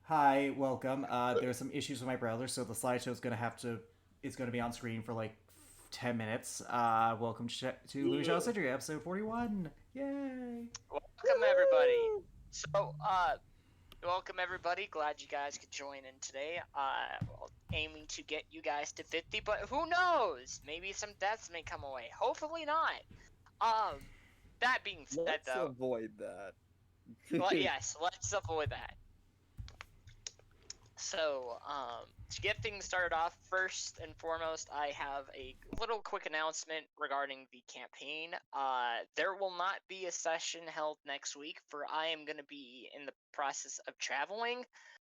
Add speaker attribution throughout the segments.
Speaker 1: Hi, welcome. There's some issues with my browser, so the slideshow is gonna be on screen for like 10 minutes. Welcome to Looming
Speaker 2: Yeah.
Speaker 1: Cidria, episode 41. Yay!
Speaker 3: Welcome everybody.
Speaker 2: Woohoo!
Speaker 3: So, welcome everybody. Glad you guys could join in today. Well, aiming to get you guys to 50, but who knows? Maybe some deaths may come away. Hopefully not. Um, that being said,
Speaker 2: Let's
Speaker 3: though,
Speaker 2: avoid that.
Speaker 3: yes, let's avoid that. So, to get things started off, first and foremost, I have a little quick announcement regarding the campaign. There will not be a session held next week, for I am going to be in the process of traveling.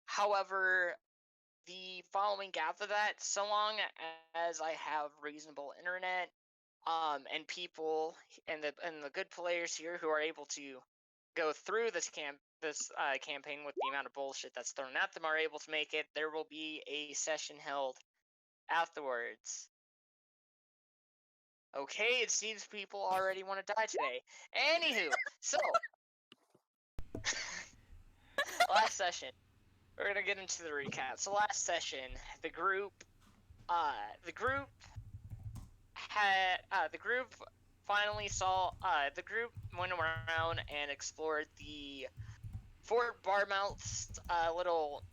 Speaker 3: However, the following after that, so long as I have reasonable internet, and people and the good players here who are able to go through this campaign with the amount of bullshit that's thrown at them are able to make it, there will be a session held afterwards. Okay, it seems people already want to die today. Anywho, so last session, we're gonna get into the recap. So last session, the group, uh, the group the group finally saw the group went around and explored the Fort Barmouth's little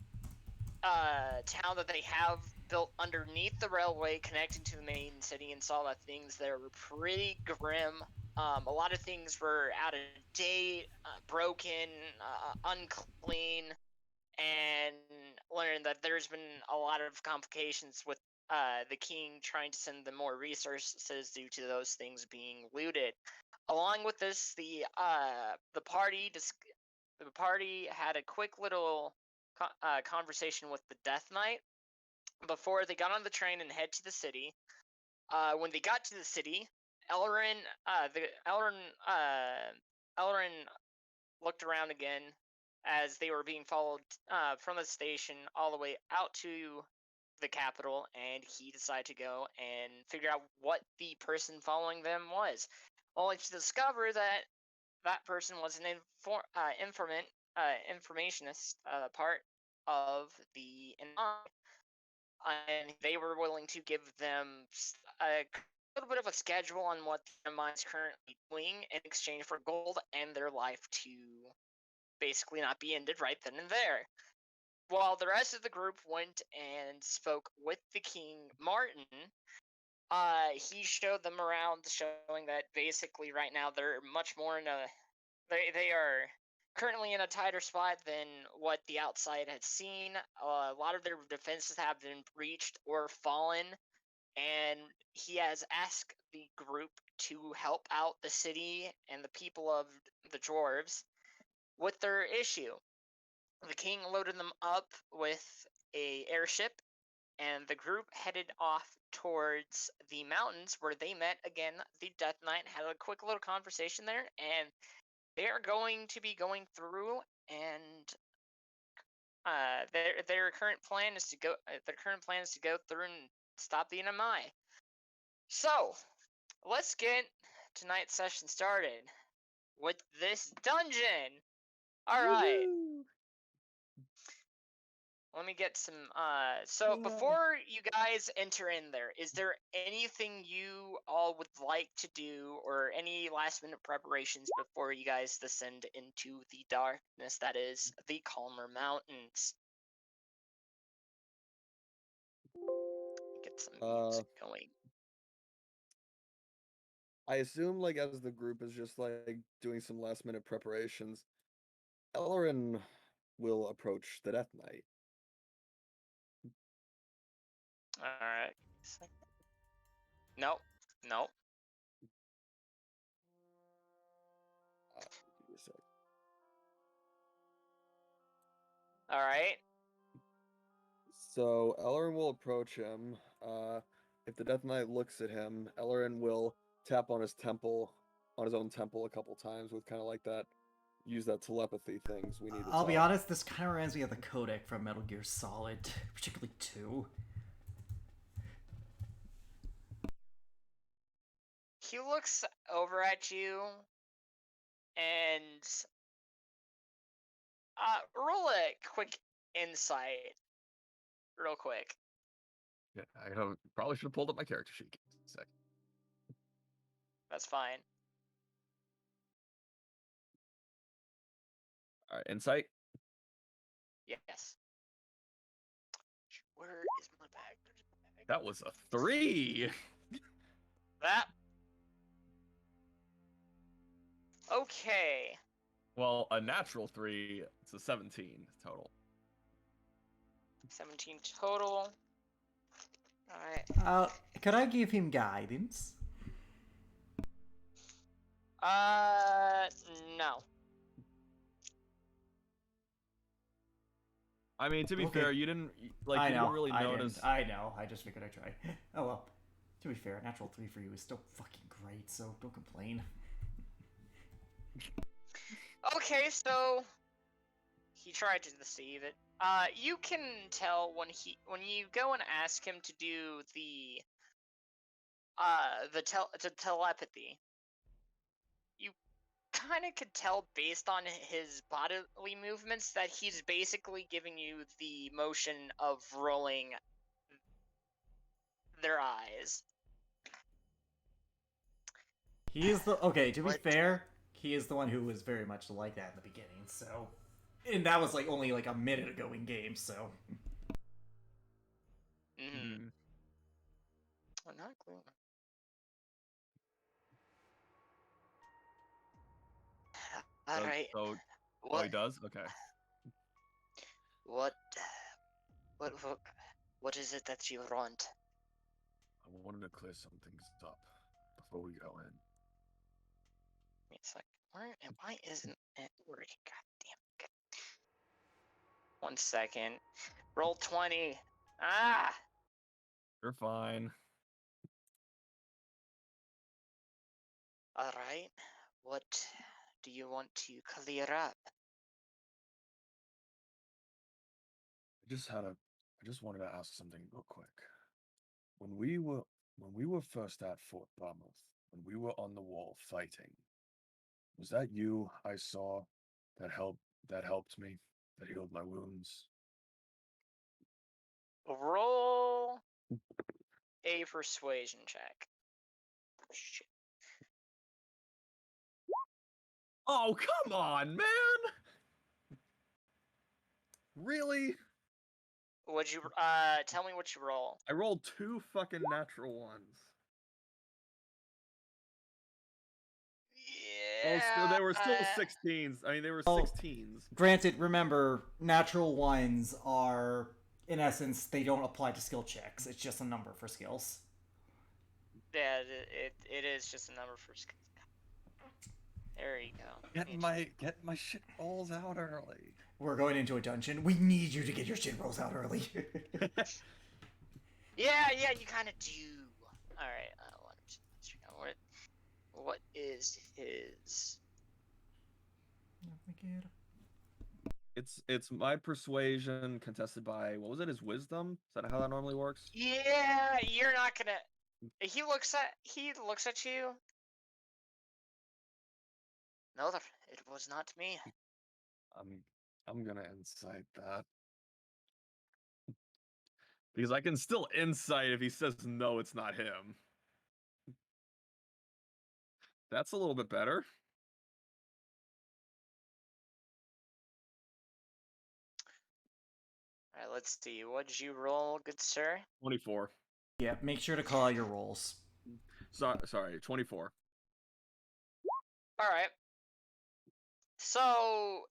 Speaker 3: town that they have built underneath the railway connecting to the main city, and saw that things there were pretty grim. A lot of things were out of date, broken, unclean, and learned that there's been a lot of complications with the king trying to send them more resources due to those things being looted. Along with this, the party had a quick little conversation with the Death Knight before they got on the train and head to the city. When they got to the city, Elrin, the Elrin looked around again as they were being followed from the station all the way out to the capital, and he decided to go and figure out what the person following them was, only to discover that that person was an informationist, part of the and they were willing to give them a little bit of a schedule on what the mine's currently doing in exchange for gold and their life to basically not be ended right then and there. While the rest of the group went and spoke with the King Martin, he showed them around, showing that basically right now they're much more in a they are currently in a tighter spot than what the outside had seen. A lot of their defenses have been breached or fallen, and he has asked the group to help out the city and the people of the dwarves with their issue. The king loaded them up with a airship, and the group headed off towards the mountains where they met again the Death Knight, had a quick little conversation there, and they are going to be going through, and their current plan is to go through and stop the NMI. So let's get tonight's session started with this dungeon. All right,
Speaker 2: Woohoo!
Speaker 3: let me get some. So before you guys enter in there, is there anything you all would like to do, or any last minute preparations before you guys descend into the darkness that is the Calmer Mountains? Get some
Speaker 2: Uh,
Speaker 3: music going.
Speaker 2: I assume like as the group is just like doing some last minute preparations, Elrin will approach the Death Knight.
Speaker 3: All right. Nope. Nope.
Speaker 2: Give me a sec.
Speaker 3: All right.
Speaker 2: So Elrin will approach him. If the Death Knight looks at him, Elrin will tap on his temple, on his own temple a couple times with kind of like that, use that telepathy things. We need to
Speaker 1: I'll be
Speaker 2: talk.
Speaker 1: honest, this kind of reminds me of the codec from Metal Gear Solid, particularly 2.
Speaker 3: He looks over at you and roll a quick insight real quick.
Speaker 2: Yeah, probably should have pulled up my character sheet. Sec.
Speaker 3: That's fine.
Speaker 2: All right, insight.
Speaker 3: Yes. Where is my bag? There's my bag.
Speaker 2: That was a 3.
Speaker 3: That. Okay.
Speaker 2: Well, a natural 3. It's a 17 total.
Speaker 3: 17 total. Alright.
Speaker 1: Could I give him guidance?
Speaker 3: No.
Speaker 2: I mean, to be
Speaker 1: Okay.
Speaker 2: fair, you didn't
Speaker 1: I
Speaker 2: you
Speaker 1: know.
Speaker 2: didn't really notice.
Speaker 1: I know. I just figured I'd try. Oh well. To be fair, a natural 3 for you is still fucking great, so don't complain.
Speaker 3: Okay, so he tried to deceive it. You can tell when you go and ask him to do the telepathy. You kind of could tell based on his bodily movements that he's basically giving you the motion of rolling their eyes.
Speaker 1: He is the okay. To be
Speaker 3: What?
Speaker 1: fair, he is the one who was very much like that in the beginning. So, and that was like only like a minute ago in game. So,
Speaker 3: Well, not Gloom. All right.
Speaker 2: So,
Speaker 3: What?
Speaker 2: he does. Okay.
Speaker 3: What? What is it that you want?
Speaker 2: I wanted to clear some things up before we go in.
Speaker 3: It's like, why isn't it working? God damn it. 1 second. Roll 20. Ah!
Speaker 2: You're fine.
Speaker 3: Alright. What do you want to clear up?
Speaker 2: I just wanted to ask something real quick. When we were first at Fort Barmouth, when we were on the wall fighting, was that you I saw that helped me, that healed my wounds?
Speaker 3: Roll a persuasion check. Shit.
Speaker 2: Oh, come on, man! Really?
Speaker 3: Would you tell me what you roll?
Speaker 2: I rolled 2 fucking natural ones.
Speaker 3: Yeah.
Speaker 2: Oh, so they were still 16s. I mean, they were 16s.
Speaker 1: granted, remember, natural ones are, in essence, they don't apply to skill checks. It's just a number for skills.
Speaker 3: Yeah, it is just a number for skills. There you go.
Speaker 2: Get my shit rolls out early.
Speaker 1: We're going into a dungeon. We need you to get your shit rolls out early.
Speaker 3: Yeah, you kind of do. All right. What is his?
Speaker 2: It's my persuasion contested by, what was it, his wisdom? Is that how that normally works?
Speaker 3: Yeah, you're not gonna. He looks at you. No, it was not me.
Speaker 2: I'm gonna incite that. Because I can still insight if he says no, it's not him. That's a little bit better.
Speaker 3: All right, let's see. What did you roll, good sir?
Speaker 2: 24.
Speaker 1: Yeah, make sure to call out your rolls.
Speaker 2: Sorry, 24.
Speaker 3: All right. So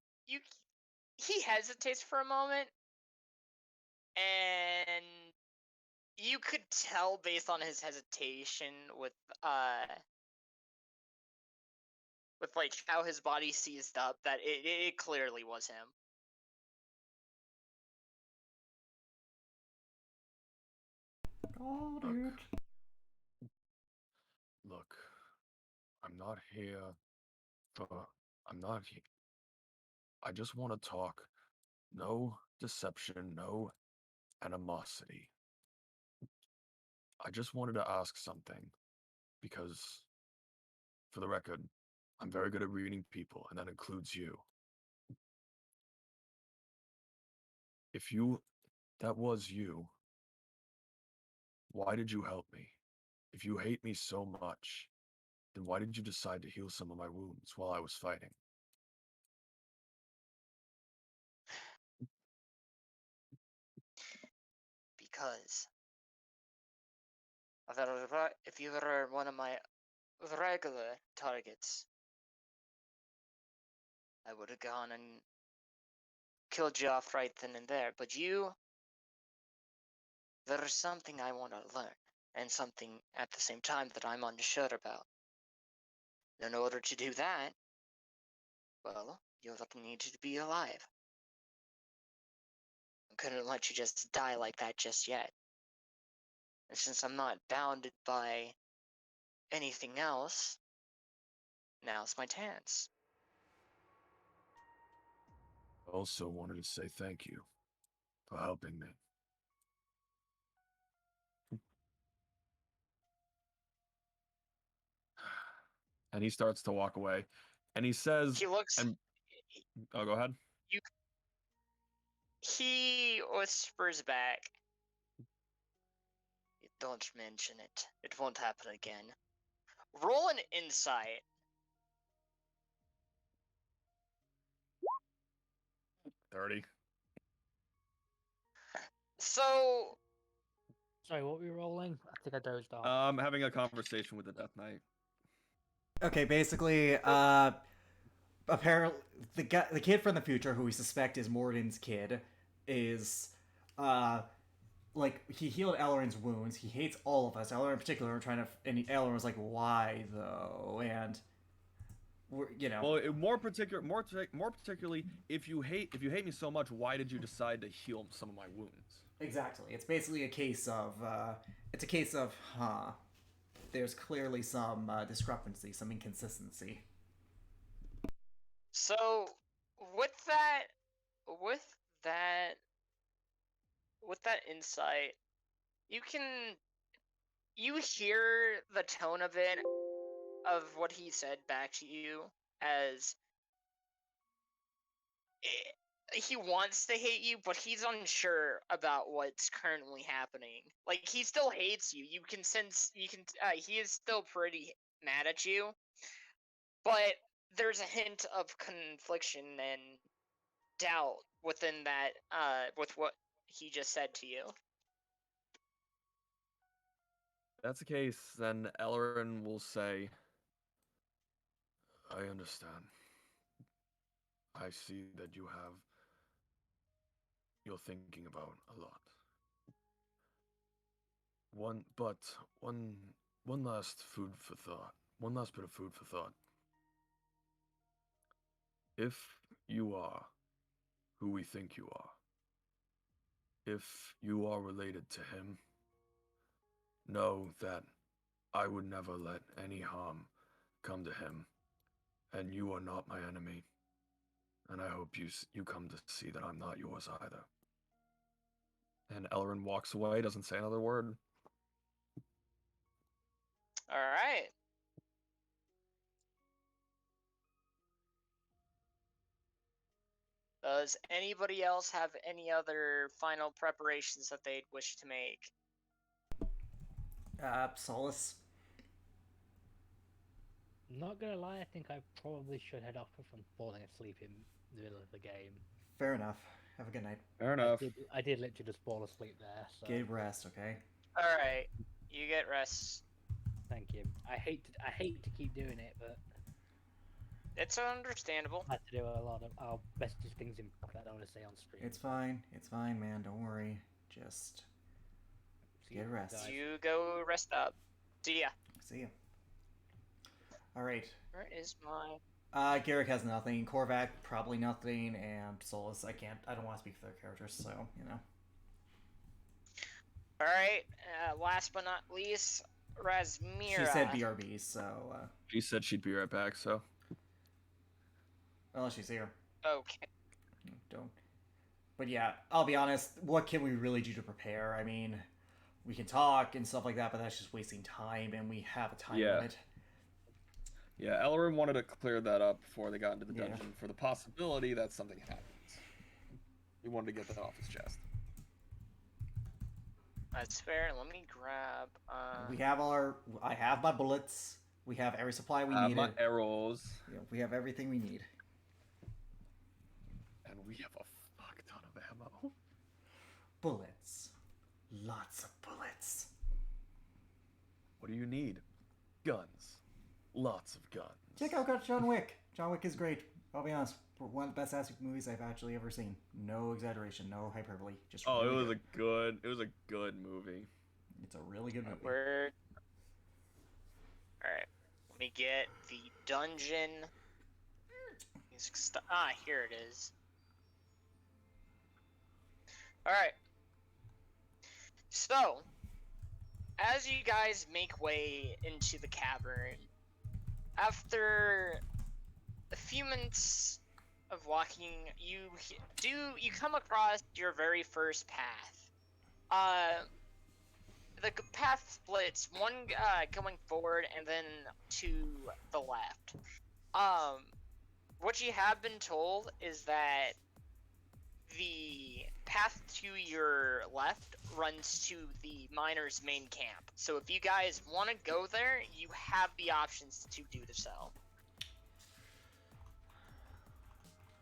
Speaker 3: he hesitates for a moment, and you could tell based on his hesitation with like how his body seized up that it clearly was him.
Speaker 1: Oh, dude.
Speaker 2: Look, I'm not here. I just want to talk. No deception, no animosity. I just wanted to ask something, because, for the record, I'm very good at reading people, and that includes you.
Speaker 4: that was you, why did you help me? If you hate me so much, then why did you decide to heal some of my wounds while I was fighting?
Speaker 3: Because if you were one of my regular targets, I would have gone and killed you off right then and there. But there's something I want to learn, and something at the same time that I'm unsure about. In order to do that, well, you'll need to be alive. I couldn't let you just die like that just yet. And since I'm not bounded by anything else, now's my chance.
Speaker 4: I also wanted to say thank you for helping me. And he starts to walk away. And he says,
Speaker 3: He looks.
Speaker 4: Oh, go ahead.
Speaker 3: He whispers back. Don't mention it. It won't happen again. Roll an insight.
Speaker 4: 30.
Speaker 3: So,
Speaker 5: Sorry, what were we rolling? I think I dozed off.
Speaker 4: Having a conversation with the Death Knight.
Speaker 1: Okay, basically, apparently the kid from the future, who we suspect is Morden's kid, is like, he healed Elrond's wounds. He hates all of us. Elrond in particular, and Elrond was like, "Why though?" And
Speaker 4: Well, more particularly, if you hate me so much, why did you decide to heal some of my wounds?
Speaker 1: Exactly. It's basically a case of there's clearly some discrepancy, some inconsistency.
Speaker 3: So with that insight, you hear the tone of it, of what he said back to you, as he wants to hate you, but he's unsure about what's currently happening. Like, he still hates you. You can sense, he is still pretty mad at you, but there's a hint of confliction and doubt within that, with what he just said to you.
Speaker 4: If that's the case, then Elrond will say, I understand. I see that you're thinking about a lot. One last food for thought. One last bit of food for thought. If you are who we think you are, if you are related to him, know that I would never let any harm come to him, and you are not my enemy. And I hope you come to see that I'm not yours either. And Elrond walks away, doesn't say another word.
Speaker 3: All right. Does anybody else have any other final preparations that they'd wish to make?
Speaker 1: Solace.
Speaker 5: Not gonna lie, I think I probably should head off if I'm falling asleep in the middle of the game.
Speaker 1: Fair enough. Have a good night.
Speaker 4: Fair enough.
Speaker 5: I did literally just fall asleep there. So.
Speaker 1: Get rest, okay?
Speaker 3: All right, you get rest.
Speaker 5: Thank you. I hate to keep doing it, but
Speaker 3: It's understandable.
Speaker 5: I have to do a lot of our bestest things in that I don't want to say on stream.
Speaker 1: It's fine, man. Don't worry. Just get rest.
Speaker 5: guys.
Speaker 3: You go rest up. See ya.
Speaker 1: See ya. All right.
Speaker 3: Where is my?
Speaker 1: Garrick has nothing. Korvac probably nothing, and Solus I don't want to speak for their characters, so
Speaker 3: All right. Last but not least, Razmira.
Speaker 1: She said BRB, so
Speaker 4: She said she'd be right back, so.
Speaker 1: unless she's here.
Speaker 3: Okay.
Speaker 1: Don't. But yeah, I'll be honest. What can we really do to prepare? I mean, we can talk and stuff like that, but that's just wasting time, and we have a time limit.
Speaker 2: Yeah, Elrond wanted to clear that up before they got into the dungeon for the possibility that something happens. He wanted to get that off his chest.
Speaker 3: That's fair. Let me grab.
Speaker 1: We have I have my bullets. We have every supply we needed.
Speaker 2: My arrows.
Speaker 1: Yeah, we have everything we need.
Speaker 2: And we have a fuck ton of ammo.
Speaker 1: Bullets. Lots of bullets.
Speaker 4: What do you need? Guns. Lots of guns.
Speaker 1: Check out John Wick. John Wick is great. I'll be honest. One of the best ass movies I've actually ever seen. No exaggeration, no hyperbole. Just
Speaker 2: Oh,
Speaker 1: really
Speaker 2: it was a good movie.
Speaker 1: It's a really good movie.
Speaker 3: Word. All right. Let me get the dungeon. Here it is. All right. So, as you guys make way into the cavern, after a few minutes of walking, you come across your very first path. The path splits, one going forward and then to the left. What you have been told is that the path to your left runs to the miners' main camp. So if you guys want to go there, you have the options to do so.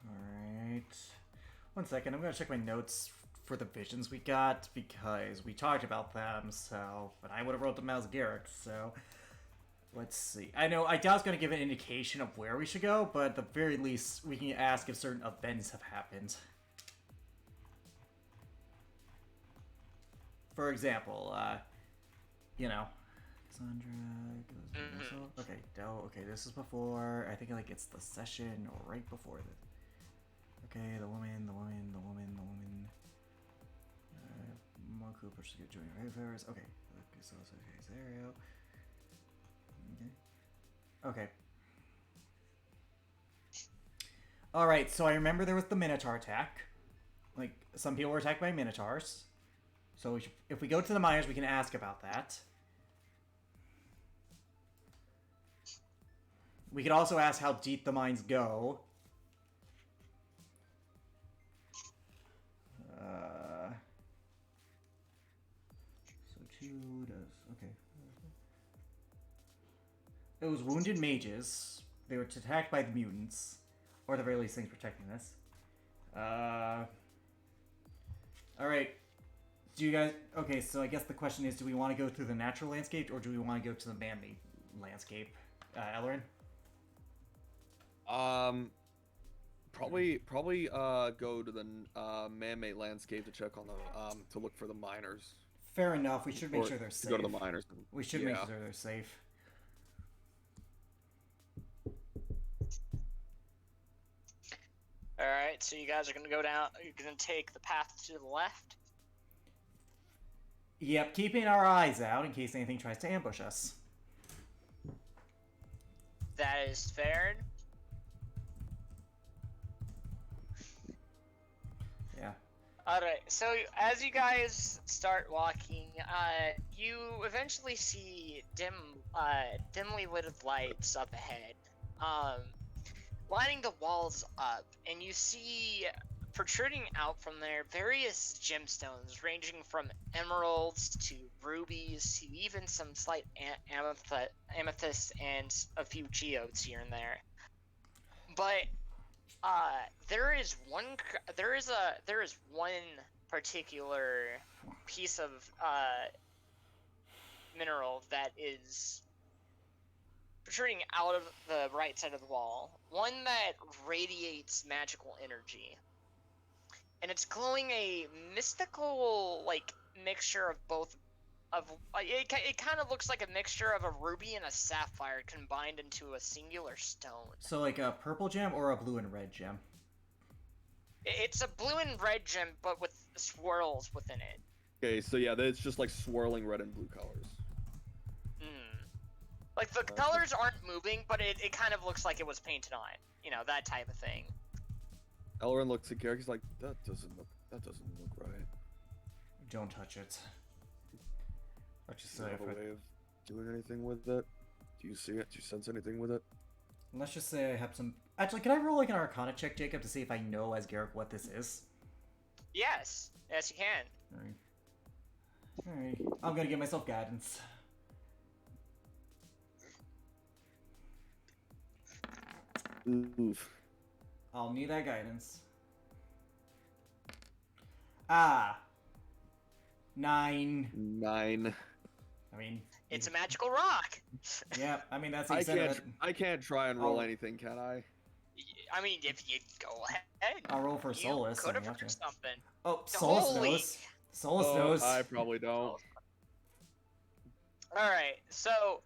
Speaker 1: Alright. 1 second, I'm gonna check my notes for the visions we got, because we talked about them, so... But I would have wrote them as Garrick, so... Let's see. I know I doubt it's gonna give an indication of where we should go, but at the very least, we can ask if certain events have happened. For example, you know... Cassandra goes... Okay, okay, this is before... I think, like, it's the session, or right before the... Okay, the woman... Mark Cooper should get joining Wayfarers. Okay, so Cidria. Okay. Alright, so I remember there was the Minotaur attack. Like, some people were attacked by Minotaurs. So if we go to the miners, we can ask about that. We could also ask how deep the mines go. So 2 does... Okay. It was wounded mages. They were attacked by the mutants. Or at the very least, things protecting this. Alright. Do you guys... Okay, so I guess the question is, do we want to go through the natural landscape, or do we want to go to the man-made landscape? Ellerin?
Speaker 2: Probably go to the man-made landscape to check on the to look for the miners.
Speaker 1: Fair enough. We should make sure they're safe.
Speaker 2: Go to the miners.
Speaker 1: We should make sure they're safe.
Speaker 3: Alright, so you guys are gonna go down, you're gonna take the path to the left?
Speaker 1: Yep, keeping our eyes out in case anything tries to ambush us.
Speaker 3: That is fair.
Speaker 1: Yeah.
Speaker 3: Alright, so as you guys start walking, you eventually see dimly lit lights up ahead, lining the walls up, and you see protruding out from there various gemstones ranging from emeralds to rubies to even some slight amethyst and a few geodes here and there. But there is one particular piece of mineral that is protruding out of the right side of the wall. One that radiates magical energy. And it's glowing a mystical, like, mixture of both of... It kind of looks like a mixture of a ruby and a sapphire combined into a singular stone.
Speaker 1: So like a purple gem or a blue and red gem?
Speaker 3: It's a blue and red gem, but with swirls within it.
Speaker 2: Okay, so yeah, it's just like swirling red and blue colors.
Speaker 3: Like, the colors aren't moving, but it kind of looks like it was painted on. You know, that type of thing.
Speaker 2: Ellerin looks at Garrick, he's like, that doesn't look right.
Speaker 1: Don't touch it. Let's just
Speaker 2: Do
Speaker 1: say
Speaker 2: you have a way of doing anything with it? Do you see it? Do you sense anything with it?
Speaker 1: Let's just say I have some... Actually, can I roll like an Arcana check, Jacob, to see if I know as Garrick what this is?
Speaker 3: Yes, yes, you can.
Speaker 1: Alright. I'm gonna give myself guidance.
Speaker 2: Oof.
Speaker 1: I'll need that guidance. Ah. 9.
Speaker 2: 9.
Speaker 1: I mean,
Speaker 3: It's a magical rock.
Speaker 1: yeah. I mean, that's
Speaker 2: I
Speaker 1: said
Speaker 2: can't.
Speaker 1: it.
Speaker 2: I can't try and roll
Speaker 1: Oh.
Speaker 2: anything, can I?
Speaker 3: I mean, if you go ahead,
Speaker 1: I'll roll for
Speaker 3: you
Speaker 1: Solus.
Speaker 3: could
Speaker 1: I
Speaker 3: have
Speaker 1: mean,
Speaker 3: heard something.
Speaker 1: oh, Solus
Speaker 3: Holy-
Speaker 1: knows. Solus
Speaker 2: Oh,
Speaker 1: knows.
Speaker 2: I probably don't.
Speaker 3: All right, so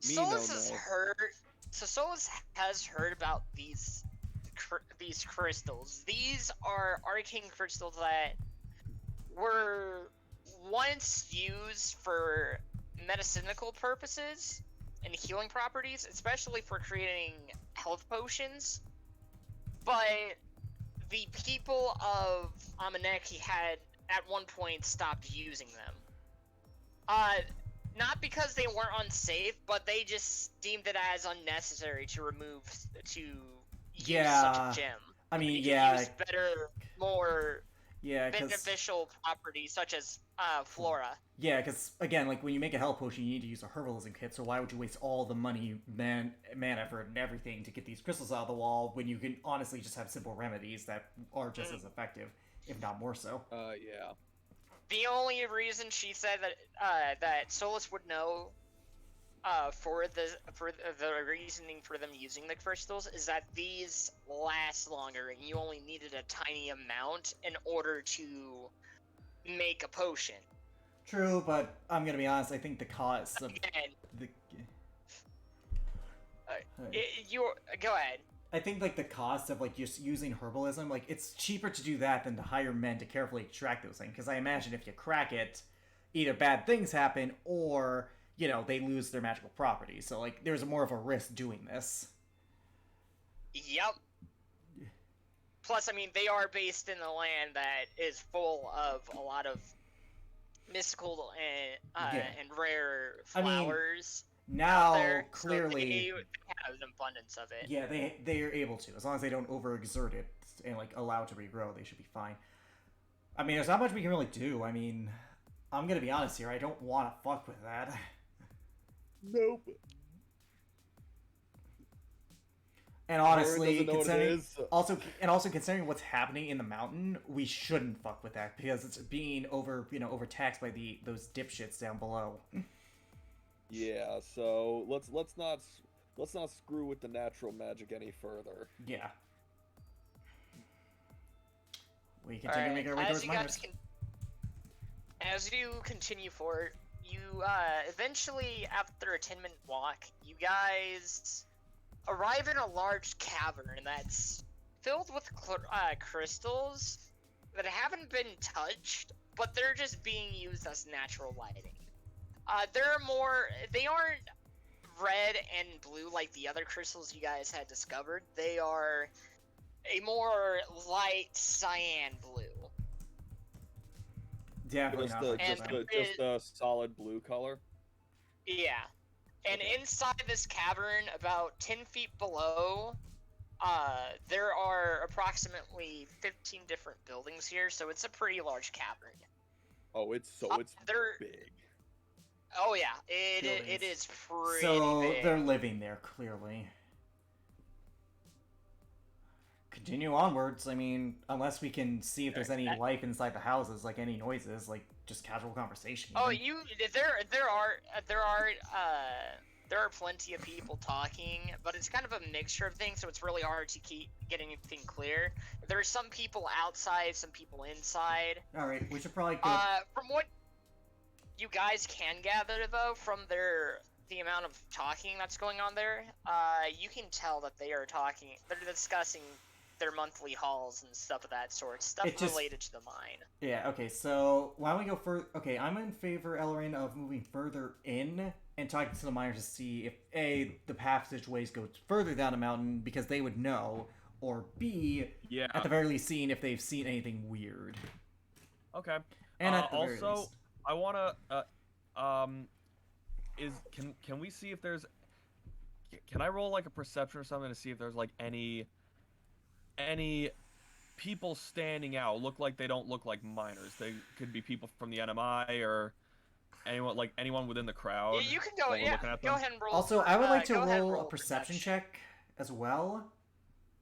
Speaker 2: Me
Speaker 3: Solus
Speaker 2: no
Speaker 3: has
Speaker 2: no.
Speaker 3: heard. So Solus has heard about these crystals. These are arcane crystals that were once used for medicinal purposes and healing properties, especially for creating health potions. But the people of Amaneki had at one point stopped using them. Not because they weren't unsafe, but they just deemed it as unnecessary to use
Speaker 1: Yeah,
Speaker 3: such a gem.
Speaker 1: I mean,
Speaker 3: They could
Speaker 1: yeah,
Speaker 3: use better, more
Speaker 1: yeah, because
Speaker 3: beneficial properties such as flora.
Speaker 1: yeah, because again, like when you make a health potion, you need to use a herbalism kit. So why would you waste all the money, man, effort, and everything to get these crystals out of the wall when you can honestly just have simple remedies that are just as effective, if not more so?
Speaker 2: Yeah.
Speaker 3: The only reason she said that Solus would know for the reasoning for them using the crystals is that these last longer, and you only needed a tiny amount in order to make a potion.
Speaker 1: True, but I'm gonna be honest. I think the cost of
Speaker 3: Again,
Speaker 1: the
Speaker 3: go ahead.
Speaker 1: I think like the cost of like just using herbalism, like it's cheaper to do that than to hire men to carefully extract those things. Because I imagine if you crack it, either bad things happen or they lose their magical properties. So like there's more of a risk doing this.
Speaker 3: Yep. Plus, I mean, they are based in a land that is full of a lot of mystical and rare
Speaker 1: I mean,
Speaker 3: flowers.
Speaker 1: Now
Speaker 3: there,
Speaker 1: clearly,
Speaker 3: so they have an abundance of it.
Speaker 1: yeah, they are able to, as long as they don't overexert it and like allow it to regrow, they should be fine. I mean, there's not much we can really do. I mean, I'm gonna be honest here. I don't want to fuck with that.
Speaker 2: Nope.
Speaker 1: And honestly,
Speaker 2: doesn't know what it
Speaker 1: considering
Speaker 2: is.
Speaker 1: also considering what's happening in the mountain, we shouldn't fuck with that because it's being overtaxed by those dipshits down below.
Speaker 2: Yeah. So let's not screw with the natural magic any further.
Speaker 1: Yeah. We continue making our way towards miners.
Speaker 3: As you continue forward, you eventually, after a 10-minute walk, you guys arrive in a large cavern that's filled with crystals that haven't been touched, but they're just being used as natural lighting. They aren't red and blue like the other crystals you guys had discovered. They are a more light cyan blue.
Speaker 1: Definitely not.
Speaker 2: Just a solid blue color.
Speaker 3: Yeah. And inside this cavern, about 10 feet below, there are approximately 15 different buildings here, so it's a pretty large cavern.
Speaker 2: Oh, it's big.
Speaker 3: Oh yeah, it is pretty
Speaker 1: So
Speaker 3: big.
Speaker 1: they're living there, clearly. Continue onwards. I mean, unless we can see if there's any life inside the houses, like any noises, like just casual conversation.
Speaker 3: Oh, there are plenty of people talking, but it's kind of a mixture of things, so it's really hard to keep getting anything clear. There are some people outside, some people inside.
Speaker 1: All right, we should probably go.
Speaker 3: From what you guys can gather, though, from the amount of talking that's going on there, you can tell that they are talking. They're discussing their monthly hauls and stuff of that sort, related to the mine.
Speaker 1: Yeah. Okay. So why don't we go further? Okay, I'm in favor, Ellerin, of moving further in and talking to the miners to see if the passage-ways go further down the mountain because they would know, or B, at the very least, seeing if they've seen anything weird.
Speaker 4: Okay.
Speaker 1: And at the very
Speaker 4: also,
Speaker 1: least.
Speaker 4: I wanna can we see if there's can I roll like a perception or something to see if there's like any people standing out look like they don't look like miners. They could be people from the NMI or anyone within the crowd.
Speaker 3: You can go.
Speaker 4: while we're
Speaker 3: Yeah,
Speaker 4: looking at
Speaker 3: go
Speaker 4: them.
Speaker 3: ahead and roll.
Speaker 1: Also, I would like to
Speaker 3: go ahead and
Speaker 1: roll a perception check as well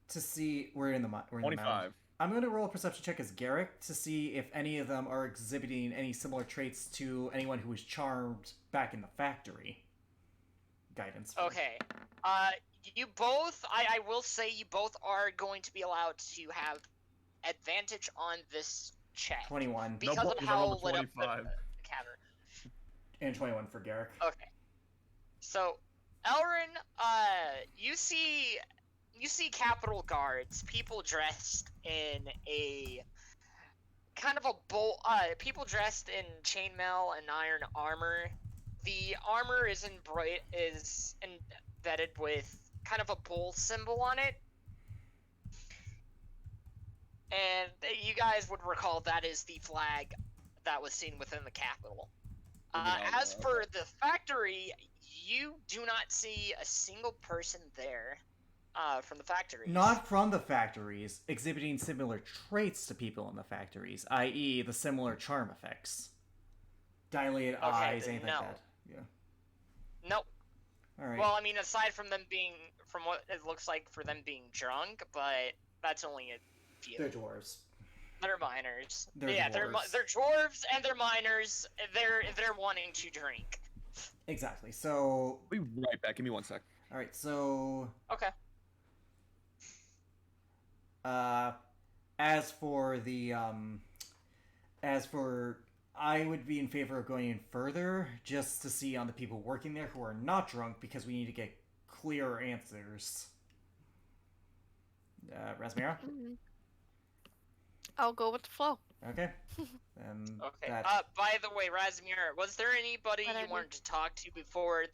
Speaker 1: to see we're in the mountain.
Speaker 4: 25.
Speaker 1: I'm going to roll a perception check as Garrick to see if any of them are exhibiting any similar traits to anyone who was charmed back in the factory. Guidance.
Speaker 3: Okay. You both. I will say you both are going to be allowed to have advantage on this check
Speaker 1: 21.
Speaker 3: because
Speaker 4: No,
Speaker 3: of
Speaker 4: because I
Speaker 3: how
Speaker 4: rolled a
Speaker 3: lit up the
Speaker 4: 25.
Speaker 3: cavern.
Speaker 1: And 21 for Garrick.
Speaker 3: Okay. So, Elrin, you see Capitol guards, people dressed in a kind of a people dressed in chainmail and iron armor. The armor is embedded with kind of a bull symbol on it. And you guys would recall that is the flag that was seen within the Capitol. As for the factory, you do not see a single person there from the factories.
Speaker 1: Not from the factories, exhibiting similar traits to people in the factories, i.e. the similar charm effects. Dilated eyes,
Speaker 3: then
Speaker 1: anything
Speaker 3: no.
Speaker 1: like that. Yeah.
Speaker 3: Nope.
Speaker 1: Alright.
Speaker 3: Well, I mean, aside from them being, from what it looks like for them being drunk, but that's only a few.
Speaker 1: They're dwarves.
Speaker 3: They're miners.
Speaker 1: They're
Speaker 3: Yeah,
Speaker 1: dwarves.
Speaker 3: they're dwarves and they're miners. They're wanting to drink.
Speaker 1: Exactly. So,
Speaker 2: I'll be right back. Give me 1 sec.
Speaker 1: alright, so
Speaker 3: Okay.
Speaker 1: as for I would be in favor of going in further just to see on the people working there who are not drunk because we need to get clearer answers. Rasmira?
Speaker 6: I'll go with the flow.
Speaker 1: Okay.
Speaker 3: Okay.
Speaker 1: That,
Speaker 3: By the way, Razmir, was there anybody
Speaker 6: What I
Speaker 3: you
Speaker 6: do?
Speaker 3: wanted to talk to before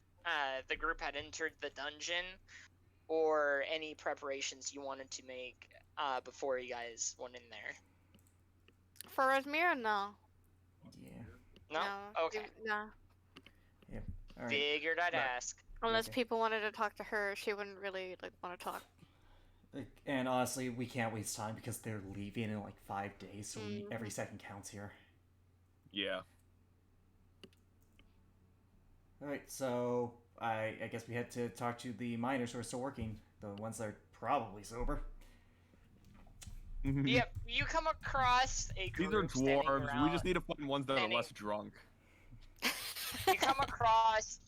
Speaker 3: the group had entered the dungeon, or any preparations you wanted to make before you guys went in there?
Speaker 6: For Rasmira, no.
Speaker 1: yeah.
Speaker 3: No. Okay.
Speaker 6: No.
Speaker 1: Alright.
Speaker 3: Figured I'd
Speaker 4: No.
Speaker 3: ask.
Speaker 6: Unless
Speaker 1: Okay.
Speaker 6: people wanted to talk to her, she wouldn't really want to talk.
Speaker 1: And honestly, we can't waste time because they're leaving in like 5 days, so
Speaker 6: Mhm.
Speaker 1: every second counts here.
Speaker 4: Yeah.
Speaker 1: Alright, so I guess we had to talk to the miners who are still working, the ones that are probably sober.
Speaker 3: Yep, you come across a
Speaker 2: These
Speaker 3: group
Speaker 2: are
Speaker 3: standing
Speaker 2: dwarves.
Speaker 3: around.
Speaker 2: We just need to find ones that are
Speaker 3: standing-
Speaker 2: less drunk.
Speaker 3: You come across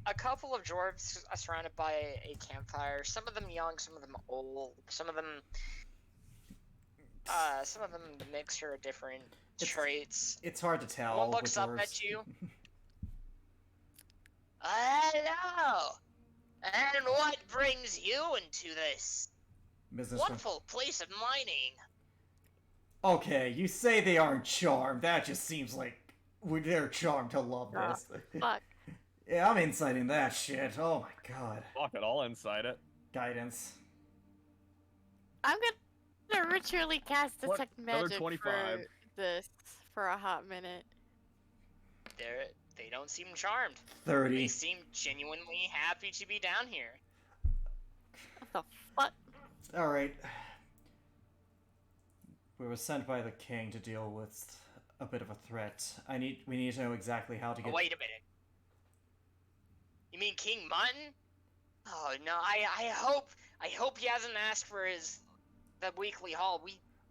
Speaker 3: a couple of dwarves surrounded by a campfire. Some of them young, some of them old, some of them a mixture of different traits.
Speaker 1: It's hard to tell.
Speaker 3: One looks
Speaker 1: with
Speaker 3: up
Speaker 1: dwarves.
Speaker 3: at you. Hello! And what brings you into this
Speaker 1: Business from-
Speaker 3: wonderful place of mining?
Speaker 1: Okay, you say they aren't charmed. That just seems like they're charmed to love
Speaker 6: Ah,
Speaker 1: this.
Speaker 6: Fuck.
Speaker 1: Yeah, I'm inciting that shit. Oh my god.
Speaker 2: Fuck it, I'll inside it.
Speaker 1: Guidance.
Speaker 6: I'm gonna ritually cast
Speaker 2: What?
Speaker 6: detect
Speaker 2: Another
Speaker 6: magic
Speaker 2: 25.
Speaker 6: for this for a hot minute.
Speaker 3: They don't seem charmed.
Speaker 1: 30.
Speaker 3: They seem genuinely happy to be down here.
Speaker 6: What the fuck?
Speaker 1: Alright. We were sent by the king to deal with a bit of a threat. We need to know exactly how to
Speaker 3: Oh,
Speaker 1: get...
Speaker 3: wait a minute. You mean King Mutton? Oh no, I hope he hasn't asked for the weekly haul.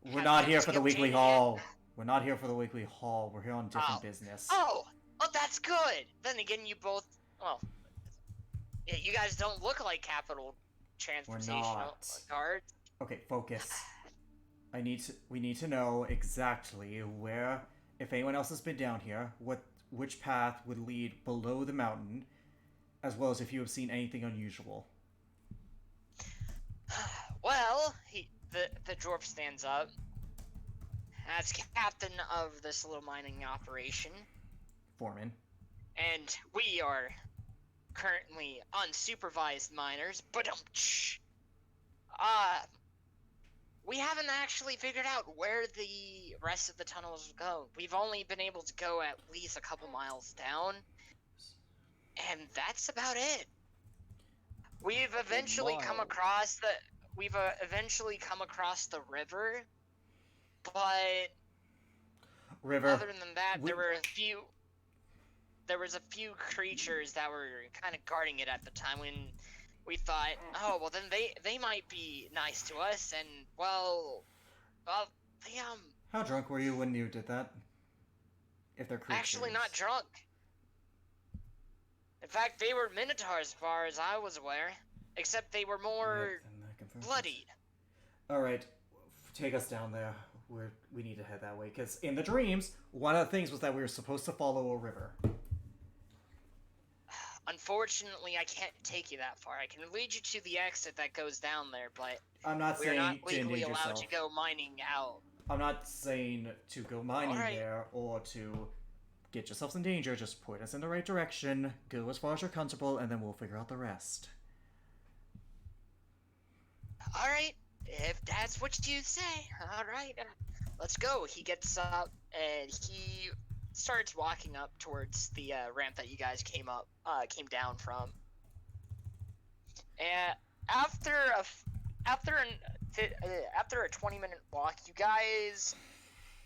Speaker 1: We're
Speaker 3: have
Speaker 1: not
Speaker 3: yet
Speaker 1: here
Speaker 3: to
Speaker 1: for the
Speaker 3: get
Speaker 1: weekly
Speaker 3: paid yet.
Speaker 1: haul. We're not here for the weekly haul. We're here on different
Speaker 3: Oh.
Speaker 1: business.
Speaker 3: Oh, that's good. Then again, you both, well, yeah, you guys don't look like Capital Transportation
Speaker 1: not.
Speaker 3: guards.
Speaker 1: Okay, focus. We need to know exactly where, if anyone else has been down here, which path would lead below the mountain, as well as if you have seen anything unusual.
Speaker 3: Well, the dwarf stands up. As captain of this little mining operation,
Speaker 1: Foreman.
Speaker 3: and we are currently unsupervised miners, but we haven't actually figured out where the rest of the tunnels go. We've only been able to go at least a couple miles down, and that's about it. We've eventually come
Speaker 2: miles.
Speaker 3: across we've eventually come across the river, but
Speaker 1: River.
Speaker 3: other than that,
Speaker 1: we-
Speaker 3: there was a few creatures that were kind of guarding it at the time when we thought, oh well, then they might be nice to us, and well, they
Speaker 1: How drunk were you when you did that? If they're creatures.
Speaker 3: actually not drunk. In fact, they were minotaurs as far as I was aware, except they were more
Speaker 1: Yep, then that confirms it.
Speaker 3: bloodied.
Speaker 1: All right, take us down there. We need to head that way because in the dreams, one of the things was that we were supposed to follow a river.
Speaker 3: Unfortunately, I can't take you that far. I can lead you to the exit that goes down there, but
Speaker 1: I'm not
Speaker 3: we're
Speaker 1: saying
Speaker 3: not
Speaker 1: to
Speaker 3: legally
Speaker 1: endanger
Speaker 3: allowed
Speaker 1: yourself.
Speaker 3: to go mining out.
Speaker 1: I'm not saying to go mining
Speaker 3: Alright.
Speaker 1: there or to get yourselves in danger. Just point us in the right direction. Go as far as you're comfortable, and then we'll figure out the rest.
Speaker 3: Alright, if that's what you say. Alright, let's go. He gets up and he starts walking up towards the ramp that you guys came down from. And after a 20-minute walk, you guys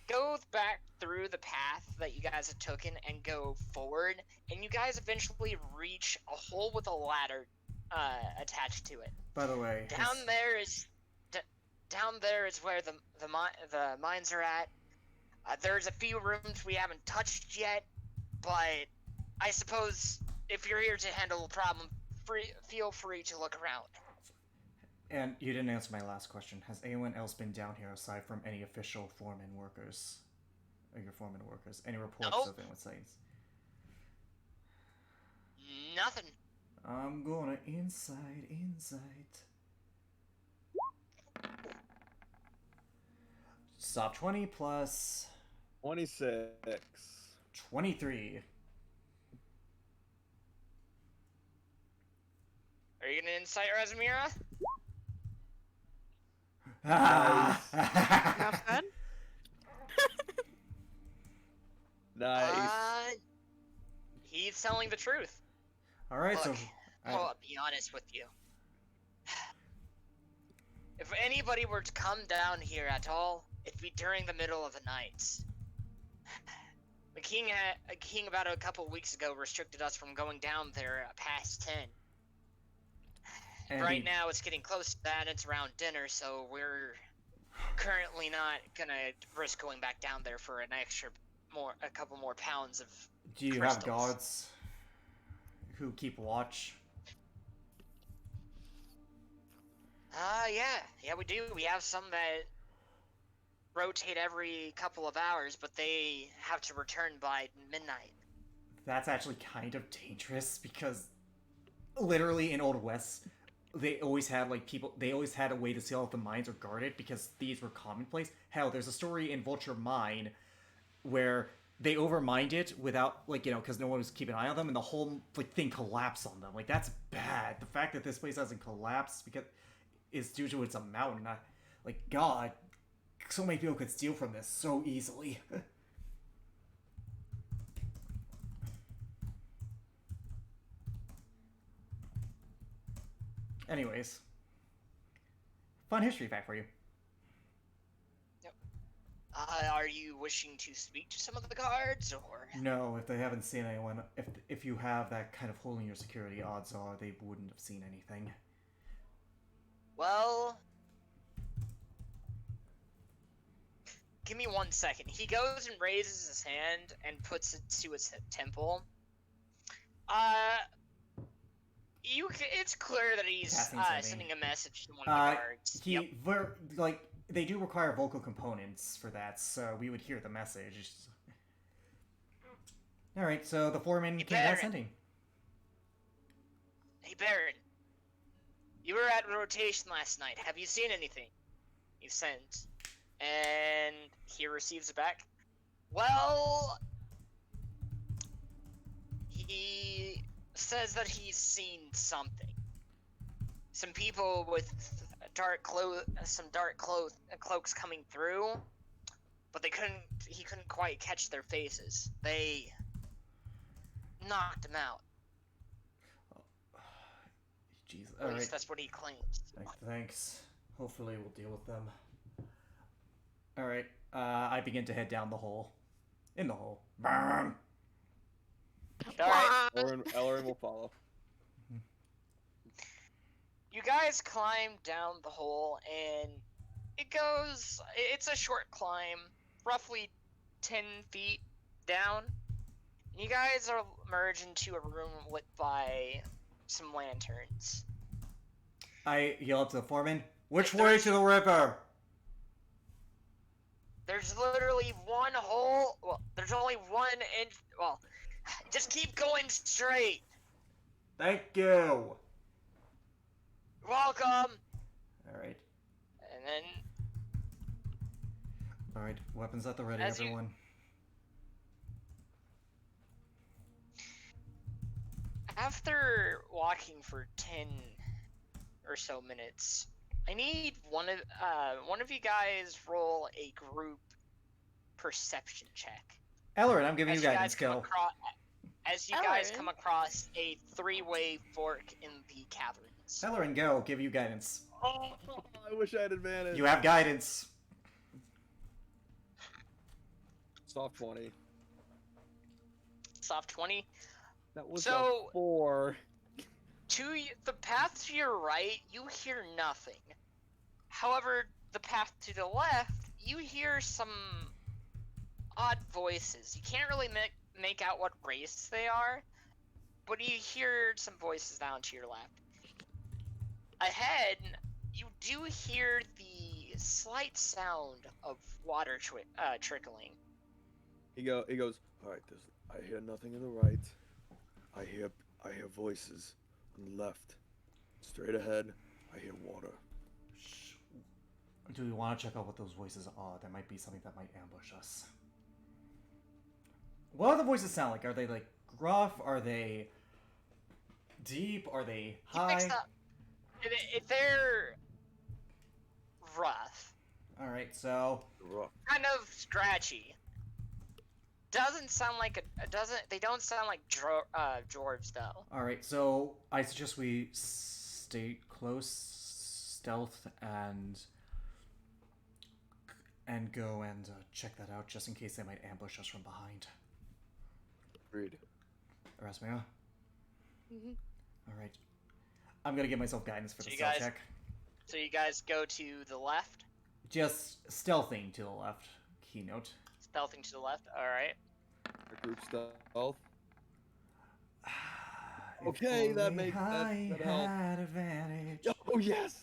Speaker 3: go back through the path that you guys had taken and go forward, and you guys eventually reach a hole with a ladder attached to it.
Speaker 1: By the way,
Speaker 3: Down there is where the mines are at. There's a few rooms we haven't touched yet, but I suppose if you're here to handle a problem, feel free to look around.
Speaker 1: And you didn't answer my last question. Has anyone else been down here aside from any official foreman workers? Or your foreman workers? Any reports
Speaker 3: Nope.
Speaker 1: of anyone saying?
Speaker 3: Nothing.
Speaker 1: I'm gonna inside. Stop 20 plus
Speaker 2: 26.
Speaker 1: 23.
Speaker 3: Are you gonna incite Razmira?
Speaker 6: Enough said?
Speaker 2: Nice.
Speaker 3: He's telling the truth.
Speaker 1: Alright, so
Speaker 3: Look, I'll be honest with you. If anybody were to come down here at all, it'd be during the middle of the night. The king about a couple weeks ago restricted us from going down there past 10.
Speaker 1: and
Speaker 3: Right
Speaker 1: he-
Speaker 3: now it's getting close to that, and it's around dinner, so we're currently not gonna risk going back down there for a couple more pounds of
Speaker 1: do you have
Speaker 3: crystals.
Speaker 1: guards who keep watch?
Speaker 3: Yeah, we do. We have some that rotate every couple of hours, but they have to return by midnight.
Speaker 1: That's actually kind of dangerous because literally in Old West, they always had they always had a way to see if the mines are guarded because these were commonplace. Hell, there's a story in Vulture Mine where they overmined it without because no one was keeping an eye on them, and the whole thing collapsed on them. That's bad. The fact that this place hasn't collapsed because is due to it's a mountain. God, so many people could steal from this so easily. Anyways, fun history fact for you.
Speaker 3: Are you wishing to speak to some of the guards, or?
Speaker 1: No, if they haven't seen anyone, if you have that kind of hole in your security, odds are they wouldn't have seen anything.
Speaker 3: Well, give me 1 second. He goes and raises his hand and puts it to his temple. It's clear that he's
Speaker 1: Passing something.
Speaker 3: sending a message to one of the guards. Yep.
Speaker 1: They do require vocal components for that, so we would hear the message. Alright, so the foreman
Speaker 3: Hey,
Speaker 1: came out
Speaker 3: Baron.
Speaker 1: sending.
Speaker 3: Hey, Baron. You were at rotation last night. Have you seen anything? You sent. And he receives it back. Well, he says that he's seen something. Some people with some dark cloaks coming through, but he couldn't quite catch their faces. They knocked him out.
Speaker 1: Jeez,
Speaker 3: At
Speaker 1: alright.
Speaker 3: least that's what he claims.
Speaker 1: Thanks. Hopefully we'll deal with them. Alright, I begin to head down the hole. In the hole. Burn!
Speaker 3: Alright,
Speaker 2: Ellerin will follow.
Speaker 3: you guys climb down the hole, and it's a short climb, roughly 10 feet down. You guys are merged into a room lit by some lanterns.
Speaker 1: I yell up to the foreman, which way to the river?
Speaker 3: There's literally one hole. Well, there's only one inch. Well, just keep going straight.
Speaker 1: Thank you.
Speaker 3: Welcome.
Speaker 1: Alright.
Speaker 3: And then,
Speaker 1: Alright, weapons at the ready,
Speaker 3: As you-
Speaker 1: everyone.
Speaker 3: after walking for 10 or so minutes, I need one of you guys roll a group perception check.
Speaker 1: Ellerin, I'm giving you
Speaker 3: As you
Speaker 1: guidance,
Speaker 3: guys come
Speaker 1: go.
Speaker 3: across, as you guys
Speaker 6: Ellerin?
Speaker 3: come across a three-way fork in the caverns.
Speaker 1: Ellerin, go, give you guidance.
Speaker 2: Oh, I wish I had advantage.
Speaker 1: You have guidance.
Speaker 2: Soft 20.
Speaker 3: Soft 20.
Speaker 2: That was
Speaker 3: So-
Speaker 2: a 4.
Speaker 3: The path to your right, you hear nothing. However, the path to the left, you hear some odd voices. You can't really make out what race they are, but you hear some voices down to your left. Ahead, you do hear the slight sound of water trickling.
Speaker 2: He goes, alright, I hear nothing on the right. I hear voices on the left. Straight ahead, I hear water.
Speaker 1: Shh. Do we want to check out what those voices are? That might be something that might ambush us. What do the voices sound like? Are they like gruff? Are they deep? Are they
Speaker 3: He
Speaker 1: high?
Speaker 3: picks up. They're rough.
Speaker 1: Alright, so
Speaker 2: Rough.
Speaker 3: Kind of scratchy. Doesn't sound like they don't sound like dwarves though.
Speaker 1: alright, so I suggest we stay close, stealth, and go and check that out just in case they might ambush us from behind.
Speaker 2: Agreed.
Speaker 1: Erasmia?
Speaker 6: Mhm.
Speaker 1: Alright. I'm gonna give myself guidance for
Speaker 3: So
Speaker 1: the
Speaker 3: you
Speaker 1: stealth
Speaker 3: guys-
Speaker 1: check.
Speaker 3: So you guys go to the left,
Speaker 1: Just stealthing to the left. Keynote.
Speaker 3: stealthing to the left. All right.
Speaker 2: A group stealth.
Speaker 1: If
Speaker 2: Okay, that
Speaker 1: only
Speaker 2: makes- that
Speaker 1: I
Speaker 2: helped.
Speaker 1: had advantage.
Speaker 2: Oh, yes!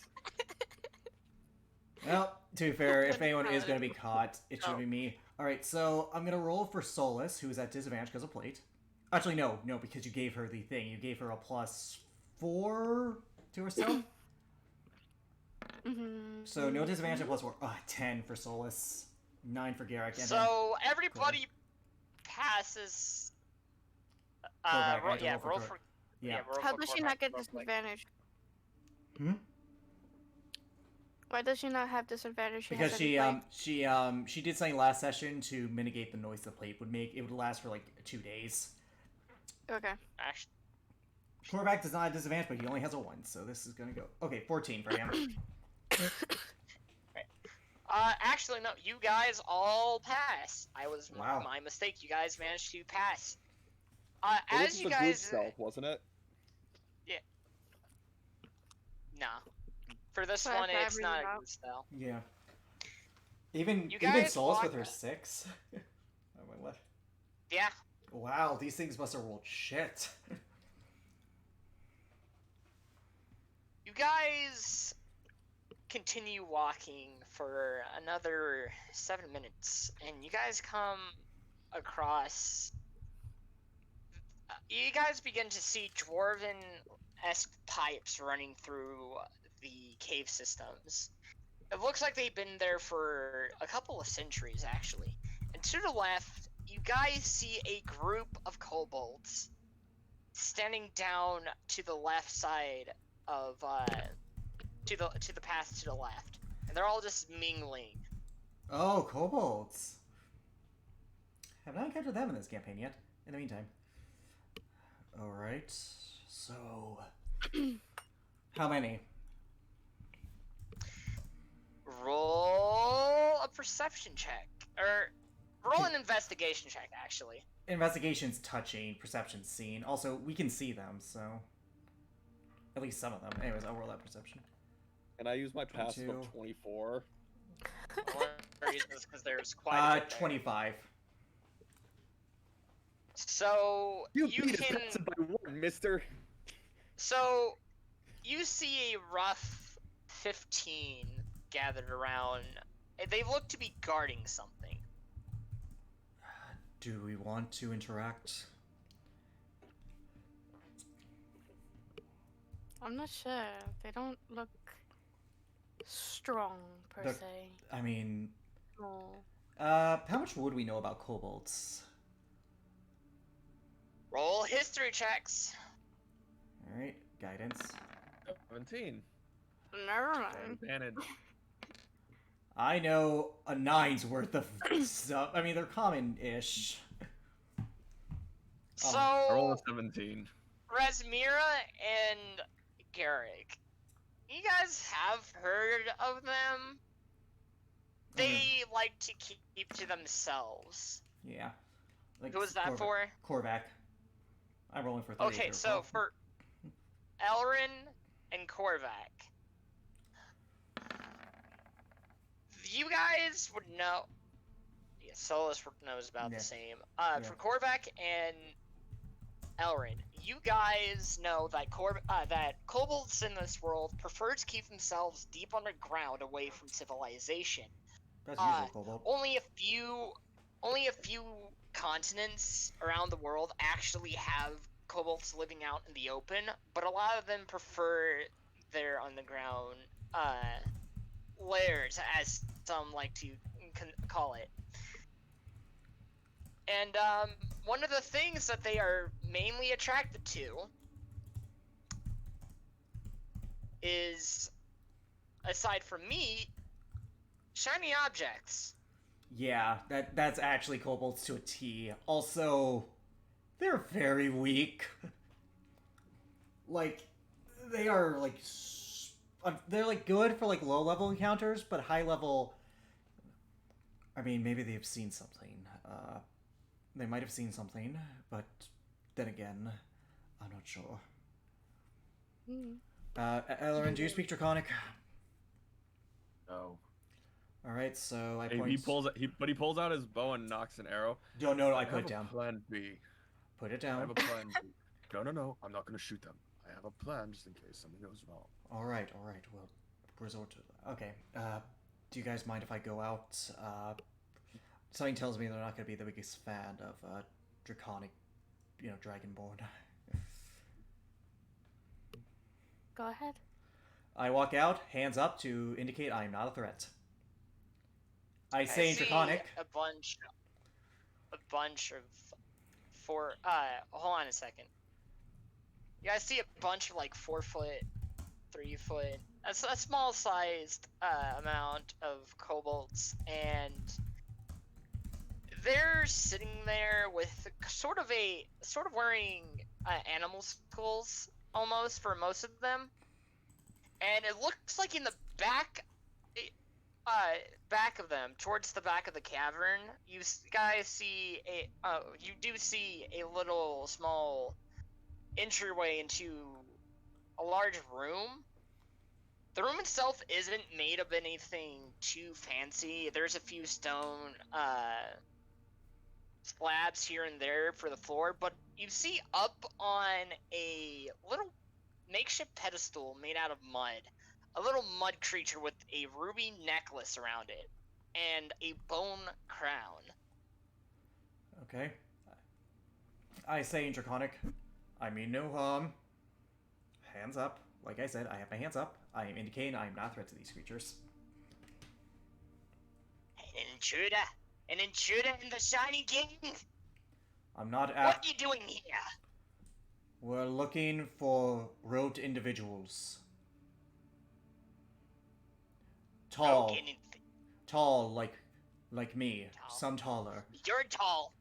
Speaker 1: Well, to be fair, if
Speaker 6: Couldn't
Speaker 1: anyone is
Speaker 6: have.
Speaker 1: going to be caught, it should
Speaker 6: Oh.
Speaker 1: be me. Alright, so I'm going to roll for Solus, who is at disadvantage because of plate. Actually, no, because you gave her the thing. You gave her a +4 to her stealth.
Speaker 6: Mhm.
Speaker 1: So no disadvantage, +4. 10 for Solus. 9 for Garrick. And
Speaker 3: So everybody passes.
Speaker 1: back,
Speaker 3: Roll,
Speaker 1: right, to
Speaker 3: yeah,
Speaker 1: roll for
Speaker 3: roll
Speaker 1: Cor-
Speaker 3: for.
Speaker 1: yeah.
Speaker 3: roll
Speaker 6: How
Speaker 3: for
Speaker 6: does she
Speaker 3: Cormac
Speaker 6: not get
Speaker 3: real quick.
Speaker 6: disadvantage?
Speaker 1: Hmm?
Speaker 6: Why does she not have disadvantage? She
Speaker 1: Because
Speaker 6: has
Speaker 1: she
Speaker 6: every
Speaker 1: she did something last session to mitigate the noise the plate would make. It would last for like 2 days.
Speaker 6: plate. Okay.
Speaker 3: Actually,
Speaker 1: Cormac does not have disadvantage, but he only has a 1, so this is gonna go. Okay, 14 for him.
Speaker 3: actually, no. You guys all pass.
Speaker 1: Wow.
Speaker 3: My mistake. You guys managed to pass.
Speaker 2: Well, this
Speaker 3: As
Speaker 2: is
Speaker 3: you
Speaker 2: a group
Speaker 3: guys.
Speaker 2: stealth, wasn't it?
Speaker 3: Nah. For this
Speaker 6: Sorry
Speaker 3: one,
Speaker 6: for
Speaker 3: it's not a
Speaker 6: everyone
Speaker 3: good spell.
Speaker 1: Yeah. Even
Speaker 3: You
Speaker 1: even
Speaker 3: guys
Speaker 1: Solus with
Speaker 3: walk-
Speaker 1: her 6. Oh my what?
Speaker 3: Yeah.
Speaker 1: Wow, these things must have rolled shit.
Speaker 3: You guys continue walking for another 7 minutes, and you guys come across. You guys begin to see dwarven-esque pipes running through the cave systems. It looks like they've been there for a couple of centuries, actually. And to the left, you guys see a group of kobolds standing down to the left side of to the path to the left, and they're all just mingling.
Speaker 1: Oh, kobolds. Have not encountered them in this campaign yet. In the meantime. Alright. So how many?
Speaker 3: perception check. Or roll an investigation check, actually.
Speaker 1: Investigation's touching, perception's seen. Also, we can see them, so at least some of them. Anyways, I'll roll that perception.
Speaker 2: And I use my passive
Speaker 1: 22.
Speaker 2: of 24.
Speaker 3: One reason is because there's quite a bit there.
Speaker 1: 25.
Speaker 3: So
Speaker 2: You
Speaker 3: you
Speaker 2: beat his
Speaker 3: can.
Speaker 2: passive by 1, mister.
Speaker 3: So you see a rough 15 gathered around. They look to be guarding something.
Speaker 1: Do we want to interact?
Speaker 6: I'm not sure. They don't look strong per
Speaker 1: They're-
Speaker 6: se.
Speaker 1: I mean,
Speaker 6: No.
Speaker 1: how much would we know about kobolds?
Speaker 3: Roll history checks.
Speaker 1: Alright, guidance.
Speaker 2: 17.
Speaker 6: Never
Speaker 2: Got
Speaker 6: mind.
Speaker 2: advantage.
Speaker 1: I know a 9's worth of stuff. I mean, they're common-ish.
Speaker 3: So
Speaker 2: I roll a 17.
Speaker 3: Rasmira and Garrick, you guys have heard of them? They like to keep to themselves.
Speaker 1: Yeah. Like,
Speaker 3: Who was that for?
Speaker 1: Korvac. I'm rolling for 30.
Speaker 3: Okay,
Speaker 1: here,
Speaker 3: so
Speaker 1: well.
Speaker 3: for Elrin and Korvac, you guys would know. Yeah, Solus knows about
Speaker 1: Yeah.
Speaker 3: the same.
Speaker 1: Yeah.
Speaker 3: For Korvac and Elrin, you guys know that that kobolds in this world prefer to keep themselves deep underground, away from civilization.
Speaker 1: That's usually kobold.
Speaker 3: Only a few continents around the world actually have kobolds living out in the open, but a lot of them prefer their underground lairs, as some like to call it. And one of the things that they are mainly attracted to is, aside from meat, shiny objects.
Speaker 1: Yeah, that's actually kobolds to a T. Also, they're very weak. Like, they are like they're like good for like low level encounters, but high level. I mean, maybe they've seen something. They might have seen something, but then again, I'm not sure. Elrin, do you speak Draconic?
Speaker 4: No.
Speaker 1: All right, so I
Speaker 2: Hey,
Speaker 1: point.
Speaker 2: he pulls out his bow and knocks an arrow.
Speaker 1: No, I
Speaker 4: I
Speaker 1: put
Speaker 4: have
Speaker 1: it
Speaker 4: a
Speaker 1: down.
Speaker 4: Plan B.
Speaker 1: Put it
Speaker 4: I
Speaker 1: down.
Speaker 4: have a plan B. No. I'm not gonna shoot them. I have a plan just in case something goes wrong.
Speaker 1: All right. We'll resort to that. Okay. Do you guys mind if I go out? Something tells me they're not going to be the biggest fan of Draconic, Dragonborn.
Speaker 6: Go ahead.
Speaker 1: I walk out, hands up to indicate I am not a threat. I say in
Speaker 3: see
Speaker 1: Draconic.
Speaker 3: a bunch of hold on a second. You guys see a bunch of like 4 foot, 3 foot, a small sized amount of kobolds, and they're sitting there with sort of wearing animal skulls almost for most of them, and it looks like in the back of them, towards the back of the cavern, you guys see you do see a little small entryway into a large room. The room itself isn't made of anything too fancy. There's a few stone slabs here and there for the floor, but you see up on a little makeshift pedestal made out of mud, a little mud creature with a ruby necklace around it and a bone crown.
Speaker 1: Okay. I say in Draconic, I mean no harm. Hands up. Like I said, I have my hands up. I am indicating I am not a threat to these creatures.
Speaker 3: An intruder in the Shining King?
Speaker 1: I'm not
Speaker 3: What are you doing here?
Speaker 1: We're looking for robed individuals. Tall.
Speaker 3: Broken in-
Speaker 1: Tall like me.
Speaker 3: Tall.
Speaker 1: Some taller.
Speaker 3: You're tall.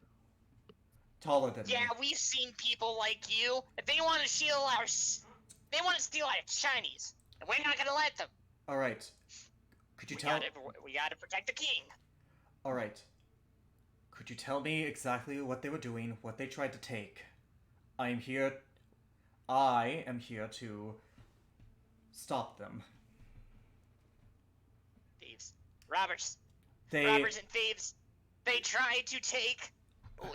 Speaker 1: Taller than me.
Speaker 3: Yeah, we've seen people like you. If they want to steal our shinies, and we're not gonna let them.
Speaker 1: Alright. Could you tell
Speaker 3: We gotta protect the king.
Speaker 1: Alright. Could you tell me exactly what they were doing, what they tried to take? I am here to stop them.
Speaker 3: Thieves. Robbers.
Speaker 1: They
Speaker 3: Robbers and thieves. They tried to take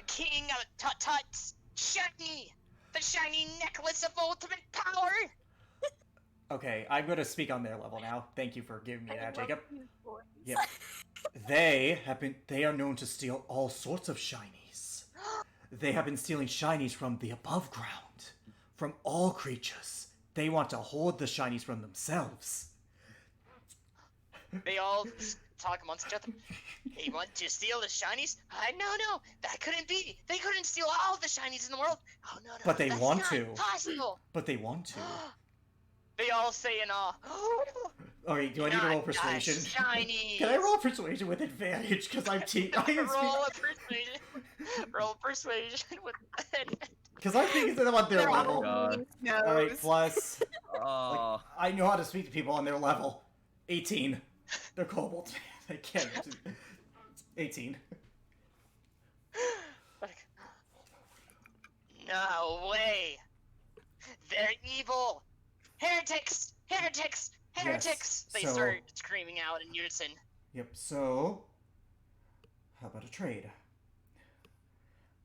Speaker 3: King Tut-Tut's the shiny necklace of ultimate power.
Speaker 1: Okay, I'm gonna speak on their level now. Thank you for giving me
Speaker 6: I
Speaker 1: that,
Speaker 6: love
Speaker 1: Jacob.
Speaker 6: his voice.
Speaker 1: Yep. They are known to steal all sorts of shinies. They have been stealing shinies from the above ground, from all creatures. They want to hoard the shinies from themselves.
Speaker 3: They all talk amongst each other. They want to steal the shinies? No, that couldn't be. They couldn't steal all the shinies in the world. Oh no,
Speaker 1: But they
Speaker 3: that's
Speaker 1: want
Speaker 3: not
Speaker 1: to.
Speaker 3: Possible.
Speaker 1: But they want to.
Speaker 3: They all say in awe.
Speaker 1: Alright, do I need to roll persuasion?
Speaker 3: Shiny.
Speaker 1: Can I roll persuasion with advantage? Because I'm
Speaker 3: Roll a persuasion. Roll persuasion with.
Speaker 1: Because I'm thinking to them on their
Speaker 6: They're
Speaker 1: level.
Speaker 6: all
Speaker 4: God.
Speaker 6: nose.
Speaker 1: Alright, plus.
Speaker 4: Oh.
Speaker 1: I know how to speak to people on their level. 18. They're kobolds. They can't. 18.
Speaker 3: No way. They're evil. Heretics. Heretics. Heretics. They
Speaker 1: so-
Speaker 3: start screaming out in unison.
Speaker 1: Yep, so. How about a trade?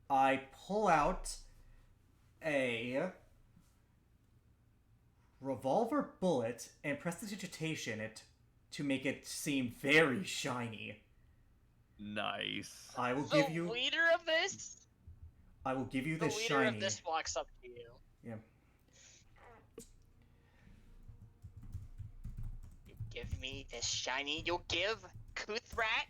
Speaker 1: I pull out a revolver bullet and prestidigitation it to make it seem very shiny.
Speaker 4: Nice.
Speaker 1: I will
Speaker 3: The
Speaker 1: give you.
Speaker 3: leader of this.
Speaker 1: I will give you
Speaker 3: The
Speaker 1: this
Speaker 3: leader
Speaker 1: shiny.
Speaker 3: of this walks up to you.
Speaker 1: Yeah.
Speaker 3: You give me this shiny. You'll give Kuthrat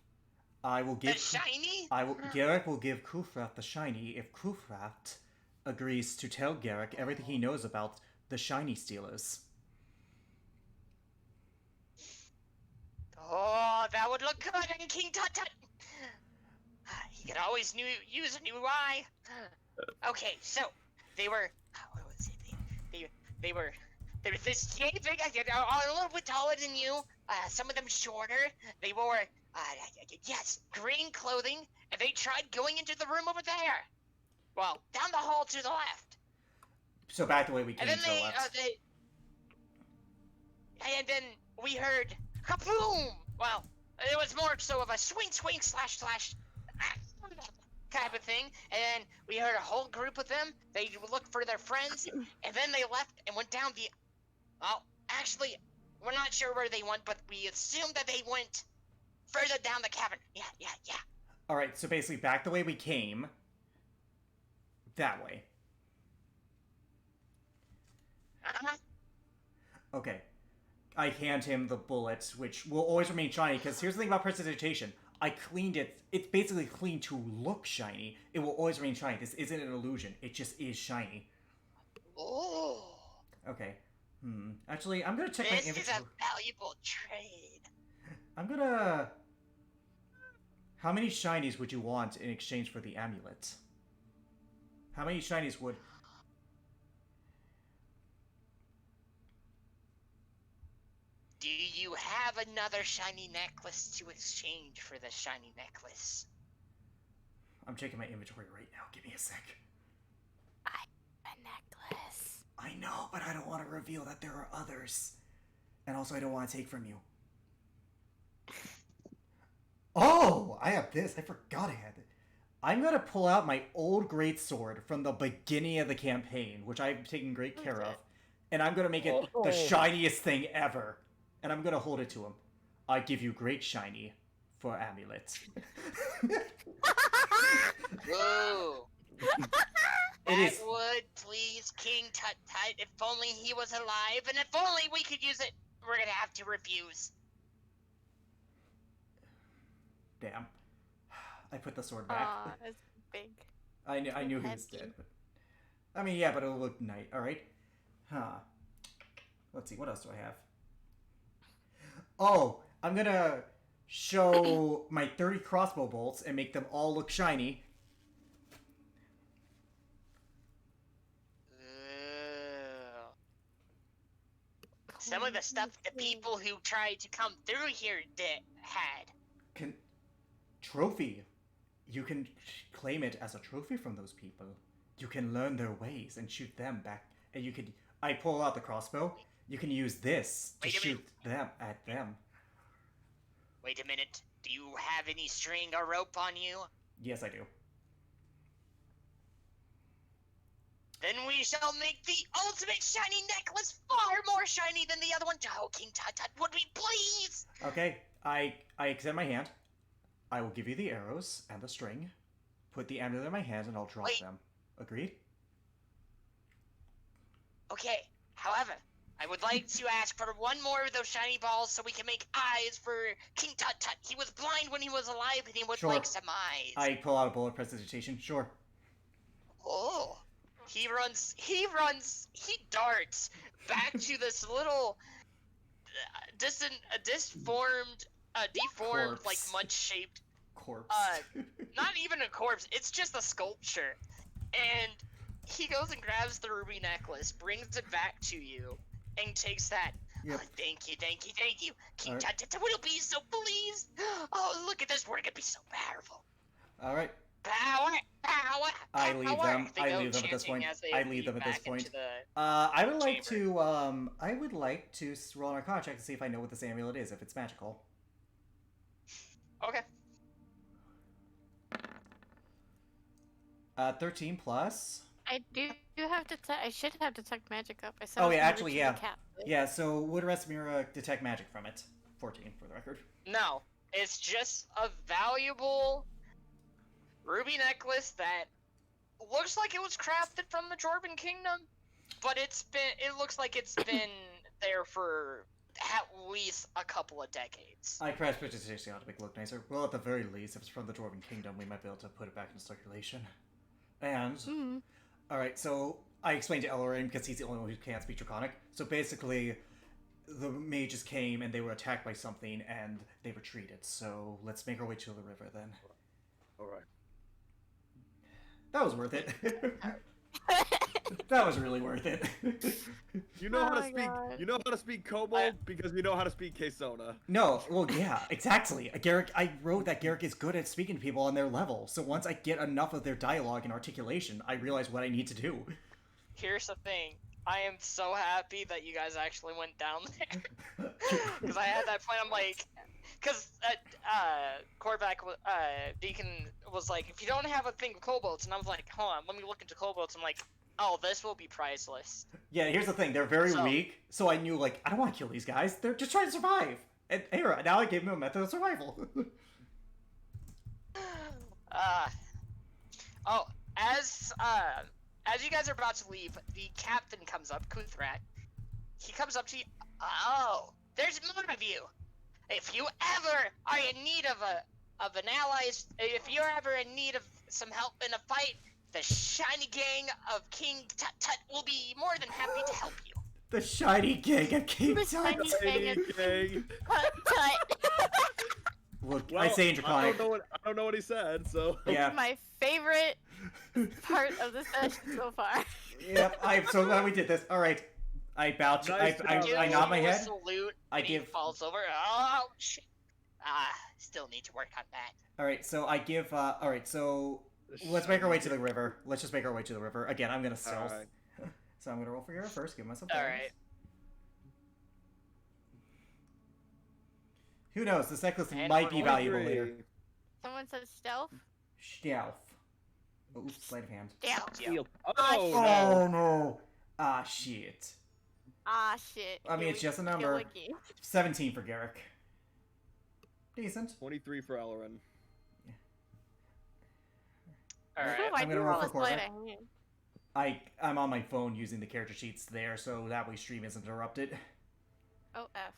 Speaker 1: I will
Speaker 3: the
Speaker 1: give.
Speaker 3: shiny.
Speaker 1: Garrick will give Kufrat the shiny if Kufrat agrees to tell Garrick everything he knows about the shiny stealers.
Speaker 3: Oh, that would look good on King Tut-Tut. He could always use a new eye. Okay, so they were. What was it? They were this big, a little bit taller than you. Some of them shorter. They wore yes, green clothing, and they tried going into the room over there. Well, down the hall to the left.
Speaker 1: So back the way we came
Speaker 3: And then
Speaker 1: to the left.
Speaker 3: and then we heard kaboom. Well, it was more so of a swing, slash type of thing. And then we heard a whole group of them. They looked for their friends, and then they left and went down the. Well, actually, we're not sure where they went, but we assume that they went further down the cavern. Yeah.
Speaker 1: Alright, so basically back the way we came. That way.
Speaker 3: Uh-huh.
Speaker 1: Okay. I hand him the bullet, which will always remain shiny, because here's the thing about prestidigitation. I cleaned it. It's basically clean to look shiny. It will always remain shiny. This isn't an illusion. It just is shiny.
Speaker 3: Oh.
Speaker 1: Okay. Actually, I'm gonna check my
Speaker 3: This is
Speaker 1: inventory.
Speaker 3: a valuable trade.
Speaker 1: I'm gonna... How many shinies would you want in exchange for the amulet? How many shinies would...
Speaker 3: Do you have another shiny necklace to exchange for the shiny necklace?
Speaker 1: I'm checking my inventory right now. Give me a sec.
Speaker 6: A necklace.
Speaker 1: I know, but I don't want to reveal that there are others. And also, I don't want to take from you. Oh! I have this. I forgot I had it. I'm gonna pull out my old greatsword from the beginning of the campaign, which I've taken great care of. And I'm gonna make it the shiniest thing ever. And I'm gonna hold it to him. I give you great shiny for amulet.
Speaker 3: Ooh.
Speaker 1: It
Speaker 3: That
Speaker 1: is...
Speaker 3: would please King Tut-Tut if only he was alive, and if only we could use it. We're gonna have to refuse.
Speaker 1: Damn. I put the sword back.
Speaker 6: Aw, it's big.
Speaker 1: I knew he was
Speaker 6: Heavy.
Speaker 1: dead. But... I mean, yeah, but it'll look nice. Alright. Huh. Let's see, what else do I have? Oh, I'm gonna show my 30 crossbow bolts and make them all look shiny.
Speaker 3: Ooh. Some of the stuff the people who tried to come through here had.
Speaker 1: trophy. You can claim it as a trophy from those people. You can learn their ways and shoot them back. And you could. I pull out the crossbow. You can use this to
Speaker 3: Wait a
Speaker 1: shoot them at them.
Speaker 3: Wait a minute. Do you have any string or rope on you?
Speaker 1: Yes, I do.
Speaker 3: Then we shall make the ultimate shiny necklace far more shiny than the other one. Oh, King Tut Tut, would we please?
Speaker 1: Okay, I extend my hand. I will give you the arrows and the string. Put the amulet in my hand and I'll drop
Speaker 3: Wait.
Speaker 1: them. Agreed?
Speaker 3: Okay, however, I would like to ask for one more of those shiny balls so we can make eyes for King Tut Tut. He was blind when he was alive and he would
Speaker 1: Sure.
Speaker 3: like some eyes.
Speaker 1: I pull out a bullet prestidigitation. Sure.
Speaker 3: Oh, he darts back to this little deformed,
Speaker 1: Corpse.
Speaker 3: like mud-shaped,
Speaker 1: Corpse.
Speaker 3: not even a corpse, it's just a sculpture. And he goes and grabs the ruby necklace, brings it back to you, and takes that.
Speaker 1: Yep.
Speaker 3: Oh, thank you. King
Speaker 1: Alright.
Speaker 3: Tut Tut will be so pleased. Oh, look at this, we're gonna be so powerful.
Speaker 1: All right.
Speaker 3: Power.
Speaker 1: I leave them.
Speaker 3: They
Speaker 1: I
Speaker 3: go
Speaker 1: leave them at this
Speaker 3: chanting
Speaker 1: point.
Speaker 3: as they
Speaker 1: I leave them at this
Speaker 3: back
Speaker 1: point.
Speaker 3: into the-
Speaker 1: I would like
Speaker 3: chamber.
Speaker 1: to. I would like to roll an Arcana check to see if I know what this amulet is. If it's magical.
Speaker 3: Okay.
Speaker 1: 13 plus.
Speaker 6: I do have to. I should have detect magic up. I said. I
Speaker 1: Oh
Speaker 6: was
Speaker 1: yeah,
Speaker 6: gonna
Speaker 1: actually,
Speaker 6: reach
Speaker 1: yeah,
Speaker 6: the cat, right?
Speaker 1: yeah. So would Resmira detect magic from it? 14 for the record.
Speaker 3: No, it's just a valuable ruby necklace that looks like it was crafted from the Jorvin Kingdom, but it looks like it's been there for at least a couple of decades.
Speaker 1: I press prestidigitation to make it look nicer. Well, at the very least, if it's from the Dwarven Kingdom, we might be able to put it back into circulation. And
Speaker 6: Mm.
Speaker 1: all right, so I explained to Ellerin because he's the only one who can't speak Draconic. So basically, the mages came and they were attacked by something and they retreated. So let's make our way to the river then.
Speaker 2: All right.
Speaker 1: That was worth it. That was really worth it.
Speaker 2: You know
Speaker 6: Oh
Speaker 2: how to
Speaker 6: my
Speaker 2: speak.
Speaker 6: God.
Speaker 2: You know how to speak Kobold because you know how to speak Kesona.
Speaker 1: No, well, yeah, exactly. Garrick, I wrote that Garrick is good at speaking to people on their level. So once I get enough of their dialogue and articulation, I realize what I need to do.
Speaker 3: Here's the thing. I am so happy that you guys actually went down there. Because I had that plan, I'm like... Because Korvac, Deacon was like, if you don't have a thing of kobolds, and I was like, hold on, let me look into kobolds. I'm like, oh, this will be priceless.
Speaker 1: Yeah, here's the thing. They're very
Speaker 3: So-
Speaker 1: weak, so I knew, like, I don't want to kill these guys. They're just trying to survive. And here, now I gave them a method of survival.
Speaker 3: Oh, as you guys are about to leave, the captain comes up, Kuthrak. He comes up to you. Oh, there's more of you. If you ever are in need of an ally, if you're ever in need of some help in a fight, the shiny gang of King Tut Tut will be more than happy to help you.
Speaker 1: The shiny gang of King
Speaker 6: The
Speaker 1: Tut.
Speaker 6: shiny
Speaker 2: Hey,
Speaker 6: gang.
Speaker 2: gang.
Speaker 6: Tut.
Speaker 1: Look,
Speaker 2: Well,
Speaker 1: I say in
Speaker 2: I
Speaker 1: Draconic.
Speaker 2: don't know what he said. So
Speaker 1: Yeah.
Speaker 6: My favorite part of the session so far.
Speaker 1: Yep, I'm so glad we did this. Alright. I bow to,
Speaker 2: Nice job.
Speaker 1: I nod my
Speaker 3: Give you a
Speaker 1: head.
Speaker 3: salute,
Speaker 1: I
Speaker 3: and he
Speaker 1: give-
Speaker 3: falls over. Oh, shit. Still need to work on that.
Speaker 1: Alright, so I give, alright, so let's make our way to the river. Let's just make our way to the river. Again, I'm gonna stealth.
Speaker 2: Alright.
Speaker 1: So I'm gonna roll for Gara first, give myself
Speaker 3: All
Speaker 1: bonus.
Speaker 3: right.
Speaker 1: Who knows, this necklace
Speaker 3: And
Speaker 1: might be
Speaker 3: we're
Speaker 1: valuable later.
Speaker 6: Someone said stealth.
Speaker 1: Stealth. Oops, sleight of hand.
Speaker 6: Stealth.
Speaker 3: Yeah.
Speaker 2: Oh, no.
Speaker 1: Oh no! Ah, shit.
Speaker 6: Ah shit.
Speaker 1: I mean,
Speaker 6: Here
Speaker 1: it's
Speaker 6: we
Speaker 1: just a
Speaker 6: go
Speaker 1: number.
Speaker 6: again.
Speaker 1: 17 for Garrick. Decent.
Speaker 2: 23 for Ellerin.
Speaker 3: All right.
Speaker 6: Ooh, I
Speaker 1: I'm
Speaker 6: do
Speaker 1: gonna roll
Speaker 6: roll
Speaker 1: for
Speaker 6: a sleight
Speaker 1: Corvette.
Speaker 6: of hand.
Speaker 1: I'm on my phone using the character sheets there, so that way stream isn't interrupted.
Speaker 6: Oh F.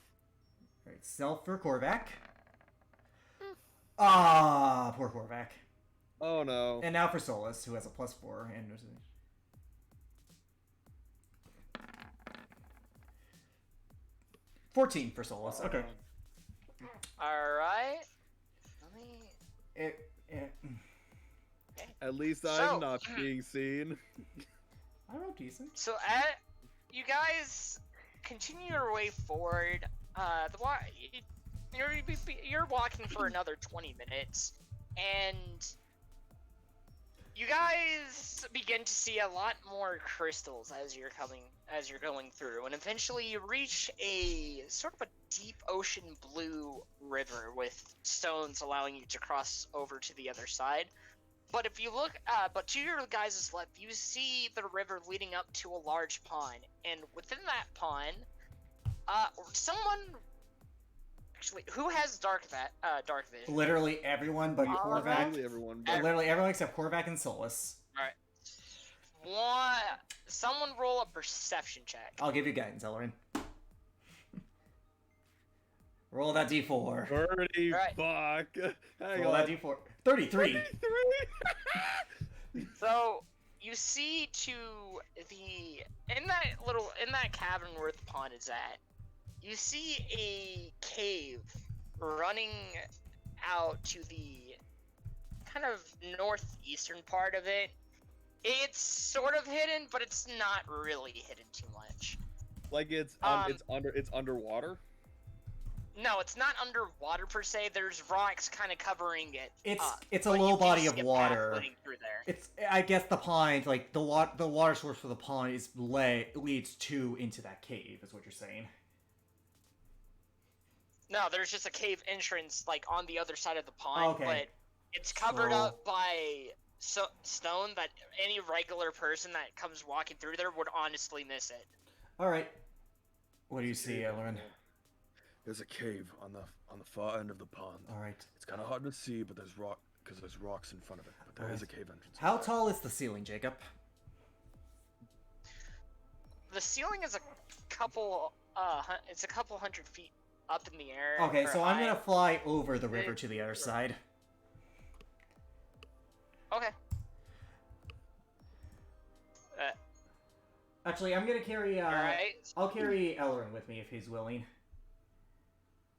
Speaker 1: Alright, self for Korvac.
Speaker 6: Hmm.
Speaker 1: Ah, poor Korvac.
Speaker 2: Oh no.
Speaker 1: And now for Solus, who has a +4 and 14 for Solus. Okay.
Speaker 3: All right. Let me.
Speaker 2: At least
Speaker 3: So-
Speaker 2: I'm not being seen.
Speaker 1: I wrote decent.
Speaker 3: So, you guys continue your way forward. You're walking for another 20 minutes, and you guys begin to see a lot more crystals as you're going through, and eventually you reach a sort of a deep ocean blue river with stones allowing you to cross over to the other side. But if you look, but to your guys' left, you see the river leading up to a large pond, and within that pond, someone. Actually, who has dark vision?
Speaker 1: Literally everyone but
Speaker 6: All of
Speaker 1: Korvac.
Speaker 2: Literally everyone. But
Speaker 1: Literally everyone except Korvac and Solus.
Speaker 3: Alright. Someone roll a perception check.
Speaker 1: I'll give you guidance, Ellerin. Roll that d4.
Speaker 2: 30,
Speaker 3: Right.
Speaker 2: fuck. Hang
Speaker 1: Roll
Speaker 2: on.
Speaker 1: that d4. 33.
Speaker 3: So you see in that cavern where the pond is at, you see a cave running out to the kind of northeastern part of it. It's sort of hidden, but it's not really hidden too much.
Speaker 2: Like it's underwater.
Speaker 3: No, it's not underwater per se. There's rocks kind of covering it.
Speaker 1: It's a
Speaker 3: but you
Speaker 1: low
Speaker 3: do
Speaker 1: body
Speaker 3: see
Speaker 1: of
Speaker 3: a path
Speaker 1: water.
Speaker 3: leading through there.
Speaker 1: It's, I guess, the pond, like the water source for the pond leads into that cave, is what you're saying.
Speaker 3: No, there's just a cave entrance like on the other side of the pond,
Speaker 1: Okay.
Speaker 3: but it's covered
Speaker 1: So-
Speaker 3: up by stone that any regular person that comes walking through there would honestly miss it.
Speaker 1: All right. What do you see, Ellerin?
Speaker 4: There's a cave on the far end of the pond.
Speaker 1: All right.
Speaker 4: It's kind of hard to see, but there's rocks in front of it. But there is a
Speaker 1: Alright.
Speaker 4: cave entrance.
Speaker 1: How tall is the ceiling, Jacob?
Speaker 3: The ceiling is a couple hundred feet up in the air.
Speaker 1: Okay,
Speaker 3: or
Speaker 1: so I'm
Speaker 3: high.
Speaker 1: gonna fly over the river to the other side.
Speaker 3: Okay.
Speaker 1: Actually, I'm gonna carry.
Speaker 3: All right.
Speaker 1: I'll carry Ellerin with me if he's willing.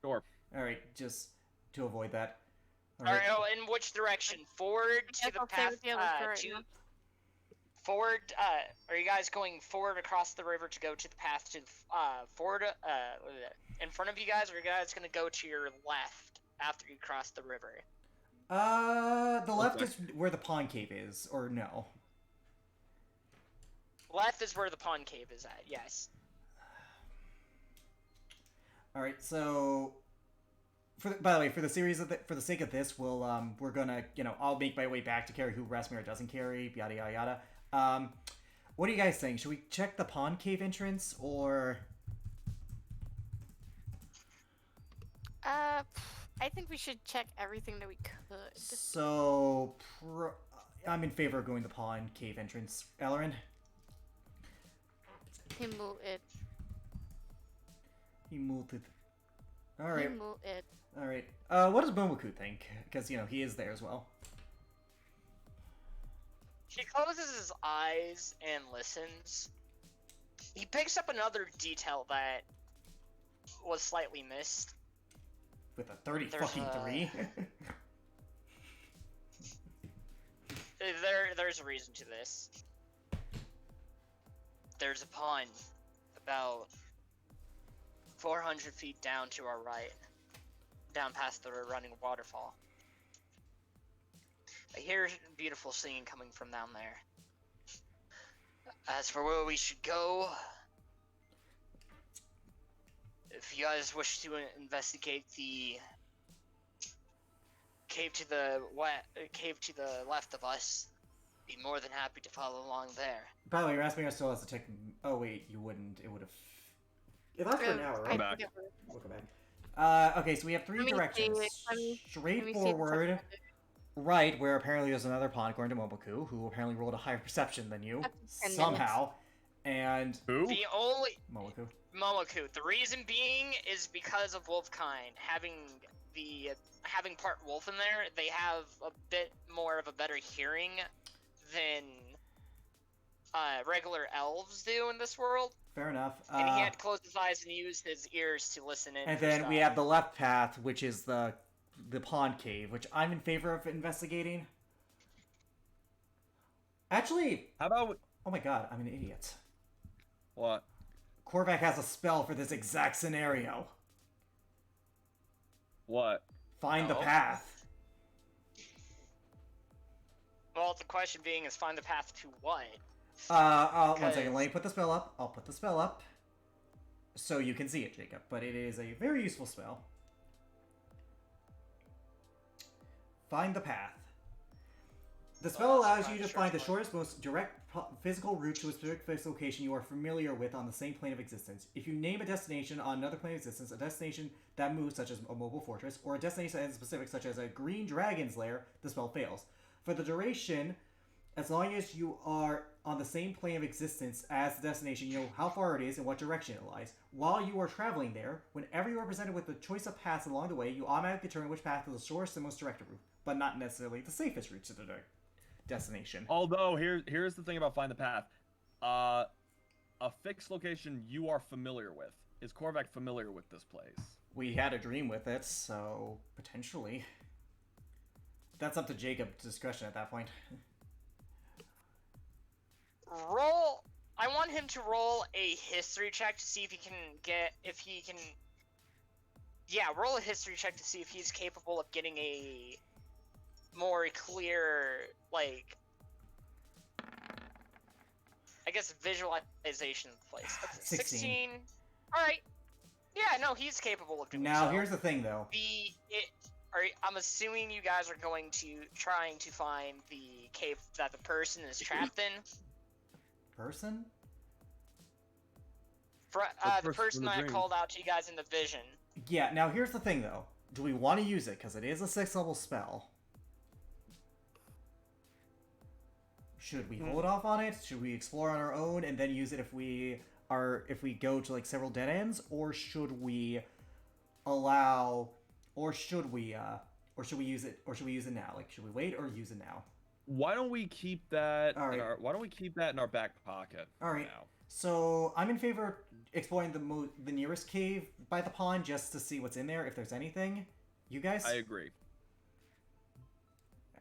Speaker 2: Sure.
Speaker 1: All right, just to avoid that.
Speaker 3: All right. Oh, in which direction? Forward to the
Speaker 6: I'll stay
Speaker 3: path.
Speaker 6: with you right now.
Speaker 3: Forward. Are you guys going forward across the river to go to the path to forward? In front of you guys, or are you guys gonna go to your left after you cross the river?
Speaker 1: The left
Speaker 2: Okay.
Speaker 1: is where the pond cave is, or no?
Speaker 3: Left is where the pond cave is at. Yes.
Speaker 1: All right, so by the way, for the sake of this, we're gonna, I'll make my way back to carry who Rasmir doesn't carry, yada yada yada. What are you guys saying? Should we check the pond cave entrance, or?
Speaker 6: I think we should check everything that we could.
Speaker 1: So, I'm in favor of going the pond cave entrance. Ellerin?
Speaker 6: He moved it.
Speaker 1: He moved it.
Speaker 6: He
Speaker 1: Alright,
Speaker 6: moved it.
Speaker 1: alright. What does Momoku think? Because, he is there as well.
Speaker 3: He closes his eyes and listens. He picks up another detail that was slightly missed.
Speaker 1: With a 30
Speaker 3: There's
Speaker 1: fucking
Speaker 3: a-
Speaker 1: 3.
Speaker 3: There's a reason to this. There's a pond about 400 feet down to our right, down past the running waterfall. I hear beautiful singing coming from down there. As for where we should go, if you guys wish to investigate the cave to the left of us, be more than happy to follow along there.
Speaker 1: By the way, Rasmir still has to take. Oh, wait, you wouldn't. It would have. It lasts for an hour,
Speaker 6: I
Speaker 1: right?
Speaker 2: back.
Speaker 6: think it was-
Speaker 1: We'll go back. Okay, so we have 3
Speaker 6: Let me see
Speaker 1: directions.
Speaker 6: it. Let me see the
Speaker 1: Straightforward,
Speaker 6: text.
Speaker 1: right, where apparently there's another pond according to Momoku, who apparently rolled a higher perception than you,
Speaker 6: After 10
Speaker 1: somehow. And
Speaker 2: Who?
Speaker 3: The only
Speaker 1: Momoku.
Speaker 3: Momoku. The reason being is because of Wolfkind having part wolf in there. They have a bit more of a better hearing than regular elves do in this world.
Speaker 1: Fair enough.
Speaker 3: And he had to close his eyes and use his ears to listen in.
Speaker 1: And
Speaker 3: for
Speaker 1: then we
Speaker 3: stuff.
Speaker 1: have the left path, which is the pond cave, which I'm in favor of investigating. Actually,
Speaker 2: How about
Speaker 1: oh my god, I'm an idiot.
Speaker 2: what?
Speaker 1: Korvac has a spell for this exact scenario.
Speaker 2: What?
Speaker 1: Find the
Speaker 3: Oh.
Speaker 1: path.
Speaker 3: Well, the question being is find the path to what?
Speaker 1: 1 second. Let me put the spell up. I'll put the spell up so you can see it, Jacob. But it is a very useful spell. Find the path. The spell allows you to find the shortest, most direct physical route to a specific physical location you are familiar with on the same plane of existence. If you name a destination on another plane of existence, a destination that moves, such as a mobile fortress, or a destination that is specific, such as a green dragon's lair, the spell fails. For the duration, as long as you are on the same plane of existence as the destination, you know how far it is and what direction it lies. While you are traveling there, whenever you are presented with the choice of paths along the way, you automatically determine which path is the shortest and most direct route, but not necessarily the safest route to the destination.
Speaker 7: Although here's the thing about find the path, a fixed location you are familiar with. Is Korvac familiar with this place?
Speaker 1: We had a dream with it, so potentially. That's up to Jacob's discretion at that point.
Speaker 3: Roll. I want him to roll a history check to see if he can Yeah, roll a history check to see if he's capable of getting a more clear, like, I guess, visualization of the place. Okay, 16. Alright. Yeah, no, he's capable of doing
Speaker 1: Now,
Speaker 3: so.
Speaker 1: here's the thing, though.
Speaker 3: I'm assuming you guys are going to trying to find the cave that the person is trapped in.
Speaker 1: Person?
Speaker 3: The person that I called out to you guys in the vision.
Speaker 1: Yeah, now here's the thing, though. Do we want to use it? Because it is a 6th level spell. Should we hold off on it? Should we explore on our own and then use it if we go to like several dead ends, or should we use it now? Like, should we wait or use it now?
Speaker 7: Why don't we keep that?
Speaker 1: All right.
Speaker 7: Why don't we keep that in our back pocket?
Speaker 1: All right.
Speaker 7: Now?
Speaker 1: So I'm in favor of exploring the nearest cave by the pond just to see what's in there, if there's anything. You guys?
Speaker 7: I agree.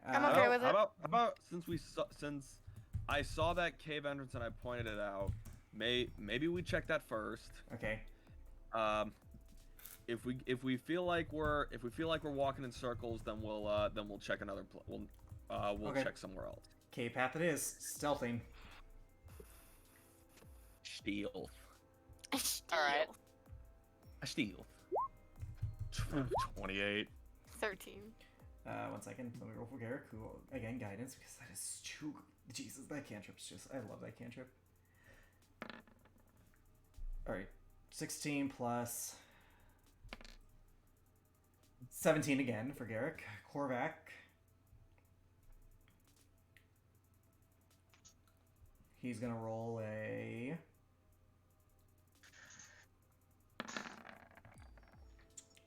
Speaker 6: I'm okay with it.
Speaker 7: How about since I saw that cave entrance and I pointed it out, maybe we check that first.
Speaker 1: Okay.
Speaker 7: If we feel like we're walking in circles, then we'll check another. We'll
Speaker 1: Okay.
Speaker 7: check somewhere else.
Speaker 1: Cave path it is. Stealthing.
Speaker 7: Steal.
Speaker 3: Alright.
Speaker 7: A steal. 28.
Speaker 6: 13.
Speaker 1: 1 second. Let me roll for Garrick, who, again, guidance, because that is too... Jesus, that cantrip's just... I love that cantrip. Alright. 16 plus... 17 again for Garrick. Korvac. He's gonna roll a...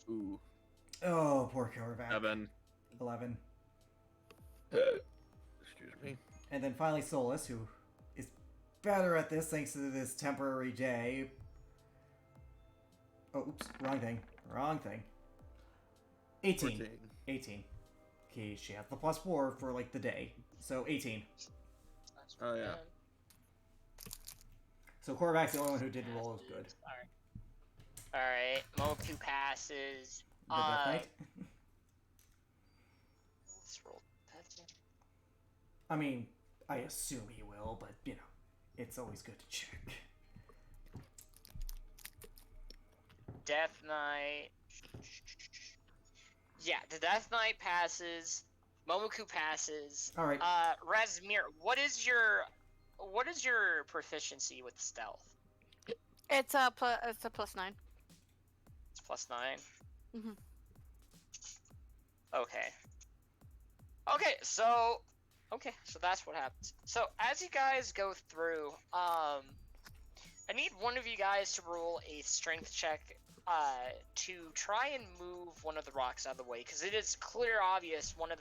Speaker 7: Ooh.
Speaker 1: Oh, poor Korvac.
Speaker 7: 11.
Speaker 4: Excuse me.
Speaker 1: And then finally Solus, who is better at this thanks to this temporary day. Oh, oops, wrong thing. 18.
Speaker 2: 14.
Speaker 1: 18. Okay, she has the +4 for, like, the day. So, 18.
Speaker 7: Oh, yeah.
Speaker 1: So, Korvac's the only one who did roll as good.
Speaker 3: Alright. Moku passes.
Speaker 1: The Death Knight?
Speaker 3: Let's roll that.
Speaker 1: I mean, I assume he will, but, you know, it's always good to check.
Speaker 3: Death Knight. Yeah, the Death Knight passes. Momoku passes.
Speaker 1: Alright.
Speaker 3: Razmir, what is your proficiency with stealth?
Speaker 6: It's a +9.
Speaker 3: It's +9.
Speaker 6: Mhm.
Speaker 3: Okay, so that's what happens. So as you guys go through, I need one of you guys to roll a strength check to try and move one of the rocks out of the way, because it is clear obvious one of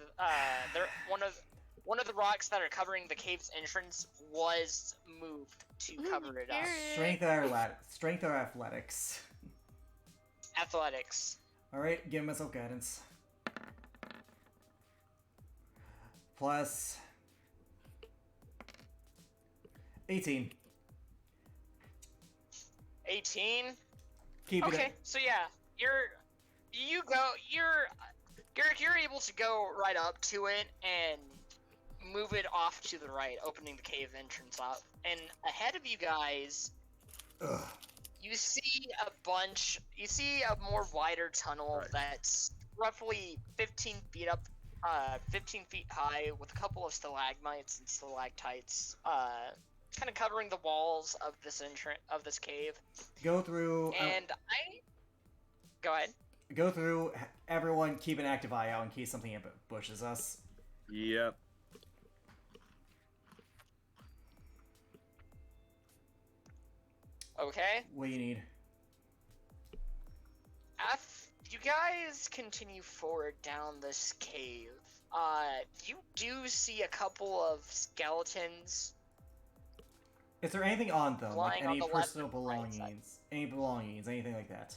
Speaker 3: the rocks that are covering the cave's entrance was moved to cover it up.
Speaker 1: Strength or athletics?
Speaker 3: Athletics.
Speaker 1: Alright, give myself guidance. Plus... 18.
Speaker 3: 18.
Speaker 1: Keep it
Speaker 3: Okay,
Speaker 1: up.
Speaker 3: so yeah, Garrick, you're able to go right up to it and move it off to the right, opening the cave entrance up. And ahead of you guys,
Speaker 1: Ugh.
Speaker 3: you see a more wider tunnel
Speaker 7: Right.
Speaker 3: that's roughly 15 feet up, 15 feet high, with a couple of stalagmites and stalactites, kind of covering the walls of this cave.
Speaker 1: Go through.
Speaker 3: And go ahead.
Speaker 1: Go through. Everyone, keep an active eye out in case something ambushes us.
Speaker 7: Yep.
Speaker 3: Okay.
Speaker 1: What do you need?
Speaker 3: As you guys continue forward down this cave, you do see a couple of skeletons.
Speaker 1: Is there anything on them? Like
Speaker 3: Lying on
Speaker 1: any
Speaker 3: the left
Speaker 1: personal
Speaker 3: and right side.
Speaker 1: belongings? Any belongings? Anything like that?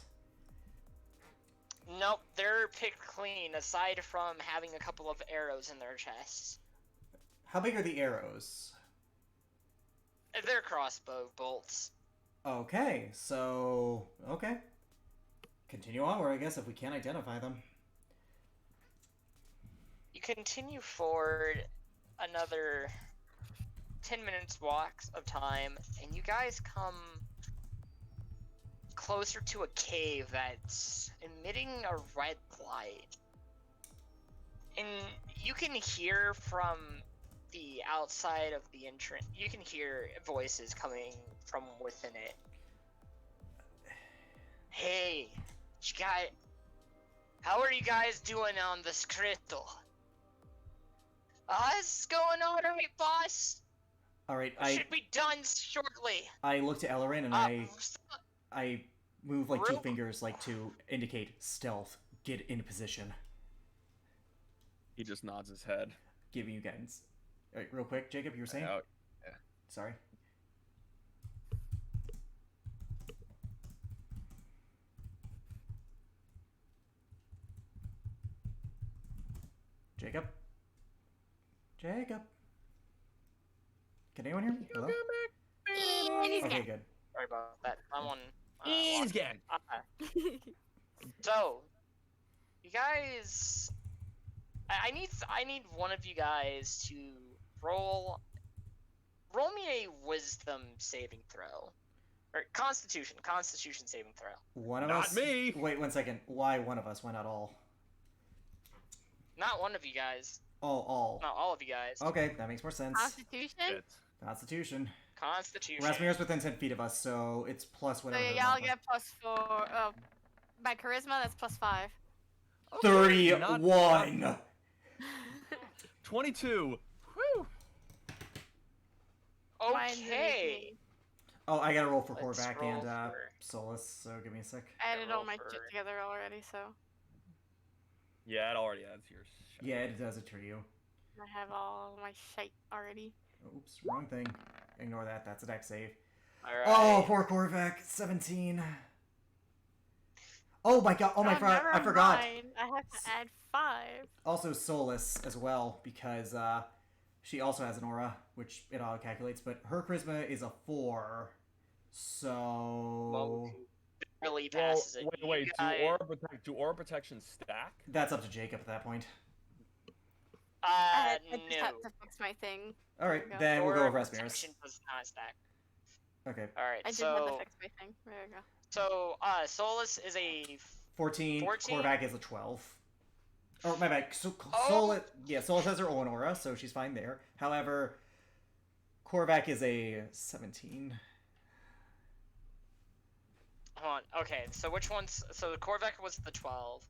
Speaker 3: Nope, they're picked clean, aside from having a couple of arrows in their chests.
Speaker 1: How big are the arrows?
Speaker 3: They're crossbow bolts.
Speaker 1: Okay, so... Okay. Continue onward, I guess, if we can't identify them.
Speaker 3: You continue forward another 10 minutes walks of time, and you guys come closer to a cave that's emitting a red light. And you can hear from the outside of the entrance, you can hear voices coming from within it. Hey, how are you guys doing on this crystal? Us going alright, boss?
Speaker 1: Alright,
Speaker 3: We should be done shortly.
Speaker 1: I look to Ellerin and I move like two
Speaker 3: Real-
Speaker 1: fingers like to indicate stealth. Get in position.
Speaker 7: He just nods his head.
Speaker 1: Giving you guidance. Alright, real quick, Jacob, you were saying?
Speaker 7: Oh,
Speaker 1: Sorry. Jacob? Jacob? Can anyone hear me? Hello?
Speaker 6: And he's
Speaker 1: Okay,
Speaker 6: gone.
Speaker 1: good.
Speaker 3: Sorry about that. Someone.
Speaker 7: he's gone.
Speaker 3: So, you guys, I need one of you guys to roll me a wisdom saving throw, or Constitution saving throw.
Speaker 1: One of
Speaker 7: Not
Speaker 1: us.
Speaker 7: me!
Speaker 1: Wait 1 second. Why one of us? Why not all?
Speaker 3: Not one of you guys.
Speaker 1: All.
Speaker 3: Not all of you guys.
Speaker 1: Okay, that makes more sense.
Speaker 6: Constitution?
Speaker 7: Shit.
Speaker 1: Constitution.
Speaker 3: Constitution.
Speaker 1: Rasmir's within 10 feet of us, so it's plus
Speaker 6: So
Speaker 1: whatever.
Speaker 6: yeah,
Speaker 1: her
Speaker 6: y'all
Speaker 1: mod-
Speaker 6: get +4. By charisma, that's +5.
Speaker 1: 31!
Speaker 7: 22. Whew.
Speaker 6: Mine's an
Speaker 3: Okay.
Speaker 6: 18.
Speaker 1: Oh, I gotta roll for
Speaker 3: Let's
Speaker 1: Korvac
Speaker 3: roll
Speaker 1: and
Speaker 3: for-
Speaker 1: Solus, so give me a sec.
Speaker 6: I added all my
Speaker 3: roll
Speaker 6: shit
Speaker 3: for-
Speaker 6: together already, so
Speaker 7: Yeah, it already adds yours.
Speaker 1: Yeah, it does it for you.
Speaker 6: I have all my shit already.
Speaker 1: Oops, wrong thing. Ignore that, that's a deck save.
Speaker 3: Alright.
Speaker 1: Oh, poor Korvac, 17. Oh my god, I
Speaker 6: never
Speaker 1: forgot.
Speaker 6: mind. I have to add 5.
Speaker 1: Also Solus as well, because she also has an aura, which it auto-calculates, but her charisma is a 4. So...
Speaker 3: Really
Speaker 7: Well,
Speaker 3: passes it. You
Speaker 7: wait.
Speaker 3: guys-
Speaker 7: Do aura protection stack?
Speaker 1: That's up to Jacob at that point.
Speaker 6: I just
Speaker 3: No.
Speaker 6: have to fix my thing.
Speaker 1: Alright,
Speaker 6: There we go.
Speaker 1: then we'll go with
Speaker 3: Aura
Speaker 1: Rasmir's.
Speaker 3: protection does not stack.
Speaker 1: Okay.
Speaker 3: Alright,
Speaker 6: I just have to
Speaker 3: so
Speaker 6: fix my thing. There we go.
Speaker 3: Solus is a
Speaker 1: 14,
Speaker 3: 14?
Speaker 1: Korvac is a 12. Oh, my bad.
Speaker 3: Oh.
Speaker 1: Solus has her own aura, so she's fine there. However, Korvac is a 17.
Speaker 3: hold on. Okay, so which one's so the Korvac was the 12.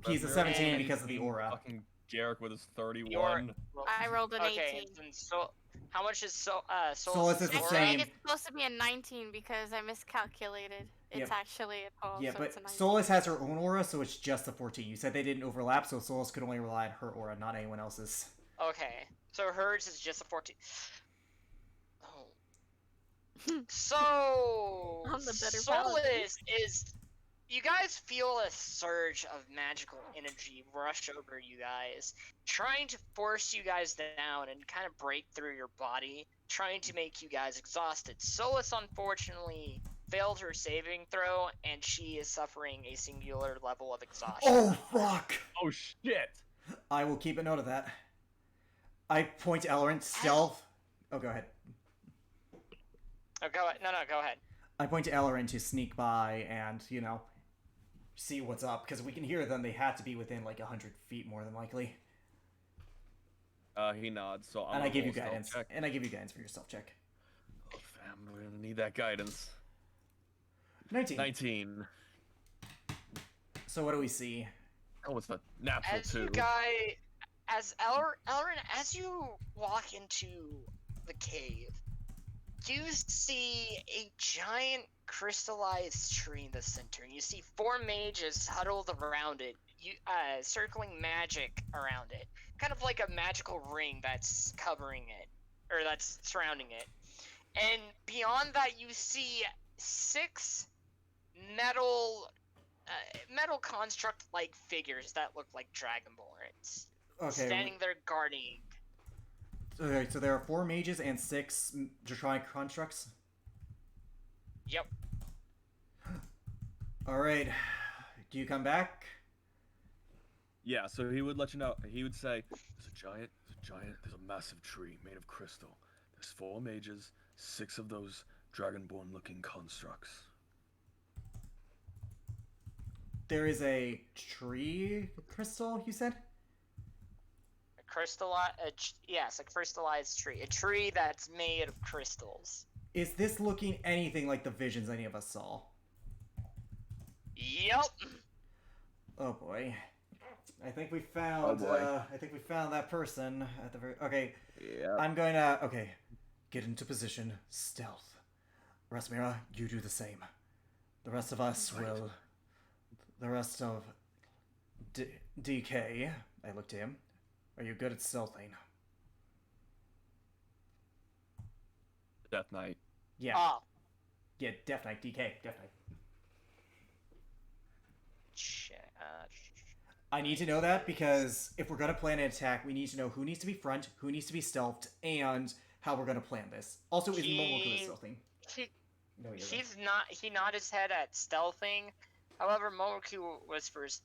Speaker 1: He's a
Speaker 7: Rasmir
Speaker 1: 17
Speaker 3: and
Speaker 1: because of the aura.
Speaker 7: Fucking Garrick with his 31.
Speaker 3: Well,
Speaker 6: I rolled an
Speaker 3: okay,
Speaker 6: 18.
Speaker 3: then how much is
Speaker 1: Solus
Speaker 3: Solus'
Speaker 1: is the
Speaker 3: aura?
Speaker 6: I
Speaker 1: same.
Speaker 6: think it's supposed to be a 19 because I miscalculated. It's
Speaker 1: Yep.
Speaker 6: actually a 12,
Speaker 1: Yeah,
Speaker 6: so
Speaker 1: but
Speaker 6: it's a 19.
Speaker 1: Solus has her own aura, so it's just a 14. You said they didn't overlap, so Solus could only rely on her aura, not anyone else's.
Speaker 3: Okay, so hers is just a 14. Oh. So
Speaker 6: I'm the better paladin.
Speaker 3: Solus is. You guys feel a surge of magical energy rush over you guys, trying to force you guys down and kind of break through your body, trying to make you guys exhausted. Solus unfortunately failed her saving throw, and she is suffering a singular level of exhaustion.
Speaker 1: Oh, fuck!
Speaker 7: Oh shit!
Speaker 1: I will keep a note of that. I point to Ellerin, stealth. Oh, go ahead.
Speaker 3: Oh, go ahead. No, go ahead.
Speaker 1: I point to Ellerin to sneak by and, you know, see what's up, because we can hear them. They had to be within like 100 feet more than likely.
Speaker 7: He nods. So I'm
Speaker 1: And I
Speaker 7: gonna
Speaker 1: give you
Speaker 7: roll a stealth
Speaker 1: guidance.
Speaker 7: check.
Speaker 1: And I give you guidance for your stealth check.
Speaker 7: Oh, fam, we're gonna need that guidance.
Speaker 1: 19.
Speaker 7: 19.
Speaker 1: So what do we see?
Speaker 7: Oh, it's a natural
Speaker 3: As
Speaker 7: 2.
Speaker 3: you guys, as Elrin, as you walk into the cave, you see a giant crystallized tree in the center. You see 4 mages huddled around it, circling magic around it, kind of like a magical ring that's covering it, or that's surrounding it. And beyond that, you see 6 metal construct-like figures that look like dragonborns,
Speaker 1: Okay.
Speaker 3: standing there guarding.
Speaker 1: Okay, so there are 4 mages and 6 draconic constructs.
Speaker 3: Yep.
Speaker 1: Alright. Do you come back?
Speaker 7: Yeah, so he would let you know. He would say, there's a massive tree made of crystal. There's 4 mages, 6 of those dragonborn-looking constructs.
Speaker 1: There is a tree crystal, you said?
Speaker 3: Yes, a crystallized tree. A tree that's made of crystals.
Speaker 1: Is this looking anything like the visions any of us saw?
Speaker 3: Yep.
Speaker 1: Oh boy. I think we found, that person at the very... Okay.
Speaker 7: Yeah.
Speaker 1: I'm going to... Okay. Get into position. Stealth. Rasmira, you do the same. The rest of us will... The rest of... DK... I looked at him. Are you good at stealthing?
Speaker 7: Death Knight.
Speaker 1: Yeah.
Speaker 3: Ah.
Speaker 1: Yeah, Death Knight. DK. Death Knight. I need to know that because if we're going to plan an attack, we need to know who needs to be front, who needs to be stealthed, and how we're going to plan this. Also, is Momoku stealthing? No, he isn't.
Speaker 3: He's not. He nodded his head at stealthing. However, Momoku whispers,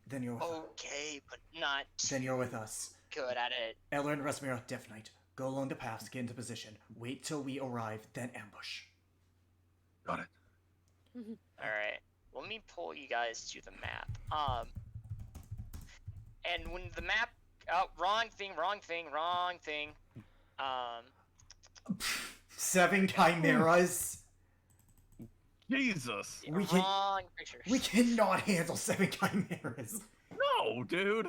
Speaker 1: Then you're with
Speaker 3: okay, but not
Speaker 1: Then you're with us.
Speaker 3: good at it.
Speaker 1: Eller and Rasmira, Death Knight. Go along the paths, get into position. Wait till we arrive, then ambush.
Speaker 7: Got it.
Speaker 3: Alright. Let me pull you guys to the map. And when the map... Oh, wrong thing.
Speaker 1: 7 chimeras?
Speaker 7: Jesus.
Speaker 1: We can-
Speaker 3: wrong picture.
Speaker 1: We cannot handle 7 chimeras.
Speaker 7: No, dude.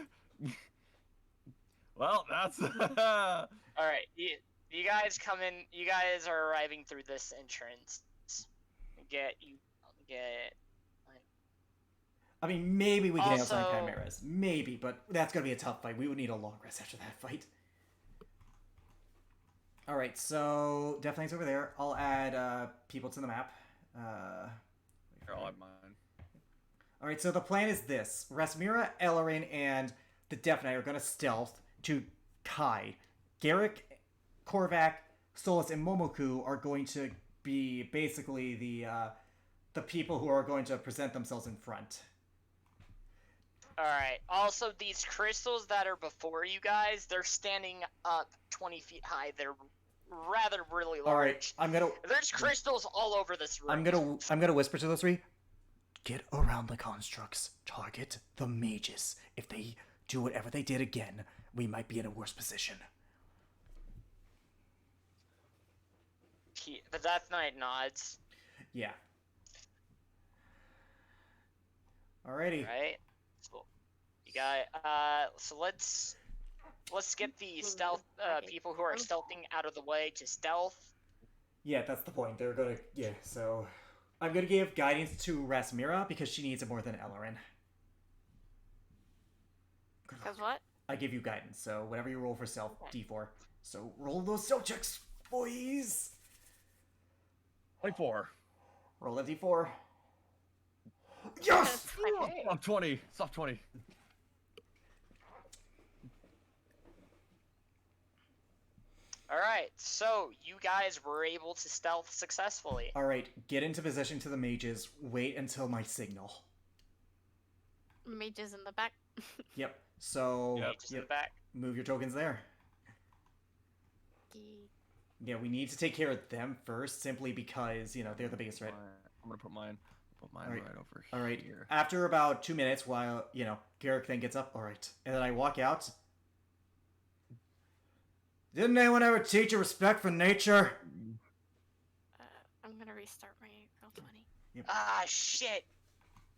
Speaker 7: Well, that's...
Speaker 3: Alright, you guys come in. You guys are arriving through this entrance. Get...
Speaker 1: I mean, maybe we can handle 7
Speaker 3: Also-
Speaker 1: chimeras. Maybe, but that's going to be a tough fight. We would need a long rest after that fight. Alright, so Death Knight's over there. I'll add people to the map.
Speaker 7: Here, I'll have mine.
Speaker 1: Alright, so the plan is this. Rasmira, Ellerin, and the Death Knight are going to stealth to hide. Garrick, Korvac, Solus, and Momoku are going to be basically the people who are going to present themselves in front.
Speaker 3: Alright, also these crystals that are before you guys, they're standing up 20 feet high. They're rather really large.
Speaker 1: Alright, I'm gonna...
Speaker 3: There's crystals all over this room.
Speaker 1: I'm gonna whisper to those 3. Get around the constructs. Target the mages. If they do whatever they did again, we might be in a worse position.
Speaker 3: The Death Knight nods.
Speaker 1: Yeah. Alrighty.
Speaker 3: Right? So, you so let's get the stealth people who are stealthing out of the way to stealth.
Speaker 1: Yeah, that's the point. They're gonna... Yeah, so... I'm gonna give guidance to Rasmira because she needs it more than Ellerin.
Speaker 6: Because what?
Speaker 1: I give you guidance, so whatever you roll for stealth, D4. So roll those stealth checks, boys!
Speaker 7: 24.
Speaker 1: Roll that D4. Yes!
Speaker 6: Okay.
Speaker 7: Soft 20. Soft 20.
Speaker 3: Alright, so you guys were able to stealth successfully.
Speaker 1: Alright, get into position to the mages. Wait until my signal.
Speaker 6: Mages in the back.
Speaker 1: Yep. So
Speaker 4: Yep.
Speaker 3: Just in the back.
Speaker 1: move your tokens there. Yeah, we need to take care of them first, simply because, you know, they're the biggest threat.
Speaker 7: I'm gonna put mine
Speaker 1: Alright.
Speaker 7: right over
Speaker 1: Alright,
Speaker 7: here.
Speaker 1: after about 2 minutes, while, you know, Garrick then gets up, alright, and then I walk out. Didn't anyone ever teach you respect for nature?
Speaker 6: I'm gonna restart my Roll20.
Speaker 3: Ah, shit!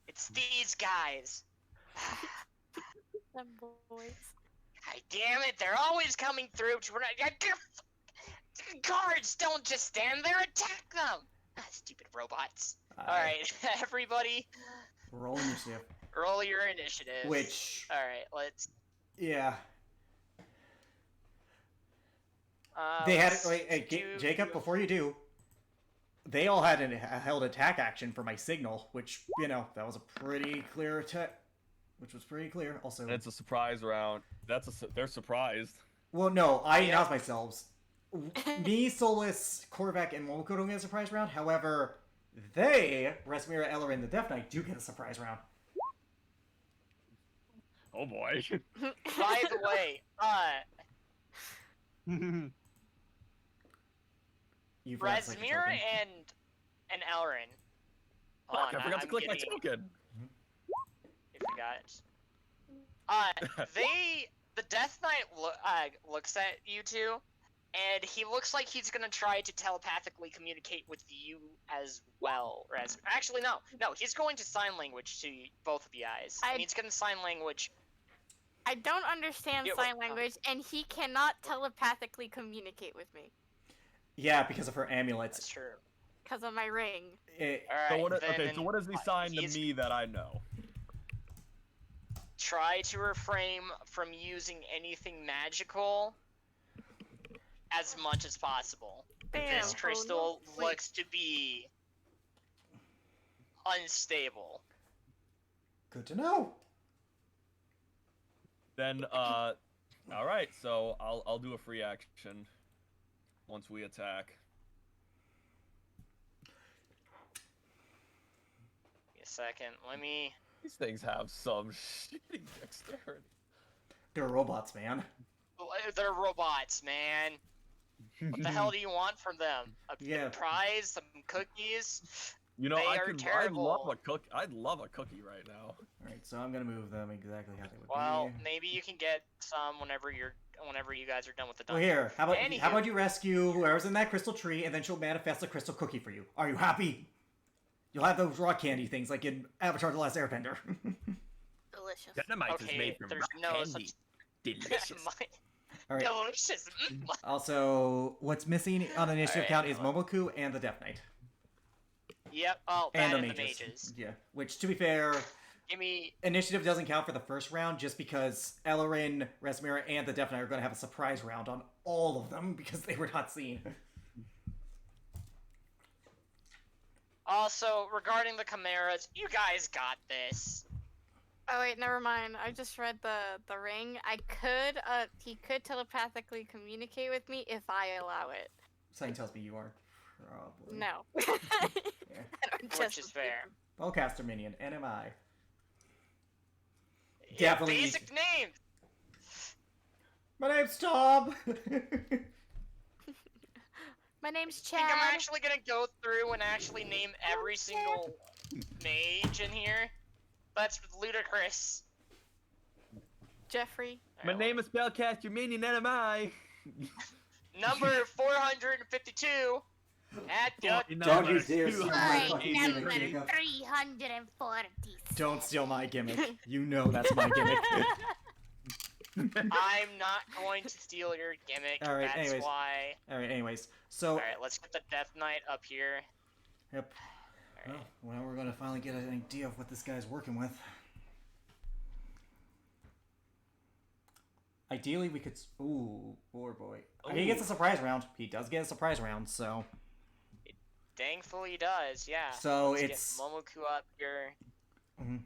Speaker 3: It's these guys!
Speaker 6: Them boys.
Speaker 3: God damn it, they're always coming through to... Guards, don't just stand there, attack them! Ah, stupid robots. Alright, everybody,
Speaker 1: Roll initiative.
Speaker 3: roll your initiative.
Speaker 1: Which,
Speaker 3: Alright, let's...
Speaker 1: yeah. They had,
Speaker 3: let's
Speaker 1: wait, hey,
Speaker 3: do-
Speaker 1: Jacob, before you do, they all had a held attack action for my signal, which, you know, that was a pretty clear attack. Which was pretty clear. Also,
Speaker 7: And it's a surprise round. They're surprised.
Speaker 1: well, no, I
Speaker 3: Yeah.
Speaker 1: announced myself. Me, Solus, Korvac, and Momoko don't get a surprise round. However, they, Resmira, Eller, and the Death Knight, do get a surprise round.
Speaker 7: Oh boy.
Speaker 3: By the way,
Speaker 1: You forgot to select your
Speaker 3: Razmir
Speaker 1: token.
Speaker 3: and Elrin.
Speaker 7: Fuck, I forgot to
Speaker 3: I'm
Speaker 7: click my
Speaker 3: getting-
Speaker 7: token.
Speaker 3: You forgot. The Death Knight looks at you two, and he looks like he's gonna try to telepathically communicate with you as well. Actually, no, he's going to sign language to both of you guys. And he's gonna sign language.
Speaker 6: I don't understand
Speaker 3: Yeah,
Speaker 6: sign
Speaker 3: well,
Speaker 6: language, and he cannot telepathically communicate with me
Speaker 1: Yeah, because of her amulets.
Speaker 3: That's true.
Speaker 6: because of my ring.
Speaker 1: It,
Speaker 3: All right.
Speaker 7: So what?
Speaker 3: then,
Speaker 7: Okay, so what does he sign to
Speaker 3: he's-
Speaker 7: me that I know?
Speaker 3: Try to refrain from using anything magical as much as possible.
Speaker 6: Bam.
Speaker 3: This crystal
Speaker 6: Oh, no.
Speaker 3: looks to be unstable.
Speaker 1: good to know.
Speaker 7: Then all right. So I'll do a free action once we attack.
Speaker 3: Give me a second. Let me.
Speaker 7: These things have some shitty dexterity.
Speaker 1: They're robots, man.
Speaker 3: They're robots, man. What the hell do you want from them? A
Speaker 1: Yeah.
Speaker 3: prize? Some cookies?
Speaker 7: You know,
Speaker 3: They
Speaker 7: I
Speaker 3: are
Speaker 7: could.
Speaker 3: terrible.
Speaker 7: I'd love a cookie right now.
Speaker 1: Alright, so I'm gonna move them exactly how they would
Speaker 3: Well,
Speaker 1: be.
Speaker 3: maybe you can get some whenever you guys are done with the
Speaker 1: Well,
Speaker 3: dungeon.
Speaker 1: here, how about
Speaker 3: Anywho.
Speaker 1: you rescue whoever's in that crystal tree, and then she'll manifest a crystal cookie for you. Are you happy? You'll have those rock candy things like in Avatar: The Last Airbender.
Speaker 6: Delicious.
Speaker 7: Dynamite is
Speaker 3: Okay,
Speaker 7: made from
Speaker 3: there's
Speaker 7: rock
Speaker 3: no
Speaker 7: candy.
Speaker 3: such
Speaker 7: Delicious.
Speaker 1: All right.
Speaker 3: delicious.
Speaker 1: Also, what's missing on the initiative
Speaker 3: Alright,
Speaker 1: count is
Speaker 3: hold
Speaker 1: Momoku and the Death Knight.
Speaker 3: Yep. Oh,
Speaker 1: And
Speaker 3: that
Speaker 1: the
Speaker 3: and
Speaker 1: mages.
Speaker 3: the mages.
Speaker 1: Yeah. Which, to be fair,
Speaker 3: Give me.
Speaker 1: initiative doesn't count for the first round just because Ellerin, Resmira, and the Death Knight are going to have a surprise round on all of them because they were not seen.
Speaker 3: Also, regarding the chimeras, you guys got this.
Speaker 6: Oh wait, never mind. I just read the ring. He could telepathically communicate with me if I allow it.
Speaker 1: Something tells me you are probably.
Speaker 6: No.
Speaker 1: Yeah.
Speaker 3: Which is fair.
Speaker 1: Spellcaster minion, NMI. Definitely.
Speaker 3: Basic names.
Speaker 1: My name's Tom!
Speaker 6: My name's
Speaker 3: I think
Speaker 6: Chad.
Speaker 3: I'm actually gonna go through and actually name every single mage in here. That's ludicrous.
Speaker 6: Jeffrey.
Speaker 7: My name is Spellcaster Minion NMI.
Speaker 3: Number 452 at the
Speaker 1: Don't you dare steal my
Speaker 6: Alright,
Speaker 1: fucking
Speaker 6: number
Speaker 1: gimmick, Jacob.
Speaker 6: 340.
Speaker 1: Don't steal my gimmick. You know that's my gimmick.
Speaker 3: I'm not going to steal your gimmick.
Speaker 1: Alright,
Speaker 3: That's
Speaker 1: anyways.
Speaker 3: why.
Speaker 1: Alright, anyways. So,
Speaker 3: Alright, let's get the Death Knight up here.
Speaker 1: yep. Well, we're gonna finally get an idea of what this guy's working with. Ideally, we could. Ooh, poor boy. He gets a surprise round. He does get a surprise round, so.
Speaker 3: Thankfully he does, yeah.
Speaker 1: So
Speaker 3: Let's
Speaker 1: it's.
Speaker 3: get Momoku up here.
Speaker 1: Mhm.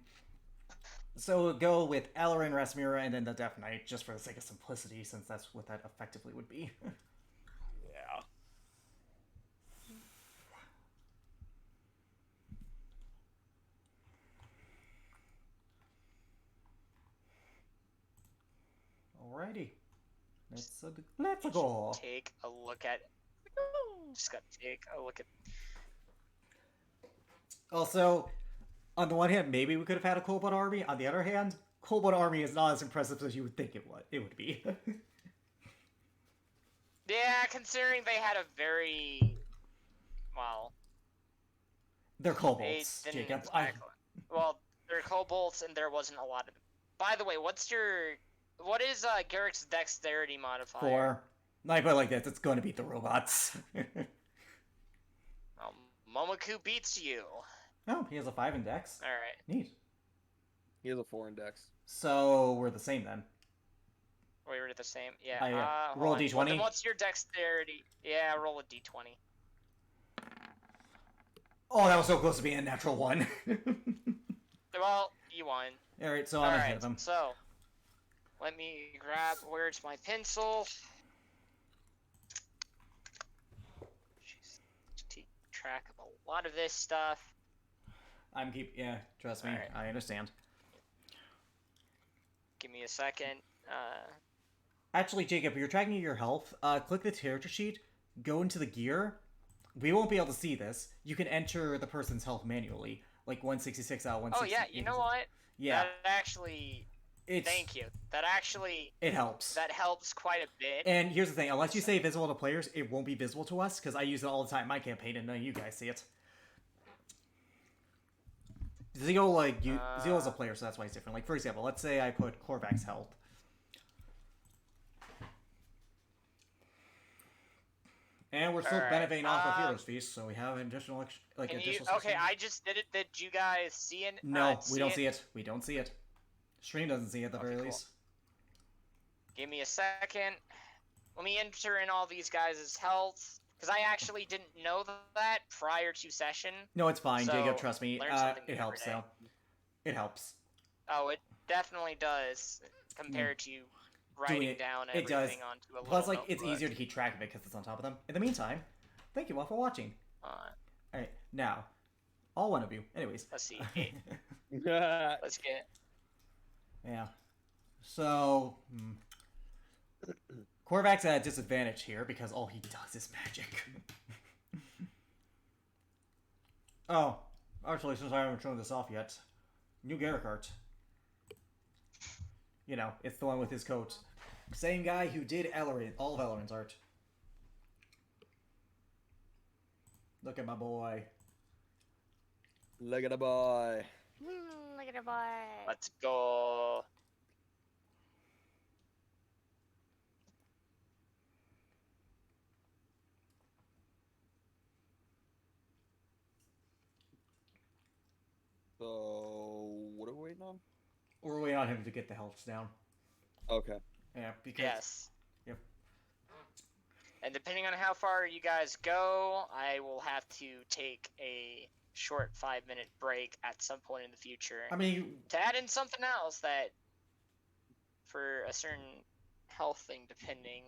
Speaker 1: So we'll go with Ellerin, Rasmira, and then the Death Knight, just for the sake of simplicity, since that's what that effectively would be.
Speaker 7: Yeah.
Speaker 1: Let's go.
Speaker 3: Take a look at. Just gotta take a look at.
Speaker 1: Also, on the one hand, maybe we could have had a Kobold army. On the other hand, Kobold army is not as impressive as you would think it would be.
Speaker 3: Yeah, considering they had a very, well,
Speaker 1: They're
Speaker 3: they
Speaker 1: kobolds,
Speaker 3: didn't
Speaker 1: Jacob.
Speaker 3: exactly. Well, they're kobolds, and there wasn't a lot of. By the way, what is Garrick's dexterity modifier?
Speaker 1: 4. I put it like this, it's going to beat the robots.
Speaker 3: Momoku beats you.
Speaker 1: Oh, he has a 5 in dex.
Speaker 3: All right.
Speaker 1: Neat.
Speaker 2: He has a 4 index.
Speaker 1: So we're the same then.
Speaker 3: We were the same. Yeah.
Speaker 1: Roll
Speaker 3: hold on.
Speaker 1: d20.
Speaker 3: Well, then what's your dexterity? Yeah, roll a d20.
Speaker 1: Oh, that was so close to being a natural 1.
Speaker 3: Well, you won.
Speaker 1: Alright, so I'm ahead of him.
Speaker 3: So, let me grab. Where's my pencil? Jeez, keep track of a lot of this stuff.
Speaker 1: Yeah, trust me,
Speaker 3: Alright.
Speaker 1: I understand.
Speaker 3: Give me a second.
Speaker 1: Actually, Jacob, if you're tracking your health, click the character sheet, go into the gear. We won't be able to see this. You can enter the person's health manually, like 166 out, 166.
Speaker 3: Oh yeah, you know what?
Speaker 1: Yeah.
Speaker 3: That actually. Thank you. That actually.
Speaker 1: It helps.
Speaker 3: That helps quite a bit.
Speaker 1: And here's the thing: unless you say visible to players, it won't be visible to us because I use it all the time in my campaign, and none of you guys see it. Zeal Zeal is a player, so that's why it's different. Like for example, let's say I put Korvac's health. And we're still benefiting off of Heroes Feast, so we have an additional
Speaker 3: Okay, I just did it. Did you guys see it?
Speaker 1: No, we don't see it. We don't see it. Stream doesn't see it at the very
Speaker 3: cool.
Speaker 1: least.
Speaker 3: Give me a second. Let me enter in all these guys' health, because I actually didn't know that prior to session.
Speaker 1: No, it's fine,
Speaker 3: So,
Speaker 1: Jacob. Trust me.
Speaker 3: learn something
Speaker 1: It
Speaker 3: new
Speaker 1: helps,
Speaker 3: every day.
Speaker 1: though. It helps.
Speaker 3: Oh, it definitely does, compared to writing down
Speaker 1: It does.
Speaker 3: everything onto a little
Speaker 1: Plus, it's
Speaker 3: notebook.
Speaker 1: easier to keep track of it because it's on top of them. In the meantime, thank you all for watching. Alright, now, all one of you. Anyways.
Speaker 3: Let's see. Let's get.
Speaker 1: Yeah. So, Korvac's at a disadvantage here because all he does is magic. Oh, actually, since I haven't shown this off yet, new Garrick art. You know, it's the one with his coat. Same guy who did all of Ellerin's art. Look at my boy.
Speaker 2: Look at the boy.
Speaker 6: Look at the boy.
Speaker 3: Let's go.
Speaker 2: So, what are we waiting on?
Speaker 1: We're waiting on him to get the health down.
Speaker 2: Okay.
Speaker 1: Yeah, because...
Speaker 3: Yes.
Speaker 1: Yep.
Speaker 3: And depending on how far you guys go, I will have to take a short 5-minute break at some point in the future.
Speaker 1: I mean...
Speaker 3: to add in something else that, for a certain health thing, depending.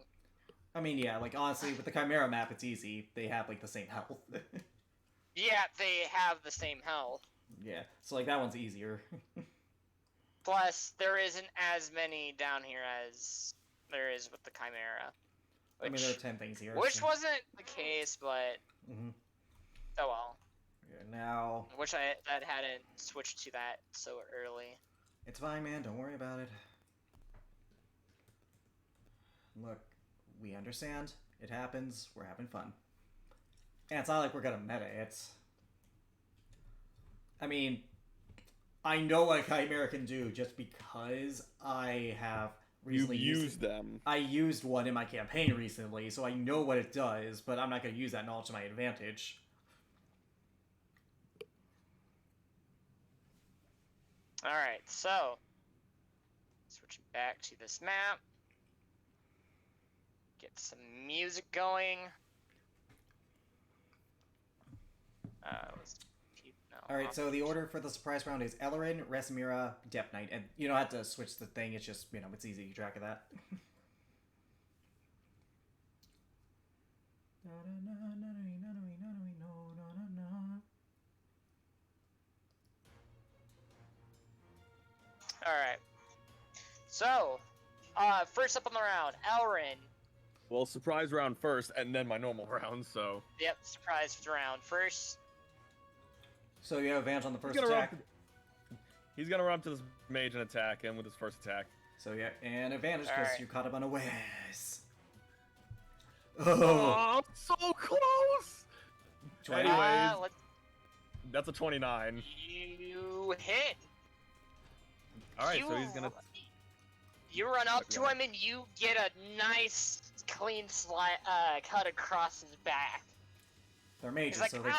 Speaker 1: I mean, yeah, like, honestly, with the Chimera map, it's easy. They have, like, the same health.
Speaker 3: Yeah, they have the same health.
Speaker 1: Yeah, so, like, that one's easier.
Speaker 3: Plus, there isn't as many down here as there is with the Chimera.
Speaker 1: I mean, there are 10 things here.
Speaker 3: Which
Speaker 1: so...
Speaker 3: wasn't the case, but... Oh well.
Speaker 1: Yeah, now...
Speaker 3: Wish that hadn't switched to that so early.
Speaker 1: It's fine, man. Don't worry about it. Look, we understand. It happens. We're having fun. And it's not like we're gonna meta it. I mean, I know what Chimera can do just because I have recently
Speaker 2: used them.
Speaker 1: I used one in my campaign recently, so I know what it does, but I'm not going to use that knowledge to my advantage.
Speaker 3: Alright, so... switching back to this map. Get some music going.
Speaker 1: Alright, so the order for the surprise round is Ellerin, Resimira, Depth Knight, and you don't have to switch the thing, it's just, you know, it's easy to keep track of that.
Speaker 3: Alright. So, First up on the round, Elrin.
Speaker 7: Well, surprise round first, and then my normal round. So
Speaker 3: Yep, surprise round first.
Speaker 1: So you have advantage on the first
Speaker 7: He's gonna
Speaker 1: attack.
Speaker 7: he's gonna run up to this mage and attack him with his first attack.
Speaker 1: So yeah, and advantage because
Speaker 3: Alright.
Speaker 1: you caught him unawares. Oh,
Speaker 7: Oh, so close!
Speaker 1: 20.
Speaker 7: Anyways,
Speaker 3: Let's,
Speaker 7: that's a 29.
Speaker 3: you hit.
Speaker 7: All right, so
Speaker 3: You-
Speaker 7: he's gonna.
Speaker 3: You run up to
Speaker 7: Yeah.
Speaker 3: him and you get a nice, clean cut across his back.
Speaker 1: They're
Speaker 3: He's
Speaker 1: mages,
Speaker 3: like,
Speaker 1: so they
Speaker 3: "Ow,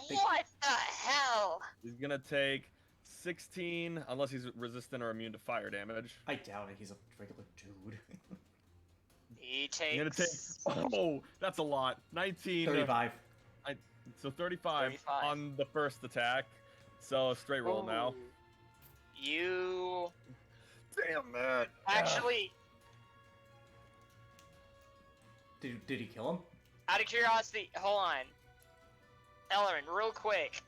Speaker 1: can't.
Speaker 3: what the hell?"
Speaker 7: He's gonna take 16, unless he's resistant or immune to fire damage.
Speaker 1: I doubt it. He's a regular dude.
Speaker 3: He
Speaker 7: I'm gonna take.
Speaker 3: takes.
Speaker 7: Oh, that's a lot. 19.
Speaker 1: 35.
Speaker 7: So 35,
Speaker 3: 35.
Speaker 7: on the first attack. So a straight roll now.
Speaker 3: Ooh. You
Speaker 7: Damn man.
Speaker 3: actually,
Speaker 1: Did he kill him?
Speaker 3: out of curiosity, hold on, Ellerin, real quick.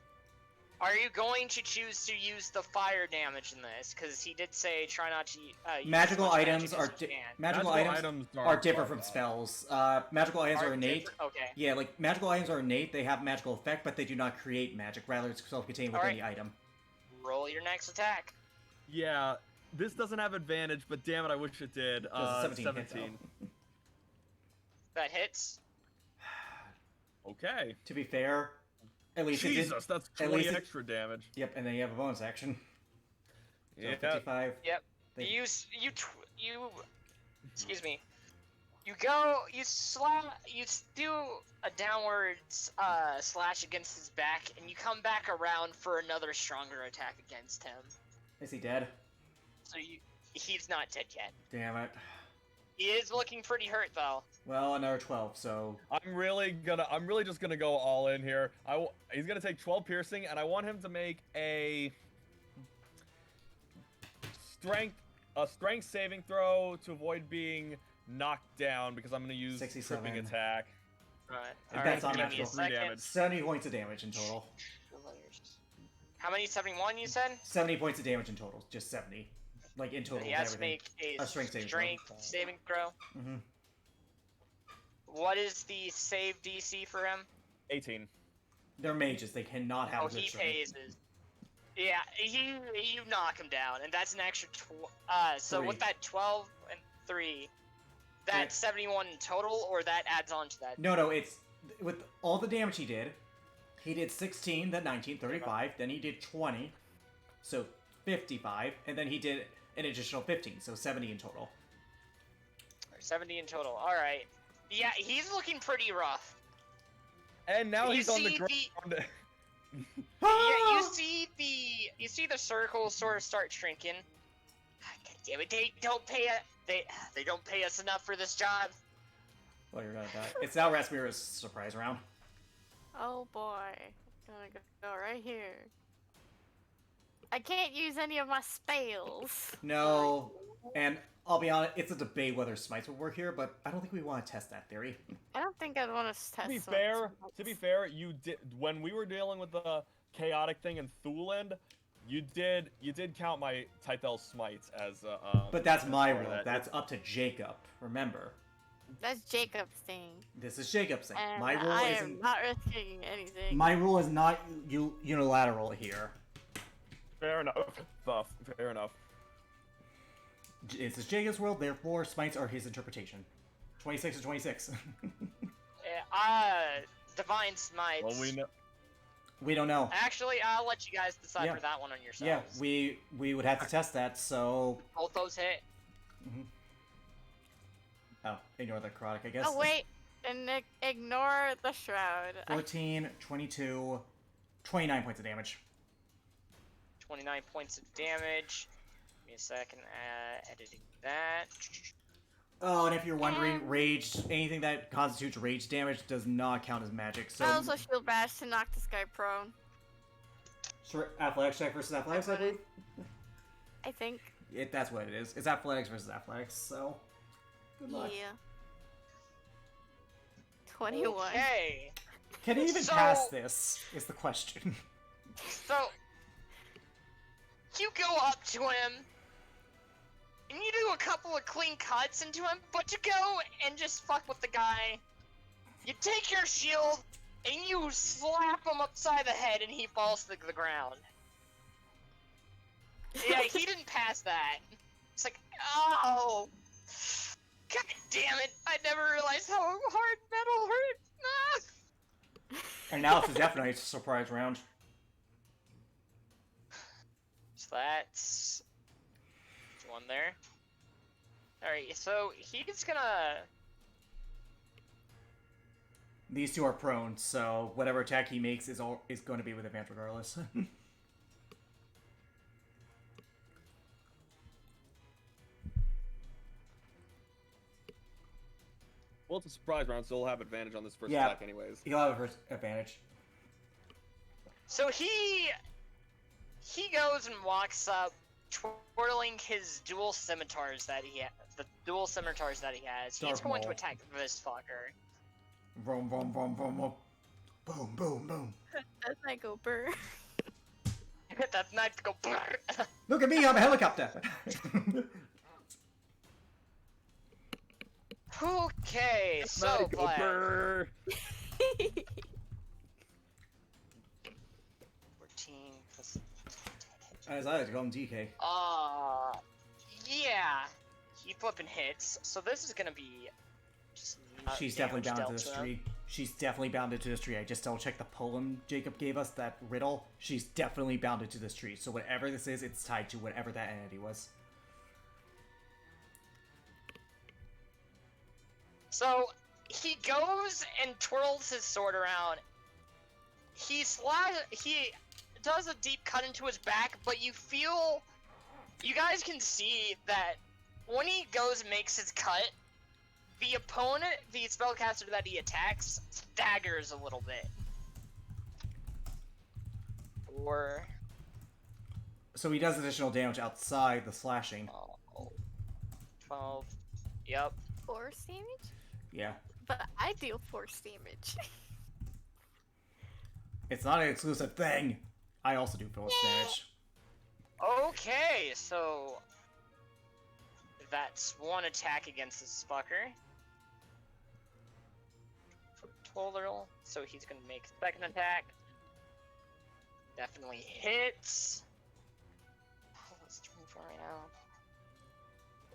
Speaker 3: Are you going to choose to use the fire damage in this? Because he did say try not to use
Speaker 1: Magical
Speaker 3: as much
Speaker 1: items
Speaker 3: magic
Speaker 1: are
Speaker 3: as you can.
Speaker 1: magical items are
Speaker 7: aren't
Speaker 1: different
Speaker 7: part
Speaker 1: from
Speaker 7: of that.
Speaker 1: spells. Magical items are innate.
Speaker 3: different? Okay.
Speaker 1: Yeah, like magical items are innate. They have magical effect, but they do not create magic. Rather, it's self-contained within
Speaker 3: Alright.
Speaker 1: the item.
Speaker 3: Roll your next attack.
Speaker 7: Yeah, this doesn't have advantage, but damn it, I wish it did.
Speaker 1: Does a 17 hit,
Speaker 7: 17.
Speaker 3: That hits.
Speaker 7: Okay.
Speaker 1: To be fair, at least it did.
Speaker 7: Jesus, that's
Speaker 1: at
Speaker 7: 20
Speaker 1: least it-
Speaker 7: extra damage.
Speaker 1: Yep, and then you have a bonus action. So
Speaker 7: Yeah.
Speaker 1: 55.
Speaker 3: Yep.
Speaker 1: They-
Speaker 3: You excuse me. You do a downward slash against his back, and you come back around for another stronger attack against him.
Speaker 1: Is he dead?
Speaker 3: So he's not dead yet.
Speaker 1: Damn it.
Speaker 3: He is looking pretty hurt though.
Speaker 1: Well, another 12. So
Speaker 7: I'm really just gonna go all in here. He's gonna take 12 piercing, and I want him to make a strength saving throw to avoid being knocked down, because I'm gonna use
Speaker 1: 67.
Speaker 7: tripping attack.
Speaker 3: Right.
Speaker 1: And
Speaker 3: Alright,
Speaker 1: that's on
Speaker 3: give me a
Speaker 1: natural.
Speaker 7: 3
Speaker 3: second.
Speaker 7: damage.
Speaker 1: 70 points of damage in total.
Speaker 3: How many? 71 you said?
Speaker 1: 70 points of damage in total. Just 70. Like in total.
Speaker 3: He
Speaker 1: with
Speaker 3: has to
Speaker 1: everything.
Speaker 3: make a
Speaker 1: A strength saving throw.
Speaker 3: saving throw.
Speaker 1: Mhm.
Speaker 3: What is the save DC for him?
Speaker 7: 18.
Speaker 1: They're mages. They cannot have
Speaker 3: Oh,
Speaker 1: a good
Speaker 3: he
Speaker 1: strength.
Speaker 3: phases. Yeah, you knock him down, and that's an extra. So with
Speaker 1: 3.
Speaker 3: that 12 and 3, that's 71 in total, or that adds on to that.
Speaker 1: No, it's with all the damage he did. He did 16, then 19, 35. Then he did 20, so 55, and then he did an additional 15, so 70 in total.
Speaker 3: 70 in total. All right. Yeah, he's looking pretty rough.
Speaker 7: And now
Speaker 3: You
Speaker 7: he's on the
Speaker 3: see
Speaker 7: ground.
Speaker 3: Yeah, you see the circle sort of start shrinking. God damn it! They don't pay they don't pay us enough for this job.
Speaker 1: Well, you're gonna die. It's now Raspira's surprise round.
Speaker 6: Oh boy. Gonna go right here. I can't use any of my spells.
Speaker 1: No, and I'll be honest, it's a debate whether smites would work here, but I don't think we want to test that theory.
Speaker 6: I don't think I'd want to test.
Speaker 7: To be fair, you did when we were dealing with the chaotic thing in Thuland. You did count my Tythel smites as
Speaker 1: But that's
Speaker 7: as
Speaker 1: my
Speaker 7: part of
Speaker 1: rule.
Speaker 7: that.
Speaker 1: That's up to Jacob. Remember,
Speaker 6: That's Jacob's thing.
Speaker 1: this is Jacob's thing.
Speaker 6: And
Speaker 1: My rule
Speaker 6: I
Speaker 1: isn't.
Speaker 6: am not risking anything.
Speaker 1: My rule is not unilateral here.
Speaker 7: Fair enough. Fair enough.
Speaker 1: This is Jacob's world, therefore smites are his interpretation. 26 to 26.
Speaker 3: Divine smites.
Speaker 7: Well, we know.
Speaker 1: We don't know.
Speaker 3: Actually, I'll let you guys decide
Speaker 1: Yeah.
Speaker 3: for that one on yourselves.
Speaker 1: Yeah, we would have to test that, so...
Speaker 3: Both those hit.
Speaker 1: Oh, ignore the necrotic, I guess.
Speaker 6: Oh wait, and ignore the shroud.
Speaker 1: 14, 22, 29 points of damage.
Speaker 3: 29 points of damage. Give me a second. Editing that.
Speaker 1: Oh, and if you're wondering, rage, anything that constitutes rage damage does not count as magic, so...
Speaker 6: I also shield bash to knock this guy prone.
Speaker 1: Sure, athletics check versus athletics, I believe?
Speaker 6: I think.
Speaker 1: That's what it is. It's athletics versus athletics, so... Good luck.
Speaker 6: Yeah. 21.
Speaker 3: Okay.
Speaker 1: Can he even
Speaker 3: So-
Speaker 1: pass this, is the question.
Speaker 3: So, you go up to him, and you do a couple of clean cuts into him, but to go and just fuck with the guy, you take your shield and you slap him upside the head and he falls to the ground. Yeah, he didn't pass that. It's like, oh, god damn it! I never realized how hard metal hurt. Ah!
Speaker 1: And now it's definitely a surprise round.
Speaker 3: So that's one there. Alright, so he's gonna...
Speaker 1: These two are prone, so whatever attack he makes is going to be with advantage regardless.
Speaker 2: Well, it's a surprise round, so we'll have advantage on this first
Speaker 1: Yeah.
Speaker 2: attack anyways.
Speaker 1: He'll have a first advantage.
Speaker 3: So he goes and walks up, twirling his dual scimitars that he has. He's going to attack this fucker.
Speaker 1: Vroom, vroom, vroom, vroom, vroom. Boom, boom, boom.
Speaker 6: Does I go burr?
Speaker 3: That knife go brrr.
Speaker 1: Look at me, I'm a helicopter!
Speaker 3: Okay, so
Speaker 2: Not a
Speaker 3: Vlad.
Speaker 2: goober.
Speaker 3: 14 plus...
Speaker 1: As I like to call him DK.
Speaker 3: Yeah. He flipping hits. So this is gonna be... just not
Speaker 1: She's definitely
Speaker 3: damage
Speaker 1: bound to
Speaker 3: dealt
Speaker 1: this
Speaker 3: him.
Speaker 1: tree. She's definitely bounded to this tree. I just double checked the poem Jacob gave us, that riddle. She's definitely bounded to this tree. So whatever this is, it's tied to whatever that entity was.
Speaker 3: So he goes and twirls his sword around. He does a deep cut into his back, but you guys can see that when he goes and makes his cut, the opponent, the spellcaster that he attacks, staggers a little bit. Or...
Speaker 1: So he does additional damage outside the slashing.
Speaker 3: 12. Yep.
Speaker 6: Force damage?
Speaker 1: Yeah.
Speaker 6: But I deal force damage.
Speaker 1: It's not an exclusive thing. I also do force damage.
Speaker 3: Okay, so... that's one attack against this fucker. Total, so he's gonna make a second attack. Definitely hits. Oh, that's 24 right now.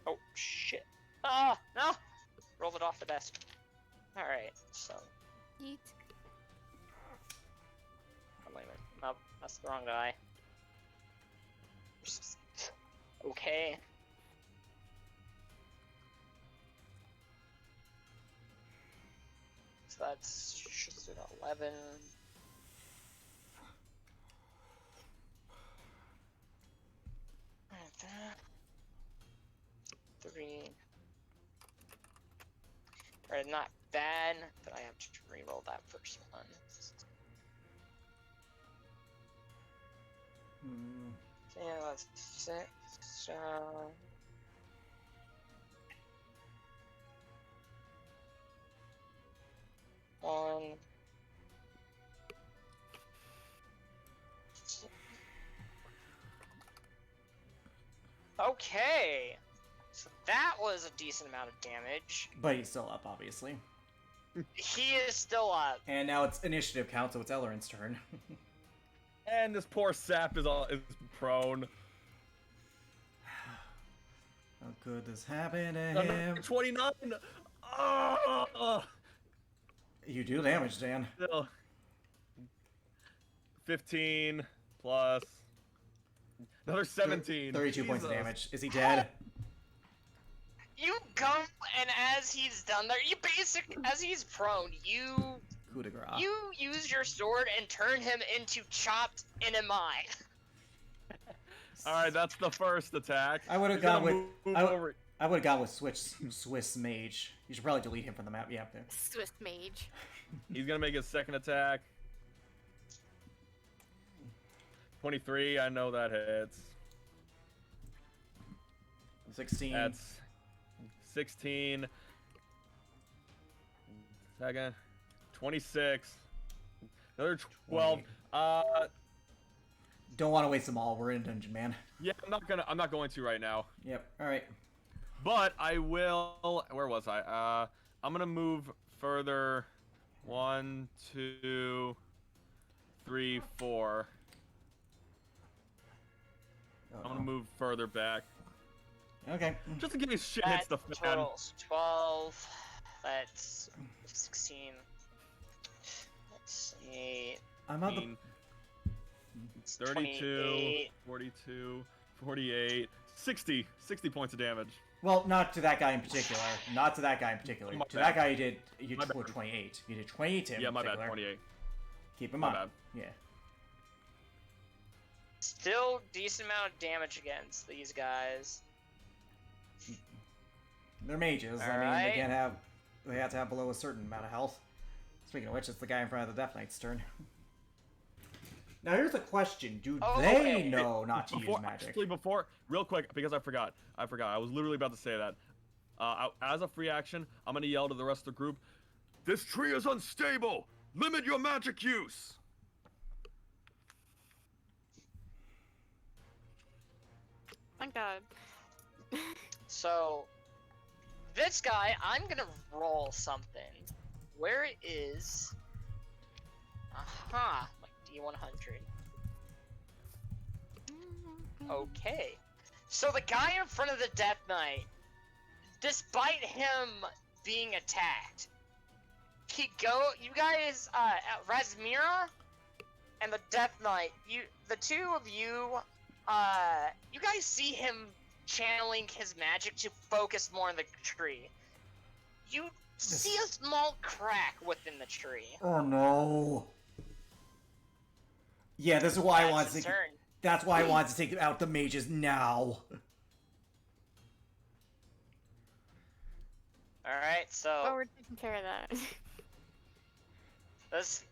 Speaker 3: Oh, shit. Ah, no! Rolled it off the desk. Alright, so...
Speaker 6: Yeet.
Speaker 3: Oh, wait a minute. Nope, that's the wrong guy. Okay. So that's just an 11. Right there. 3. Alright, not bad, but I have to reroll that first one. Yeah, that's 6. One. Okay. So that was a decent amount of damage.
Speaker 1: But he's still up, obviously.
Speaker 3: He is still up.
Speaker 1: And now it's initiative count, so it's Elrin's turn.
Speaker 2: And this poor sap is prone.
Speaker 1: How could this happen to
Speaker 2: Number
Speaker 1: him?
Speaker 2: 29. Oh,
Speaker 1: You do damage, Dan.
Speaker 2: still. 15 plus another 17.
Speaker 1: 32 points of
Speaker 2: Jesus.
Speaker 1: damage. Is he dead?
Speaker 3: You go, and as he's done there, as he's prone, you
Speaker 1: Coup de grace.
Speaker 3: use your sword and turn him into chopped enemy.
Speaker 2: All right, that's the first attack.
Speaker 1: I would have
Speaker 2: He's gonna
Speaker 1: gone with
Speaker 2: move
Speaker 1: I
Speaker 2: over.
Speaker 1: would have gone with Swiss Mage. You should probably delete him from the map. Yeah, there.
Speaker 6: Swiss mage.
Speaker 2: He's gonna make his second attack. 23. I know that hits.
Speaker 1: 16.
Speaker 2: That's 16. Second. 26. Another 12.
Speaker 1: don't want to waste them all. We're in dungeon, man.
Speaker 7: Yeah, I'm not going to right now.
Speaker 1: Yep. All right.
Speaker 7: But I will. Where was I? I'm gonna move further. 1, 2, 3, 4. I'm gonna move further back,
Speaker 1: Okay.
Speaker 7: just in case shit hits the
Speaker 3: That
Speaker 7: fan.
Speaker 3: totals 12. That's 16. Let's see.
Speaker 1: I'm on the.
Speaker 7: 15,
Speaker 3: It's
Speaker 7: 32,
Speaker 3: 28.
Speaker 7: 42, 48, 60 points of damage.
Speaker 1: Well, not to that guy in particular. Not to that guy in particular.
Speaker 7: My
Speaker 1: To
Speaker 7: bad.
Speaker 1: that guy, you did. You
Speaker 7: My
Speaker 1: did
Speaker 7: bad.
Speaker 1: 28. You did 28 to him.
Speaker 7: Yeah,
Speaker 1: in
Speaker 7: my bad.
Speaker 1: particular.
Speaker 7: 28.
Speaker 1: Keep him
Speaker 7: My
Speaker 1: on.
Speaker 7: bad.
Speaker 1: Yeah.
Speaker 3: Still decent amount of damage against these guys.
Speaker 1: They're mages. I mean, they
Speaker 3: Alright.
Speaker 1: can't have. They have to have below a certain amount of health. Speaking of which, it's the guy in front of the Death Knight's turn. Now here's a question: do
Speaker 3: Oh,
Speaker 1: they
Speaker 3: okay.
Speaker 1: know not to use magic?
Speaker 7: Actually, real quick, because I forgot. I was literally about to say that. As a free action, I'm gonna yell to the rest of the group, "This tree is unstable! Limit your magic use!"
Speaker 6: Thank God.
Speaker 3: So, this guy, I'm gonna roll something. Where is... Aha, my D100. Okay. So the guy in front of the Death Knight, despite him being attacked, you guys, Razmira and the Death Knight, the two of you, you guys see him channeling his magic to focus more on the tree. You see a small crack within the tree.
Speaker 1: Oh no! Yeah, this is why I
Speaker 3: That's
Speaker 1: want
Speaker 3: his
Speaker 1: to.
Speaker 3: turn.
Speaker 1: That's why I want to take out the mages now.
Speaker 3: Alright,
Speaker 6: Oh,
Speaker 3: so
Speaker 6: we're taking care of that.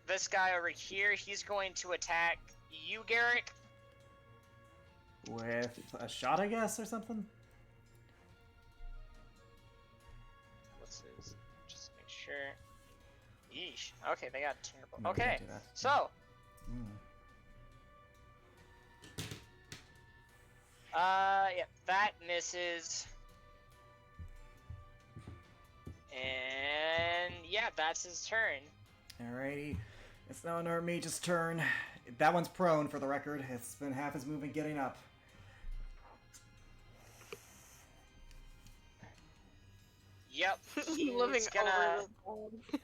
Speaker 3: this guy over here, he's going to attack you, Garrick.
Speaker 1: With a shot, I guess, or something.
Speaker 3: What's his? Just make sure. Yeesh. Okay, they got terrible.
Speaker 1: No, we
Speaker 3: Okay,
Speaker 1: can't do that.
Speaker 3: so
Speaker 1: Mm.
Speaker 3: yeah, that misses. And yeah, that's his turn.
Speaker 1: Alrighty, it's now our mage's turn. That one's prone, for the record. It's been half his movement getting up.
Speaker 3: Yep,
Speaker 6: Living
Speaker 3: he's gonna.
Speaker 6: over the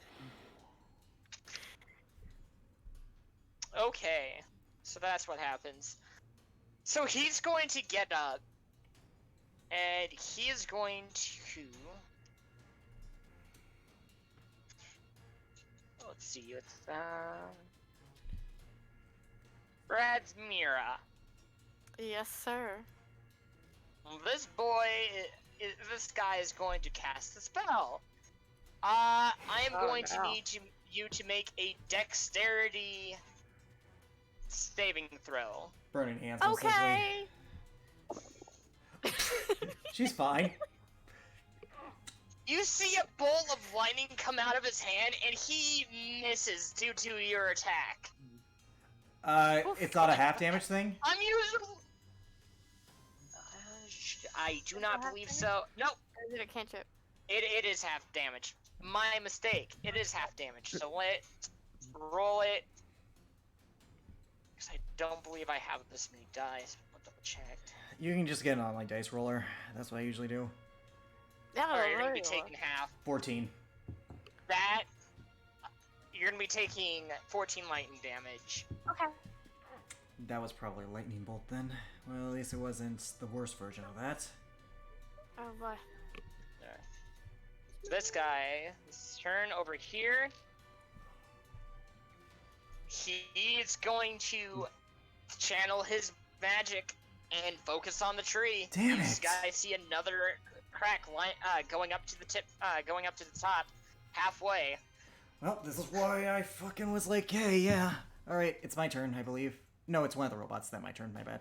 Speaker 3: Okay, so that's what happens. So he's going to get up, and he is going to. Let's see, it's Razmira.
Speaker 6: Yes, sir.
Speaker 3: This boy, this guy is going to cast a spell. I am
Speaker 6: Oh,
Speaker 3: going to
Speaker 6: no.
Speaker 3: need you to make a dexterity saving throw.
Speaker 1: Burning hands. most likely.
Speaker 6: Okay.
Speaker 1: She's fine.
Speaker 3: You see a bolt of lightning come out of his hand, and he misses due to your attack.
Speaker 1: It's not a half damage thing.
Speaker 3: I'm usually. I do not believe so. Nope.
Speaker 6: Or is it a cantrip?
Speaker 3: It is half damage. My mistake. It is half damage. So roll it. Because I don't believe I have this many dice. I'll double check.
Speaker 1: You can just get an online dice roller. That's what I usually do.
Speaker 6: Yeah,
Speaker 3: Alright, you're gonna be
Speaker 6: really
Speaker 3: taking half.
Speaker 1: 14.
Speaker 3: That. You're gonna be taking 14 lightning damage.
Speaker 6: Okay.
Speaker 1: That was probably a lightning bolt then. Well, at least it wasn't the worst version of that.
Speaker 6: Oh boy.
Speaker 3: There. This guy, his turn over here. He's going to channel his magic and focus on the tree.
Speaker 1: Damn
Speaker 3: These
Speaker 1: it.
Speaker 3: guys see another crack going up to the tip, going up to the top, halfway.
Speaker 1: Well, this is why I fucking was like, hey, yeah. Alright, it's my turn, I believe. No, it's one of the robots. Then my turn, my bad.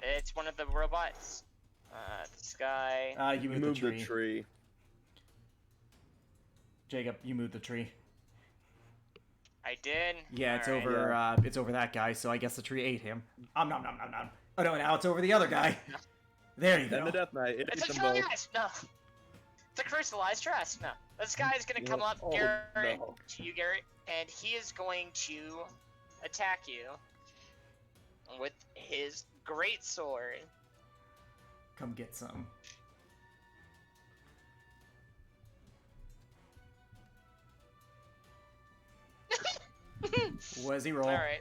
Speaker 3: It's one of the robots. This guy.
Speaker 1: You
Speaker 2: You
Speaker 1: moved
Speaker 2: moved
Speaker 1: the
Speaker 2: the
Speaker 1: tree.
Speaker 2: tree.
Speaker 1: Jacob, you moved the tree.
Speaker 3: I did.
Speaker 1: Yeah, it's
Speaker 3: Alright.
Speaker 1: over. It's over that guy. So I guess the tree ate him. Nom nom nom nom nom. Oh no, now it's over the other guy. There you
Speaker 2: And the
Speaker 1: go.
Speaker 2: Death Knight, it
Speaker 3: It's
Speaker 2: ate
Speaker 3: a
Speaker 2: them both.
Speaker 3: trust. No. It's a crystallized trust. No. This guy's gonna come up,
Speaker 2: Oh,
Speaker 3: Garrett,
Speaker 2: no.
Speaker 3: to you, Garrett, and he is going to attack you with his great sword.
Speaker 1: Come get some. What does he roll?
Speaker 3: Alright.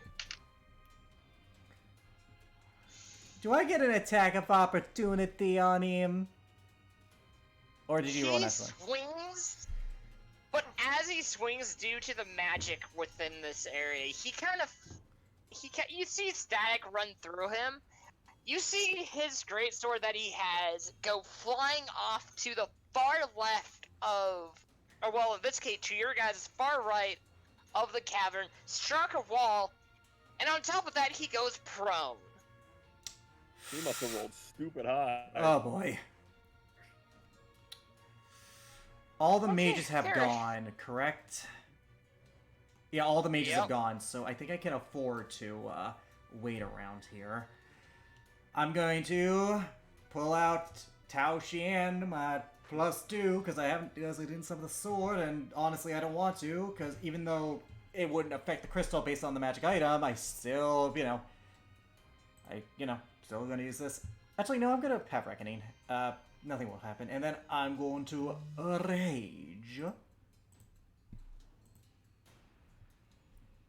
Speaker 1: Do I get an attack of opportunity on him? Or did you roll
Speaker 3: He
Speaker 1: that one?
Speaker 3: swings, but as he swings, due to the magic within this area, you see static run through him. You see his greatsword that he has go flying off to the far left of, or well, in this case, to your guys' far right of the cavern, struck a wall, and on top of that, he goes prone.
Speaker 2: He must have rolled stupid high.
Speaker 1: Oh boy. All the
Speaker 3: Okay,
Speaker 1: mages have
Speaker 3: Garrett.
Speaker 1: gone, correct? Yeah, all the mages
Speaker 3: Yep.
Speaker 1: have gone, so I think I can afford to wait around here. I'm going to pull out Tao Xian, my +2, because I didn't summon the sword, and honestly I don't want to, because even though it wouldn't affect the crystal based on the magic item, I still, still gonna use this. Actually, no, I'm gonna have Reckoning. Nothing will happen. And then I'm going to Rage.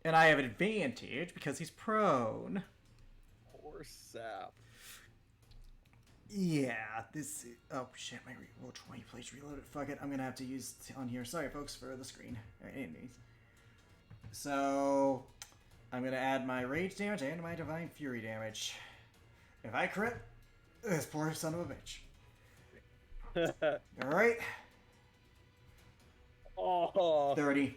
Speaker 1: And I have advantage because he's prone.
Speaker 2: Poor sap.
Speaker 1: Yeah, this... Oh, shit, my roll 20 place reloaded. Fuck it, I'm gonna have to use on here. Sorry, folks, for the screen. Alright, anyways. So, I'm gonna add my rage damage and my divine fury damage. If I crit, this poor son of a bitch. Alright,
Speaker 2: Oh,
Speaker 1: 30,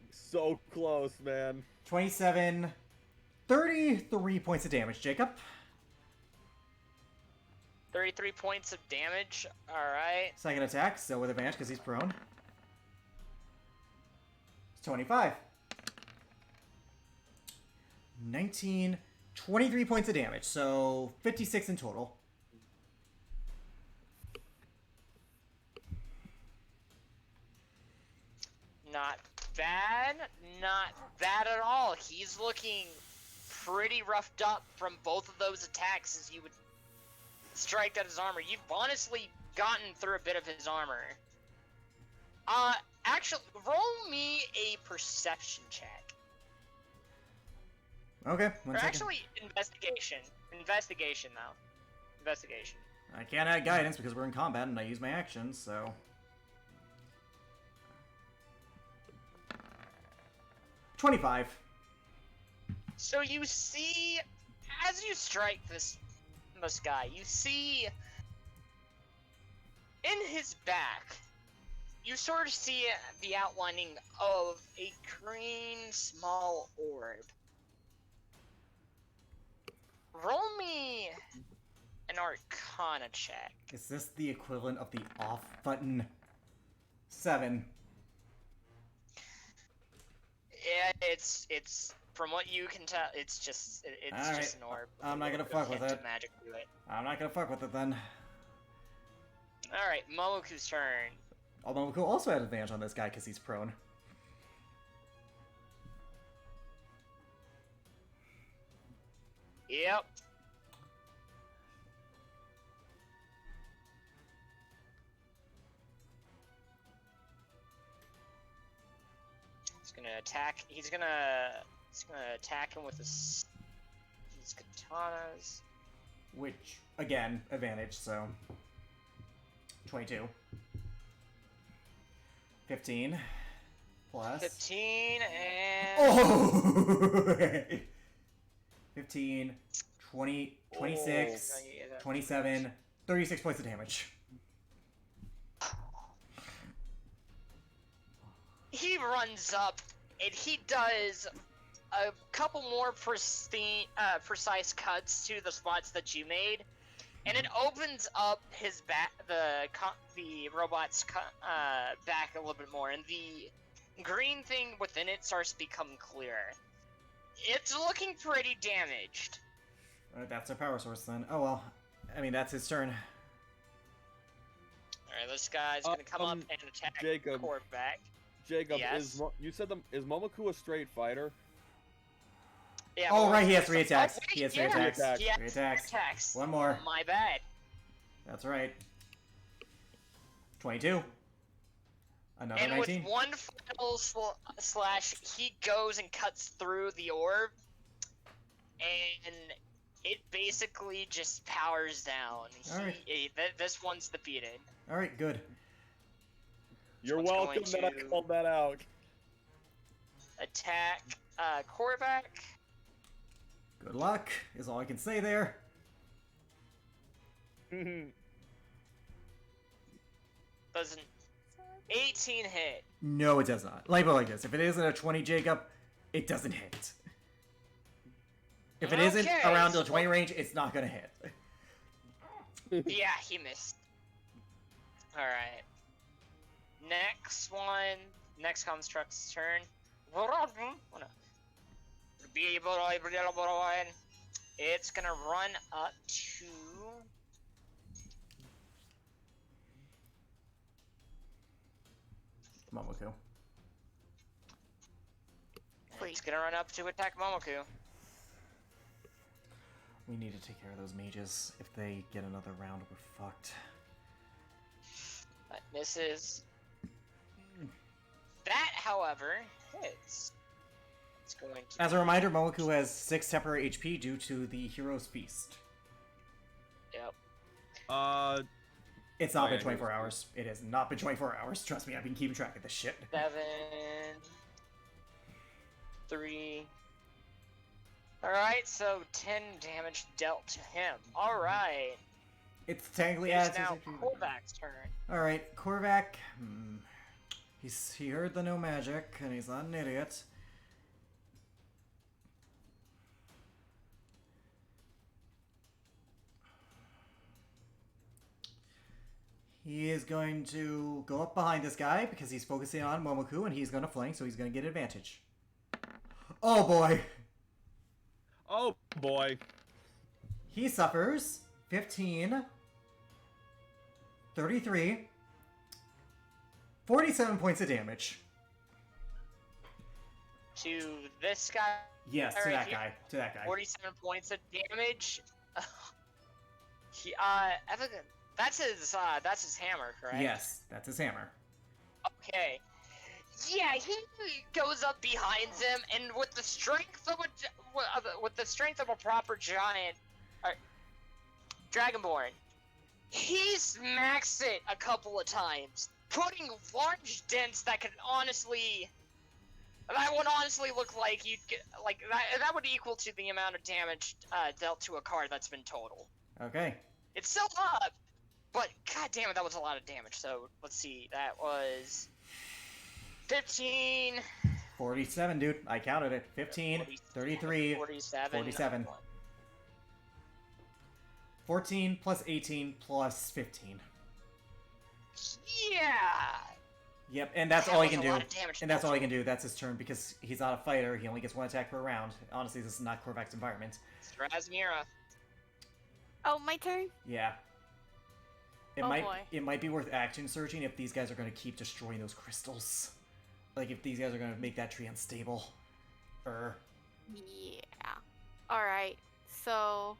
Speaker 2: so close, man.
Speaker 1: 27, 33 points of damage, Jacob.
Speaker 3: 33 points of damage. Alright.
Speaker 1: Second attack, still with advantage because he's prone. It's 25. 19, 23 points of damage, so 56 in total.
Speaker 3: Not bad. Not bad at all. He's looking pretty roughed up from both of those attacks as you would strike at his armor. You've honestly gotten through a bit of his armor. Actually, roll me a perception check.
Speaker 1: Okay,
Speaker 3: Or
Speaker 1: 1 second.
Speaker 3: actually, investigation. Investigation, though. Investigation.
Speaker 1: I can't add guidance because we're in combat and I use my actions, so... 25.
Speaker 3: So you see, as you strike this guy, you see in his back, you sort of see the outlining of a green small orb. Roll me an Arcana check.
Speaker 1: Is this the equivalent of the off button? 7.
Speaker 3: Yeah, it's from what you can tell, it's just
Speaker 1: Alright,
Speaker 3: just an orb.
Speaker 1: I'm not gonna
Speaker 3: with a
Speaker 1: fuck with
Speaker 3: hint
Speaker 1: it.
Speaker 3: of magic to it.
Speaker 1: I'm not gonna fuck with it then.
Speaker 3: Alright, Momoku's turn.
Speaker 1: Although Momoku also had advantage on this guy because he's prone.
Speaker 3: Yep. He's gonna attack him with his katanas.
Speaker 1: Which, again, advantage, so... 22. 15. Plus...
Speaker 3: 15 and
Speaker 1: Oh! 15, 20, 26,
Speaker 3: Oh, yeah, that-
Speaker 1: 27, 36 points of damage.
Speaker 3: He runs up and he does a couple more precise cuts to the spots that you made, and it opens up his back, the robot's back a little bit more, and green thing within it starts to become clearer. It's looking pretty damaged.
Speaker 1: That's our power source then. Oh well. I mean, that's his turn.
Speaker 3: Alright, this guy's gonna come up and attack
Speaker 2: Jacob.
Speaker 3: Corvac.
Speaker 2: Jacob,
Speaker 3: Yes?
Speaker 2: you said is Momoku a straight fighter?
Speaker 3: Yeah,
Speaker 1: Oh,
Speaker 3: but
Speaker 1: right, he has
Speaker 3: we're-
Speaker 1: 3 attacks.
Speaker 3: Oh, wait,
Speaker 1: He has 3
Speaker 3: yeah,
Speaker 1: attacks.
Speaker 2: attacks.
Speaker 3: He has
Speaker 1: 3 attacks.
Speaker 3: 3 attacks.
Speaker 1: One more.
Speaker 3: My bad.
Speaker 1: That's right. 22. Another
Speaker 3: And
Speaker 1: 19.
Speaker 3: with one final slash, he goes and cuts through the orb, and it basically just powers down.
Speaker 1: Alright.
Speaker 3: This one's defeated.
Speaker 1: Alright, good.
Speaker 2: You're
Speaker 3: one's
Speaker 2: welcome
Speaker 3: going
Speaker 2: that I
Speaker 3: to-
Speaker 2: called that out.
Speaker 3: Attack Corvac.
Speaker 1: Good luck, is all I can say there.
Speaker 3: Doesn't 18 hit.
Speaker 1: No, it does not. Like, like this. If it isn't a 20, Jacob, it doesn't hit. If it isn't
Speaker 3: Okay,
Speaker 1: around the
Speaker 3: so-
Speaker 1: 20 range, it's not gonna hit.
Speaker 3: Yeah, he missed. Alright. Next construct's turn. It's gonna run up to...
Speaker 1: Momoku.
Speaker 3: It's gonna run up to attack Momoku.
Speaker 1: We need to take care of those mages. If they get another round, we're fucked.
Speaker 3: That misses. That, however, hits. It's going to...
Speaker 1: As a reminder, Momoku has 6 temporary HP due to the Hero's Feast.
Speaker 3: Yep.
Speaker 1: It's not
Speaker 2: Oh,
Speaker 1: been
Speaker 2: yeah,
Speaker 1: 24
Speaker 2: Hero's
Speaker 1: hours. It has not been 24 hours. Trust me, I've been keeping track of this shit.
Speaker 3: 7... 3... Alright, so 10 damage dealt to him. Alright.
Speaker 1: It's technically
Speaker 3: It's
Speaker 1: adds
Speaker 3: now
Speaker 1: his HP.
Speaker 3: Korvac's turn.
Speaker 1: Alright, Korvac. He heard the no magic, and he's not an idiot. He is going to go up behind this guy because he's focusing on Momoku, and he's going to flank, so he's going to get advantage. Oh boy!
Speaker 2: Oh boy.
Speaker 1: He suffers 15, 33, 47 points of damage.
Speaker 3: To this guy,
Speaker 1: Yes, to
Speaker 3: Alright,
Speaker 1: that
Speaker 3: he-
Speaker 1: guy. To that guy.
Speaker 3: 47 points of damage. I think that's his hammer, correct?
Speaker 1: Yes, that's his hammer.
Speaker 3: Okay. Yeah, he goes up behind him, and with the strength of a proper giant, Dragonborn, he smacks it a couple of times, putting large dents that would honestly look like you'd get that would equal to the amount of damage dealt to a card that's been total.
Speaker 1: Okay.
Speaker 3: It's still up, but god damn it, that was a lot of damage. So let's see, that was 15,
Speaker 1: 47, dude. I counted it. 15, 33,
Speaker 3: 47,
Speaker 1: 47. 14 plus 18 plus 15.
Speaker 3: Yeah.
Speaker 1: Yep, and that's
Speaker 3: That
Speaker 1: all he
Speaker 3: was
Speaker 1: can
Speaker 3: a
Speaker 1: do.
Speaker 3: lot of damage
Speaker 1: And that's all he
Speaker 3: dealt.
Speaker 1: can do. That's his turn because he's not a fighter. He only gets 1 attack per round. Honestly, this is not Korvac's environment.
Speaker 3: Razmira.
Speaker 6: Oh, my turn?
Speaker 1: Yeah. It
Speaker 6: Oh,
Speaker 1: might
Speaker 6: boy.
Speaker 1: it might be worth action surging if these guys are going to keep destroying those crystals. Like if these guys are going to make that tree unstable.
Speaker 6: Yeah. Alright, so...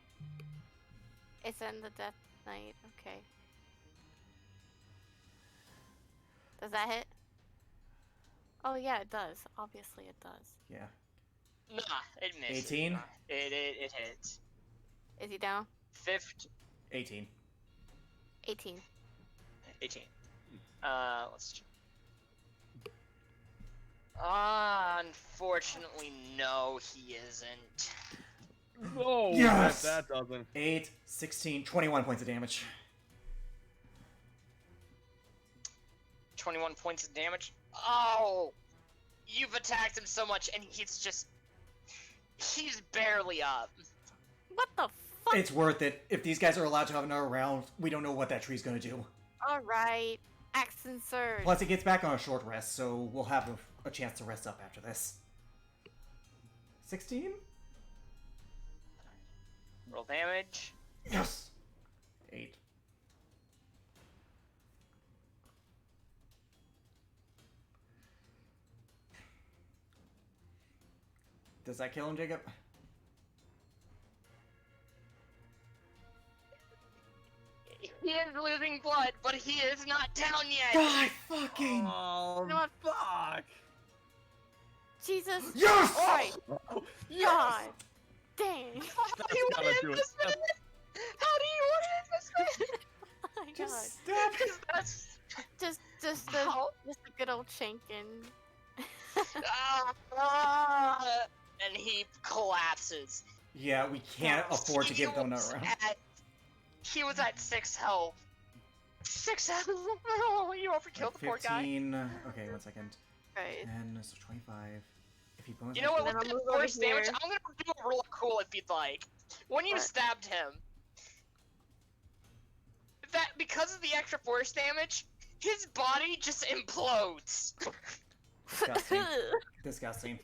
Speaker 6: It's in the Death Knight, okay. Does that hit? Oh yeah, it does. Obviously it does.
Speaker 1: Yeah.
Speaker 3: Nah, it misses.
Speaker 1: 18?
Speaker 3: Nah, it hits.
Speaker 6: Is he down?
Speaker 3: 15,
Speaker 1: 18.
Speaker 6: 18.
Speaker 3: 18. Let's check. Unfortunately, no, he isn't.
Speaker 2: Oh,
Speaker 1: Yes!
Speaker 2: that doesn't.
Speaker 1: 8, 16, 21 points of damage.
Speaker 3: 21 points of damage. Oh! You've attacked him so much, and he's barely up.
Speaker 6: What the fuck?
Speaker 1: It's worth it. If these guys are allowed to have another round, we don't know what that tree's going to do.
Speaker 6: Alright. Axe and Surge.
Speaker 1: Plus, it gets back on a short rest, so we'll have a chance to rest up after this. 16?
Speaker 3: Roll damage.
Speaker 1: Yes! 8. Does that kill him, Jacob?
Speaker 3: He is losing blood, but he is not down yet.
Speaker 1: God fucking...
Speaker 7: Oh,
Speaker 6: You know what?
Speaker 7: fuck!
Speaker 6: Jesus.
Speaker 1: Yes!
Speaker 6: Alright.
Speaker 7: Oh,
Speaker 6: God. Dang.
Speaker 3: How do you want
Speaker 7: gotta
Speaker 3: to
Speaker 7: do
Speaker 3: end
Speaker 7: it.
Speaker 3: this minute? How do you want to end this minute?
Speaker 6: Oh my god.
Speaker 1: Just stab him!
Speaker 3: That's...
Speaker 6: Just
Speaker 3: How?
Speaker 6: a good old shanking.
Speaker 3: And he collapses.
Speaker 1: Yeah, we can't afford to give them another round.
Speaker 3: He was at 6 health. 6 health? Oh, you overkilled the poor guy.
Speaker 1: 15. Okay, 1 second.
Speaker 6: Right.
Speaker 1: 10, so 25. If he bonus
Speaker 3: You know what?
Speaker 6: And
Speaker 3: With
Speaker 6: then
Speaker 3: that
Speaker 6: I'll move over
Speaker 3: force damage,
Speaker 6: here.
Speaker 3: I'm gonna do a real cool if you'd like. When you
Speaker 6: What?
Speaker 3: stabbed him, that because of the extra force damage, his body just implodes.
Speaker 1: Disgusting. Disgusting.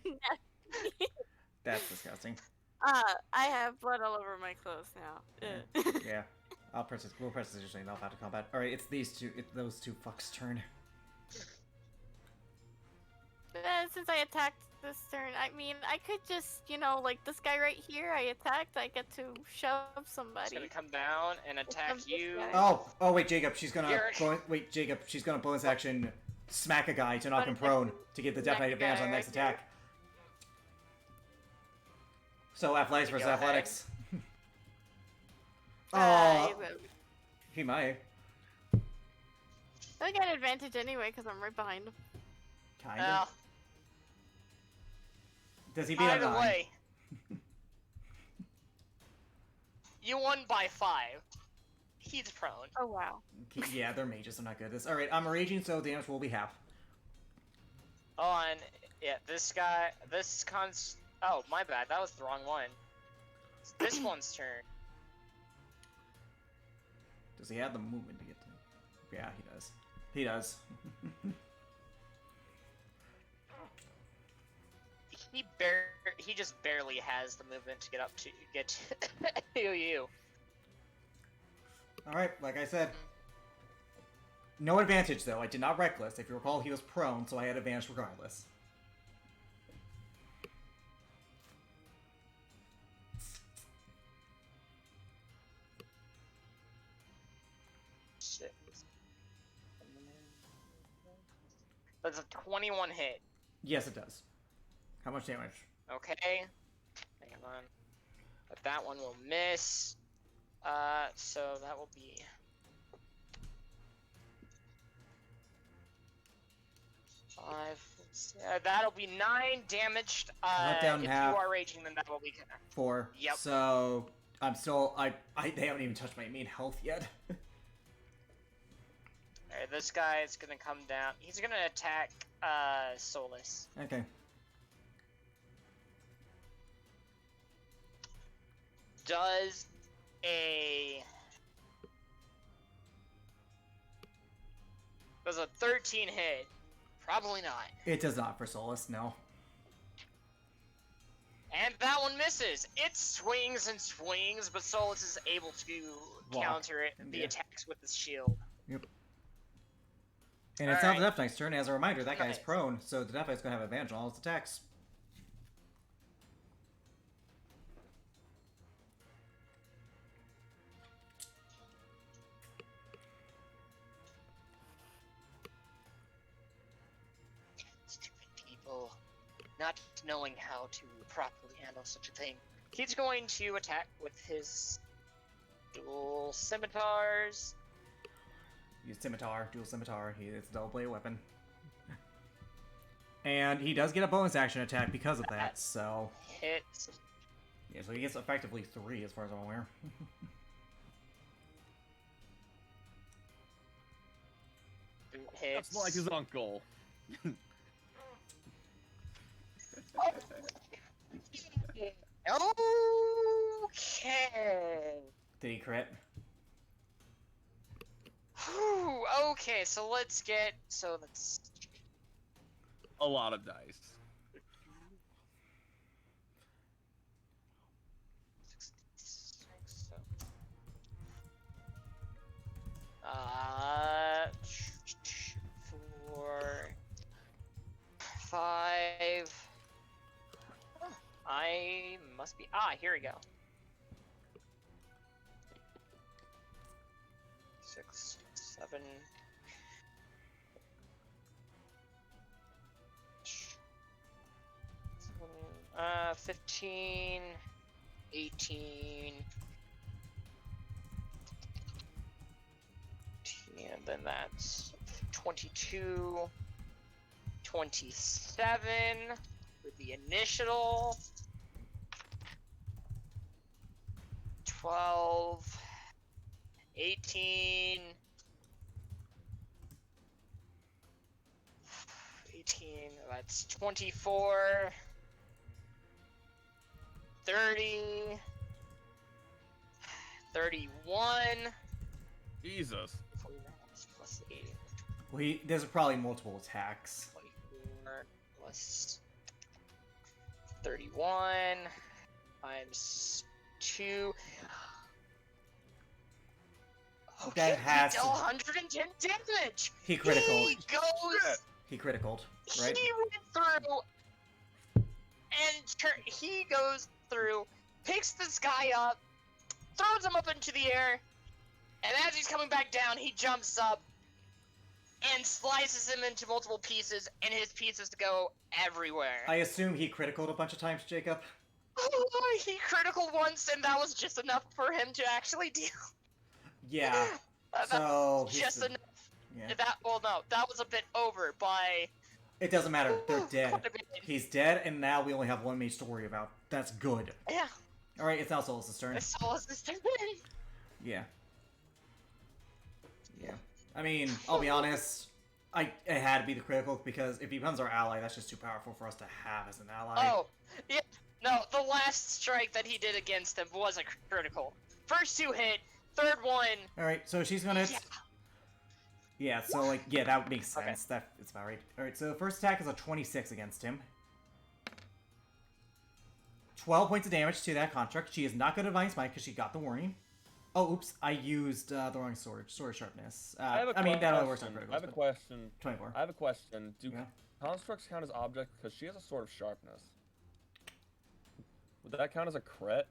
Speaker 1: That's disgusting.
Speaker 6: I have blood all over my clothes now.
Speaker 1: Yeah. We'll press decision and I'll have to combat. Alright, it's those two fucks' turn.
Speaker 6: Since I attacked this turn, I mean, I could just, like this guy right here, I attacked, I get to shove
Speaker 3: He's
Speaker 6: somebody.
Speaker 3: gonna come down and attack
Speaker 6: this
Speaker 3: you.
Speaker 6: guy.
Speaker 1: Oh, wait, Jacob, she's gonna
Speaker 3: You're-
Speaker 1: she's gonna bonus action smack a guy to knock him prone to get the
Speaker 6: Smack
Speaker 1: definite
Speaker 6: a
Speaker 1: advantage
Speaker 6: guy
Speaker 1: on the next
Speaker 6: right here.
Speaker 1: attack. So athletics
Speaker 3: You
Speaker 1: versus
Speaker 3: go ahead.
Speaker 1: athletics.
Speaker 6: You
Speaker 1: Oh,
Speaker 6: will.
Speaker 1: he might.
Speaker 6: I get advantage anyway because I'm right behind him.
Speaker 1: Kind
Speaker 3: Well,
Speaker 1: of. Does he beat a
Speaker 3: either
Speaker 1: 9?
Speaker 3: way, you won by 5. He's prone.
Speaker 6: Oh wow.
Speaker 1: Yeah, they're mages. I'm not good at this. Alright, I'm raging, so damage will be half.
Speaker 3: On, yeah, oh, my bad, that was the wrong one. It's this one's turn.
Speaker 1: Does he have the movement to get to... Yeah, he does. He does.
Speaker 3: He just barely has the movement to get to you.
Speaker 1: Alright, like I said. No advantage, though. I did not reckless. If you recall, he was prone, so I had advantage regardless.
Speaker 3: That's a 21 hit.
Speaker 1: Yes, it does. How much damage?
Speaker 3: Okay. Hang on. But that one will miss. So that will be... that'll be 9 damaged.
Speaker 1: Cut down
Speaker 3: if
Speaker 1: half.
Speaker 3: you are raging, then that will be...
Speaker 1: 4.
Speaker 3: Yep.
Speaker 1: So, I'm still... they haven't even touched my main health yet.
Speaker 3: Alright, this guy is gonna come down. He's gonna attack, Solus.
Speaker 1: Okay.
Speaker 3: Does a 13 hit? Probably not.
Speaker 1: It does not for Solus, no.
Speaker 3: And that one misses. It swings and swings, but Solus is able to
Speaker 1: Block.
Speaker 3: counter the
Speaker 1: Yeah.
Speaker 3: attacks with his shield.
Speaker 1: Yep. And it's now
Speaker 3: Alright.
Speaker 1: the Death Knight's turn. As a reminder, that guy's
Speaker 3: Nice.
Speaker 1: prone, so the Death Knight's gonna have advantage on all his attacks.
Speaker 3: Stupid people, not knowing how to properly handle such a thing. He's going to attack with his dual scimitars.
Speaker 1: Use scimitar, dual scimitar. It's a double blade weapon. And he does get a bonus action attack because of that, so...
Speaker 3: Hits.
Speaker 1: Yeah, so he gets effectively 3 as far as I'm aware.
Speaker 3: Hits.
Speaker 7: That's like his uncle.
Speaker 3: Okay.
Speaker 1: Did he crit?
Speaker 3: Whew, okay, so let's
Speaker 7: a lot of dice.
Speaker 3: 66, so, 4, 5. I must be. Here we go. 6, 7. 15, 18, and then that's 22, 27 with the initial, 12, 18, 18, that's 24, 30, 31.
Speaker 7: Jesus.
Speaker 3: Plus 8.
Speaker 1: Well, there's probably multiple attacks.
Speaker 3: 24 plus 31 times 2. Okay,
Speaker 1: That has
Speaker 3: he dealt
Speaker 1: to-
Speaker 3: 110 damage.
Speaker 1: He critical.
Speaker 3: He goes.
Speaker 1: He criticaled, right?
Speaker 3: He went through, and he goes through, picks this guy up, throws him up into the air, and as he's coming back down, he jumps up and slices him into multiple pieces, and his pieces go everywhere.
Speaker 1: I assume he criticaled a bunch of times, Jacob.
Speaker 3: He critical once, and that was just enough for him to actually deal.
Speaker 1: Yeah.
Speaker 3: That's
Speaker 1: So he's
Speaker 3: just
Speaker 1: the-
Speaker 3: enough.
Speaker 1: Yeah.
Speaker 3: That was a bit over by
Speaker 1: It doesn't matter. They're dead.
Speaker 3: quite a bit.
Speaker 1: He's dead, and now we only have one main story about. That's good.
Speaker 3: Yeah,
Speaker 1: All right, it's now Solus' turn.
Speaker 3: it's all his turn.
Speaker 1: Yeah. Yeah. I mean, I'll be honest. It had to be the critical because if he becomes our ally, that's just too powerful for us to have as an ally.
Speaker 3: Oh, yeah. No, the last strike that he did against him was a critical. First 2 hit, third one.
Speaker 1: All right, so she's gonna.
Speaker 3: Yeah.
Speaker 1: Yeah. So like, yeah, that makes
Speaker 3: Okay.
Speaker 1: sense. That's about right. All right, so the first attack is a 26 against him. 12 points of damage to that construct. She is not going to Divine Smite because she got the warning. Oh, oops! I used the wrong sword. Sword sharpness. I mean, that only works on criticals.
Speaker 7: I have a
Speaker 1: but
Speaker 7: question.
Speaker 1: 24.
Speaker 7: I have a question. Do
Speaker 1: Yeah.
Speaker 7: constructs count as objects? Because she has a sword of sharpness. Would that count as a crit?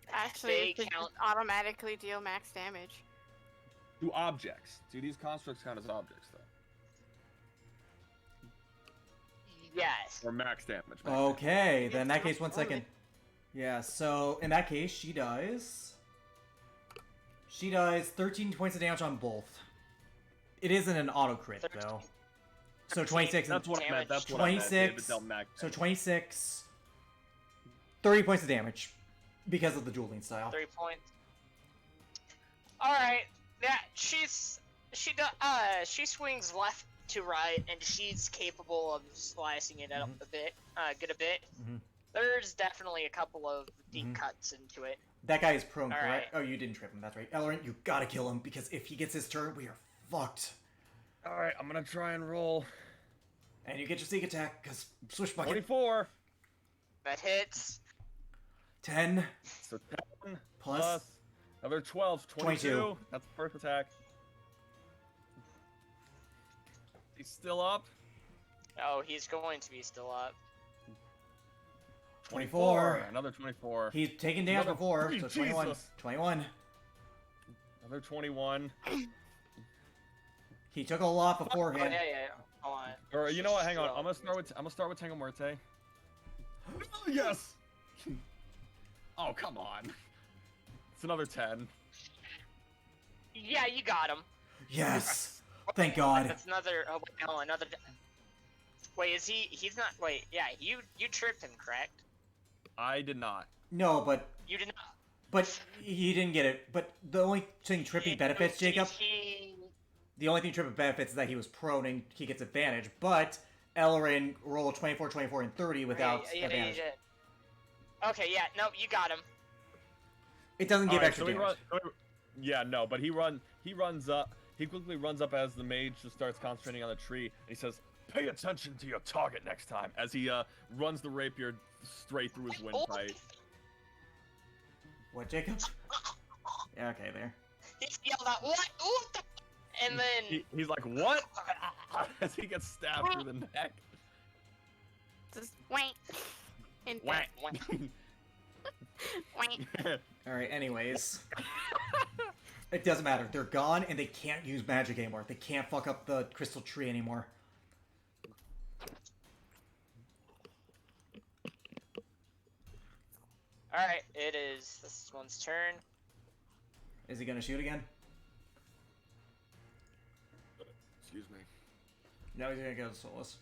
Speaker 6: Actually,
Speaker 3: They
Speaker 6: it should
Speaker 3: count-
Speaker 6: just automatically deal max damage.
Speaker 7: Do objects? Do these constructs count as objects though?
Speaker 3: Yes.
Speaker 7: Or max damage? max
Speaker 1: Okay, then in that case, one
Speaker 6: Only.
Speaker 1: second. Yeah, so in that case, she does 13 points of damage on both. It isn't an auto crit
Speaker 3: 13.
Speaker 1: though. So 26
Speaker 7: That's what I meant. That's what I meant.
Speaker 1: 26.
Speaker 7: David, max
Speaker 1: So
Speaker 7: damage.
Speaker 1: 26, 30 points of damage because of the dueling style.
Speaker 3: 3 points. All right. Yeah, she swings left to right, and she's capable of slicing it up a bit, good a bit.
Speaker 1: Mhm.
Speaker 3: There's definitely a couple of deep
Speaker 1: Mhm.
Speaker 3: cuts into it.
Speaker 1: That guy is prone,
Speaker 3: All
Speaker 1: correct?
Speaker 3: right.
Speaker 1: Oh, you didn't trip him. That's right. Ellerin, you gotta kill him because if he gets his turn, we are fucked.
Speaker 7: All right, I'm gonna try and roll.
Speaker 1: And you get your sneak attack because swish bucket.
Speaker 7: 24.
Speaker 3: That hits.
Speaker 1: 10
Speaker 7: So 10
Speaker 1: plus.
Speaker 7: another 12. 22. That's the first attack. He's still up.
Speaker 3: Oh, he's going to be still up.
Speaker 1: 24.
Speaker 7: Another 24.
Speaker 1: He's taken damage
Speaker 7: Another
Speaker 1: before,
Speaker 7: three,
Speaker 1: so 21.
Speaker 7: Jesus.
Speaker 1: 21.
Speaker 7: Another 21.
Speaker 1: He took a lot
Speaker 3: Oh,
Speaker 1: beforehand.
Speaker 3: yeah. Hold on.
Speaker 7: Or you know what? Hang on.
Speaker 3: Well,
Speaker 7: I'm gonna start with Tango Muerte. Yes. Oh come on. It's another 10.
Speaker 3: Yeah, you got him.
Speaker 1: Yes. Thank God.
Speaker 3: That's another. Oh, wait, no, another. Wait, is he? He's not. Wait, yeah, you tripped him, correct?
Speaker 7: I did not.
Speaker 1: No, but
Speaker 3: You did not.
Speaker 1: he didn't get it. But the only thing tripping benefits, Jacob, the only thing tripping benefits is that he was prone and he gets advantage. But Ellerin rolled 24, 24, and 30 without
Speaker 3: Yeah,
Speaker 1: advantage.
Speaker 3: you did. Okay, yeah, nope, you got him.
Speaker 1: It doesn't give
Speaker 7: Alright,
Speaker 1: extra
Speaker 7: so he
Speaker 1: damage.
Speaker 7: yeah, no, but he runs up. He quickly runs up as the mage just starts concentrating on the tree, and he says, Pay attention to your target next time. As he runs the rapier straight through his windpipe.
Speaker 1: What, Jacob? Yeah, okay, there.
Speaker 3: He yelled out, "What? What the?" And then
Speaker 7: He's like, what? As he gets stabbed through the neck.
Speaker 6: Just wank. And
Speaker 7: Whack.
Speaker 6: wank.
Speaker 1: Alright, anyways. It doesn't matter. They're gone, and they can't use magic anymore. They can't fuck up the crystal tree anymore.
Speaker 3: Alright, it is this one's turn.
Speaker 1: Is he gonna shoot again?
Speaker 7: Excuse me.
Speaker 1: No, he's gonna go to Solus.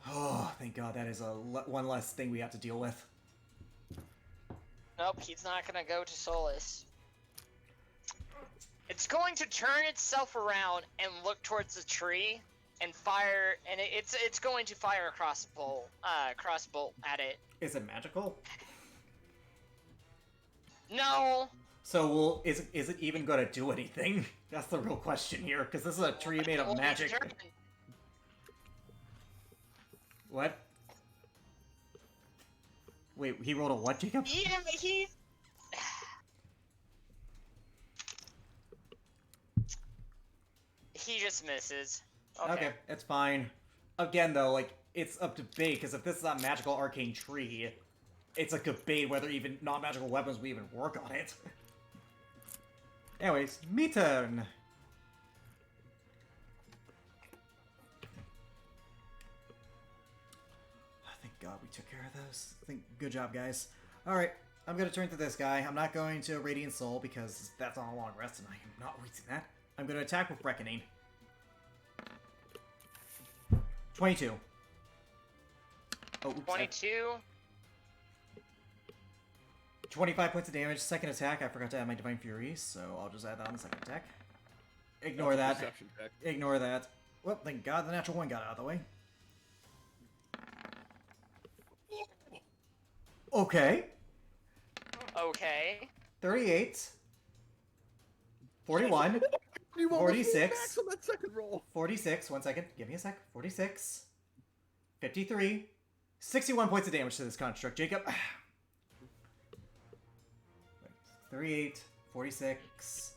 Speaker 1: Oh, thank God, that is one less thing we have to deal with.
Speaker 3: Nope, he's not gonna go to Solus. It's going to turn itself around and look towards the tree and fire, and it's going to fire a crossbolt at it.
Speaker 1: Is it magical?
Speaker 3: No.
Speaker 1: So, is it even gonna do anything? That's the real question here, because this is a tree made of
Speaker 3: Well,
Speaker 1: magic.
Speaker 3: turn.
Speaker 1: What? Wait, he rolled a what, Jacob?
Speaker 3: Yeah, he. He just misses. Okay.
Speaker 1: It's fine. Again, though, like, it's up to debate, because if this is a magical arcane tree, it's a debate whether even non-magical weapons will even work on it. Anyways, me turn. Thank God we took care of those. Good job, guys. Alright, I'm gonna turn to this guy. I'm not going to Radiant Soul, because that's on a long rest, and I am not wasting that. I'm gonna attack with Reckoning. 22. Oh, oops,
Speaker 3: 22.
Speaker 1: 25 points of damage. Second attack. I forgot to add my Divine Fury, so I'll just add that on the second attack. Ignore that.
Speaker 2: Perception check.
Speaker 1: Ignore that. Well, thank God the natural one got out of the way. Okay.
Speaker 3: Okay.
Speaker 1: 38. 41.
Speaker 2: You almost rolled
Speaker 1: 46.
Speaker 2: max on that second roll.
Speaker 1: 46. 1 second. Give me a sec. 46. 53. 61 points of damage to this construct, Jacob. 38. 46.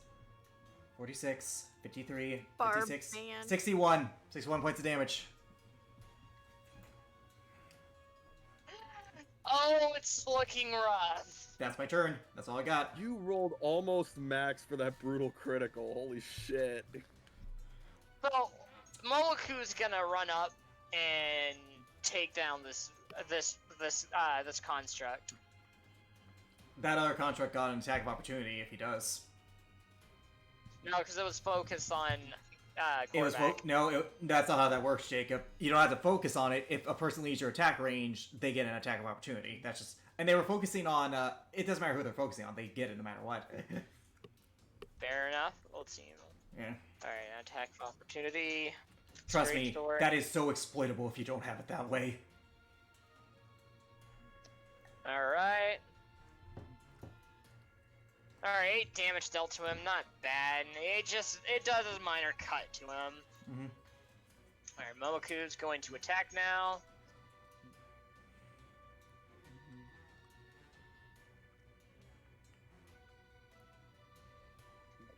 Speaker 1: 46. 53. 56.
Speaker 6: Barman.
Speaker 1: 61. 61 points of damage.
Speaker 3: Oh, it's looking rough.
Speaker 1: That's my turn. That's all I got.
Speaker 2: You rolled almost max for that brutal critical. Holy shit.
Speaker 3: So, Moloku's gonna run up and take down this construct.
Speaker 1: That other construct got an attack of opportunity if he does.
Speaker 3: No, because it was focused on
Speaker 1: It was
Speaker 3: quarterback.
Speaker 1: that's not how that works, Jacob. You don't have to focus on it. If a person leaves your attack range, they get an attack of opportunity. That's just, and they were focusing on. It doesn't matter who they're focusing on; they get it no matter what.
Speaker 3: Fair enough. Let's see.
Speaker 1: Yeah.
Speaker 3: All right, attack of opportunity.
Speaker 1: Trust
Speaker 3: Straight
Speaker 1: me,
Speaker 3: sword.
Speaker 1: that is so exploitable if you don't have it that way.
Speaker 3: All right. All right, 8 damage dealt to him. Not bad. It does a minor cut to him.
Speaker 1: Mhm.
Speaker 3: All right, Momoku's going to attack now.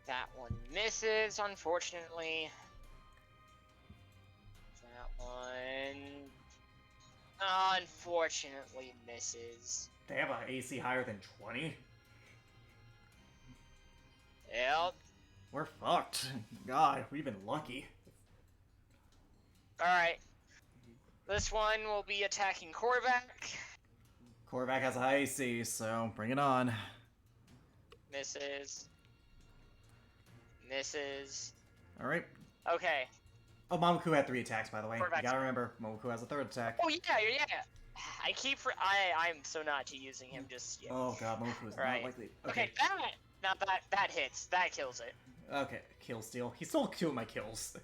Speaker 3: That one misses, unfortunately. That one, unfortunately, misses.
Speaker 1: They have an AC higher than 20.
Speaker 3: Yep.
Speaker 1: We're fucked. God, we've been lucky.
Speaker 3: Alright. This one will be attacking Korvac.
Speaker 1: Korvac has a high AC, so bring it on.
Speaker 3: Misses. Misses.
Speaker 1: All right.
Speaker 3: Okay.
Speaker 1: Oh, Momoku had 3 attacks, by the way. You
Speaker 3: Korvac's-
Speaker 1: gotta remember, Momoku has a 3rd attack.
Speaker 3: Oh yeah. I'm so not to using him just yet.
Speaker 1: Oh god, Momoku is
Speaker 3: Right.
Speaker 1: not likely.
Speaker 3: Okay, that hits. That kills it.
Speaker 1: Okay, kill steal. He stole 2 of my kills.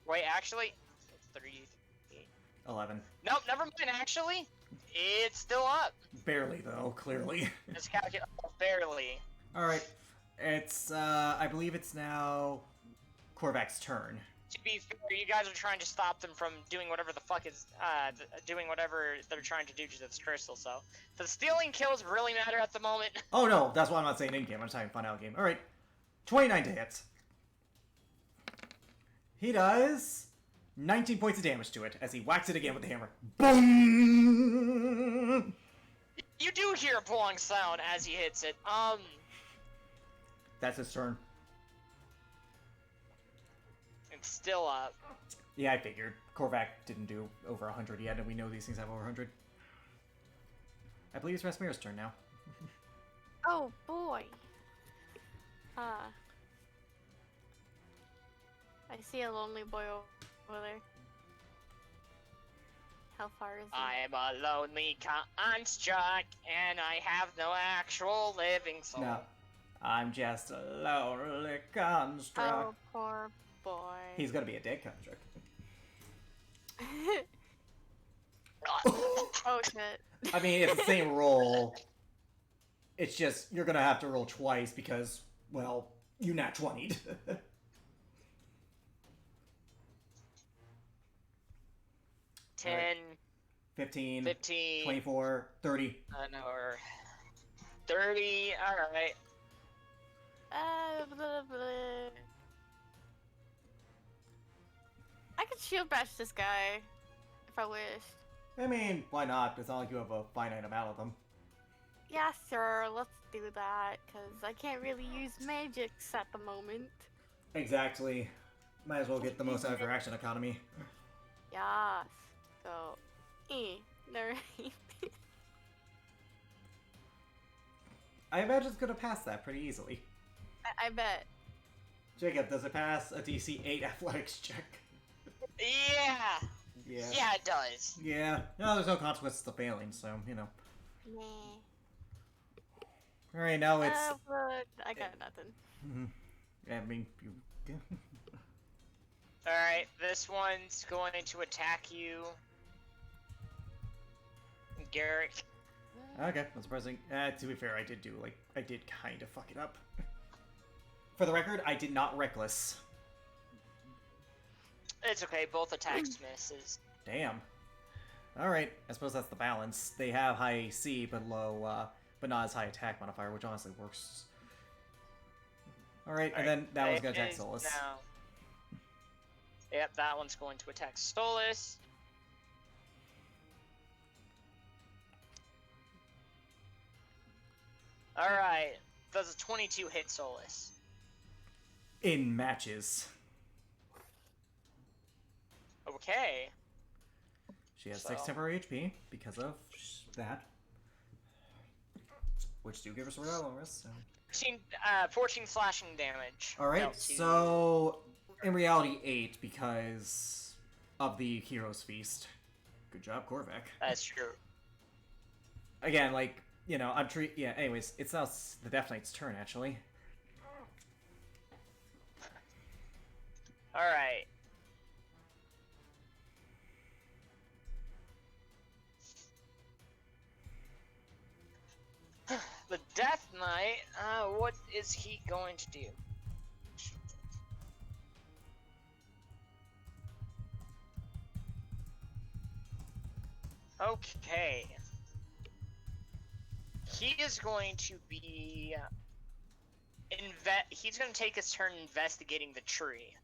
Speaker 3: Wait, actually, 3, 8.
Speaker 1: 11.
Speaker 3: Nope, never mind. Actually, it's still up.
Speaker 1: Barely though, clearly.
Speaker 3: It's barely.
Speaker 1: All right, it's I believe it's now Korvac's turn.
Speaker 3: To be fair, you guys are trying to stop them from doing whatever the fuck is, doing whatever they're trying to do to this crystal, so. The stealing kills really matter at the moment.
Speaker 1: Oh no, that's why I'm not saying in-game, I'm saying fun out-game. Alright, 29 to hit. He does 19 points of damage to it as he whacks it again with the hammer. Boom!
Speaker 3: You do hear a blowing sound as he hits it.
Speaker 1: That's his turn.
Speaker 3: It's still up.
Speaker 1: Yeah, I figured. Korvac didn't do over 100 yet, and we know these things have over 100. I believe it's Rasmir's turn now.
Speaker 6: Oh boy. I see a lonely boy over there. How far is he?
Speaker 3: I am a lonely construct, and I have no actual living soul.
Speaker 1: No. I'm just a lonely construct.
Speaker 6: Oh, poor boy.
Speaker 1: He's gonna be a dead construct.
Speaker 6: Oh shit.
Speaker 1: I mean, it's the same roll. It's just, you're gonna have to roll twice because, well, you nat 20'd.
Speaker 3: 10,
Speaker 1: 15,
Speaker 3: 15,
Speaker 1: 24, 30.
Speaker 3: no, or 30, alright.
Speaker 6: Blah, blah. I could shield bash this guy if I wished.
Speaker 1: I mean, why not? It's not like you have a finite amount of them.
Speaker 6: Yeah, sure, let's do that, because I can't really use magics at the moment.
Speaker 1: Exactly. Might as well get the most out of your action economy.
Speaker 6: Yes. So, there.
Speaker 1: I imagine it's gonna pass that pretty easily.
Speaker 6: I bet.
Speaker 1: Jacob, does it pass a DC 8 athletics check?
Speaker 3: Yeah!
Speaker 1: Yeah.
Speaker 3: Yeah, it does.
Speaker 1: Yeah. No, there's no consequences to failing, so, you know.
Speaker 6: Nah.
Speaker 1: Alright, now it's...
Speaker 6: But I got nothing.
Speaker 1: I mean, you...
Speaker 3: Alright, this one's going to attack you. Garrick.
Speaker 1: Okay, that's surprising. To be fair, I did kind of fuck it up. For the record, I did not reckless.
Speaker 3: It's okay, both attacks misses.
Speaker 1: Damn. Alright, I suppose that's the balance. They have high AC, but low, but not as high attack modifier, which honestly works. Alright, and then that one's gonna attack
Speaker 3: It is
Speaker 1: Solus.
Speaker 3: now- Yep, that one's going to attack Solus. Alright, does a 22 hit Solus?
Speaker 1: In matches.
Speaker 3: Okay.
Speaker 1: She has 6
Speaker 3: So-
Speaker 1: temporary HP because of that. Which do give her some real risk, so...
Speaker 3: 14 slashing damage.
Speaker 1: Alright,
Speaker 3: dealt to-
Speaker 1: so... In reality, 8 because of the Hero's Feast. Good job, Korvac.
Speaker 3: That's true.
Speaker 1: Again, like, you know, yeah, anyways, it's now the Death Knight's turn, actually.
Speaker 3: Alright. The Death Knight, what is he going to do? Okay. He is going to be... He's going to take his turn investigating the tree.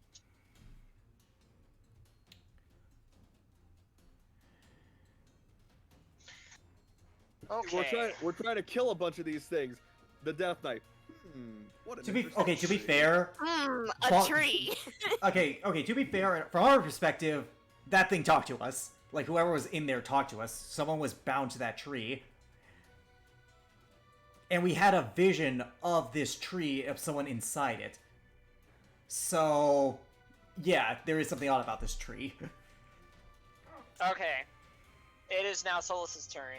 Speaker 3: Okay.
Speaker 2: We're trying to kill a bunch of these things. The Death Knight. What an
Speaker 1: To be
Speaker 2: interesting
Speaker 1: fair,
Speaker 6: A
Speaker 1: Fuck.
Speaker 6: tree.
Speaker 1: okay, to be fair, from our perspective, that thing talked to us. Like, whoever was in there talked to us. Someone was bound to that tree. And we had a vision of this tree of someone inside it. So, yeah, there is something odd about this tree.
Speaker 3: Okay. It is now Solus's turn.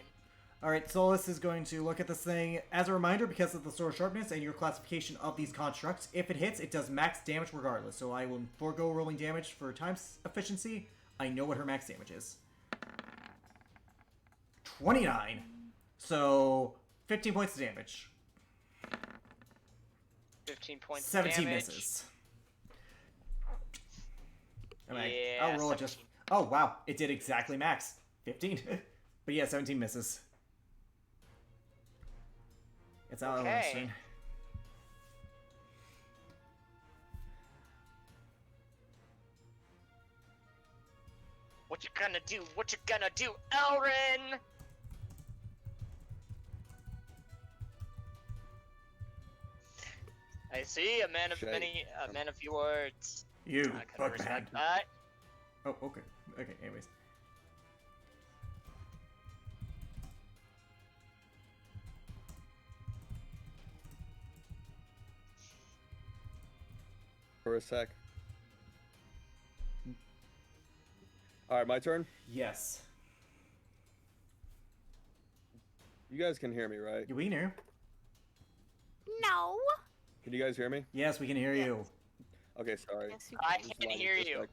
Speaker 1: Alright, Solus is going to look at this thing. As a reminder, because of the sword sharpness and your classification of these constructs, if it hits, it does max damage regardless. So I will forego rolling damage for times efficiency. I know what her max damage is. 29. So, 15 points of damage.
Speaker 3: 15 points
Speaker 1: 17
Speaker 3: damage.
Speaker 1: misses.
Speaker 3: Yeah,
Speaker 1: I'll roll it just.
Speaker 3: 17.
Speaker 1: Oh wow, it did exactly max 15. But yeah, 17 misses. It's Alan's
Speaker 3: Okay.
Speaker 1: turn.
Speaker 3: What you gonna do? What you gonna do, Elrin? I see a man of
Speaker 2: Shay,
Speaker 3: a man of few words.
Speaker 1: You,
Speaker 3: I can
Speaker 1: Bugman.
Speaker 3: respect that.
Speaker 1: Oh, okay. Okay, anyways.
Speaker 2: For a sec. All right, my turn.
Speaker 1: Yes.
Speaker 2: You guys can hear me, right?
Speaker 1: We can hear.
Speaker 6: No.
Speaker 2: Can you guys hear me?
Speaker 1: Yes, we can hear you.
Speaker 2: Okay, sorry.
Speaker 6: Yes, you
Speaker 3: I
Speaker 6: can.
Speaker 2: Just
Speaker 3: can't
Speaker 2: lagging
Speaker 3: hear
Speaker 2: for a
Speaker 3: you.
Speaker 2: sec.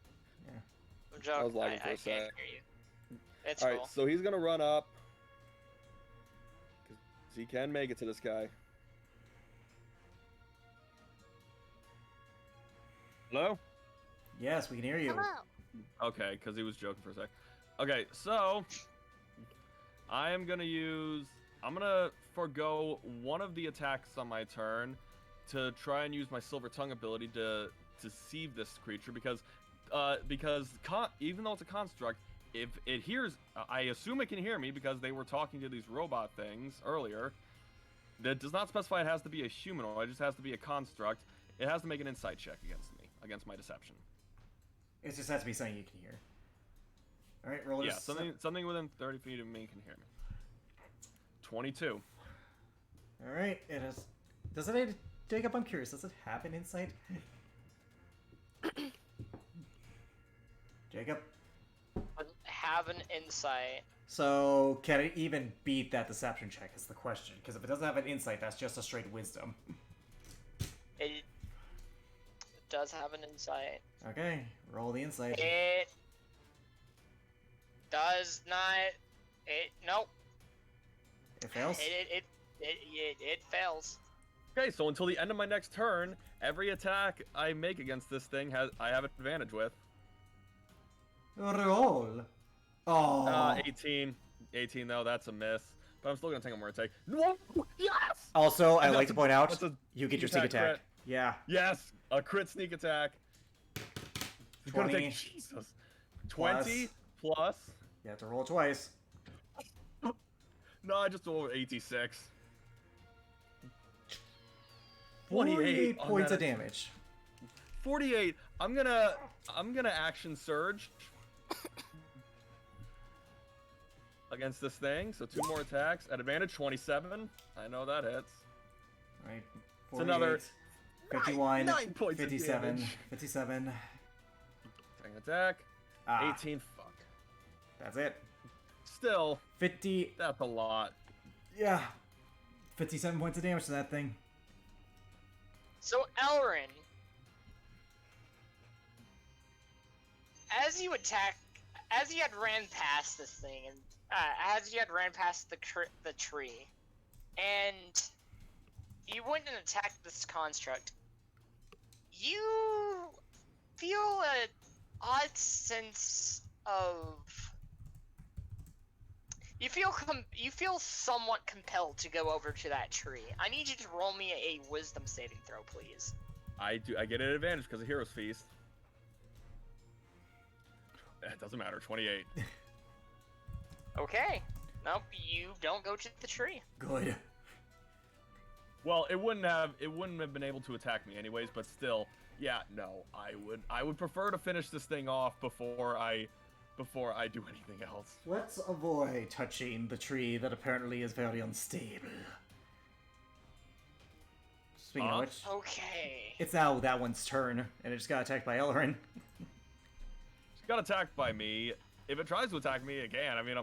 Speaker 3: I'm joking.
Speaker 2: I was lagging for
Speaker 3: I
Speaker 2: a
Speaker 3: can't
Speaker 2: sec.
Speaker 3: hear you. It's
Speaker 2: All right,
Speaker 3: cool.
Speaker 2: so he's gonna run up. 'Cause he can make it to this guy.
Speaker 7: Hello?
Speaker 1: Yes, we can hear you.
Speaker 6: Hello.
Speaker 7: Okay, because he was joking for a sec. Okay, so I'm gonna forego one of the attacks on my turn to try and use my Silver Tongue ability to deceive this creature because even though it's a construct, if it hears, I assume it can hear me because they were talking to these robot things earlier. That does not specify it has to be a humanoid; it just has to be a construct. It has to make an insight check against my deception.
Speaker 1: It just has to be something you can hear. All right, roll.
Speaker 7: Yeah,
Speaker 1: just-
Speaker 7: something within 30 feet of me can hear me. 22.
Speaker 1: All right, it is. Does it, Jacob? I'm curious. Does it have an insight? Jacob.
Speaker 3: Have an insight.
Speaker 1: So can it even beat that deception check? Is the question. Because if it doesn't have an insight, that's just a straight wisdom.
Speaker 3: It does have an insight.
Speaker 1: Okay, roll the insight.
Speaker 3: It does not. Nope.
Speaker 1: It fails.
Speaker 3: It fails.
Speaker 7: Okay, so until the end of my next turn, every attack I make against this thing I have advantage with.
Speaker 1: Roll. Oh.
Speaker 7: 18. 18 though, that's a miss. But I'm still gonna take a more attack. No! Yes!
Speaker 1: Also, I'd
Speaker 7: That's
Speaker 1: like to
Speaker 7: a-
Speaker 1: point out,
Speaker 7: that's a
Speaker 1: you get your
Speaker 7: sneak
Speaker 1: sneak attack.
Speaker 7: attack
Speaker 1: Yeah.
Speaker 7: Yes! A crit sneak attack. It's gonna
Speaker 1: 20
Speaker 7: take Jesus. 20 plus.
Speaker 1: You have to roll twice.
Speaker 7: No, I just rolled 86.
Speaker 1: 48
Speaker 7: on
Speaker 1: points
Speaker 7: that
Speaker 1: of damage.
Speaker 7: 48. I'm gonna action surge against this thing. So 2 more attacks at advantage. 27. I know that hits.
Speaker 1: Right.
Speaker 7: It's another
Speaker 1: 51,
Speaker 7: 9 points
Speaker 1: 57,
Speaker 7: of damage.
Speaker 1: 57.
Speaker 7: Second attack.
Speaker 1: Ah,
Speaker 7: 18. Fuck.
Speaker 1: that's it.
Speaker 7: Still,
Speaker 1: 50,
Speaker 7: that's a lot.
Speaker 1: yeah. 57 points of damage to that thing.
Speaker 3: So Elrin, as you had ran past this thing, and as you had ran past the tree, and you went and attacked this construct, you feel an odd sense of. You feel somewhat compelled to go over to that tree. I need you to roll me a wisdom saving throw, please.
Speaker 7: I get an advantage because of Hero's Feast. It doesn't matter. 28.
Speaker 3: Okay. Nope, you don't go to the tree.
Speaker 1: Good.
Speaker 7: Well, it wouldn't have been able to attack me anyways, but still, yeah, no, I would prefer to finish this thing off before I do anything else.
Speaker 1: Let's avoid touching the tree that apparently is very unstable. Speaking of which,
Speaker 3: Okay.
Speaker 1: it's now that one's turn, and it just got attacked by Elrin.
Speaker 7: It's got attacked by me. If it tries to attack me again, I mean,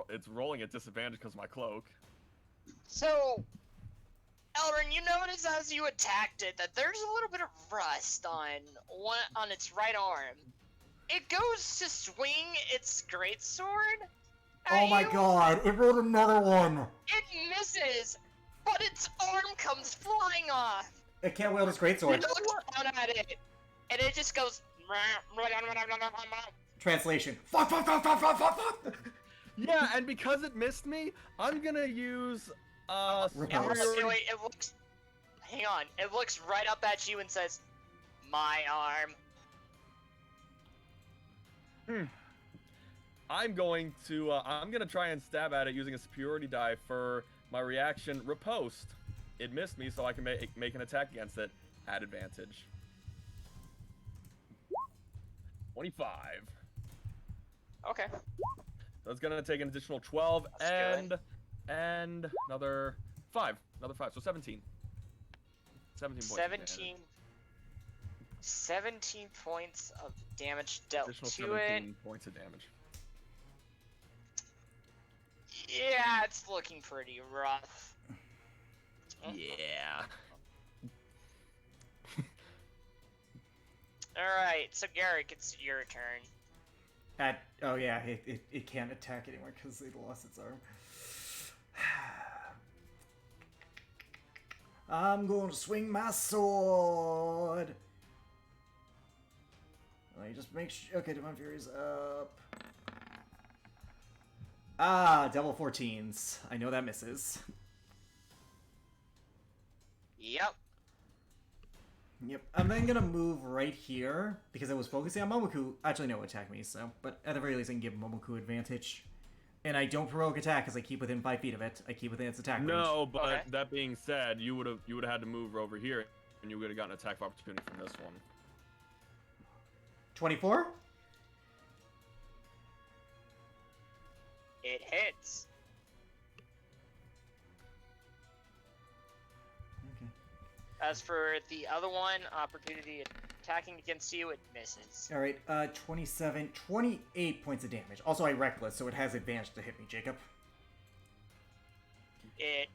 Speaker 7: it's rolling at disadvantage because of my cloak.
Speaker 3: So, Elrin, you notice as you attacked it that there's a little bit of rust on its right arm. It goes to swing its greatsword.
Speaker 1: Oh my god, it rolled another one!
Speaker 3: It misses, but its arm comes flying off.
Speaker 1: It can't wield its
Speaker 3: You
Speaker 1: greatsword.
Speaker 3: look down at it, and it just goes
Speaker 1: Translation. Fuck, fuck, fuck, fuck, fuck, fuck, fuck.
Speaker 7: Yeah, and because it missed me, I'm gonna use
Speaker 1: Repulse.
Speaker 3: Wait, it looks. Hang on. It looks right up at you and says, "My arm."
Speaker 7: I'm gonna try and stab at it using a superiority die for my reaction riposte. It missed me, so I can make an attack against it at advantage. 25.
Speaker 3: Okay.
Speaker 7: So it's gonna take an additional 12
Speaker 3: That's good.
Speaker 7: and another 5. Another 5, so 17. 17 points.
Speaker 3: 17 points of damage dealt
Speaker 7: Additional
Speaker 3: to it.
Speaker 7: 17 points of damage.
Speaker 3: Yeah, it's looking pretty rough.
Speaker 7: Yeah.
Speaker 3: Alright, so Garrick, it's your turn.
Speaker 1: Oh yeah, it can't attack anymore because it lost its arm. I'm going to swing my sword. Let me just make sure. Okay, Divine Fury's up. Double 14s. I know that misses.
Speaker 3: Yep.
Speaker 1: Yep. I'm then gonna move right here because I was focusing on Momoku. Actually, no, attack me. So, but at the very least, I can give Momoku advantage. And I don't provoke attack because I keep within 5 feet of it. I keep within its attack range.
Speaker 7: No, but
Speaker 3: Okay.
Speaker 7: that being said, you would have had to move over here, and you would have gotten an attack of opportunity from this one.
Speaker 1: 24.
Speaker 3: It hits.
Speaker 1: Okay.
Speaker 3: As for the other one, opportunity attacking against you, it misses.
Speaker 1: All right. 27, 28 points of damage. Also, I reckless, so it has advantage to hit me, Jacob.
Speaker 3: It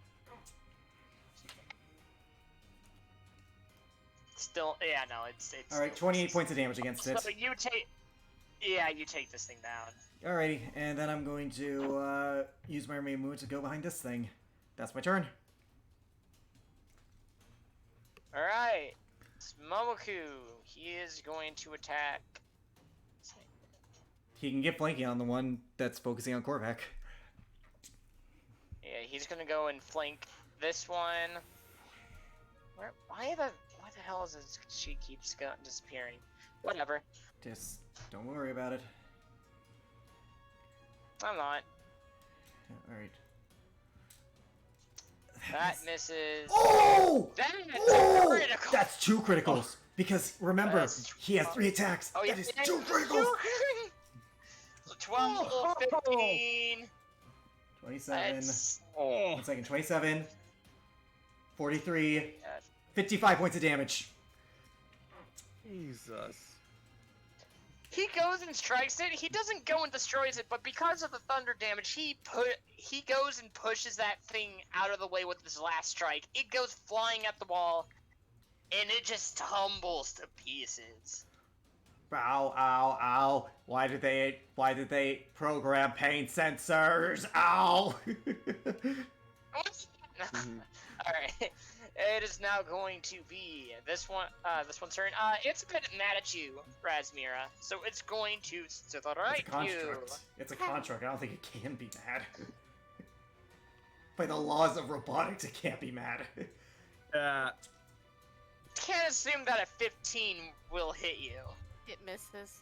Speaker 3: still, yeah, no, it's.
Speaker 1: All right. 28 points of damage against it.
Speaker 3: So you take, yeah, you take this thing down.
Speaker 1: Alrighty, and then I'm going to use my main move to go behind this thing. That's my turn.
Speaker 3: All right, it's Momoku. He is going to attack.
Speaker 1: He can get flanking on the one that's focusing on Korvac.
Speaker 3: Yeah, he's gonna go and flank this one. Why the hell is this? She keeps disappearing. Whatever.
Speaker 1: Just don't worry about it.
Speaker 3: I'm not.
Speaker 1: Alright.
Speaker 3: That misses.
Speaker 1: Oh!
Speaker 3: That's
Speaker 1: Oh!
Speaker 3: critical.
Speaker 1: That's 2 criticals. Because remember,
Speaker 3: That's
Speaker 1: he has 3 attacks.
Speaker 3: Oh, yeah,
Speaker 1: That is
Speaker 3: yeah,
Speaker 1: 2 criticals.
Speaker 3: So 12, 15.
Speaker 1: 27.
Speaker 3: That's
Speaker 1: 1 second. 27. 43.
Speaker 3: uh,
Speaker 1: 55 points of damage.
Speaker 7: Jesus.
Speaker 3: he goes and strikes it. He doesn't go and destroys it, but because of the thunder damage, he goes and pushes that thing out of the way with his last strike. It goes flying at the wall, and it just tumbles to pieces.
Speaker 1: Ow, ow, ow. Why did they program pain sensors? Ow!
Speaker 3: Alright. It is now going to be this one's turn. It's a bit mad at you, Razmira. So it's going to strike
Speaker 1: It's a
Speaker 3: you.
Speaker 1: construct. It's a construct. I don't think it can be mad. By the laws of robotics, it can't be mad.
Speaker 3: Can't assume that a 15 will hit you.
Speaker 6: It misses.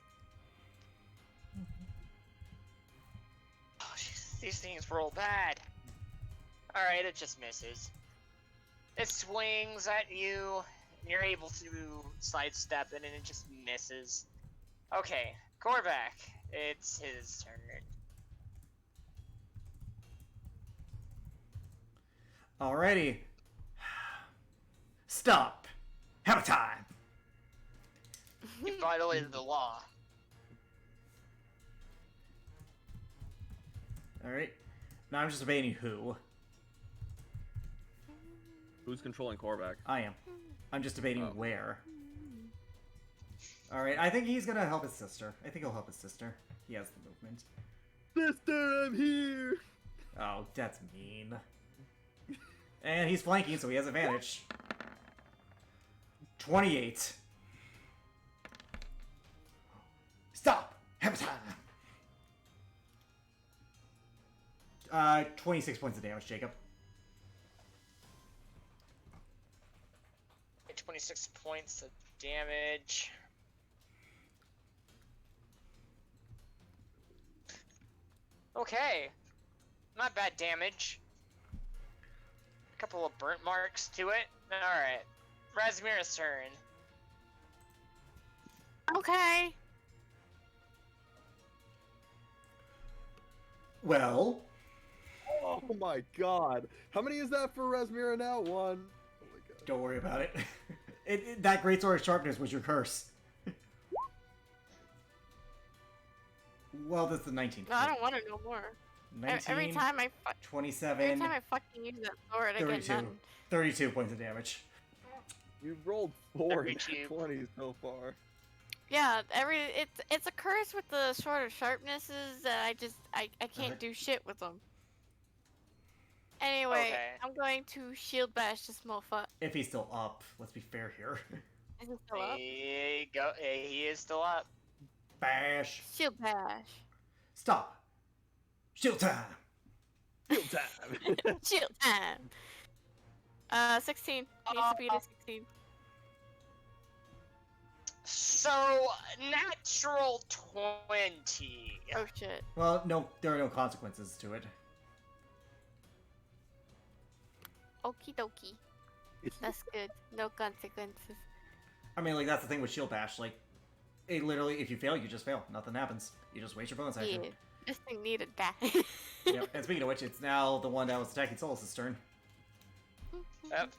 Speaker 3: Oh, jeez, these things roll bad. Alright, it just misses. It swings at you, and you're able to sidestep it, and it just misses. Okay, Korvac, it's his turn.
Speaker 1: Alrighty. Stop. Have a time.
Speaker 3: You violated the law.
Speaker 1: Alright. Now I'm just debating who.
Speaker 7: Who's controlling Korvac?
Speaker 1: I am. I'm just debating
Speaker 7: Oh.
Speaker 1: where. Alright, I think he's gonna help his sister. I think he'll help his sister. He has the movement.
Speaker 7: Sister, I'm here!
Speaker 1: Oh, that's mean. And he's flanking, so he has advantage. 28. Stop! Hammer time! 26 points of damage, Jacob.
Speaker 3: 26 points of damage. Okay. Not bad damage. A couple of burnt marks to it. Alright. Razmir's turn.
Speaker 6: Okay.
Speaker 1: Well,
Speaker 2: Oh my god. How many is that for Rasmira now? One. Oh my god.
Speaker 1: don't worry about it. That greatsword of sharpness was your curse. Well, that's the 19th.
Speaker 6: No, I don't want to know more.
Speaker 1: 19,
Speaker 6: Every time I
Speaker 1: 27,
Speaker 6: fucking use that sword, I get
Speaker 1: 32.
Speaker 6: none.
Speaker 1: 32 points of damage.
Speaker 2: You've rolled 4
Speaker 3: 32.
Speaker 2: 20s so far.
Speaker 6: Yeah, it's a curse with the sword of sharpnesses that I can't do shit with them. Anyway,
Speaker 3: Okay.
Speaker 6: I'm going to shield bash this mofo.
Speaker 1: If he's still up, let's be fair here.
Speaker 6: Is it still up?
Speaker 3: He is still up.
Speaker 1: Bash.
Speaker 6: Shield bash.
Speaker 1: Stop. Shield time.
Speaker 2: Field time.
Speaker 6: Shield time. 16. Needs to beat a 16.
Speaker 3: So, natural 20.
Speaker 6: Oh shit.
Speaker 1: Well, no, there are no consequences to it.
Speaker 6: Okie dokie. That's good. No consequences.
Speaker 1: I mean, like, that's the thing with Shield Bash. Like, it literally, if you fail, you just fail. Nothing happens. You just waste your bonus action.
Speaker 6: Yeah. This thing needed that.
Speaker 1: Yep. And speaking of which, it's now the one that was attacking Solus' turn.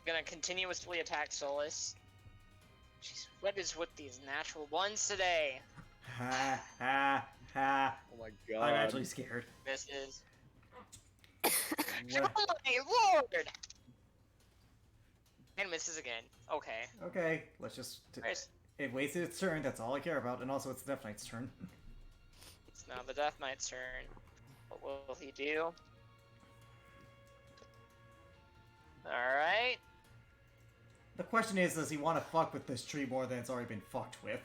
Speaker 3: Gonna continuously attack Solus. Jeez, what is with these natural ones today?
Speaker 1: Ha, ha, ha.
Speaker 2: Oh my god.
Speaker 1: I'm actually scared.
Speaker 3: Misses.
Speaker 1: What?
Speaker 3: Oh my lord! And misses again. Okay.
Speaker 1: Okay, let's just...
Speaker 3: Nice.
Speaker 1: It wasted its turn, that's all I care about. And also, it's the Death Knight's turn.
Speaker 3: It's now the Death Knight's turn. What will he do? Alright.
Speaker 1: The question is, does he want to fuck with this tree more than it's already been fucked with?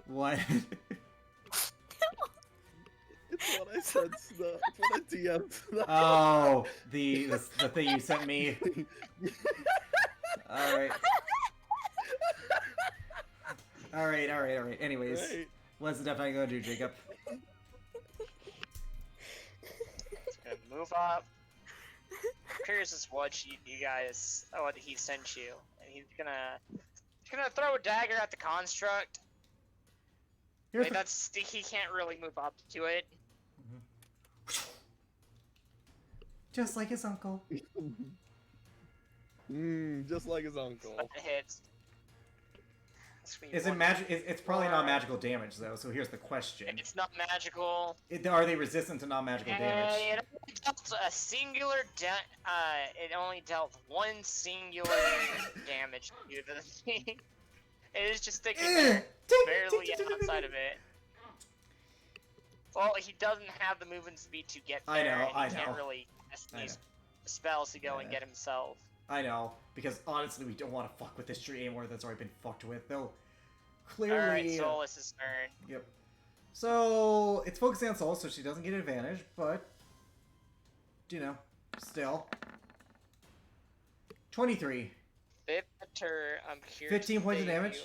Speaker 1: What?
Speaker 2: It's what I said, Snuff. It's what I DM'd Snuff.
Speaker 1: Oh, the thing you sent me. Alright. Alright. Anyways,
Speaker 2: Right.
Speaker 1: what's the Death Knight gonna do, Jacob?
Speaker 3: He's gonna move up. Curious as what you guys, what he sent you, and he's gonna throw a dagger at the construct.
Speaker 1: Here's
Speaker 3: Like,
Speaker 1: the-
Speaker 3: he can't really move up to it.
Speaker 1: Just like his uncle.
Speaker 2: Just like his uncle.
Speaker 3: But it hits.
Speaker 1: Is it magic? It's probably not magical damage though. So here's the question:
Speaker 3: It's not magical.
Speaker 1: Are they resistant to non-magical damage?
Speaker 3: It only dealt a singular it only dealt one singular damage to the thing. It is just sticking there, barely outside of it. Well, he doesn't have the movement speed to get there,
Speaker 1: I know,
Speaker 3: and he
Speaker 1: I
Speaker 3: can't
Speaker 1: know.
Speaker 3: really cast
Speaker 1: I
Speaker 3: these
Speaker 1: know.
Speaker 3: spells to go
Speaker 1: I
Speaker 3: and
Speaker 1: know.
Speaker 3: get himself.
Speaker 1: I know, because honestly, we don't want to fuck with this tree anymore that's already been fucked with. They'll clearly.
Speaker 3: Alright, Solus' turn.
Speaker 1: Yep. So it's focusing on Soul, so she doesn't get advantage, but you know, still. 23.
Speaker 3: Victor, I'm curious.
Speaker 1: 15 points of damage.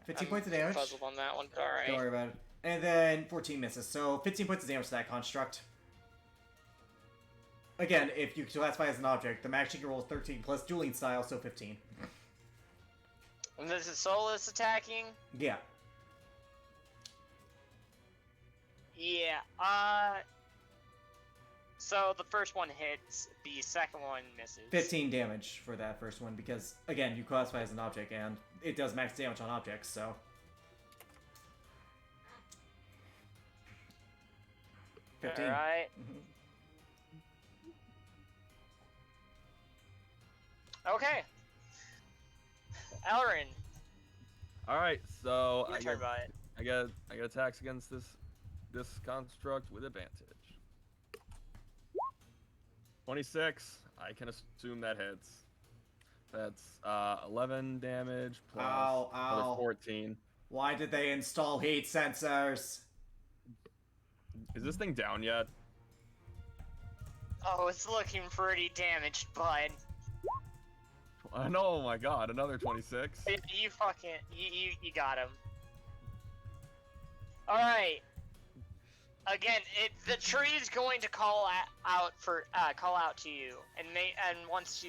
Speaker 1: 15 points of damage.
Speaker 3: Puzzled on that one, but
Speaker 1: Don't
Speaker 3: alright.
Speaker 1: worry about it. And then 14 misses, so 15 points of damage to that construct. Again, if you classify as an object, the max she can roll is 13 plus dueling style, so 15.
Speaker 3: And this is Solus attacking?
Speaker 1: Yeah.
Speaker 3: Yeah, so the first one hits, the second one misses.
Speaker 1: 15 damage for that first one, because, again, you classify as an object, and it does max damage on objects, so... 15.
Speaker 3: Alright.
Speaker 1: Mhm.
Speaker 3: Okay. Elrin,
Speaker 7: All right, so
Speaker 3: your turn, bud.
Speaker 7: I got attacks against this construct with advantage. 26. I can assume that hits. That's 11 damage plus
Speaker 1: Ow,
Speaker 7: another
Speaker 1: ow.
Speaker 7: 14.
Speaker 1: Why did they install heat sensors?
Speaker 7: Is this thing down yet?
Speaker 3: Oh, it's looking pretty damaged, bud.
Speaker 7: Oh my god, another 26.
Speaker 3: You fucking you got him. All right. Again, the tree is going to call out to you, and wants to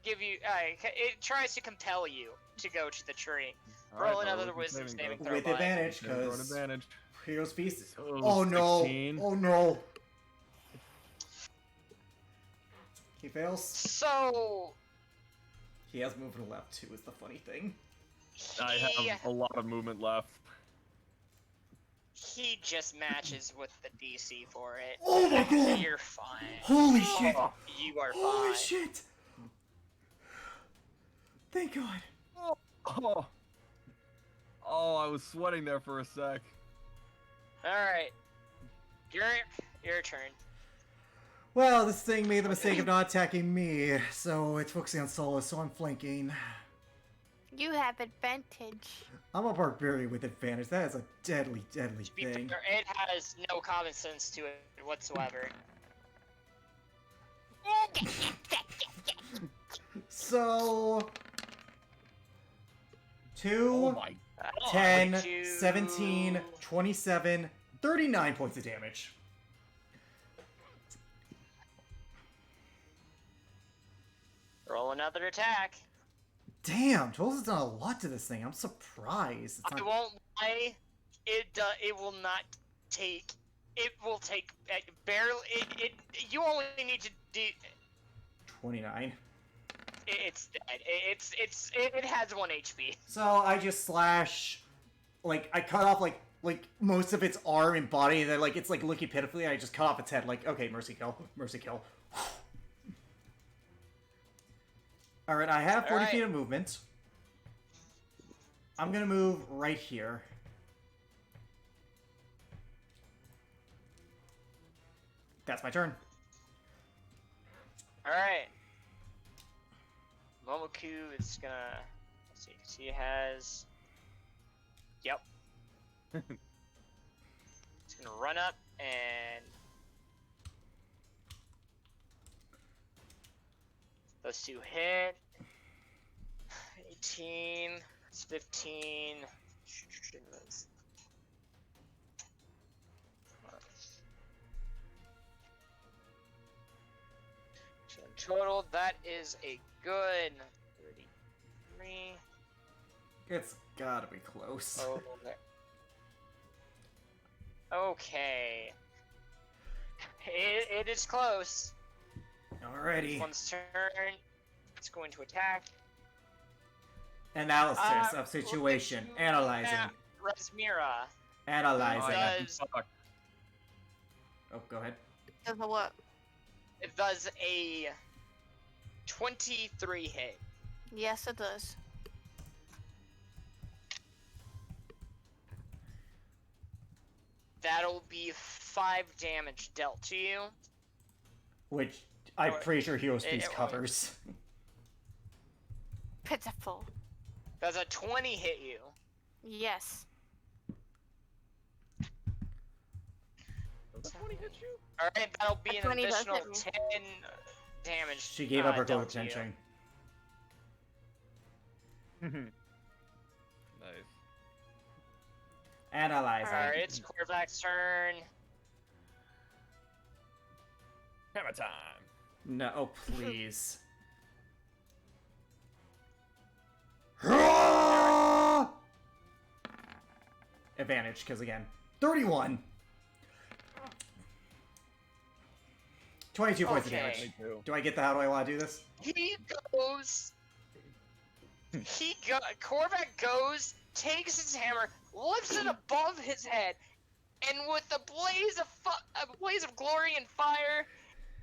Speaker 3: give you. It tries to compel you to go to the tree.
Speaker 7: Alright,
Speaker 3: Roll another
Speaker 7: wisdom
Speaker 3: wisdom saving
Speaker 7: throw.
Speaker 3: throw.
Speaker 1: With
Speaker 3: bud.
Speaker 1: advantage,
Speaker 7: Okay, throw an
Speaker 1: because
Speaker 7: advantage.
Speaker 1: Hero's Feast.
Speaker 7: So,
Speaker 1: Oh no!
Speaker 7: 16.
Speaker 1: Oh no! He fails.
Speaker 3: So
Speaker 1: He has movement left too, is the funny thing.
Speaker 7: I have a lot of movement left.
Speaker 3: he just matches with the DC for it.
Speaker 1: Oh my god!
Speaker 3: You're fine.
Speaker 1: Holy shit!
Speaker 3: You are
Speaker 1: Holy
Speaker 3: fine.
Speaker 1: shit! Thank God.
Speaker 7: Oh, I was sweating there for a sec.
Speaker 3: All right, your turn.
Speaker 1: Well, this thing made the mistake of not attacking me, so it's focusing on Solus, so I'm flanking.
Speaker 6: You have advantage.
Speaker 1: I'm a barbarian with advantage. That is a deadly, deadly
Speaker 3: To be
Speaker 1: thing.
Speaker 3: fair, it has no common sense to it whatsoever.
Speaker 1: So... 2,
Speaker 7: Oh my.
Speaker 1: 10,
Speaker 3: Would you-
Speaker 1: 17, 27, 39 points of damage.
Speaker 3: Roll another attack.
Speaker 1: Damn, Trolls has done a lot to this thing. I'm surprised. It's
Speaker 3: I
Speaker 1: not...
Speaker 3: won't lie. It will not take. It will take barely. You only need to do.
Speaker 1: 29.
Speaker 3: It's dead. It has 1 HP.
Speaker 1: So I just slash, like, I cut off, like most of its arm and body, and then, like, it's, like, looking pitifully, and I just cut off its head, like, okay, mercy kill, mercy kill. Alright, I have 40 feet of movement. I'm gonna move right here. That's my turn.
Speaker 3: All right. Momoku is gonna. Let's see. She has. Yep. It's gonna run up and. Those two hit. 18. It's 15. So in total, that is a good 33.
Speaker 1: It's gotta be close.
Speaker 3: Oh, there. Okay. It is close.
Speaker 1: Alrighty.
Speaker 3: This one's turn. It's going to attack.
Speaker 1: Analysis of situation. Analyzing.
Speaker 3: Resmira.
Speaker 1: Analyzing.
Speaker 3: Does
Speaker 1: Oh, go ahead.
Speaker 6: Does a what?
Speaker 3: it does a 23 hit?
Speaker 6: Yes, it does.
Speaker 3: That'll be 5 damage dealt to you.
Speaker 1: Which I'm pretty sure Hero's
Speaker 3: it-
Speaker 1: Feast
Speaker 3: it-
Speaker 1: covers.
Speaker 6: Pitiful.
Speaker 3: Does a 20 hit you?
Speaker 6: Yes.
Speaker 7: Does 20 hit you?
Speaker 3: Alright, that'll be
Speaker 6: A
Speaker 3: an
Speaker 6: 20 does
Speaker 3: additional
Speaker 6: hit me.
Speaker 3: 10 damage.
Speaker 1: She gave up her gold
Speaker 3: dealt to you.
Speaker 1: attention.
Speaker 7: Nice.
Speaker 1: Analyzing.
Speaker 3: Alright, it's Korvac's turn.
Speaker 7: Hammer time.
Speaker 1: No, oh, please. Advantage, because again, 31. 22 points of
Speaker 3: Okay.
Speaker 1: damage.
Speaker 7: Me too.
Speaker 1: Do I get the how do I want to do this?
Speaker 3: He goes. Korvac goes, takes his hammer, lifts it above his head, and with a blaze of glory and fire,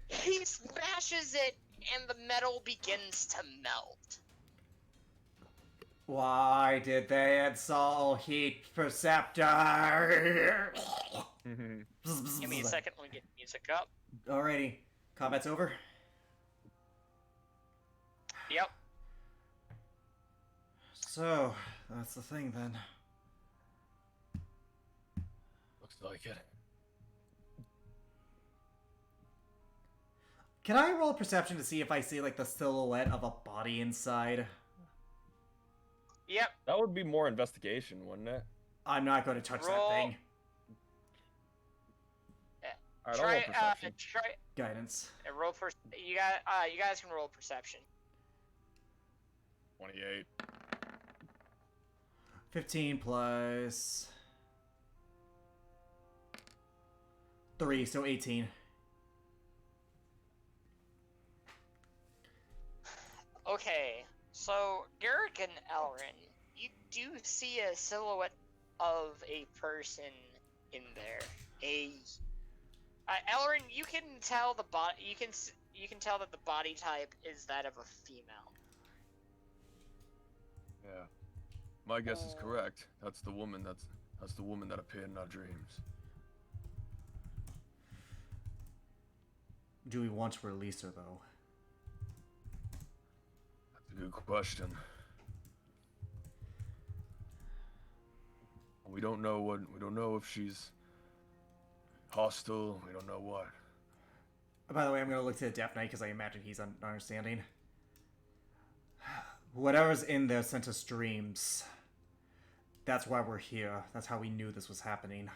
Speaker 3: he smashes it, and the metal begins to melt.
Speaker 1: Why did they install Heat Perceptor?
Speaker 3: Give me a second, let me get music up.
Speaker 1: Alrighty. Combat's over.
Speaker 3: Yep.
Speaker 1: So, that's the thing then.
Speaker 4: Looks like it.
Speaker 1: Can I roll perception to see if I see, like, the silhouette of a body inside?
Speaker 3: Yep.
Speaker 7: That would be more investigation, wouldn't it?
Speaker 1: I'm not going to touch that
Speaker 3: Roll.
Speaker 1: thing.
Speaker 7: Alright, I'll roll perception.
Speaker 3: Try.
Speaker 1: Guidance.
Speaker 3: Roll for. You guys can roll perception.
Speaker 7: 28.
Speaker 1: 15 plus 3, so 18.
Speaker 3: Okay, so Garrick and Elrin, you do see a silhouette of a person in there. Elrin, you can tell the body. You can tell that the body type is that of a female.
Speaker 4: Yeah. My guess is correct. That's the woman that appeared in our dreams.
Speaker 1: Do we want to release her, though?
Speaker 4: That's a good question. We don't know if she's hostile. We don't know what.
Speaker 1: By the way, I'm going to look to the Death Knight because I imagine he's understanding. Whatever's in there sent us dreams. That's why we're here. That's how we knew this was happening.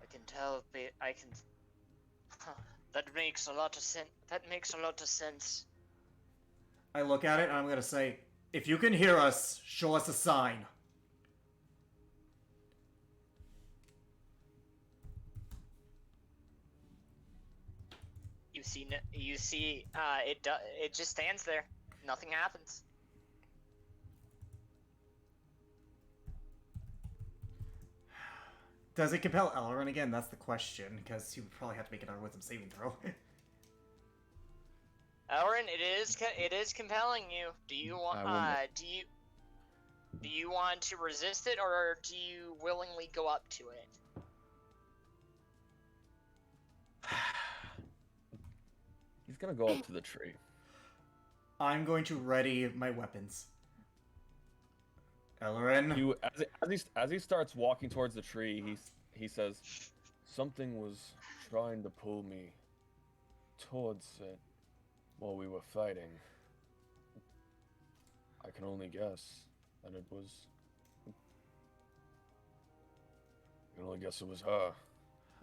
Speaker 3: I can tell. I can. That makes a lot of sense. That makes a lot of sense.
Speaker 1: I look at it and I'm going to say, if you can hear us, show us a sign.
Speaker 3: You see. It just stands there. Nothing happens.
Speaker 1: Does it compel Elrond again? That's the question, because he would probably have to make another wisdom saving throw.
Speaker 3: Elrin, it is compelling you. Do you want do you want to resist it, or do you willingly go up to it?
Speaker 7: He's gonna go up to the tree.
Speaker 1: I'm going to ready my weapons. Elrond?
Speaker 7: You, as he starts walking towards the tree, he says, "Something was trying to pull me towards it while we were fighting. I can only guess that it was. I can only guess it was her."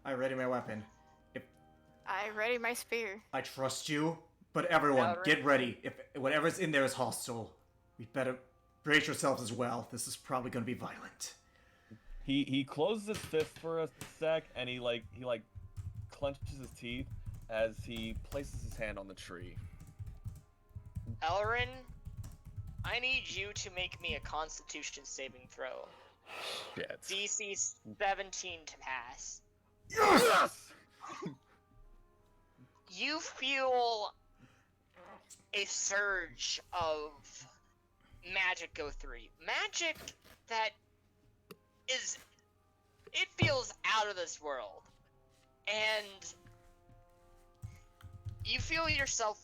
Speaker 1: I ready my weapon.
Speaker 6: I ready my spear.
Speaker 1: I trust you, but everyone, get ready. If whatever's in there is hostile, we better brace yourselves as well. This is probably going to be violent.
Speaker 7: He closes his fist for a sec, and he clenches his teeth as he places his hand on the tree.
Speaker 3: Elrin, I need you to make me a Constitution saving throw.
Speaker 7: Shit.
Speaker 3: DC 17 to pass.
Speaker 7: Yes!
Speaker 3: You feel a surge of magic go through you. Magic that it feels out of this world. And you feel yourself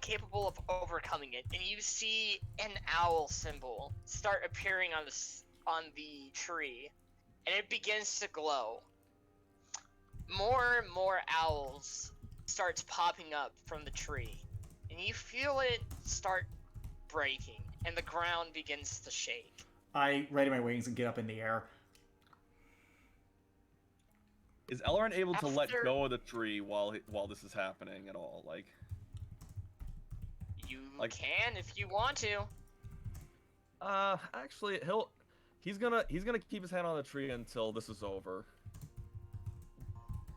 Speaker 3: capable of overcoming it, and you see an owl symbol start appearing on the tree, and it begins to glow. More and more owls starts popping up from the tree, and you feel it start breaking, and the ground begins to shake.
Speaker 1: I ready my wings and get up in the air.
Speaker 7: Is Elrond able to let
Speaker 3: After-
Speaker 7: go of the tree while this is happening at all?
Speaker 3: You
Speaker 7: Like-
Speaker 3: can if you want to.
Speaker 7: Actually, he's gonna keep his hand on the tree until this is over.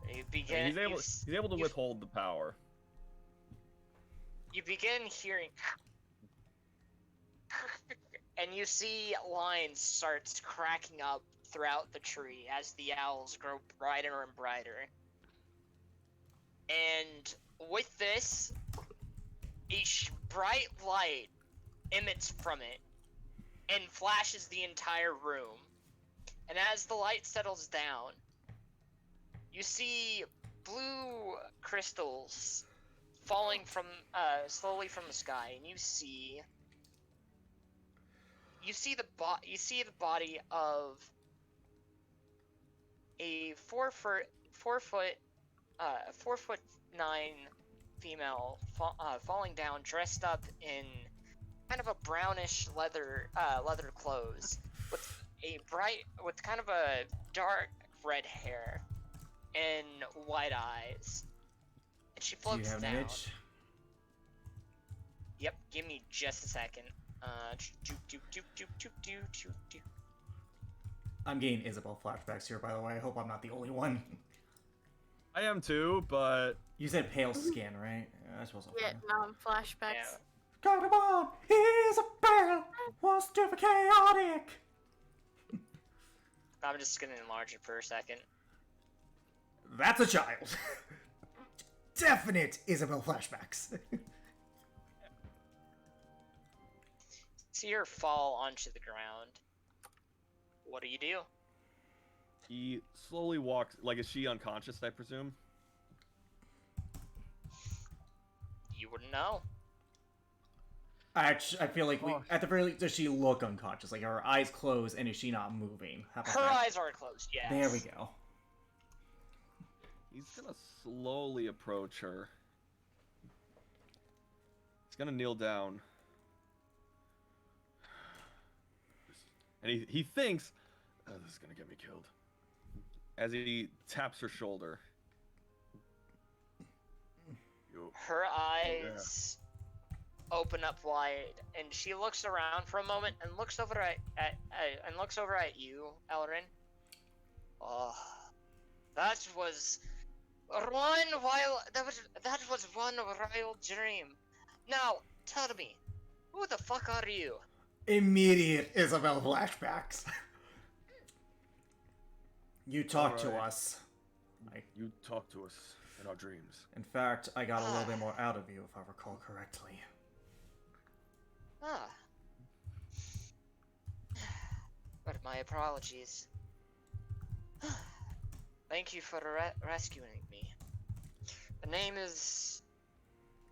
Speaker 3: You
Speaker 7: I mean,
Speaker 3: begin.
Speaker 7: he's able to withhold the power.
Speaker 3: You begin hearing, and you see lines starts cracking up throughout the tree as the owls grow brighter and brighter. And with this, a bright light emits from it and flashes the entire room. And as the light settles down, you see blue crystals falling from slowly from the sky, and you see you see the body of a 4'9" female falling down, dressed up in kind of a brownish leather clothes, with kind of a dark red hair and white eyes, and she
Speaker 1: Do you
Speaker 3: floats
Speaker 1: have an
Speaker 3: down.
Speaker 1: image?
Speaker 3: Yep, give me just a second.
Speaker 1: I'm getting Isabel flashbacks here, by the way. I hope I'm not the only one.
Speaker 7: I am too, but
Speaker 1: You said pale skin, right? Yeah, I suppose I'll
Speaker 6: Yeah, flashbacks.
Speaker 3: Yeah.
Speaker 1: Come on, Isabel wants to be chaotic.
Speaker 3: I'm just gonna enlarge it for a second.
Speaker 1: That's a child. Definite Isabel flashbacks.
Speaker 3: See her fall onto the ground. What do you do?
Speaker 7: he slowly walks. Like, is she unconscious? I presume.
Speaker 3: You wouldn't know.
Speaker 1: I feel like at the very least, does she look unconscious? Like, are her eyes closed and is she not moving? How about
Speaker 3: Her
Speaker 1: that?
Speaker 3: eyes are closed, yes.
Speaker 1: There we go.
Speaker 7: He's gonna slowly approach her. He's gonna kneel down. And he thinks, oh, this is gonna get me killed. As he taps her shoulder.
Speaker 3: Her eyes open up wide, and she looks around for a moment and looks over at you, Elrin. Oh, that was one wild dream. Now tell me, who the fuck are you?
Speaker 1: Immediate Isabel flashbacks. You talk to
Speaker 7: Alright.
Speaker 1: us.
Speaker 7: You talk to us in our dreams.
Speaker 1: In fact, I got a little bit more out of you, if I recall correctly.
Speaker 3: Ah. But my apologies. Thank you for rescuing me. The name is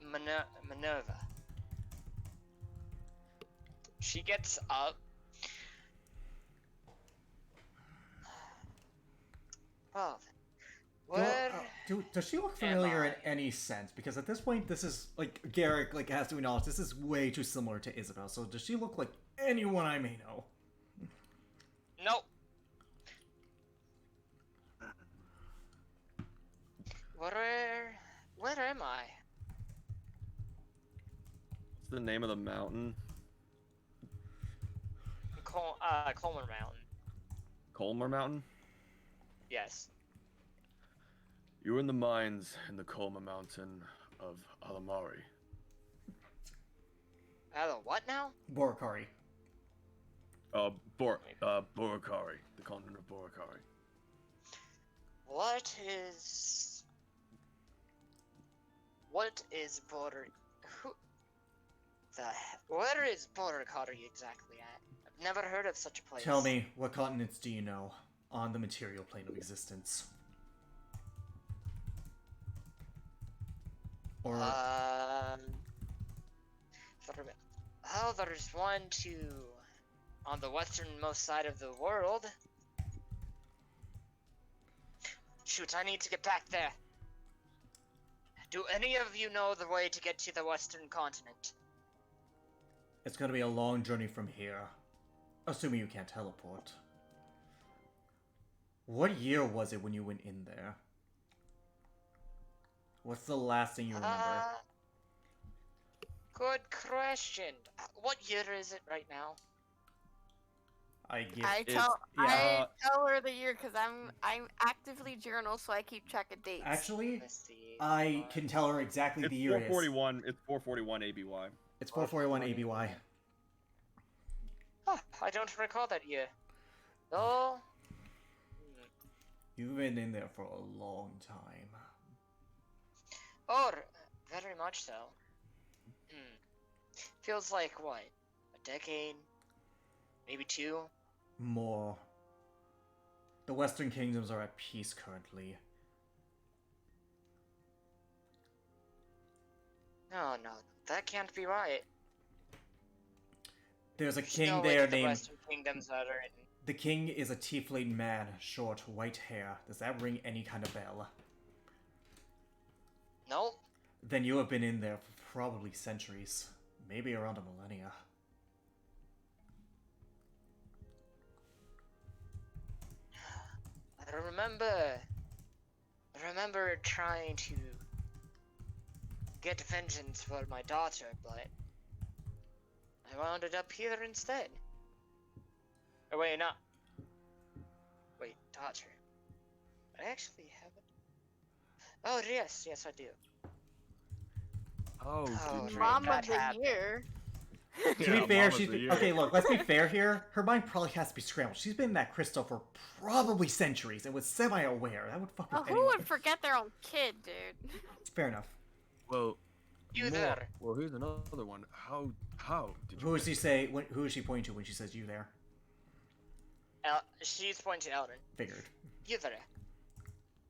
Speaker 3: Minerva. She gets up. Oh, where?
Speaker 1: Does she look familiar in any sense? Because at this point, this is, like, Garrick, like, has to acknowledge, this is way too similar to Isabel. So does she look like anyone I may know?
Speaker 3: Nope. Where am I?
Speaker 7: What's the name of the mountain?
Speaker 3: Coleman Mountain.
Speaker 7: Colmar Mountain?
Speaker 3: Yes.
Speaker 7: You were in the mines in the Colmar Mountain of Alamari.
Speaker 3: What now?
Speaker 1: Borikari.
Speaker 7: Borikari. The continent of Borikari.
Speaker 3: What is border? Where is Borikari exactly at? I've never heard of such a place.
Speaker 1: Tell me, what continents do you know on the material plane of existence? Or
Speaker 3: there's one, on the westernmost side of the world. Shoot, I need to get back there. Do any of you know the way to get to the western continent?
Speaker 1: it's gonna be a long journey from here. Assuming you can't teleport. What year was it when you went in there? What's the last thing you remember?
Speaker 3: Good question. What year is it right now?
Speaker 1: I
Speaker 6: I tell her the year because I'm actively journal, so I keep track of dates.
Speaker 1: Actually,
Speaker 3: Let's see.
Speaker 1: I can tell her exactly
Speaker 7: It's
Speaker 1: the year it is.
Speaker 7: 441. It's 441 ABY.
Speaker 1: It's 441 ABY.
Speaker 3: Oh, I don't recall that year. No.
Speaker 1: You've been in there for a long time.
Speaker 3: Oh, very much so. Feels like what? A decade? Maybe 2?
Speaker 1: More. The Western Kingdoms are at peace currently.
Speaker 3: No, that can't be right.
Speaker 1: There's a
Speaker 3: There's
Speaker 1: king
Speaker 3: no way
Speaker 1: there
Speaker 3: that the
Speaker 1: named...
Speaker 3: Western Kingdoms that are in.
Speaker 1: The king is a tiefling man, short, white hair. Does that ring any kind of bell?
Speaker 3: Nope.
Speaker 1: Then you have been in there for probably centuries. Maybe around a millennia.
Speaker 3: I remember trying to get vengeance for my daughter, but I wound up here instead. Oh wait, no. Wait, daughter. I actually have it. Oh yes, yes I do.
Speaker 7: Oh,
Speaker 3: Oh,
Speaker 7: did you?
Speaker 6: Mom
Speaker 3: that
Speaker 6: of the
Speaker 3: happened.
Speaker 6: year.
Speaker 1: To be
Speaker 7: Yeah,
Speaker 1: fair,
Speaker 7: Mama's
Speaker 1: she's
Speaker 7: a
Speaker 1: been...
Speaker 7: year.
Speaker 1: Okay, look, let's be fair here. Her mind probably has to be scrambled. She's been in that crystal for probably centuries and was semi-aware. That would fuck with
Speaker 6: Oh, who
Speaker 1: anyone.
Speaker 6: would forget their own kid, dude?
Speaker 1: Fair enough.
Speaker 7: Well,
Speaker 3: You
Speaker 7: more-
Speaker 3: there.
Speaker 7: Well, here's another one. How did you?
Speaker 1: Who does she say? Who is she pointing to when she says you there?
Speaker 3: She's pointing to Eldrin.
Speaker 1: Figured.
Speaker 3: You there.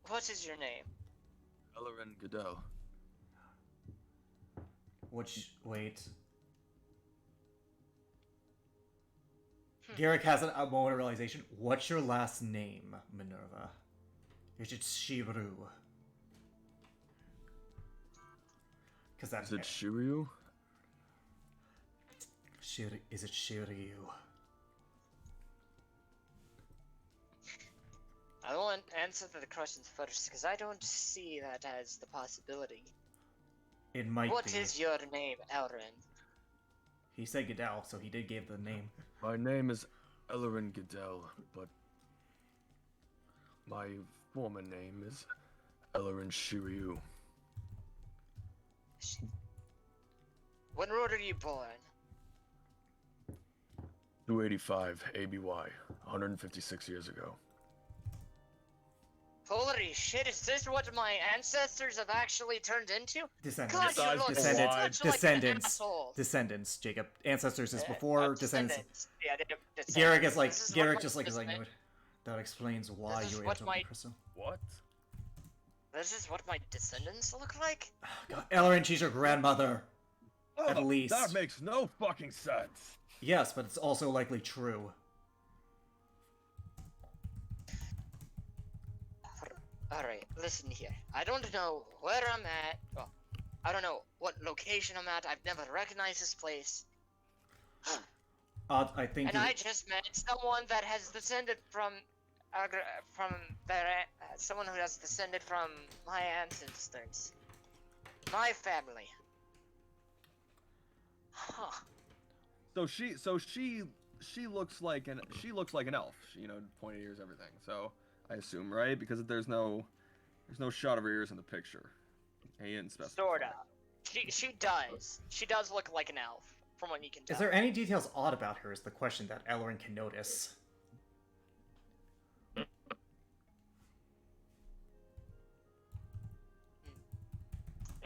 Speaker 3: What is your name?
Speaker 7: Ellerin Goodell.
Speaker 1: Wait. Garrick has a moment of realization. What's your last name, Minerva? Is it Shiru? Because that's
Speaker 7: Is it Shiryu?
Speaker 1: Is it Shiryu?
Speaker 3: I want to answer the questions first, because I don't see that as the possibility.
Speaker 1: It might
Speaker 3: What
Speaker 1: be.
Speaker 3: is your name, Elrin?
Speaker 1: He said Goodell, so he did give the name.
Speaker 7: My name is Ellerin Goodell, but my former name is Ellerin Shiryu.
Speaker 3: When were you born?
Speaker 7: 285 ABY, 156 years ago.
Speaker 3: Holy shit, is this what my ancestors have actually turned into?
Speaker 1: Descendants.
Speaker 3: God, you look
Speaker 1: Descendants.
Speaker 3: so much
Speaker 1: Descendants.
Speaker 3: like an asshole.
Speaker 1: Descendants, Jacob. Ancestors is before, descendants.
Speaker 3: Yeah, descendants.
Speaker 1: Garrick is like,
Speaker 3: This is
Speaker 1: Garrick
Speaker 3: what
Speaker 1: just
Speaker 3: my
Speaker 1: like is like,
Speaker 3: descendant-
Speaker 1: that explains why
Speaker 3: This is
Speaker 1: you were
Speaker 3: what
Speaker 1: able to
Speaker 3: my-
Speaker 1: the crystal.
Speaker 7: What?
Speaker 3: This is what my descendants look like?
Speaker 1: God, Ellerin, she's your grandmother. At
Speaker 7: Oh,
Speaker 1: least.
Speaker 7: that makes no fucking sense.
Speaker 1: Yes, but it's also likely true.
Speaker 3: Alright, listen here. I don't know where I'm at. Well, I don't know what location I'm at. I've never recognized this place.
Speaker 1: I think.
Speaker 3: And I just met someone that has descended from someone who has descended from my ancestors. My family. Huh.
Speaker 7: So she looks like an elf. She, pointy ears, everything. So I assume, right? Because there's no shot of her ears in the picture. He didn't specify.
Speaker 3: Sorta. She does. She does look like an elf, from what you can tell.
Speaker 1: Is there any details odd about her? Is the question that Ellerin can notice.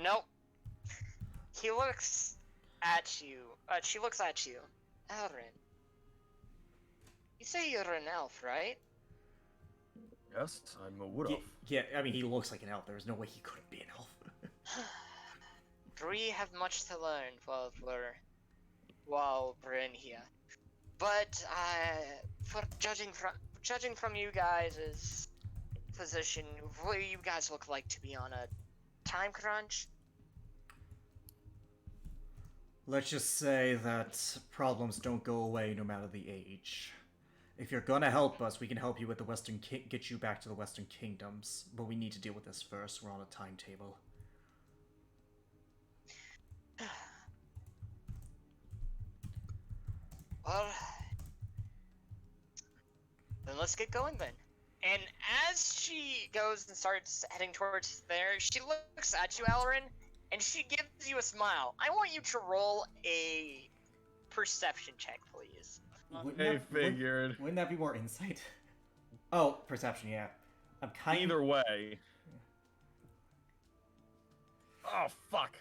Speaker 3: Nope. He looks at you. She looks at you. Elrin. You say you're an elf, right?
Speaker 7: Yes, I'm a wood elf.
Speaker 1: Yeah, I mean, he looks like an elf. There's no way he couldn't be an elf.
Speaker 3: We have much to learn while we're in here. But for judging from you guys' position, what do you guys look like to be on a time crunch?
Speaker 1: Let's just say that problems don't go away no matter the age. If you're gonna help us, we can help you with the Western get you back to the Western Kingdoms, but we need to deal with this first. We're on a timetable.
Speaker 3: Well, then let's get going then. And as she goes and starts heading towards there, she looks at you, Ellerin, and she gives you a smile. I want you to roll a perception check, please.
Speaker 7: Figured.
Speaker 1: Wouldn't that be more insight? Oh, perception, yeah. I'm kind
Speaker 7: Either way. Oh, fuck.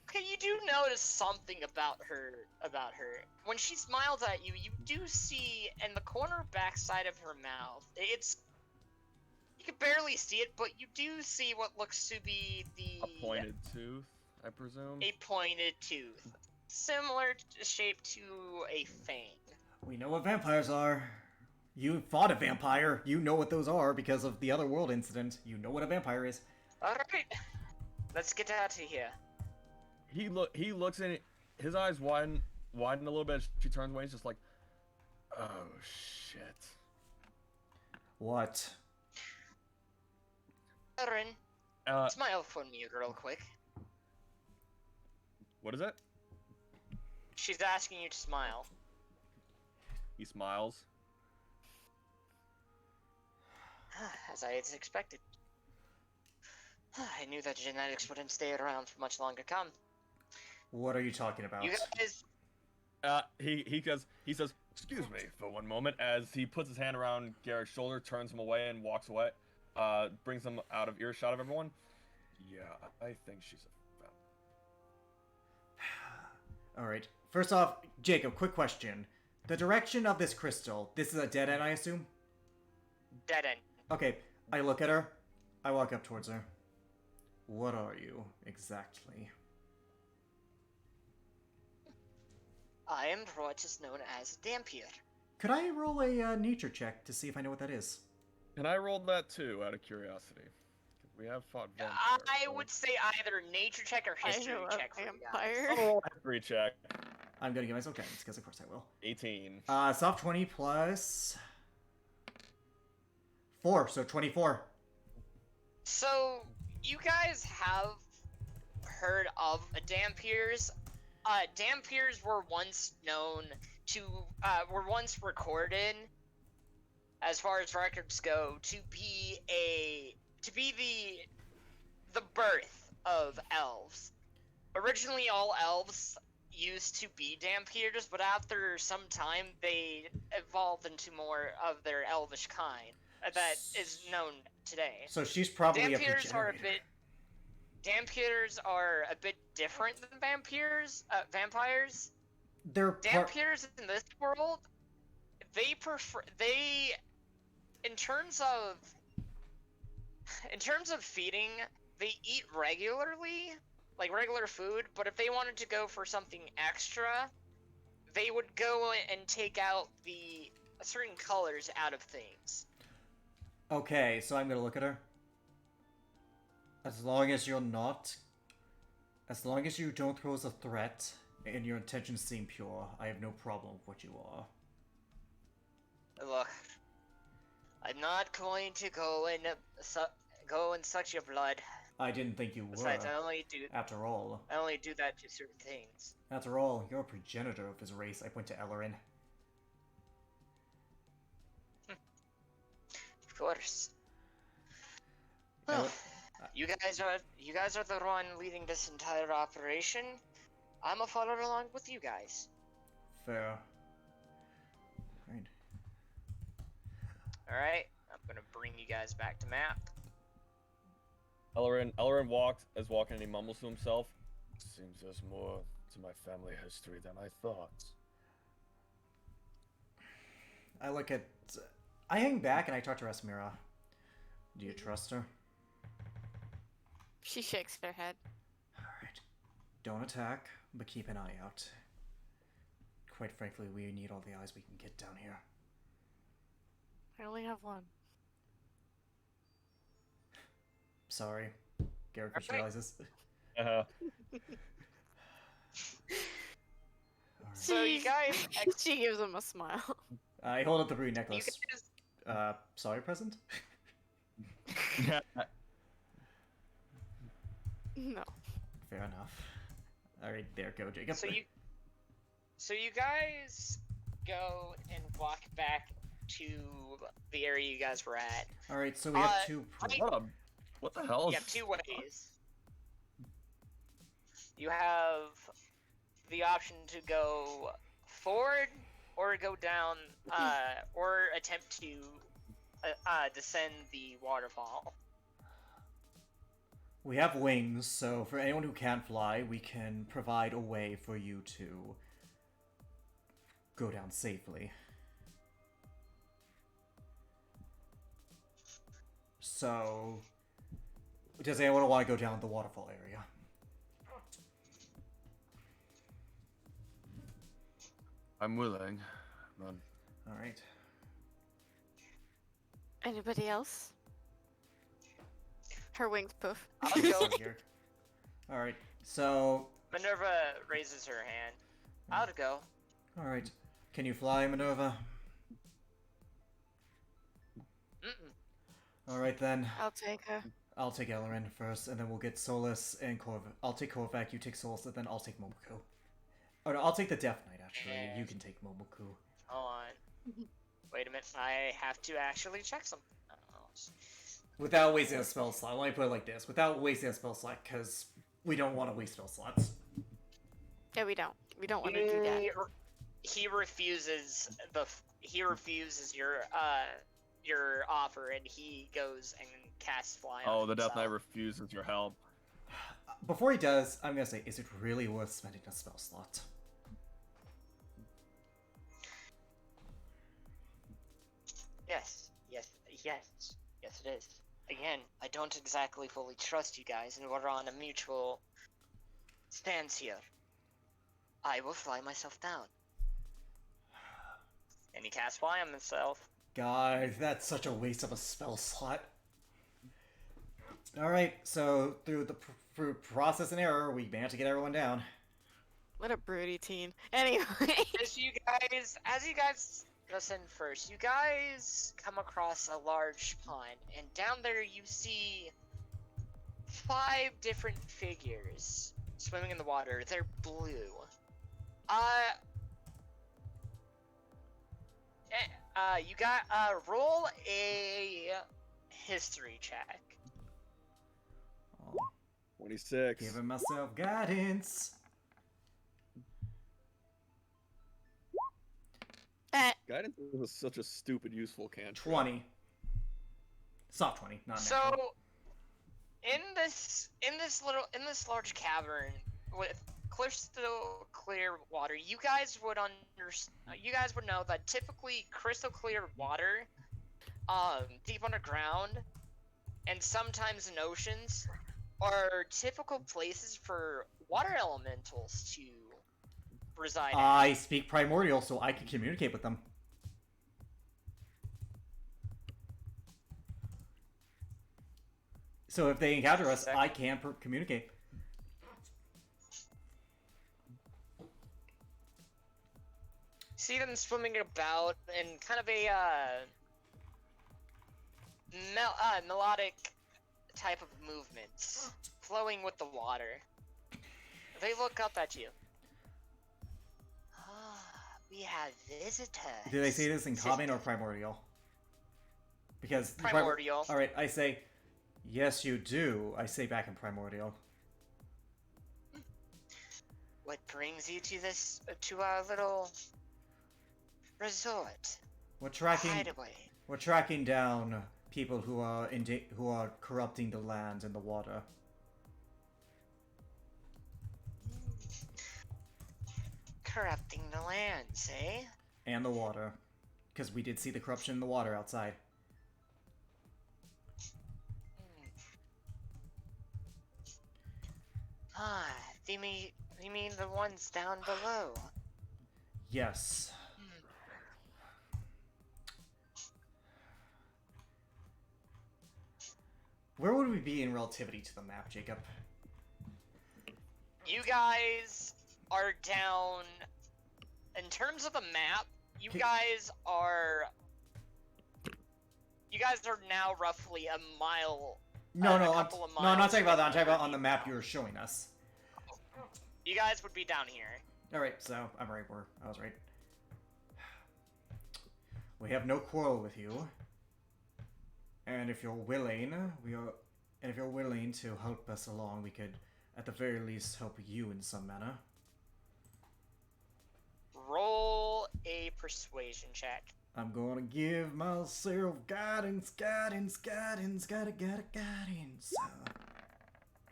Speaker 3: Okay, you do notice something about her. When she smiles at you, you do see in the corner backside of her mouth, you can barely see it, but you do see what looks to be
Speaker 7: A pointed tooth, I presume.
Speaker 3: a pointed tooth. similar shape to a fang.
Speaker 1: We know what vampires are. You fought a vampire. You know what those are because of the other world incident. You know what a vampire is.
Speaker 3: All right, let's get out of here.
Speaker 7: He looks in it. His eyes widen a little bit. She turns away. He's just like, oh shit.
Speaker 1: What?
Speaker 3: Aaron,
Speaker 7: Uh,
Speaker 3: smile for me real quick.
Speaker 7: what is it?
Speaker 3: She's asking you to smile.
Speaker 7: He smiles.
Speaker 3: As I had expected. I knew that genetics wouldn't stay around for much longer to come.
Speaker 1: What are you talking about?
Speaker 3: You guys,
Speaker 7: He says, excuse me for one moment, as he puts his hand around Garrett's shoulder, turns him away, and walks away. Brings him out of earshot of everyone. Yeah, I think she's a
Speaker 1: All right. First off, Jacob, quick question. The direction of this crystal, this is a dead end, I assume?
Speaker 3: dead end.
Speaker 1: Okay, I look at her. I walk up towards her. What are you, exactly?
Speaker 3: I am what is known as a Dampier.
Speaker 1: Could I roll a nature check to see if I know what that is?
Speaker 7: And I rolled that too, out of curiosity. 'Cause we have fought vampires.
Speaker 3: I
Speaker 7: so-
Speaker 3: would say either nature check or
Speaker 6: I
Speaker 3: history
Speaker 6: know a
Speaker 3: check for you guys.
Speaker 6: vampire.
Speaker 7: I'll roll a history check.
Speaker 1: I'm gonna give myself guidance, because of course I will.
Speaker 7: 18.
Speaker 1: Soft 20 plus 4, so 24.
Speaker 3: So, you guys have heard of Dampiers. Dampiers were once known to, were once recorded, as far as records go, to be the birth of elves. Originally, all elves used to be Dampiers, but after some time, they evolved into more of their elvish kind that is known today.
Speaker 1: So she's probably
Speaker 3: Dampiers
Speaker 1: a
Speaker 3: are a
Speaker 1: regenerator.
Speaker 3: bit. Dampiers are a bit different than vampires.
Speaker 1: They're
Speaker 3: Dampiers in this world, they prefer in terms of feeding, they eat regularly, like regular food. But if they wanted to go for something extra, they would go and take out the certain colors out of things.
Speaker 1: Okay, so I'm gonna look at her. As long as you don't pose a threat and your intentions seem pure, I have no problem with what you are.
Speaker 3: Look, I'm not going to go and suck your blood.
Speaker 1: I didn't think you were.
Speaker 3: Besides, I only do that to certain things.
Speaker 1: After all, you're a progenitor of his race. I point to Ellerin.
Speaker 3: Of course.
Speaker 1: Eller-
Speaker 3: Well, you guys are the one leading this entire operation. I'ma follow along with you guys.
Speaker 1: Fair. Right.
Speaker 3: All right, I'm gonna bring you guys back to map.
Speaker 7: Ellerin is walking and he mumbles to himself. Seems there's more to my family history than I thought.
Speaker 1: I hang back and I talk to Rasmira. Do you trust her?
Speaker 6: She shakes her head.
Speaker 1: Alright. Don't attack, but keep an eye out. Quite frankly, we need all the eyes we can get down here.
Speaker 6: I only have one.
Speaker 1: Sorry. Garrett
Speaker 3: Alright.
Speaker 1: realizes.
Speaker 7: Uh-huh.
Speaker 1: Alright.
Speaker 3: So you guys,
Speaker 6: She gives him a smile.
Speaker 1: I hold up the ruby
Speaker 3: you
Speaker 1: necklace.
Speaker 3: guys,
Speaker 1: Sorry, present?
Speaker 6: No.
Speaker 1: Fair enough. Alright, there, go, Jacob.
Speaker 3: so you guys go and walk back to the area you guys were at.
Speaker 1: Alright, so we have
Speaker 3: Uh,
Speaker 1: two...
Speaker 7: What the hell?
Speaker 3: You have two ways. You have the option to go forward or go down, or attempt to descend the waterfall.
Speaker 1: We have wings, so for anyone who can't fly, we can provide a way for you to go down safely. So, does anyone want to go down the waterfall area?
Speaker 4: I'm willing, but
Speaker 1: All right.
Speaker 6: Anybody else? Her wings poof.
Speaker 3: I'll go.
Speaker 1: Here. All right. So,
Speaker 3: Minerva raises her hand. I'll go.
Speaker 1: all right. Can you fly, Minerva?
Speaker 3: Mm-mm.
Speaker 1: All right then.
Speaker 6: I'll take her.
Speaker 1: I'll take Ellerin first, and then we'll get Solus and Corvac. I'll take Corvac, you take Solus, and then I'll take Momoku. Oh no, I'll take the Death Knight actually.
Speaker 3: Yeah.
Speaker 1: You can take Momoku.
Speaker 3: Hold on. Wait a minute. I have to actually check something.
Speaker 1: Without wasting a spell slot. Let me put it like this: without wasting a spell slot, because we don't want to waste spell slots.
Speaker 6: Yeah, we don't. We don't want to do that.
Speaker 3: He refuses your offer, and he goes and casts fly.
Speaker 7: Oh,
Speaker 3: on
Speaker 7: the Death Knight
Speaker 3: himself.
Speaker 7: refuses your help.
Speaker 1: Before he does, I'm gonna say, is it really worth spending a spell slot?
Speaker 3: Yes, it is. Again, I don't exactly fully trust you guys, and we're on a mutual stance here. I will fly myself down. And he casts fly on himself.
Speaker 1: God, that's such a waste of a spell slot. All right, so through process and error, we managed to get everyone down.
Speaker 6: What a broody teen. Anyway.
Speaker 3: As you guys listen first, you guys come across a large pond, and down there you see 5 different figures swimming in the water. They're blue. You got roll a history check.
Speaker 2: 26.
Speaker 1: Giving myself guidance.
Speaker 2: Guidance is such a stupid, useful cantrip.
Speaker 1: 20. Soft 20, not
Speaker 3: So,
Speaker 1: natural.
Speaker 3: in this large cavern with crystal clear water, you guys would know that typically crystal clear water, deep underground, and sometimes in oceans, are typical places for water elementals to reside in.
Speaker 1: I speak primordial, so I can communicate with them. So if they encounter us, I can communicate.
Speaker 3: See them swimming about in kind of a melodic type of movements, flowing with the water. They look up at you. We have visitors.
Speaker 1: Do they say this in common or primordial? Because
Speaker 3: Primordial.
Speaker 1: All right, I say, yes, you do. I say back in primordial.
Speaker 3: What brings you to our little resort?
Speaker 1: We're tracking.
Speaker 3: Hideaway.
Speaker 1: We're tracking down people who are corrupting the land and the water.
Speaker 3: Corrupting the lands, eh?
Speaker 1: And the water. Because we did see the corruption in the water outside.
Speaker 3: You mean the ones down below?
Speaker 1: Yes. Where would we be in relativity to the map, Jacob?
Speaker 3: You guys are down. In terms of the map, you guys are now roughly a mile.
Speaker 1: No, I'm not
Speaker 3: miles
Speaker 1: talking about that. I'm
Speaker 3: from
Speaker 1: talking about
Speaker 3: where
Speaker 1: on the map you were showing us.
Speaker 3: You guys would be down here.
Speaker 1: All right, so I'm right where I was right. We have no quarrel with you, and if you're willing, to help us along, we could, at the very least, help you in some manner.
Speaker 3: Roll a persuasion check.
Speaker 1: I'm gonna give myself guidance.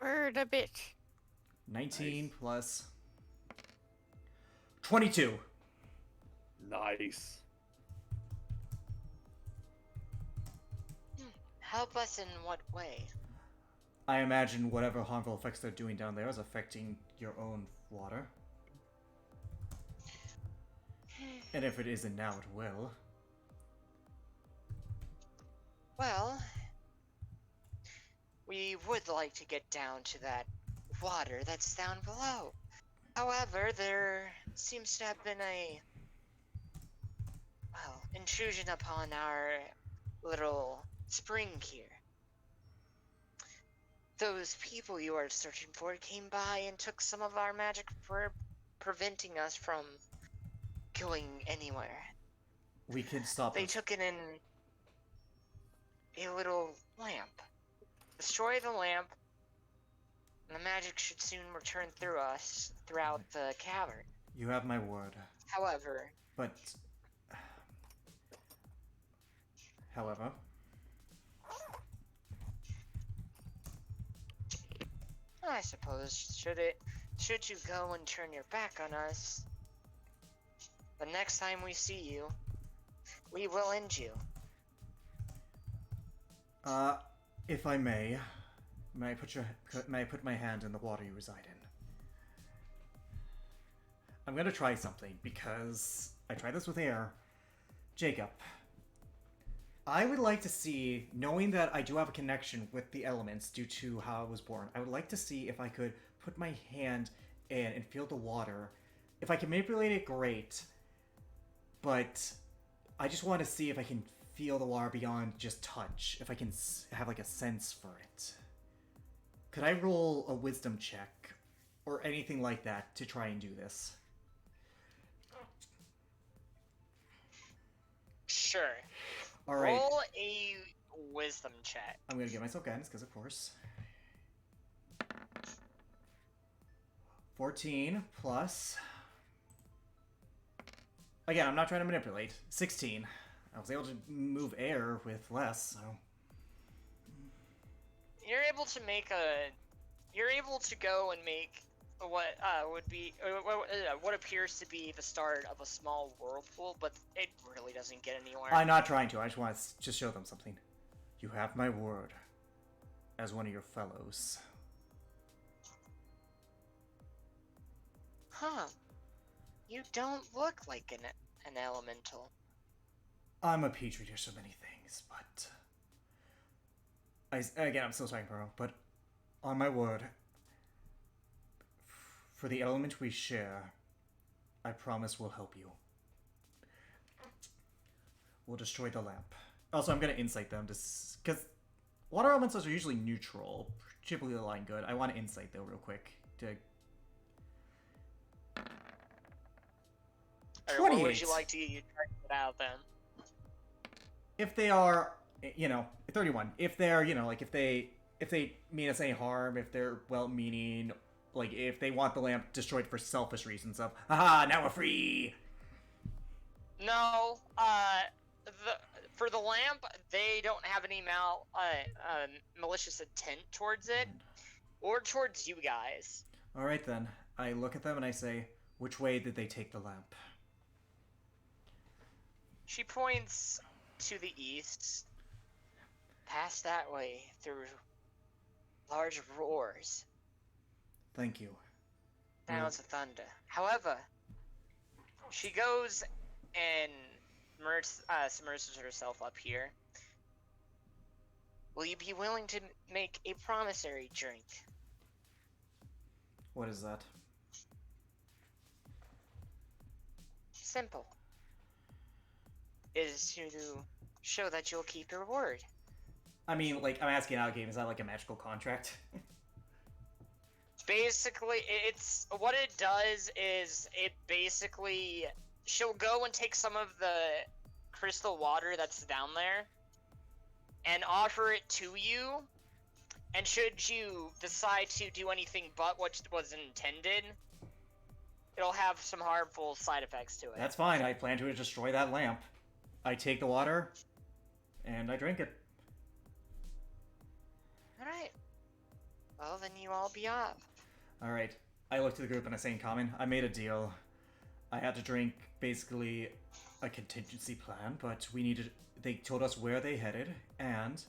Speaker 6: Word a bitch.
Speaker 1: 19 plus 22.
Speaker 2: Nice.
Speaker 3: Help us in what way?
Speaker 1: I imagine whatever harmful effects they're doing down there is affecting your own water. And if it isn't now, it will.
Speaker 3: Well, we would like to get down to that water that's down below. However, there seems to have been a, well, intrusion upon our little spring here. Those people you are searching for came by and took some of our magic for preventing us from going anywhere.
Speaker 1: We can stop
Speaker 3: They
Speaker 1: those.
Speaker 3: took it in a little lamp. Destroy the lamp, and the magic should soon return through us throughout the cavern.
Speaker 1: You have my word.
Speaker 3: However,
Speaker 1: But... However...
Speaker 3: I suppose should you go and turn your back on us, the next time we see you, we will end you.
Speaker 1: If I may I put my hand in the water you reside in? I'm gonna try something, because I tried this with air. Jacob, I would like to see, knowing that I do have a connection with the elements due to how I was born, I would like to see if I could put my hand in and feel the water. If I can manipulate it, great. But I just want to see if I can feel the water beyond just touch. If I can have like a sense for it. Could I roll a wisdom check or anything like that to try and do this?
Speaker 3: Sure.
Speaker 1: All right.
Speaker 3: Roll a wisdom check.
Speaker 1: I'm gonna give myself guidance because, of course. 14 plus. Again, I'm not trying to manipulate. 16. I was able to move air with less, so.
Speaker 3: You're able to make a. You're able to go and make what would be what appears to be the start of a small whirlpool, but it really doesn't get anywhere.
Speaker 1: I'm not trying to. I just want to just show them something. You have my word as one of your fellows.
Speaker 3: Huh. You don't look like an elemental.
Speaker 1: I'm a petri dish of many things, but I'm still talking, bro. But on my word, for the element we share, I promise we'll help you. We'll destroy the lamp. Also, I'm gonna insight them because water elementals are usually neutral, typically align good. I want to insight though, real quick. To
Speaker 3: Or what would
Speaker 1: 28.
Speaker 3: you like to try to get out then?
Speaker 1: If they are, 31. If they're, like if they mean us any harm, if they're well-meaning, like if they want the lamp destroyed for selfish reasons of, haha, now we're free.
Speaker 3: No, for the lamp, they don't have any malicious intent towards it, or towards you guys.
Speaker 1: All right then. I look at them and I say, which way did they take the lamp?
Speaker 3: She points to the east, past that way, through large roars,
Speaker 1: Thank you.
Speaker 3: sounds of thunder. However, she goes and submerges herself up here. Will you be willing to make a promissory drink?
Speaker 1: What is that?
Speaker 3: Simple. Is to show that you'll keep your word.
Speaker 1: I mean, like, I'm asking out game, is that like a magical contract?
Speaker 3: Basically, it's what it does is it basically she'll go and take some of the crystal water that's down there and offer it to you, and should you decide to do anything but what was intended, it'll have some harmful side effects to it.
Speaker 1: That's fine. I plan to destroy that lamp. I take the water, and I drink it.
Speaker 3: Alright. Well, then you all be off.
Speaker 1: Alright. I look to the group and I say in common, I made a deal. I had to drink basically a contingency plan, but they told us where they headed, and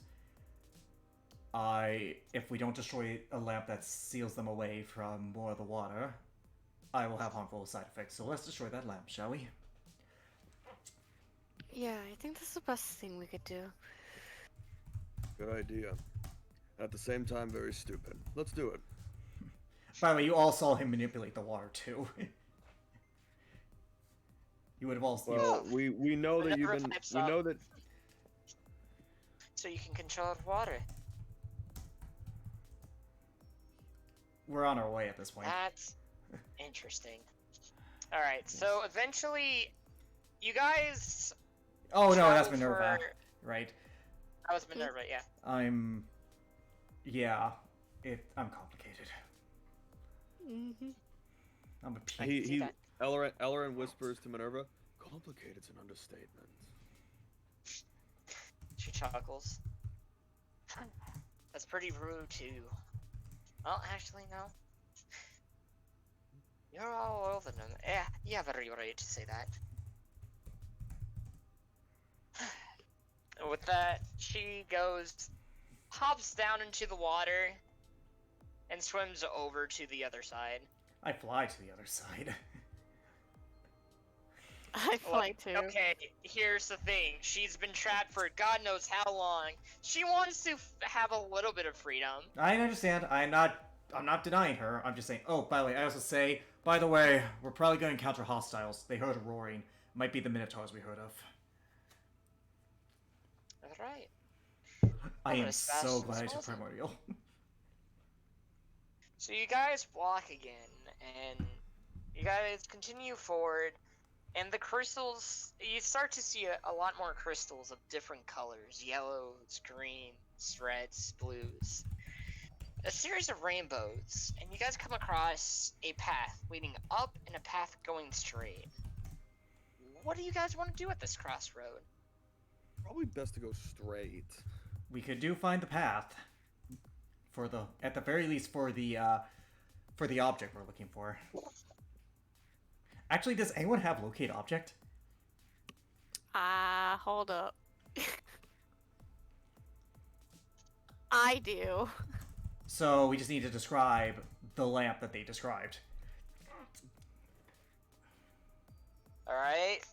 Speaker 1: if we don't destroy a lamp that seals them away from more of the water, I will have harmful side effects. So let's destroy that lamp, shall we?
Speaker 6: Yeah, I think that's the best thing we could do.
Speaker 2: Good idea. At the same time, very stupid. Let's do it.
Speaker 1: By the way, you all saw him manipulate the water too. You would have all seen.
Speaker 2: Well, we know that you've
Speaker 3: Whenever
Speaker 2: been.
Speaker 3: pipes
Speaker 2: We
Speaker 3: up.
Speaker 2: know that.
Speaker 3: So you can control the water.
Speaker 1: We're on our way at this point.
Speaker 3: That's interesting. Alright, so eventually, you guys.
Speaker 1: Oh no, that's
Speaker 3: travel
Speaker 1: Minerva,
Speaker 3: for-
Speaker 1: right?
Speaker 3: That was Minerva, yeah.
Speaker 1: Yeah, I'm complicated.
Speaker 6: Mm-hmm.
Speaker 1: I'm a
Speaker 3: I
Speaker 1: P.
Speaker 3: can see that.
Speaker 2: Ellerin whispers to Minerva, "Complicated's an understatement."
Speaker 3: She chuckles. That's pretty rude, too. Well, actually, no. You're all over them. Yeah, you have every right to say that. With that, she hops down into the water, and swims over to the other side.
Speaker 1: I fly to the other side.
Speaker 6: I fly too.
Speaker 3: Okay, here's the thing. She's been trapped for God knows how long. She wants to have a little bit of freedom.
Speaker 1: I understand. I'm not denying her. I'm just saying. Oh, by the way, I also say. By the way, we're probably going to encounter hostiles. They heard a roaring. Might be the Minotaurs we heard of.
Speaker 3: That's right.
Speaker 1: I
Speaker 3: I'm
Speaker 1: am
Speaker 3: gonna smash
Speaker 1: so
Speaker 3: some
Speaker 1: glad I took
Speaker 3: skulls in.
Speaker 1: Primordial.
Speaker 3: So you guys walk again, and you guys continue forward, and the crystals, you start to see a lot more crystals of different colors. Yellows, greens, reds, blues. A series of rainbows, and you guys come across a path leading up and a path going straight. What do you guys want to do at this crossroad?
Speaker 2: Probably best to go straight.
Speaker 1: We could find the path. At the very least for the object we're looking for. Actually, does anyone have locate object?
Speaker 6: Hold up. I do.
Speaker 1: So we just need to describe the lamp that they described.
Speaker 3: Alright.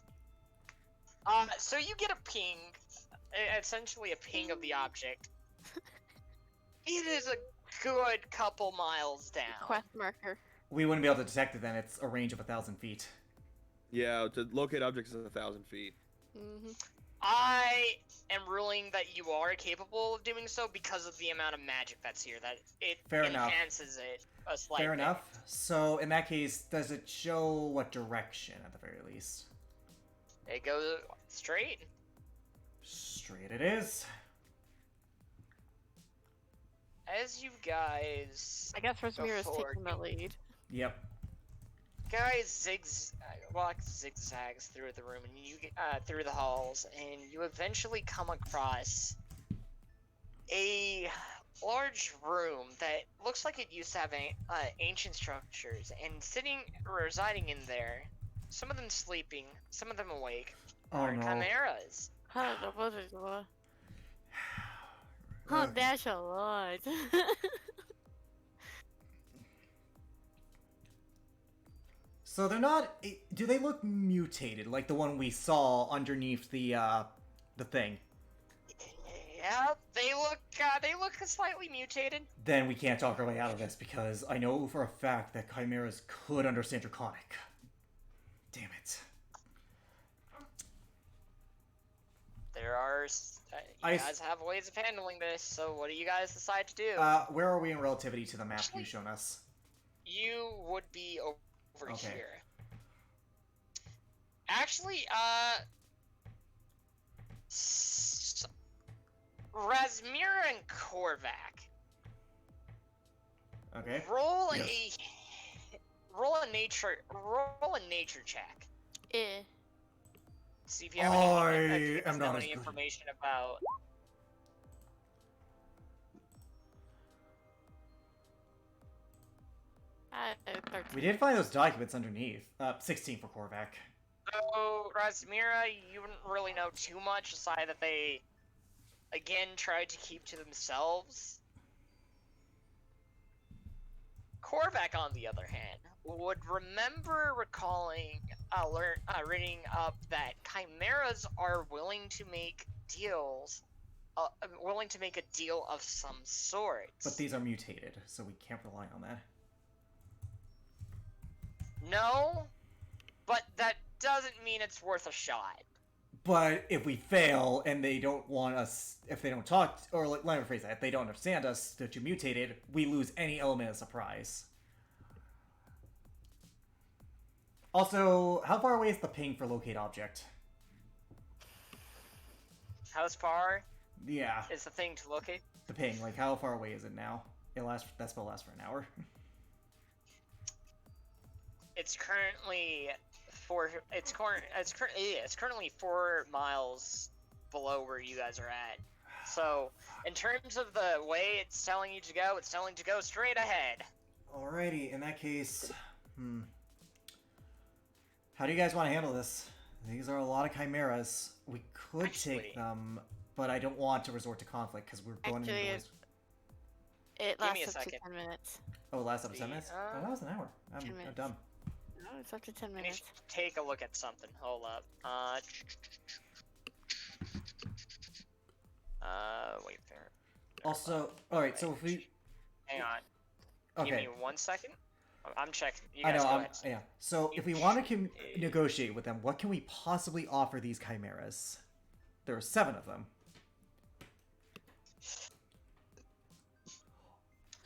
Speaker 3: So you get a ping, essentially a ping of the object. It is a good couple miles down.
Speaker 6: Quest marker.
Speaker 1: We wouldn't be able to detect it then. It's a range of 1,000 feet.
Speaker 2: Yeah, to locate objects is 1,000 feet.
Speaker 6: Mm-hmm.
Speaker 3: I am ruling that you are capable of doing so because of the amount of magic that's here. That it
Speaker 1: Fair enough.
Speaker 3: enhances it a slight
Speaker 1: Fair
Speaker 3: bit.
Speaker 1: enough. So in that case, does it show what direction at the very least?
Speaker 3: It goes straight.
Speaker 1: Straight it is.
Speaker 3: As you guys
Speaker 6: I guess Rosmira's
Speaker 3: forward,
Speaker 6: taking the lead.
Speaker 1: Yep.
Speaker 3: walk zigzags through the room and you through the halls, and you eventually come across a large room that looks like it used to have ancient structures, and residing in there, some of them sleeping, some of them awake,
Speaker 1: Oh
Speaker 3: are
Speaker 1: no.
Speaker 3: chimeras.
Speaker 6: Oh, that's a lot.
Speaker 1: So they're not. Do they look mutated like the one we saw underneath the thing?
Speaker 3: Yeah, they look slightly mutated.
Speaker 1: Then we can't talk our way out of this because I know for a fact that chimeras could understand Draconic. Damn it.
Speaker 3: There are. You guys have ways of handling this, so what do you guys decide to do?
Speaker 1: Where are we in relativity to the map you've shown us?
Speaker 3: You would be over
Speaker 1: Okay.
Speaker 3: here. Actually, Razmira and Korvac.
Speaker 1: Okay.
Speaker 3: Roll
Speaker 1: Yes.
Speaker 3: a nature check.
Speaker 6: Eh.
Speaker 3: See if you have
Speaker 1: I am not as
Speaker 3: any
Speaker 1: good.
Speaker 3: information about.
Speaker 1: We did find those documents underneath. 16 for Korvac.
Speaker 3: So, Razmira, you wouldn't really know too much aside that they, again, tried to keep to themselves. Korvac, on the other hand, would remember recalling reading up that chimeras are willing to make deals, willing to make a deal of some sort.
Speaker 1: But these are mutated, so we can't rely on that.
Speaker 3: No, but that doesn't mean it's worth a shot.
Speaker 1: But if we fail and they don't want us, if they don't talk, or let me rephrase that, if they don't understand us that you mutated, we lose any element of surprise. Also, how far away is the ping for locate object?
Speaker 3: How far
Speaker 1: Yeah,
Speaker 3: is the thing to locate?
Speaker 1: the ping. Like, how far away is it now? That spell lasts for an hour.
Speaker 3: It's currently currently 4 miles below where you guys are at. So, in terms of the way it's telling you to go, it's telling to go straight ahead.
Speaker 1: Alrighty, in that case, how do you guys want to handle this? These are a lot of chimeras. We could
Speaker 3: Actually-
Speaker 1: take them, but I don't want to resort to conflict because we're going
Speaker 6: Actually,
Speaker 1: into.
Speaker 6: It
Speaker 3: Give me a
Speaker 6: lasts up to
Speaker 3: second.
Speaker 6: 10 minutes.
Speaker 1: Oh, it lasts up to 10
Speaker 3: the,
Speaker 1: minutes?
Speaker 3: uh,
Speaker 1: Oh, that was an hour.
Speaker 6: 10
Speaker 1: I'm
Speaker 6: minutes.
Speaker 1: dumb.
Speaker 6: No, it's up to 10
Speaker 3: Let me
Speaker 6: minutes.
Speaker 3: take a look at something. Hold up. Wait there.
Speaker 1: Also, alright, so if we.
Speaker 3: Hang on. Give
Speaker 1: Okay.
Speaker 3: me 1 second. I'm checking. You
Speaker 1: I
Speaker 3: guys
Speaker 1: know,
Speaker 3: go ahead.
Speaker 1: yeah. So if we want to negotiate with them, what can we possibly offer these chimeras? There are 7 of them.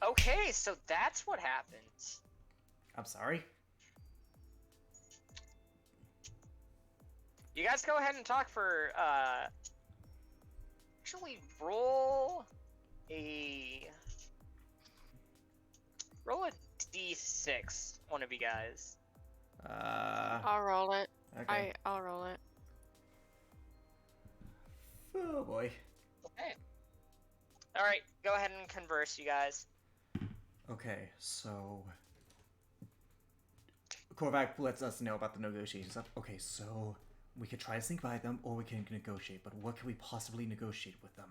Speaker 3: Okay, so that's what happens.
Speaker 1: I'm sorry.
Speaker 3: You guys go ahead and talk for, actually roll a d6, one of you guys.
Speaker 6: I'll roll it.
Speaker 1: Okay.
Speaker 6: I'll roll it.
Speaker 1: Oh boy.
Speaker 3: Okay. Alright, go ahead and converse, you guys.
Speaker 1: Okay, so Korvac lets us know about the negotiations. Okay, so we could try to sneak by them, or we can negotiate. But what can we possibly negotiate with them?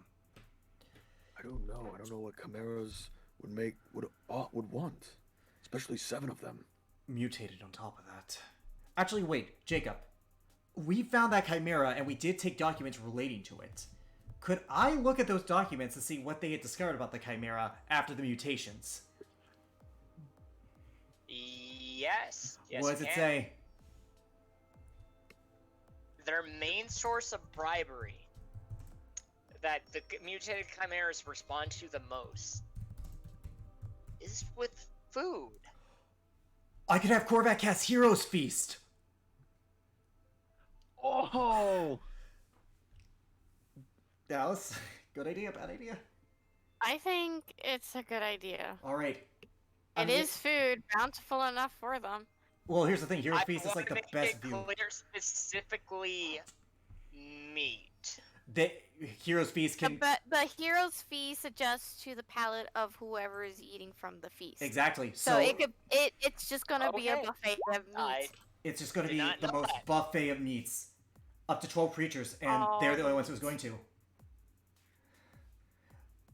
Speaker 2: I don't know. I don't know what chimeras would want, especially 7 of them.
Speaker 1: Mutated on top of that. Actually, wait, Jacob. We found that chimera, and we did take documents relating to it. Could I look at those documents and see what they had discovered about the chimera after the mutations?
Speaker 3: Yes. Yes,
Speaker 1: What does
Speaker 3: you
Speaker 1: it
Speaker 3: can.
Speaker 1: say?
Speaker 3: Their main source of bribery that the mutated chimeras respond to the most is with food.
Speaker 1: I could have Korvac cast Heroes Feast!
Speaker 7: Oh!
Speaker 1: Dallas, good idea, bad idea?
Speaker 6: I think it's a good idea.
Speaker 1: Alright.
Speaker 6: It is food, bountiful enough for them.
Speaker 1: Well, here's the thing. Heroes
Speaker 3: I
Speaker 1: Feast is like the
Speaker 3: wanna make
Speaker 1: best
Speaker 3: it
Speaker 1: view.
Speaker 3: clear specifically meat.
Speaker 1: Heroes Feast can...
Speaker 6: But the hero's feast adjusts to the palate of whoever is eating from the feast.
Speaker 1: Exactly.
Speaker 6: So it's just gonna be a
Speaker 3: Okay.
Speaker 6: buffet of meat.
Speaker 1: It's just going to
Speaker 3: Did
Speaker 1: be
Speaker 3: not
Speaker 1: the
Speaker 3: know
Speaker 1: most
Speaker 3: that.
Speaker 1: buffet of meats. Up to 12 creatures, and they're the only ones who's going to.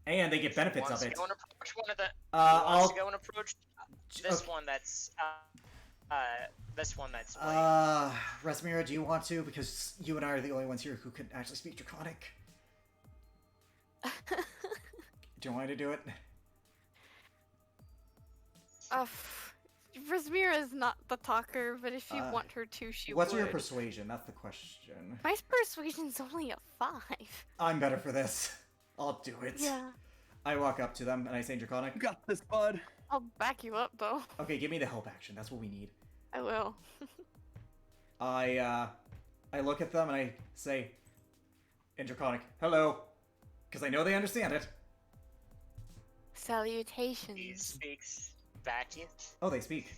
Speaker 1: And they get benefits
Speaker 3: Wants
Speaker 1: of
Speaker 3: to
Speaker 1: it.
Speaker 3: go and approach one of the.
Speaker 1: I'll...
Speaker 3: Wants to go and approach this
Speaker 1: okay.
Speaker 3: one that's. This one that's.
Speaker 1: Rasmira, do you want to? Because you and I are the only ones here who can actually speak Draconic. Do you want me to do it?
Speaker 6: Rasmira is not the talker, but if you want her to, she
Speaker 1: What's
Speaker 6: would.
Speaker 1: your persuasion? That's the question.
Speaker 6: My persuasion's only a 5.
Speaker 1: I'm better for this. I'll do it.
Speaker 6: Yeah.
Speaker 1: I walk up to them and I say in Draconic.
Speaker 2: You got this, bud.
Speaker 6: I'll back you up, though.
Speaker 1: Okay, give me the help action. That's what we need.
Speaker 6: I will.
Speaker 1: I look at them and I say in Draconic, hello. Because I know they understand it.
Speaker 3: He
Speaker 6: Salutations.
Speaker 3: speaks back to you.
Speaker 1: Oh, they speak.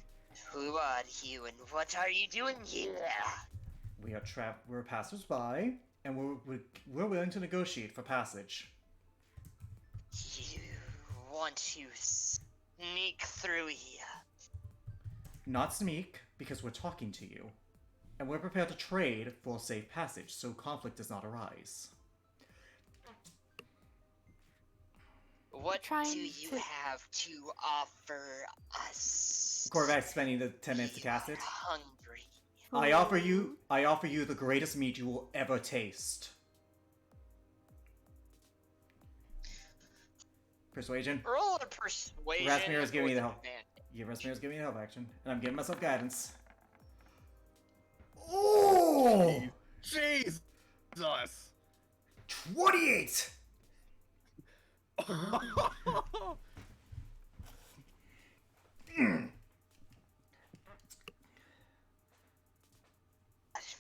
Speaker 3: Who are you and what are you doing here?
Speaker 1: We're passers-by, and we're willing to negotiate for passage.
Speaker 3: You want to sneak through here?
Speaker 1: Not sneak, because we're talking to you. And we're prepared to trade for safe passage, so conflict does not arise.
Speaker 3: What
Speaker 6: trying
Speaker 3: do you
Speaker 6: to-
Speaker 3: have to offer us?
Speaker 1: Korvac's spending the 10 minutes to cast it.
Speaker 3: Hungry.
Speaker 1: I offer you the greatest meat you will ever taste. Persuasion.
Speaker 3: Roll a persuasion.
Speaker 1: Rasmir is giving me
Speaker 3: with
Speaker 1: the help.
Speaker 3: advantage.
Speaker 1: Yeah, Rasmir's giving me the help action, and I'm giving myself guidance. Oh!
Speaker 7: Jesus!
Speaker 1: 28!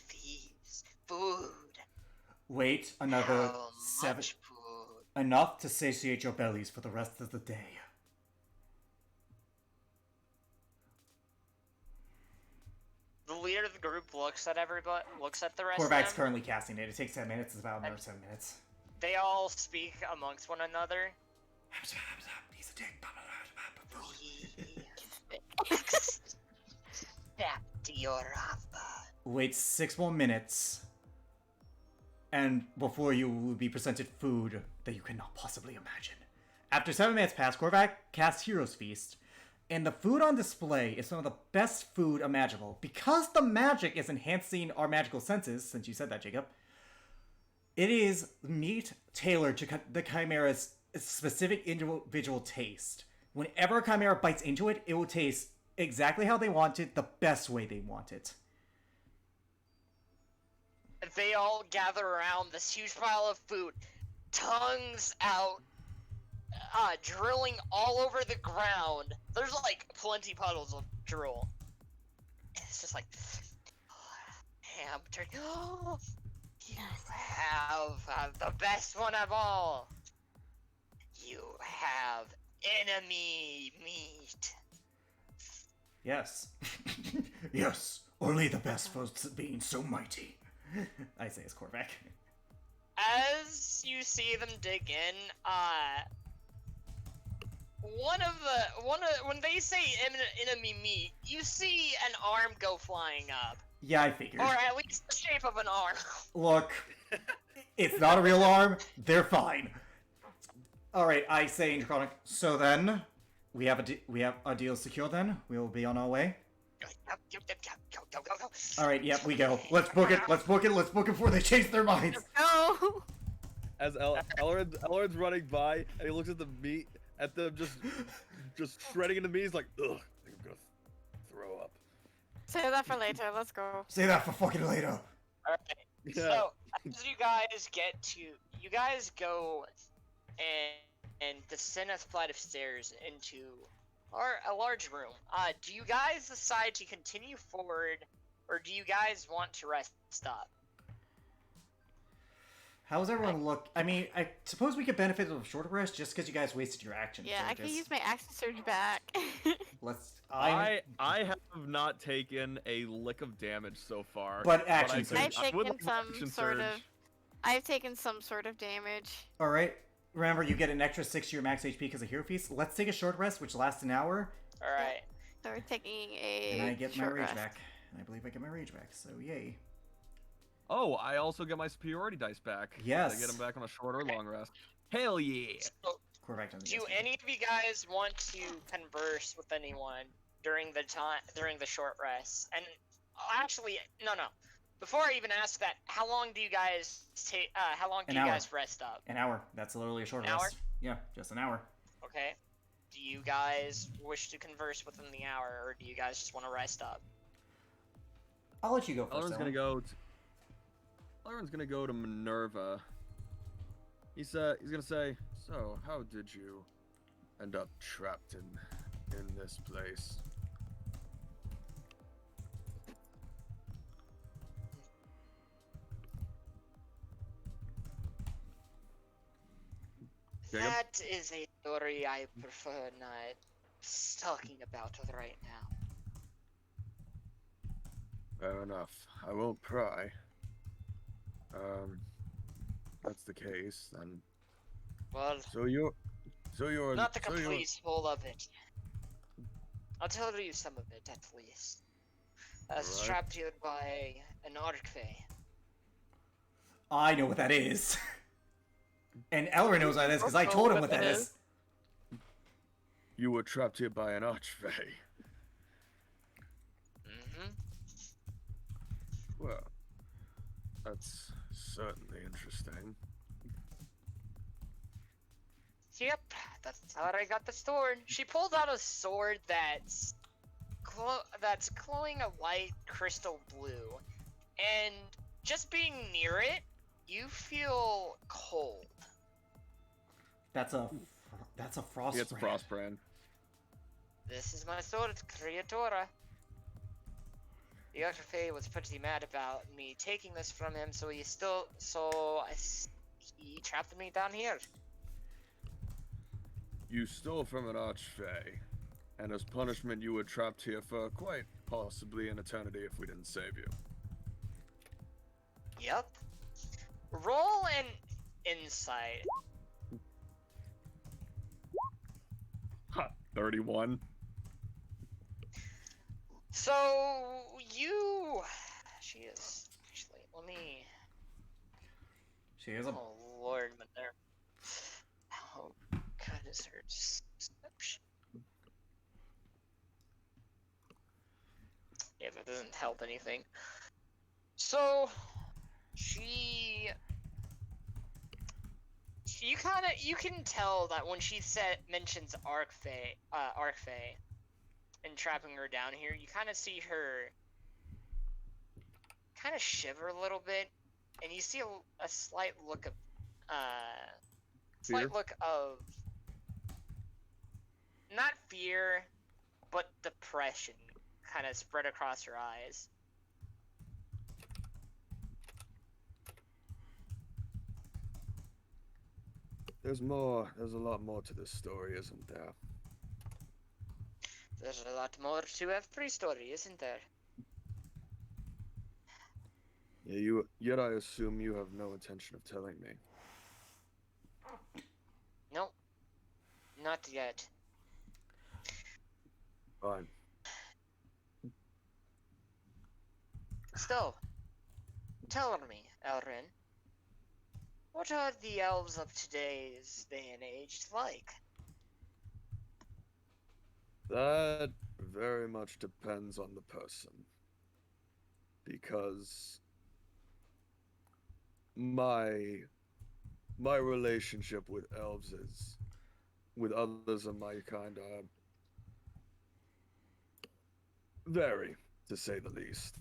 Speaker 3: Feast, food.
Speaker 1: Wait another
Speaker 3: How
Speaker 1: 7.
Speaker 3: much food?
Speaker 1: Enough to satiate your bellies for the rest of the day.
Speaker 3: The leader of the group looks at everybody, looks at the rest
Speaker 1: Korvac's
Speaker 3: of them.
Speaker 1: currently casting it. It takes 10 minutes. It's about another 7 minutes.
Speaker 3: They all speak amongst one another.
Speaker 1: He's a dick.
Speaker 3: Step to your offer.
Speaker 1: Wait 6 more minutes. And before you will be presented food that you cannot possibly imagine. After 7 minutes pass, Korvac casts Hero's Feast. And the food on display is some of the best food imaginable. Because the magic is enhancing our magical senses, since you said that, Jacob, it is meat tailored to the Chimera's specific individual taste. Whenever a Chimera bites into it, it will taste exactly how they want it, the best way they want it.
Speaker 3: They all gather around this huge pile of food, tongues out, drilling all over the ground. There's like plenty puddles of drool. It's just like, ham turkey. You have the best one of all. You have enemy meat.
Speaker 1: Yes. Yes. Only the best for being so mighty. I say as Korvac.
Speaker 3: As you see them dig in, when they say enemy meat, you see an arm go flying up.
Speaker 1: Yeah, I figured.
Speaker 3: Or at least the shape of an arm.
Speaker 1: Look, it's not a real arm. They're fine. All right, I say in Draconic. So then, we have a deal secure. Then we will be on our way.
Speaker 3: Go.
Speaker 1: All right, yep, we go. Let's book it. Let's book it before they change their minds.
Speaker 6: No.
Speaker 2: As Elrod's running by, and he looks at the meat, at them just shredding into meat. He's like, ugh, I think I'm gonna throw up.
Speaker 6: Save that for later. Let's go.
Speaker 1: Say that for fucking later.
Speaker 3: Alright,
Speaker 2: Yeah.
Speaker 3: so as you guys go and descend a flight of stairs into a large room. Do you guys decide to continue forward, or do you guys want to rest up?
Speaker 1: How does everyone look? I mean, I suppose we could benefit from a shorter rest just because you guys wasted your action.
Speaker 6: Yeah,
Speaker 1: so
Speaker 6: I could
Speaker 1: just-
Speaker 6: use my action surge back.
Speaker 1: Let's.
Speaker 2: I have not taken a lick of damage so far.
Speaker 1: But action
Speaker 2: I
Speaker 1: surge.
Speaker 6: I've
Speaker 2: I would
Speaker 6: taken
Speaker 2: like an
Speaker 6: some
Speaker 2: action
Speaker 6: sort
Speaker 2: surge.
Speaker 6: of. I've taken some sort of damage.
Speaker 1: All right. Remember, you get an extra 6 to your max HP because of Hero Feast. Let's take a short rest, which lasts an hour,
Speaker 3: Alright.
Speaker 6: So we're taking a.
Speaker 1: and I get my
Speaker 6: short
Speaker 1: rage
Speaker 6: rest.
Speaker 1: back. And I believe I get my rage back. So yay.
Speaker 2: Oh, I also get my superiority dice back.
Speaker 1: Yes.
Speaker 2: I get them back on a short or long rest. Hell yeah!
Speaker 3: So,
Speaker 1: Korvac doesn't
Speaker 3: do
Speaker 1: get
Speaker 3: any of you guys want to converse with anyone during the short rest? And actually, no. Before I even ask that, how long do you guys take? How long do
Speaker 1: An
Speaker 3: you
Speaker 1: hour.
Speaker 3: guys rest up?
Speaker 1: an hour. That's literally a short
Speaker 3: An
Speaker 1: rest.
Speaker 3: hour?
Speaker 1: Yeah, just an hour.
Speaker 3: Okay. Do you guys wish to converse within the hour, or do you guys just want to rest up?
Speaker 1: I'll let you go first.
Speaker 2: Elrond's gonna go to Minerva. He's gonna say, so how did you end up trapped in this place? Jacob?
Speaker 3: That is a story I prefer not talking about right now.
Speaker 2: Fair enough. I won't pry. That's the case, then.
Speaker 3: Well,
Speaker 2: So you're
Speaker 3: not the
Speaker 2: so you're-
Speaker 3: complete whole of it. I'll tell you some of it at least.
Speaker 2: Alright.
Speaker 3: Strapped here by an archfey.
Speaker 1: I know what that is. And Elrin knows what that is because I told him what that is.
Speaker 2: You were trapped here by an archfey.
Speaker 3: Mm-hmm.
Speaker 4: Well, that's certainly interesting.
Speaker 3: Yep, that's how I got the sword. She pulled out a sword that's glowing a light crystal blue, and just being near it, you feel cold.
Speaker 1: That's a frost.
Speaker 2: He gets a
Speaker 1: brand.
Speaker 2: frost brand.
Speaker 3: This is my sword, Creatora. The Archfey was pretty mad about me taking this from him, so he trapped me down here.
Speaker 4: You stole from an archfey, and as punishment you were trapped here for quite possibly an eternity if we didn't save you.
Speaker 3: Yep. Roll an insight.
Speaker 2: Ha! 31.
Speaker 3: So she is actually. Let me.
Speaker 1: She is a.
Speaker 3: Oh Lord, Minerva. How good is her deception? Yeah, that doesn't help anything. So you can tell that when she mentions Archfey and trapping her down here, you kind of see her kind of shiver a little bit, and you see a slight look of
Speaker 2: Fear?
Speaker 3: not fear, but depression kind of spread across her eyes.
Speaker 4: There's a lot more to this story, isn't there?
Speaker 3: There's a lot more to every story, isn't there?
Speaker 4: Yeah, yet I assume you have no intention of telling me.
Speaker 3: No, not yet.
Speaker 4: Fine.
Speaker 3: Still, tell me, Elrin, what are the elves of today's day and age like?
Speaker 4: That very much depends on the person. Because my relationship with elves with others of my kind vary, to say the least.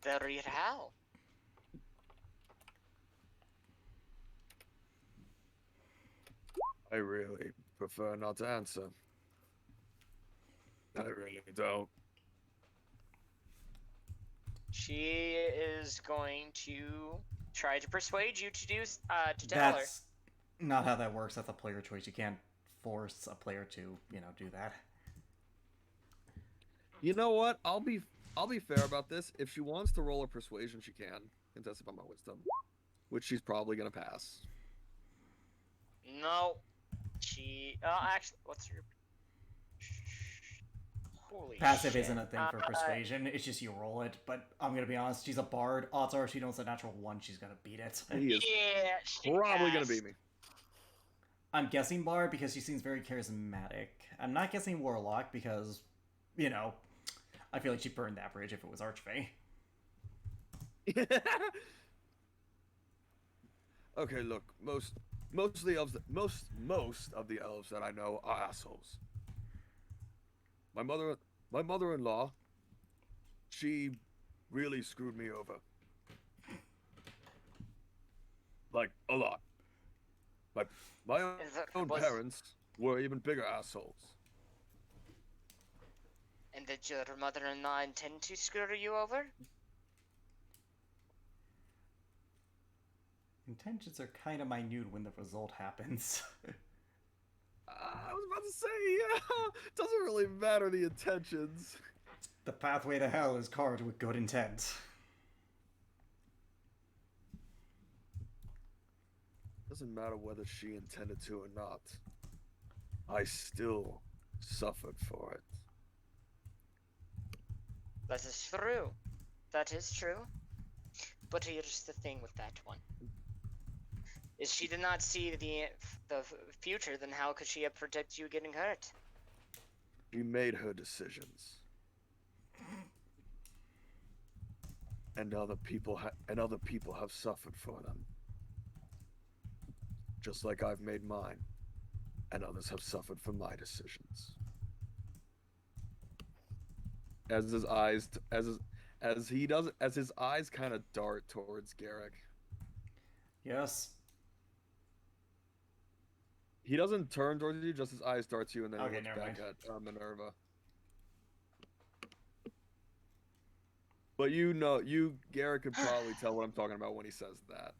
Speaker 3: Very how?
Speaker 4: I really prefer not to answer. I really don't.
Speaker 3: She is going to try to persuade you to tell her.
Speaker 1: That's not how that works. That's a player choice. You can't force a player to, do that.
Speaker 2: You know what? I'll be fair about this. If she wants to roll a persuasion, she can. Contested by my wisdom. Which she's probably gonna pass.
Speaker 3: No, she. Actually, what's your? Holy
Speaker 1: Passive
Speaker 3: shit.
Speaker 1: isn't a thing for persuasion. It's just you roll it. But I'm gonna be honest. She's a bard. Odds are, if she knows a natural 1, she's gonna beat it.
Speaker 2: He is
Speaker 3: Yeah, she
Speaker 2: probably gonna
Speaker 3: passed.
Speaker 2: beat me.
Speaker 1: I'm guessing bard because she seems very charismatic. I'm not guessing warlock because, I feel like she burned that bridge if it was Archfey.
Speaker 4: Okay, look, most of the elves most of the elves that I know are assholes. My mother-in-law, she really screwed me over. Like a lot. My own parents were even bigger assholes.
Speaker 3: And did your mother-in-law intend to screw you over?
Speaker 1: Intentions are kind of minute when the result happens.
Speaker 2: I was about to say, yeah, doesn't really matter the intentions.
Speaker 1: The pathway to hell is carved with good intent.
Speaker 4: Doesn't matter whether she intended to or not. I still suffered for it.
Speaker 3: That is true. That is true. But here's the thing with that one. If she did not see the future, then how could she have predicted you getting hurt?
Speaker 2: She made her decisions. And other people have suffered for them. Just like I've made mine, and others have suffered for my decisions. As his eyes kind of dart towards Garrick.
Speaker 1: Yes.
Speaker 2: He doesn't turn towards you, just his eyes dart to you, and then he
Speaker 1: Okay,
Speaker 2: looks
Speaker 1: never
Speaker 2: back
Speaker 1: mind.
Speaker 2: at Minerva. But you Garrick could probably tell what I'm talking about when he says that.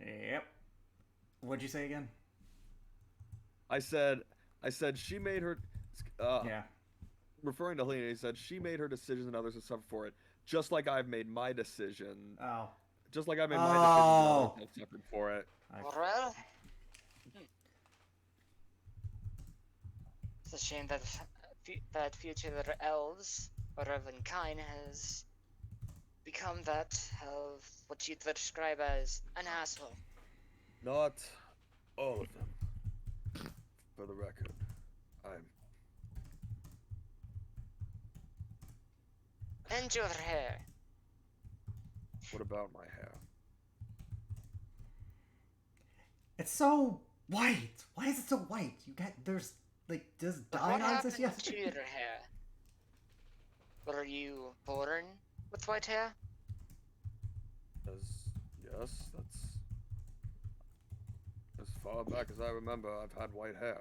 Speaker 1: Yep. What'd you say again?
Speaker 2: I said she made her.
Speaker 1: Yeah.
Speaker 2: Referring to Helena, he said she made her decisions and others have suffered for it, just like I've made my decision.
Speaker 1: Oh.
Speaker 2: Just like I made my decisions and
Speaker 1: Oh.
Speaker 2: others have suffered for it.
Speaker 3: Well, it's a shame that that future elves or Ravenkind has become that of what you'd describe as an asshole.
Speaker 2: Not all of them. For the record,
Speaker 3: And your hair.
Speaker 2: What about my hair?
Speaker 1: It's so white. Why is it so white? There's like, does dye
Speaker 3: What
Speaker 1: not
Speaker 3: happened
Speaker 1: exist yet?
Speaker 3: to your hair? Were you born with white hair?
Speaker 2: Yes, that's as far back as I remember. I've had white hair.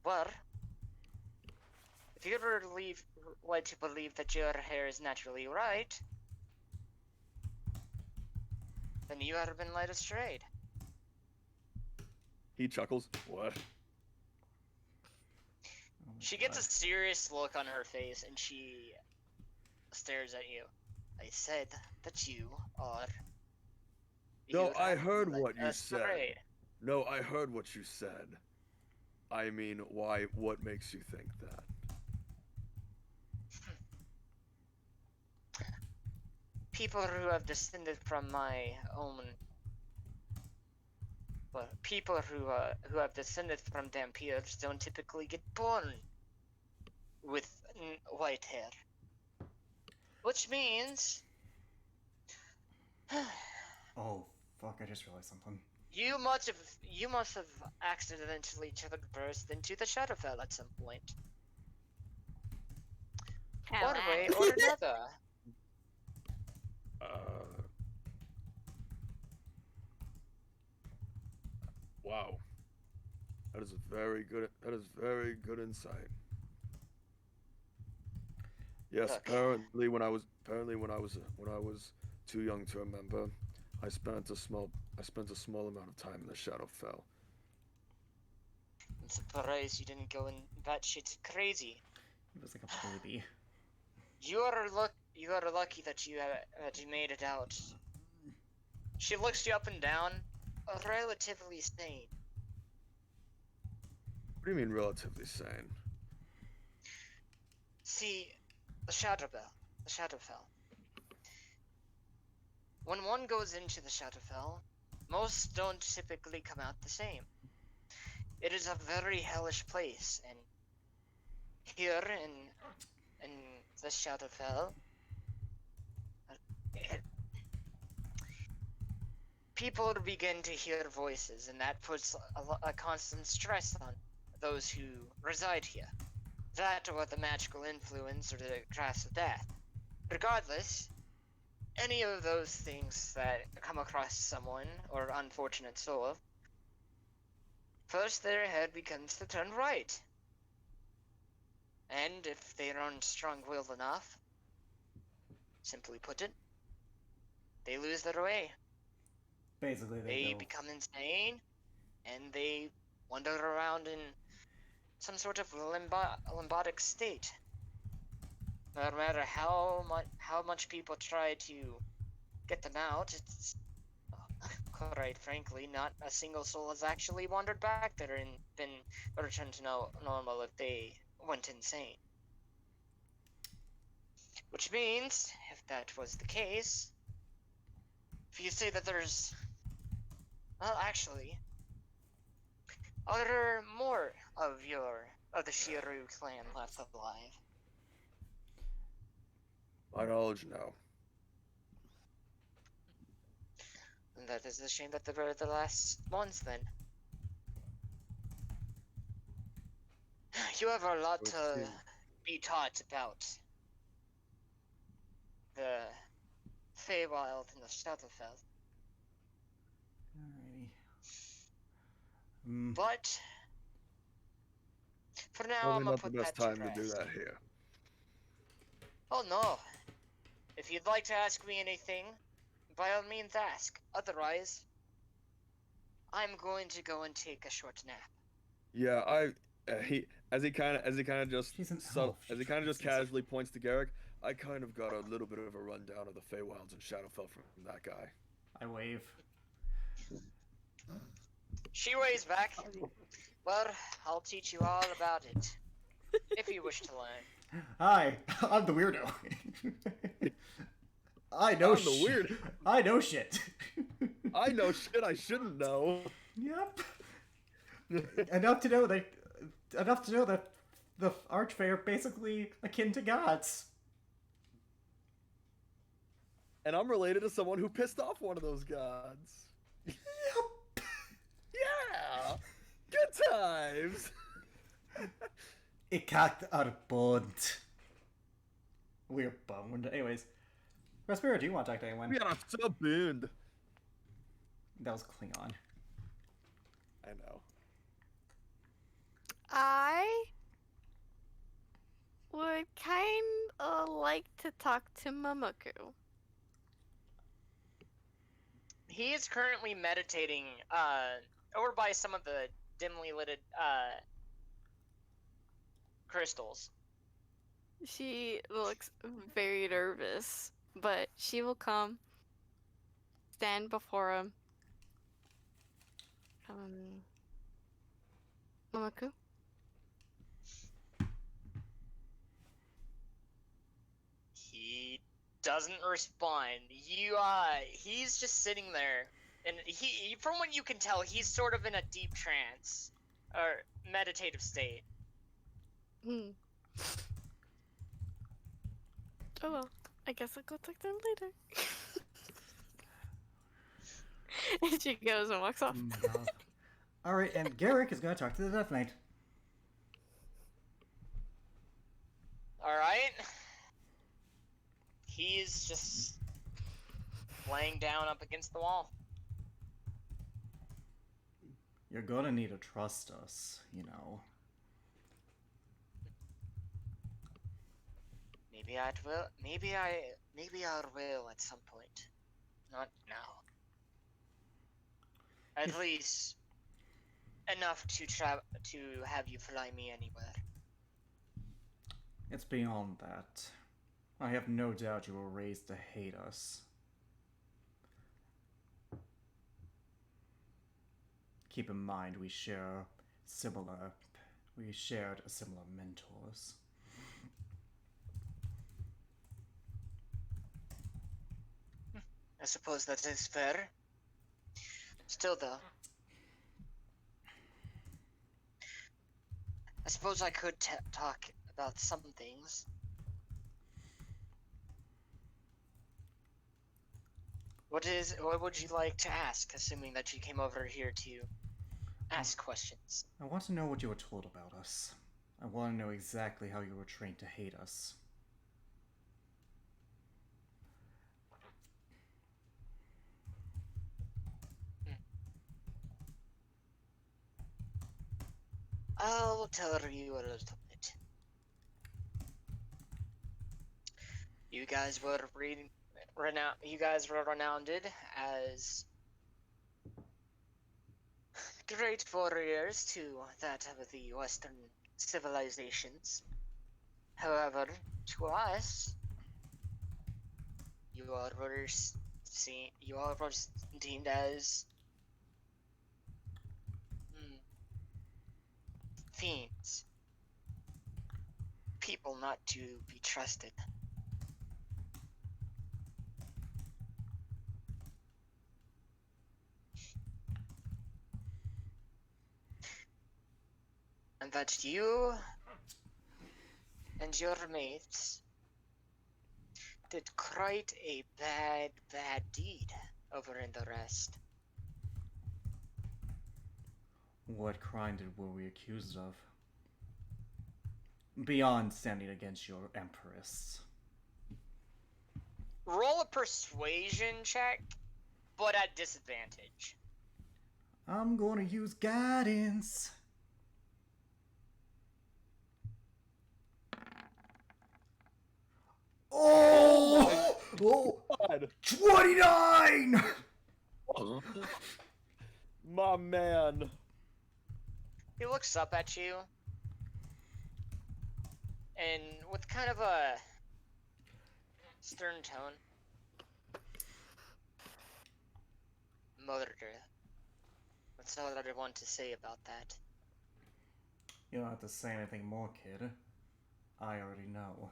Speaker 3: Well, if you were led to believe that your hair is naturally right, then you have been led astray.
Speaker 2: He chuckles. What?
Speaker 3: She gets a serious look on her face and she stares at you. I said that you are.
Speaker 2: No,
Speaker 3: you
Speaker 2: I
Speaker 3: have
Speaker 2: heard
Speaker 3: been
Speaker 2: what
Speaker 3: led
Speaker 2: you said.
Speaker 3: astray.
Speaker 2: No, I heard what you said. I mean, why? What makes you think that?
Speaker 3: People who have descended from my own. Well, people who have descended from vampires don't typically get born with white hair. Which means
Speaker 1: Oh, fuck, I just realized something.
Speaker 3: you must have accidentally took birth into the Shadowfell at some point. One way or another.
Speaker 2: Wow. That is very good insight. Yes,
Speaker 3: Look.
Speaker 2: apparently when I was too young to remember, I spent a small amount of time in the Shadowfell.
Speaker 3: I'm surprised you didn't go in batshit crazy.
Speaker 1: It was like a baby.
Speaker 3: You are lucky that you made it out. She looks you up and down, relatively sane.
Speaker 2: What do you mean relatively sane?
Speaker 3: See, the Shadowfell. When one goes into the Shadowfell, most don't typically come out the same. It is a very hellish place, and here in the Shadowfell, people begin to hear voices, and that puts a constant stress on those who reside here. That or the magical influence or the grass of death. Regardless, any of those things that come across someone or unfortunate soul, first their head begins to turn right. And if they aren't strong-willed enough, simply put it, they lose their way.
Speaker 1: Basically,
Speaker 3: They
Speaker 1: go.
Speaker 3: become insane, and they wander around in some sort of limbotic state. No matter how much people try to get them out, it's quite frankly not a single soul has actually wandered back there and been returned to normal if they went insane. Which means, if that was the case, if you say that there's, well, actually, Are there more of the Shiru clan left alive?
Speaker 2: My knowledge, no.
Speaker 3: And that is a shame that they were the last ones then. You have a lot
Speaker 2: It
Speaker 3: to
Speaker 2: seems-
Speaker 3: be taught about the Feywild and the Shadowfell.
Speaker 1: Alrighty.
Speaker 3: But for now,
Speaker 2: Probably
Speaker 3: I'm gonna
Speaker 2: not the
Speaker 3: put
Speaker 2: best
Speaker 3: that to
Speaker 2: time to do
Speaker 3: rest.
Speaker 2: that here.
Speaker 3: Oh no! If you'd like to ask me anything, by all means ask. Otherwise, I'm going to go and take a short nap.
Speaker 2: Yeah, he as he kind of just
Speaker 1: She's an
Speaker 2: subtle,
Speaker 1: elf, she
Speaker 2: as he kind of just
Speaker 1: sees it.
Speaker 2: casually points to Garrick. I kind of got a little bit of a rundown of the Feywilds and Shadowfell from that guy.
Speaker 1: I wave.
Speaker 3: She waves back. Well, I'll teach you all about it, if you wish to learn.
Speaker 1: Hi, I'm the weirdo. I know
Speaker 2: I'm the weird.
Speaker 1: I know shit.
Speaker 2: I know shit I shouldn't know.
Speaker 1: Yep. Enough to know that the Archfey are basically akin to gods.
Speaker 2: And I'm related to someone who pissed off one of those gods.
Speaker 1: Yep.
Speaker 2: Yeah! Good times!
Speaker 1: Ich kacked our bond. We're bummed. Anyways, Respiro, do you want to talk to anyone?
Speaker 2: We are so burned.
Speaker 1: That was Klingon.
Speaker 2: I know.
Speaker 6: I would kind of like to talk to Momoku.
Speaker 3: He is currently meditating over by some of the dimly lit crystals.
Speaker 6: She looks very nervous, but she will come, stand before him. Momoku?
Speaker 3: He doesn't respond. He's just sitting there, and from what you can tell, he's sort of in a deep trance or meditative state.
Speaker 6: Hmm. Oh well, I guess I'll go talk to him later. And she goes and walks off.
Speaker 1: Alright, and Garrick is going to talk to the Death Knight.
Speaker 3: Alright. He's just laying down up against the wall.
Speaker 1: You're gonna need to trust us, you know.
Speaker 3: Maybe I will. Maybe I will at some point. Not now. At least enough to have you fly me anywhere.
Speaker 1: It's beyond that. I have no doubt you were raised to hate us. Keep in mind we shared similar mentors.
Speaker 3: I suppose that is fair. Still, though, I suppose I could talk about some things. What would you like to ask, assuming that you came over here to ask questions?
Speaker 1: I want to know what you were told about us. I want to know exactly how you were trained to hate us.
Speaker 3: I'll tell you a little bit. You guys were renowned as great warriors to that of the Western civilizations. However, to us, you all were deemed as fiends. People not to be trusted. But you and your mates did quite a bad deed over in the rest.
Speaker 1: What crime were we accused of? Beyond standing against your empress.
Speaker 3: Roll a persuasion check, but at disadvantage.
Speaker 1: I'm gonna use guidance. Oh! Oh!
Speaker 2: God,
Speaker 1: 29!
Speaker 2: my man.
Speaker 3: He looks up at you, and with kind of a stern tone, murder. That's all I want to say about that.
Speaker 1: You don't have to say anything more, kid. I already know.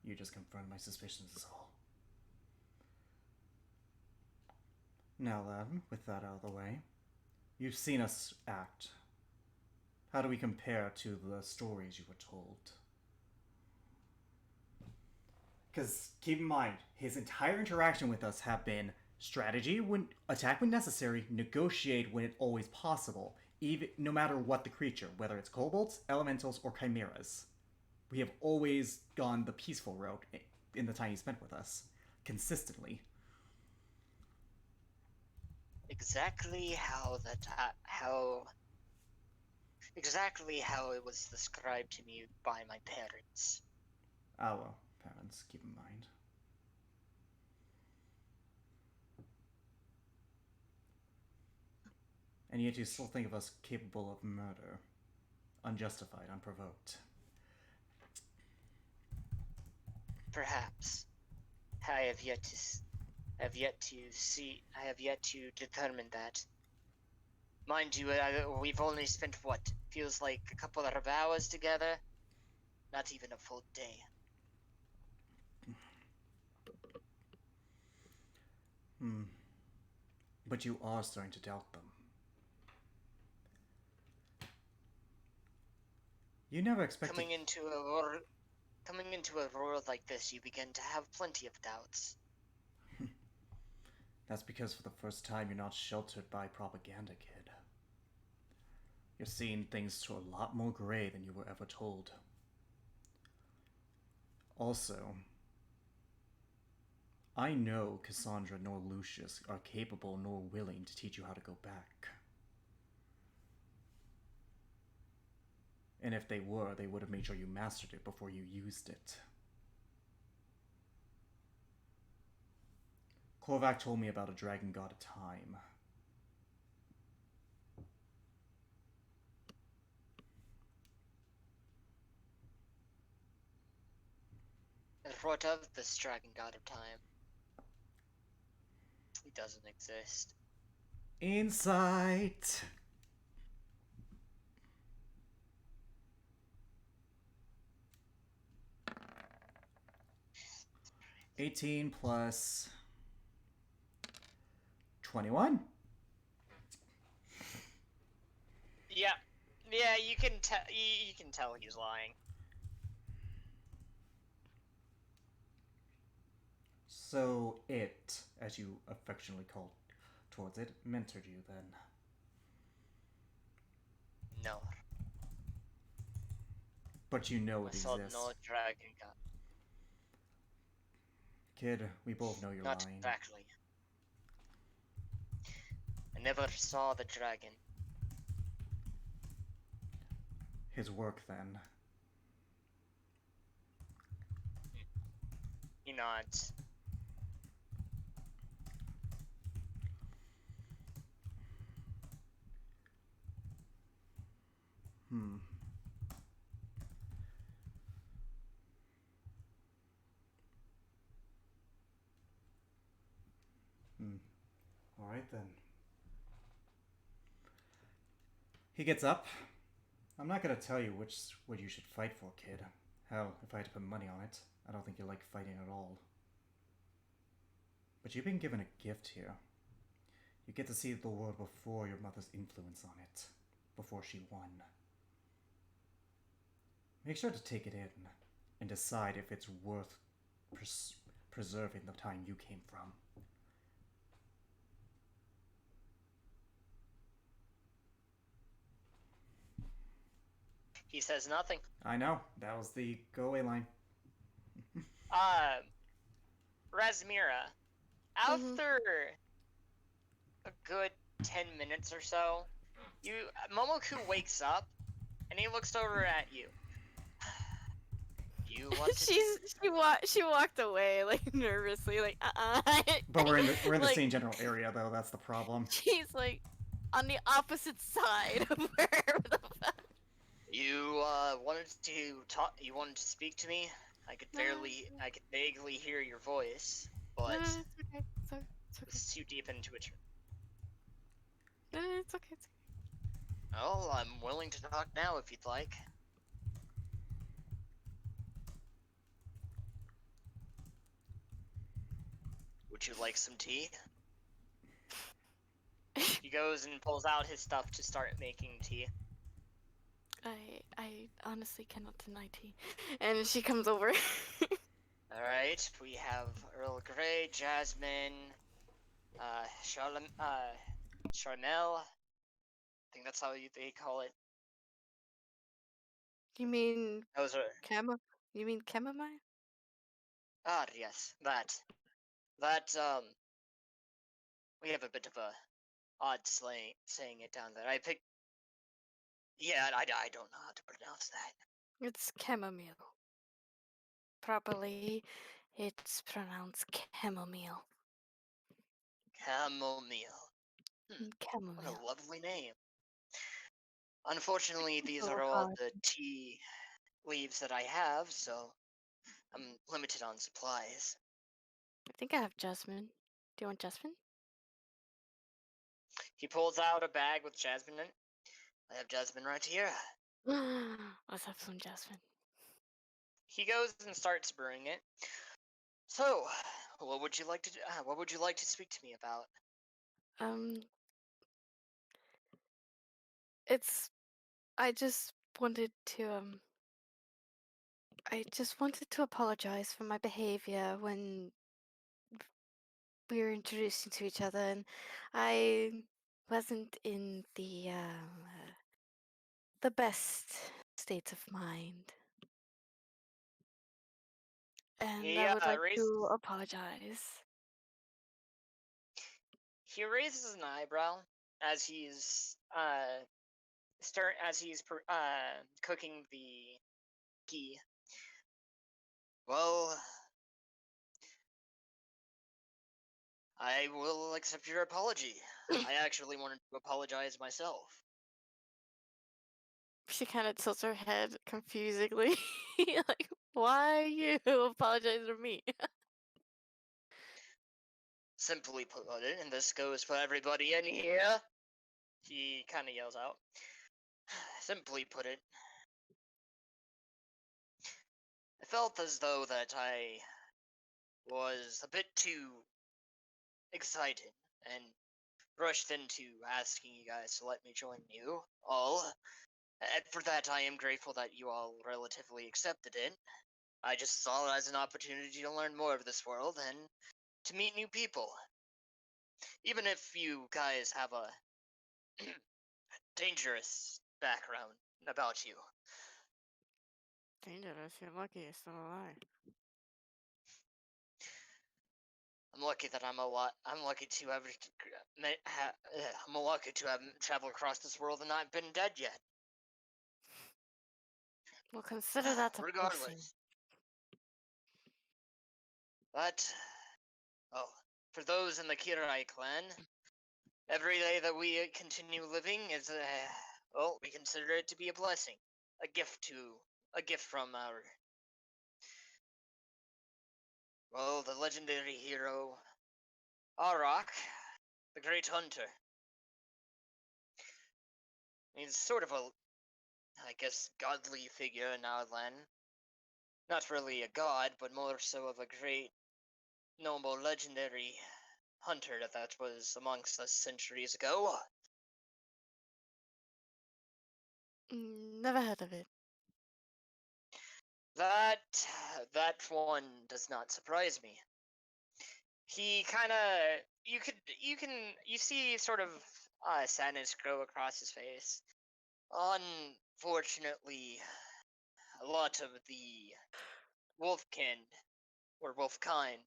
Speaker 1: You just confirmed my suspicions is all. Now then, with that out of the way, you've seen us act. How do we compare to the stories you were told? Because keep in mind, his entire interaction with us have been strategy when attack when necessary, negotiate when it's always possible, even no matter what the creature, whether it's kobolds, elementals, or chimeras. We have always gone the peaceful route in the time he spent with us, consistently.
Speaker 3: Exactly how it was described to me by my parents.
Speaker 1: Our parents, keep in mind. And yet you still think of us capable of murder. Unjustified, unprovoked.
Speaker 3: Perhaps. I have yet to determine that. Mind you, we've only spent what feels like a couple of hours together. Not even a full day.
Speaker 1: But you are starting to doubt them. You never expected...
Speaker 3: Coming into a world like this, you begin to have plenty of doubts.
Speaker 1: That's because for the first time you're not sheltered by propaganda, kid. You're seeing things to a lot more gray than you were ever told. Also, I know Cassandra nor Lucius are capable nor willing to teach you how to go back. And if they were, they would have made sure you mastered it before you used it. Korvac told me about a dragon god of time.
Speaker 3: And what of this dragon god of time? He doesn't exist.
Speaker 1: Insight! $18 plus 21.
Speaker 3: Yeah, you can tell he's lying.
Speaker 1: So it, as you affectionately called towards it, mentored you then.
Speaker 3: No,
Speaker 1: But you know
Speaker 3: I
Speaker 1: it
Speaker 3: saw
Speaker 1: exists.
Speaker 3: no dragon god.
Speaker 1: Kid, we both know you're
Speaker 3: Not
Speaker 1: lying.
Speaker 3: exactly. I never saw the dragon.
Speaker 1: His work then.
Speaker 3: He nods.
Speaker 1: Alright then. He gets up. I'm not gonna tell you what you should fight for, kid. Hell, if I had to put money on it, I don't think you like fighting at all. But you've been given a gift here. You get to see the world before your mother's influence on it. Before she won. Make sure to take it in and decide if it's worth preserving the time you came from.
Speaker 3: He says nothing.
Speaker 1: I know, that was the go away line.
Speaker 3: Razmira, after a good 10 minutes or so, Momoku wakes up and he looks over at you. You want to
Speaker 6: she walked away like nervously, like
Speaker 1: But we're in the
Speaker 6: like,
Speaker 1: same general area though, that's the problem.
Speaker 6: She's like on the opposite side of wherever the fuck.
Speaker 3: You wanted to talk. You wanted to speak to me. I could vaguely hear your voice, but
Speaker 6: No, it's okay. It's okay.
Speaker 3: it's too deep into it.
Speaker 6: No, it's okay. It's okay.
Speaker 3: Well, I'm willing to talk now if you'd like. Would you like some tea? He goes and pulls out his stuff to start making tea.
Speaker 6: I honestly cannot deny tea. And she comes over.
Speaker 3: Alright, we have Earl Grey, Jasmine, Charnel. I think that's how they call it.
Speaker 6: You mean
Speaker 3: Those are...
Speaker 6: You mean chamomile?
Speaker 3: Ah, yes, that, we have a bit of a odd saying it down there. Yeah, I don't know how to pronounce that.
Speaker 6: It's chamomile. Properly, it's pronounced chamomile.
Speaker 3: Chamomile.
Speaker 6: Chamomile.
Speaker 3: What a lovely name. Unfortunately, these
Speaker 6: so
Speaker 3: are all
Speaker 6: hard.
Speaker 3: the tea leaves that I have, so I'm limited on supplies.
Speaker 6: I think I have jasmine. Do you want jasmine?
Speaker 3: He pulls out a bag with jasmine in it. I have jasmine right here.
Speaker 6: Let's have some jasmine.
Speaker 3: He goes and starts brewing it. So, what would you like to do? What would you like to speak to me about?
Speaker 6: I just wanted to apologize for my behavior when we were introducing to each other, and I wasn't in the best state of mind. And
Speaker 3: He
Speaker 6: I would like
Speaker 3: raises
Speaker 6: to apologize.
Speaker 3: he raises an eyebrow as he's cooking the tea. Well, I will accept your apology. I actually wanted to apologize myself.
Speaker 6: She kind of tilts her head confusedly, like, why you apologize for me?
Speaker 3: Simply put it, and this goes for everybody in here, he kind of yells out. Simply put it, I felt as though that I was a bit too excited and rushed into asking you guys to let me join you all. And for that, I am grateful that you all relatively accepted it. I just saw it as an opportunity to learn more of this world and to meet new people. Even if you guys have a dangerous background about you.
Speaker 6: Dangerous, you're lucky you're still alive.
Speaker 3: I'm lucky that I'm lucky to have traveled across this world and not been dead yet.
Speaker 6: Well, consider that a blessing.
Speaker 3: Regardless. But, for those in the Kirai clan, every day that we continue living is we consider it to be a blessing, a gift from the legendary hero Arak, the Great Hunter. He's sort of godly figure in our land. Not really a god, but more so of a great, noble, legendary hunter that was amongst us centuries ago.
Speaker 6: Never heard of it.
Speaker 3: That that one does not surprise me. He kind of you see sort of sadness grow across his face. Unfortunately, a lot of the wolfkin or wolfkind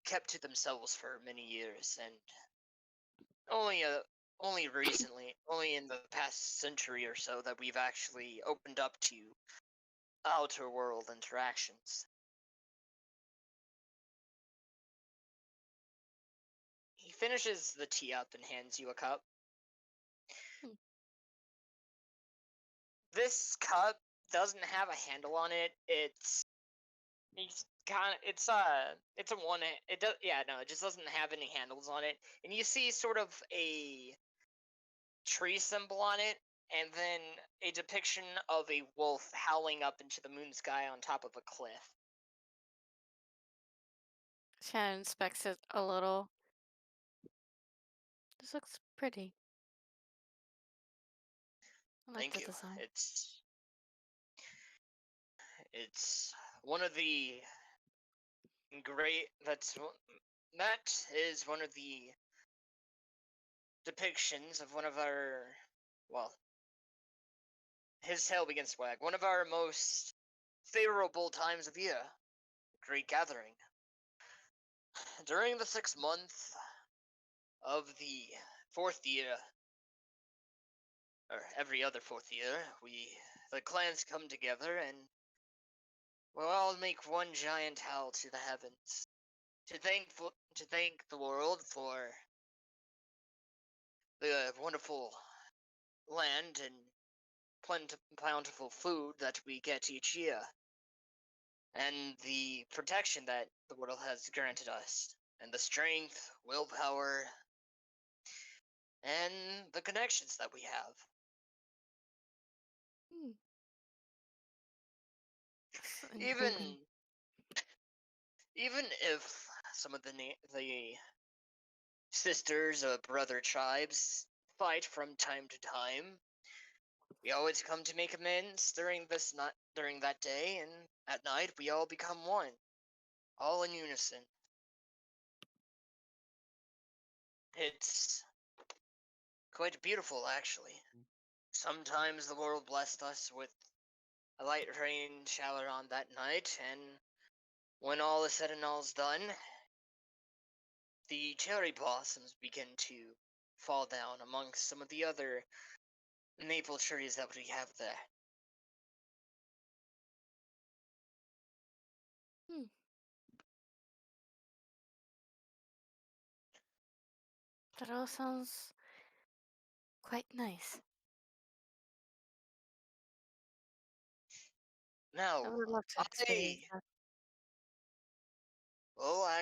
Speaker 3: kept to themselves for many years, and only only recently, only in the past century or so, that we've actually opened up to outer world interactions. He finishes the tea up and hands you a cup.
Speaker 6: Hmm.
Speaker 3: This cup doesn't have a handle on it. It's a one. It does, yeah, no, it just doesn't have any handles on it. And you see sort of a tree symbol on it, and then a depiction of a wolf howling up into the moon sky on top of a cliff.
Speaker 6: Shannon inspects it a little. This looks pretty. I like
Speaker 3: Thank
Speaker 6: the
Speaker 3: you.
Speaker 6: design.
Speaker 3: It's one of the great. That is one of the depictions of one of our, well, his tail begins to wag. One of our most favorable times of year, great gathering. During the 6th month of the 4th year, or every other 4th year, the clans come together and we'll all make one giant howl to the heavens to thank the world for the wonderful land and plentiful food that we get each year, and the protection that the world has granted us, and the strength, willpower, and the connections that we have.
Speaker 6: Hmm. That's
Speaker 3: Even
Speaker 6: intriguing.
Speaker 3: even if some of the sisters or brother tribes fight from time to time, we always come to make amends during that day, and at night we all become one, all in unison. It's quite beautiful, actually. Sometimes the world blessed us with a light rain shower on that night, and when all is said and all's done, the cherry blossoms begin to fall down amongst some of the other maple trees that we have there.
Speaker 6: Hmm. That all sounds quite nice.
Speaker 3: Now,
Speaker 6: I would love to experience that.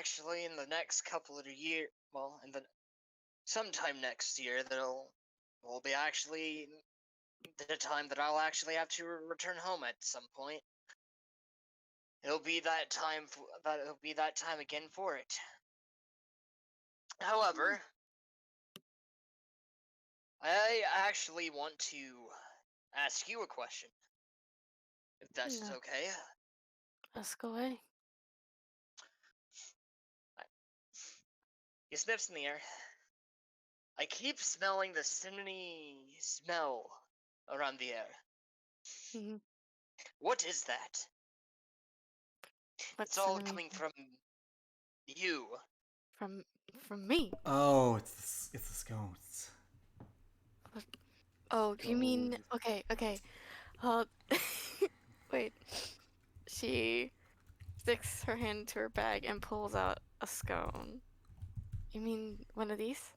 Speaker 3: actually, in the next couple of years, well, in the sometime next year, there'll will be actually the time that I'll actually have to return home at some point. It'll be that time. It'll be that time again for it. However, I actually want to ask you a question, if that's
Speaker 6: No,
Speaker 3: okay.
Speaker 6: ask away.
Speaker 3: He sniffs in the air. I keep smelling the cinnamony smell around the air.
Speaker 6: Mm-hmm.
Speaker 3: What is that?
Speaker 6: What's
Speaker 3: It's all
Speaker 6: cinnamon
Speaker 3: coming from you.
Speaker 6: from me?
Speaker 1: Oh, it's the scones.
Speaker 6: Oh, you mean
Speaker 1: Scones.
Speaker 6: okay. Uh, wait. She sticks her hand into her bag and pulls out a scone. You mean one of these?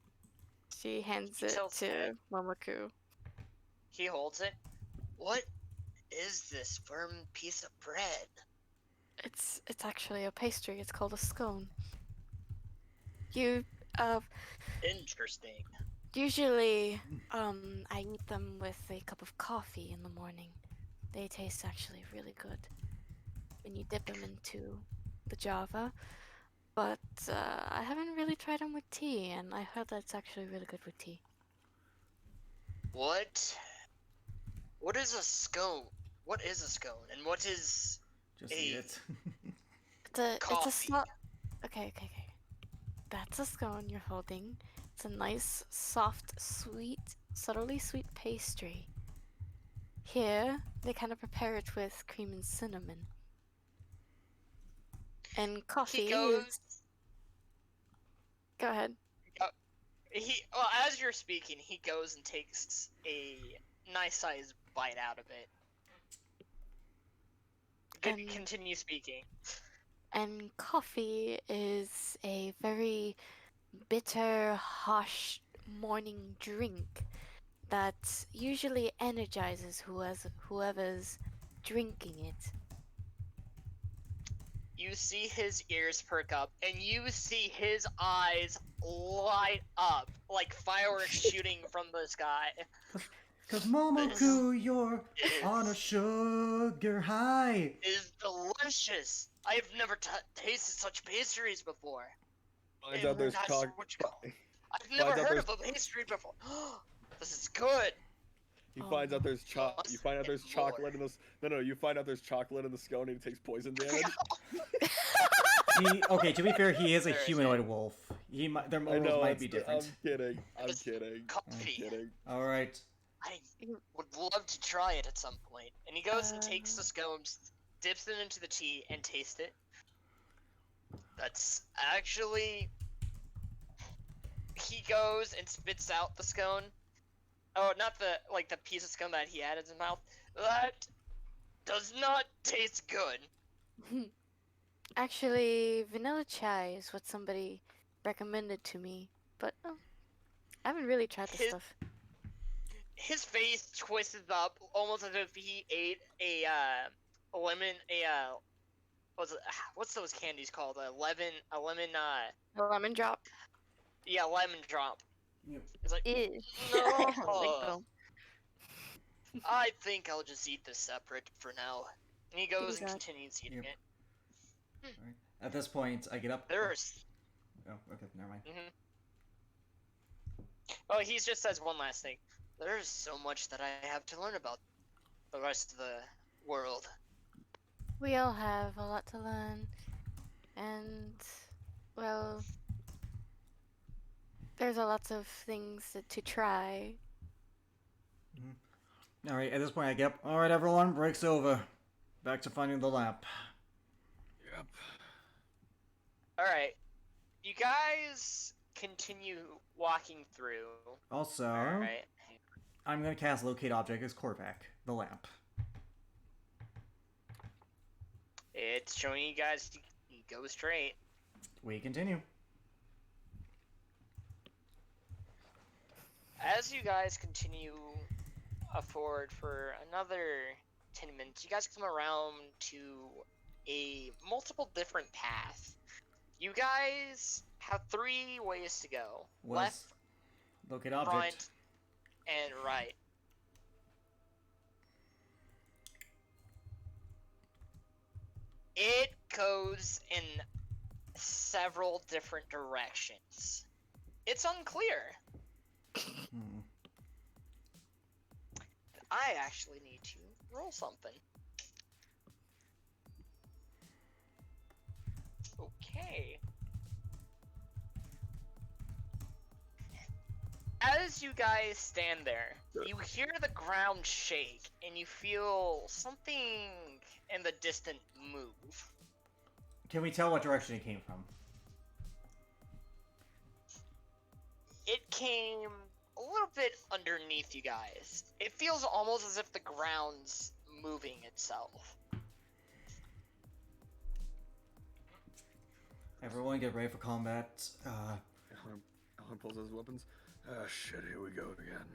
Speaker 6: She hands
Speaker 3: He
Speaker 6: it
Speaker 3: tilts his head.
Speaker 6: to Momoku.
Speaker 3: He holds it. What is this firm piece of bread?
Speaker 6: It's actually a pastry. It's called a scone. You uh
Speaker 3: Interesting.
Speaker 6: usually I eat them with a cup of coffee in the morning. They taste actually really good when you dip them into the Java. But I haven't really tried them with tea, and I heard that's actually really good with tea.
Speaker 3: What? What is a scone? What is a scone? And what is
Speaker 1: Just eat it.
Speaker 6: It's a
Speaker 3: Coffee.
Speaker 6: Okay. That's a scone you're holding. It's a nice, soft, sweet, subtly sweet pastry. Here, they kind of prepare it with cream and cinnamon. And coffee
Speaker 3: He
Speaker 6: is...
Speaker 3: goes.
Speaker 6: Go ahead.
Speaker 3: Well, as you're speaking, he goes and takes a nice sized bite out of it.
Speaker 6: And-
Speaker 3: Continue speaking.
Speaker 6: And coffee is a very bitter, harsh morning drink that usually energizes whoever's drinking it.
Speaker 3: You see his ears perk up, and you see his eyes light up like fireworks shooting from the sky.
Speaker 1: Cause Momoku, you're on a sugar high.
Speaker 3: It is delicious. I've never tasted such pastries before.
Speaker 2: Finds out there's
Speaker 3: That's
Speaker 2: chocolate.
Speaker 3: what you call- I've never
Speaker 2: Finds out
Speaker 3: heard of a pastry before. This is good.
Speaker 2: He
Speaker 6: Oh
Speaker 2: finds out there's
Speaker 3: Must
Speaker 2: You find out there's
Speaker 3: get more.
Speaker 2: chocolate in this. No. You find out there's chocolate in the scone, and he takes poison damage.
Speaker 1: Okay, to be fair, he is a
Speaker 3: There is
Speaker 1: humanoid wolf. Their
Speaker 2: I
Speaker 1: morals
Speaker 2: know.
Speaker 1: might be different.
Speaker 2: I'm kidding. I'm
Speaker 3: It's
Speaker 2: kidding. I'm
Speaker 3: coffee.
Speaker 2: kidding.
Speaker 1: All right.
Speaker 3: I would love to try it at some point. And he goes and takes the
Speaker 6: Uh.
Speaker 3: scones, dips it into the tea, and tastes it. That's actually... He goes and spits out the scone. Oh, not the piece of scone that he had in his mouth. That does not taste good.
Speaker 6: Actually, vanilla chai is what somebody recommended to me, but I haven't really tried this stuff.
Speaker 3: His face twists up almost as if he ate a lemon. What's those candies called? A lemon.
Speaker 6: A lemon drop.
Speaker 3: Yeah, lemon drop.
Speaker 1: Yep.
Speaker 3: It's like,
Speaker 6: Ew.
Speaker 3: no. I think I'll just eat this separate for now. And he goes and
Speaker 6: Exact.
Speaker 3: continues eating
Speaker 1: Yep.
Speaker 3: it.
Speaker 1: All right. At this point, I get up.
Speaker 3: There's.
Speaker 1: Oh, okay, never mind.
Speaker 3: Oh, he just says one last thing. There's so much that I have to learn about the rest of the world.
Speaker 6: We all have a lot to learn, and well, there's a lots of things to try.
Speaker 1: All right. At this point, I get up. All right, everyone, break's over. Back to finding the lamp.
Speaker 4: Yep.
Speaker 3: Alright. You guys continue walking through.
Speaker 1: Also,
Speaker 3: Alright.
Speaker 1: I'm gonna cast Locate Object as Korvac, the lamp.
Speaker 3: It's showing you guys to go straight.
Speaker 1: We continue.
Speaker 3: As you guys continue forward for another 10 minutes, you guys come around to a multiple different path. You guys have 3 ways to go.
Speaker 1: Was
Speaker 3: Left,
Speaker 1: Locate Object.
Speaker 3: front, and right. It goes in several different directions. It's unclear.
Speaker 1: Hmm.
Speaker 3: I actually need to roll something. Okay. As you guys stand there, you hear the ground shake and you feel something in the distant move.
Speaker 1: Can we tell what direction it came from?
Speaker 3: It came a little bit underneath you guys. It feels almost as if the ground's moving itself.
Speaker 1: Everyone, get ready for combat.
Speaker 2: Alan pulls out his weapons.
Speaker 4: Ah, shit, here we go again.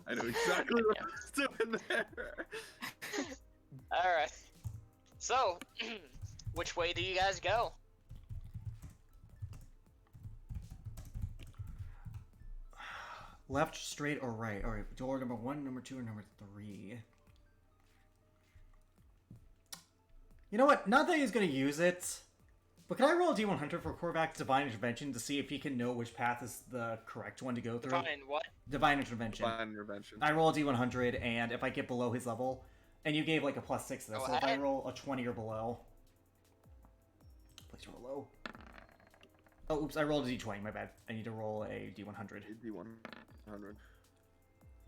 Speaker 2: I know exactly what I was doing there.
Speaker 3: Alright. So, which way do you guys go?
Speaker 1: Left, straight, or right? Alright, door number 1, number 2, or number 3. You know what? Not that he's gonna use it, but can I roll a D100 for Korvac's Divine Intervention to see if he can know which path is the correct one to go through?
Speaker 3: Fine, what?
Speaker 1: Divine Intervention.
Speaker 2: Divine intervention.
Speaker 1: I roll a D100, and if I get below his level, And you gave like a +6 to this,
Speaker 3: Go
Speaker 1: so if I
Speaker 3: ahead.
Speaker 1: roll a 20 or below... Please roll low. Oh, oops, I rolled a d20, my bad. I need to roll a d100.
Speaker 2: D100.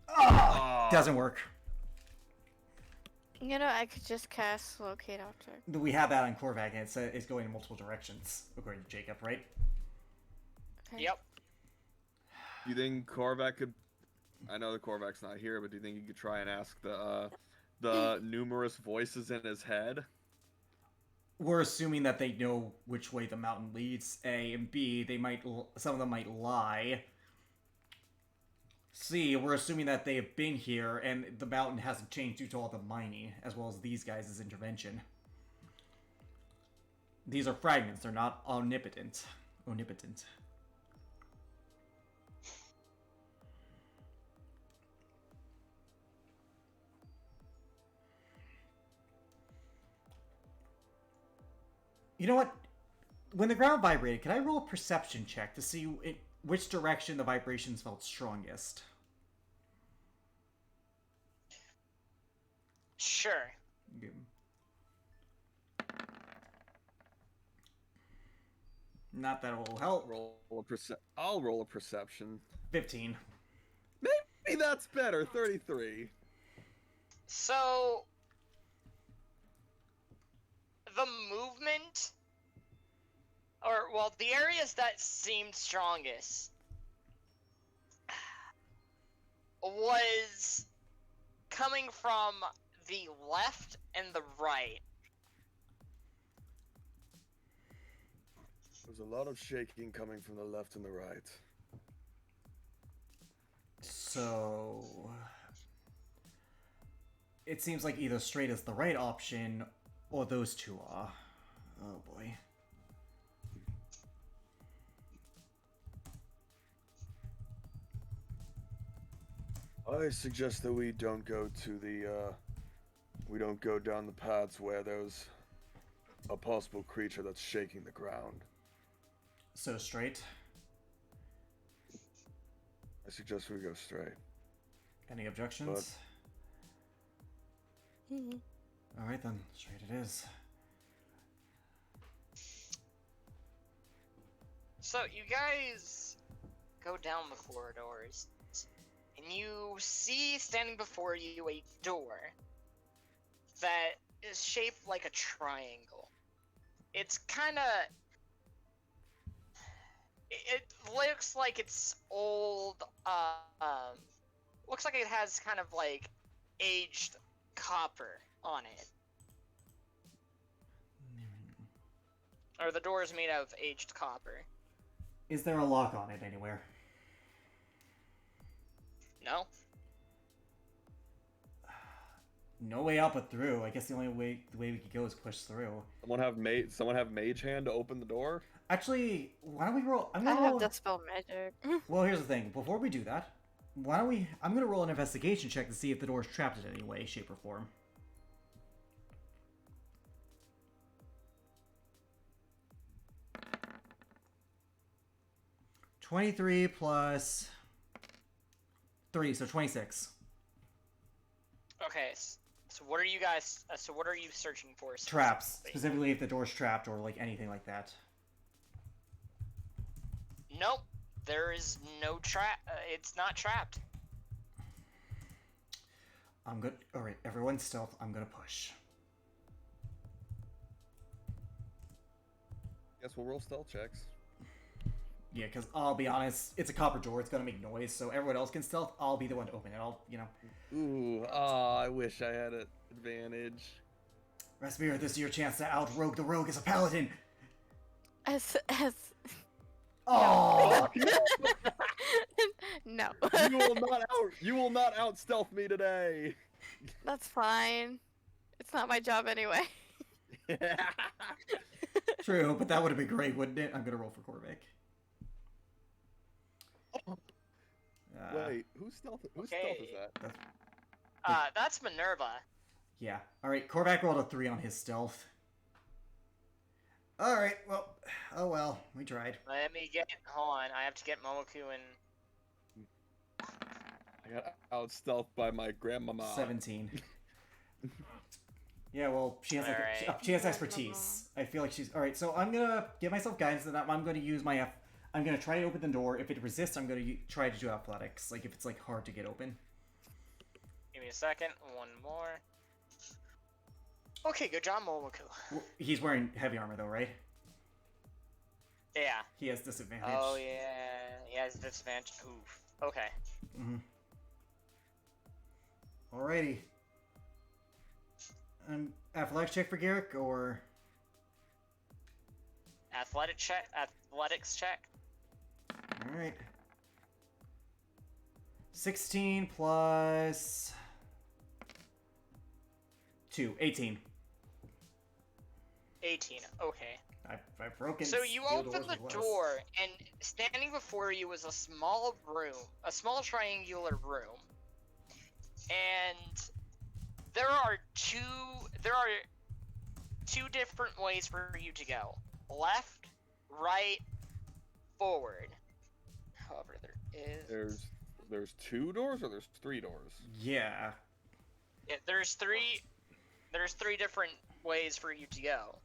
Speaker 1: Ah! Doesn't work.
Speaker 6: You know, I could just cast Locate Object.
Speaker 1: We have that on Korvac, and it's going in multiple directions, according to Jacob, right?
Speaker 6: Okay.
Speaker 3: Yep.
Speaker 2: Do you think Korvac could? I know the Korvac's not here, but do you think you could try and ask the numerous voices in his head?
Speaker 1: We're assuming that they know which way the mountain leads, A, and B, they might some of them might lie. C, we're assuming that they have been here, and the mountain hasn't changed due to all the mining, as well as these guys' intervention. These are fragments, they're not omnipotent. You know what? When the ground vibrated, can I roll a perception check to see which direction the vibrations felt strongest?
Speaker 3: Sure.
Speaker 1: Okay. Not that it will help.
Speaker 2: I'll roll a perception.
Speaker 1: 15.
Speaker 2: Maybe that's better. 33.
Speaker 3: So the movement, or well, the areas that seemed strongest was coming from the left and the right.
Speaker 2: There's a lot of shaking coming from the left and the right.
Speaker 1: So... It seems like either straight is the right option, or those two are. Oh boy.
Speaker 2: I suggest that we don't go to the, we don't go down the paths where there's a possible creature that's shaking the ground.
Speaker 1: So straight.
Speaker 2: I suggest we go straight.
Speaker 1: Any objections?
Speaker 6: Mhm.
Speaker 1: Alright then, straight it is.
Speaker 3: So you guys go down the corridors, and you see standing before you a door that is shaped like a triangle. It's kind of... It looks like it's old, looks like it has kind of like aged copper on it. Or the door is made out of aged copper.
Speaker 1: Is there a lock on it anywhere?
Speaker 3: No?
Speaker 1: No way out but through. I guess the way we could go is push through.
Speaker 2: Someone have mage hand to open the door?
Speaker 1: Actually, why don't we roll? I'm
Speaker 6: I
Speaker 1: gonna
Speaker 6: have
Speaker 1: roll.
Speaker 6: Dispel Magic.
Speaker 1: Well, here's the thing. Before we do that, why don't we? I'm gonna roll an investigation check to see if the door is trapped in any way, shape, or form. $23 plus 3, so 26.
Speaker 3: Okay, so what are you guys, so what are you searching for?
Speaker 1: Traps, specifically if the door's trapped or like anything like that.
Speaker 3: Nope, there is no trap, it's not trapped.
Speaker 1: I'm good. All right, everyone, stealth. I'm gonna push.
Speaker 2: Guess we'll roll stealth checks.
Speaker 1: Yeah, because I'll be honest, it's a copper door. It's gonna make noise, so everyone else can stealth. I'll be the one to open it. I'll, you know.
Speaker 2: Ooh, I wish I had an advantage.
Speaker 1: Raspir, this is your chance to out-rogue the rogue as a paladin.
Speaker 6: As
Speaker 1: Oh!
Speaker 6: no.
Speaker 2: You will not out stealth me today.
Speaker 6: That's fine. It's not my job anyway.
Speaker 1: True, but that would have been great, wouldn't it? I'm gonna roll for Korvac.
Speaker 2: Wait, whose stealth is that?
Speaker 3: That's Minerva.
Speaker 1: Yeah. All right, Korvac rolled a 3 on his stealth. All right. Well, oh well. We tried.
Speaker 3: Let me get, hold on, I have to get Momoku and...
Speaker 2: I got out stealth by my grandmama.
Speaker 1: 17. Yeah, well, she has like
Speaker 3: Alright.
Speaker 1: she has expertise. I feel like she's all right. So I'm gonna give myself guidance, and I'm gonna use my I'm gonna try to open the door. If it resists, I'm gonna try to do athletics. Like if it's like hard to get open.
Speaker 3: Give me a second. One more. Okay, good job, Momoku.
Speaker 1: He's wearing heavy armor though, right?
Speaker 3: Yeah.
Speaker 1: He has disadvantage.
Speaker 3: Oh yeah. He has disadvantage. Oof. Okay.
Speaker 1: Mm-hmm. Alrighty. Athletics check for Garrick, or
Speaker 3: Athletics check.
Speaker 1: all right. 16 plus 2, 18.
Speaker 3: 18. Okay.
Speaker 1: I've broken.
Speaker 3: So you
Speaker 1: steel
Speaker 3: open
Speaker 1: doors
Speaker 3: the
Speaker 1: with less.
Speaker 3: door, and standing before you is a small room, a small triangular room, and there are two different ways for you to go: left, right, forward. However,
Speaker 2: There's 2 doors or there's 3 doors?
Speaker 1: Yeah.
Speaker 3: Yeah, there's three different ways for you to go.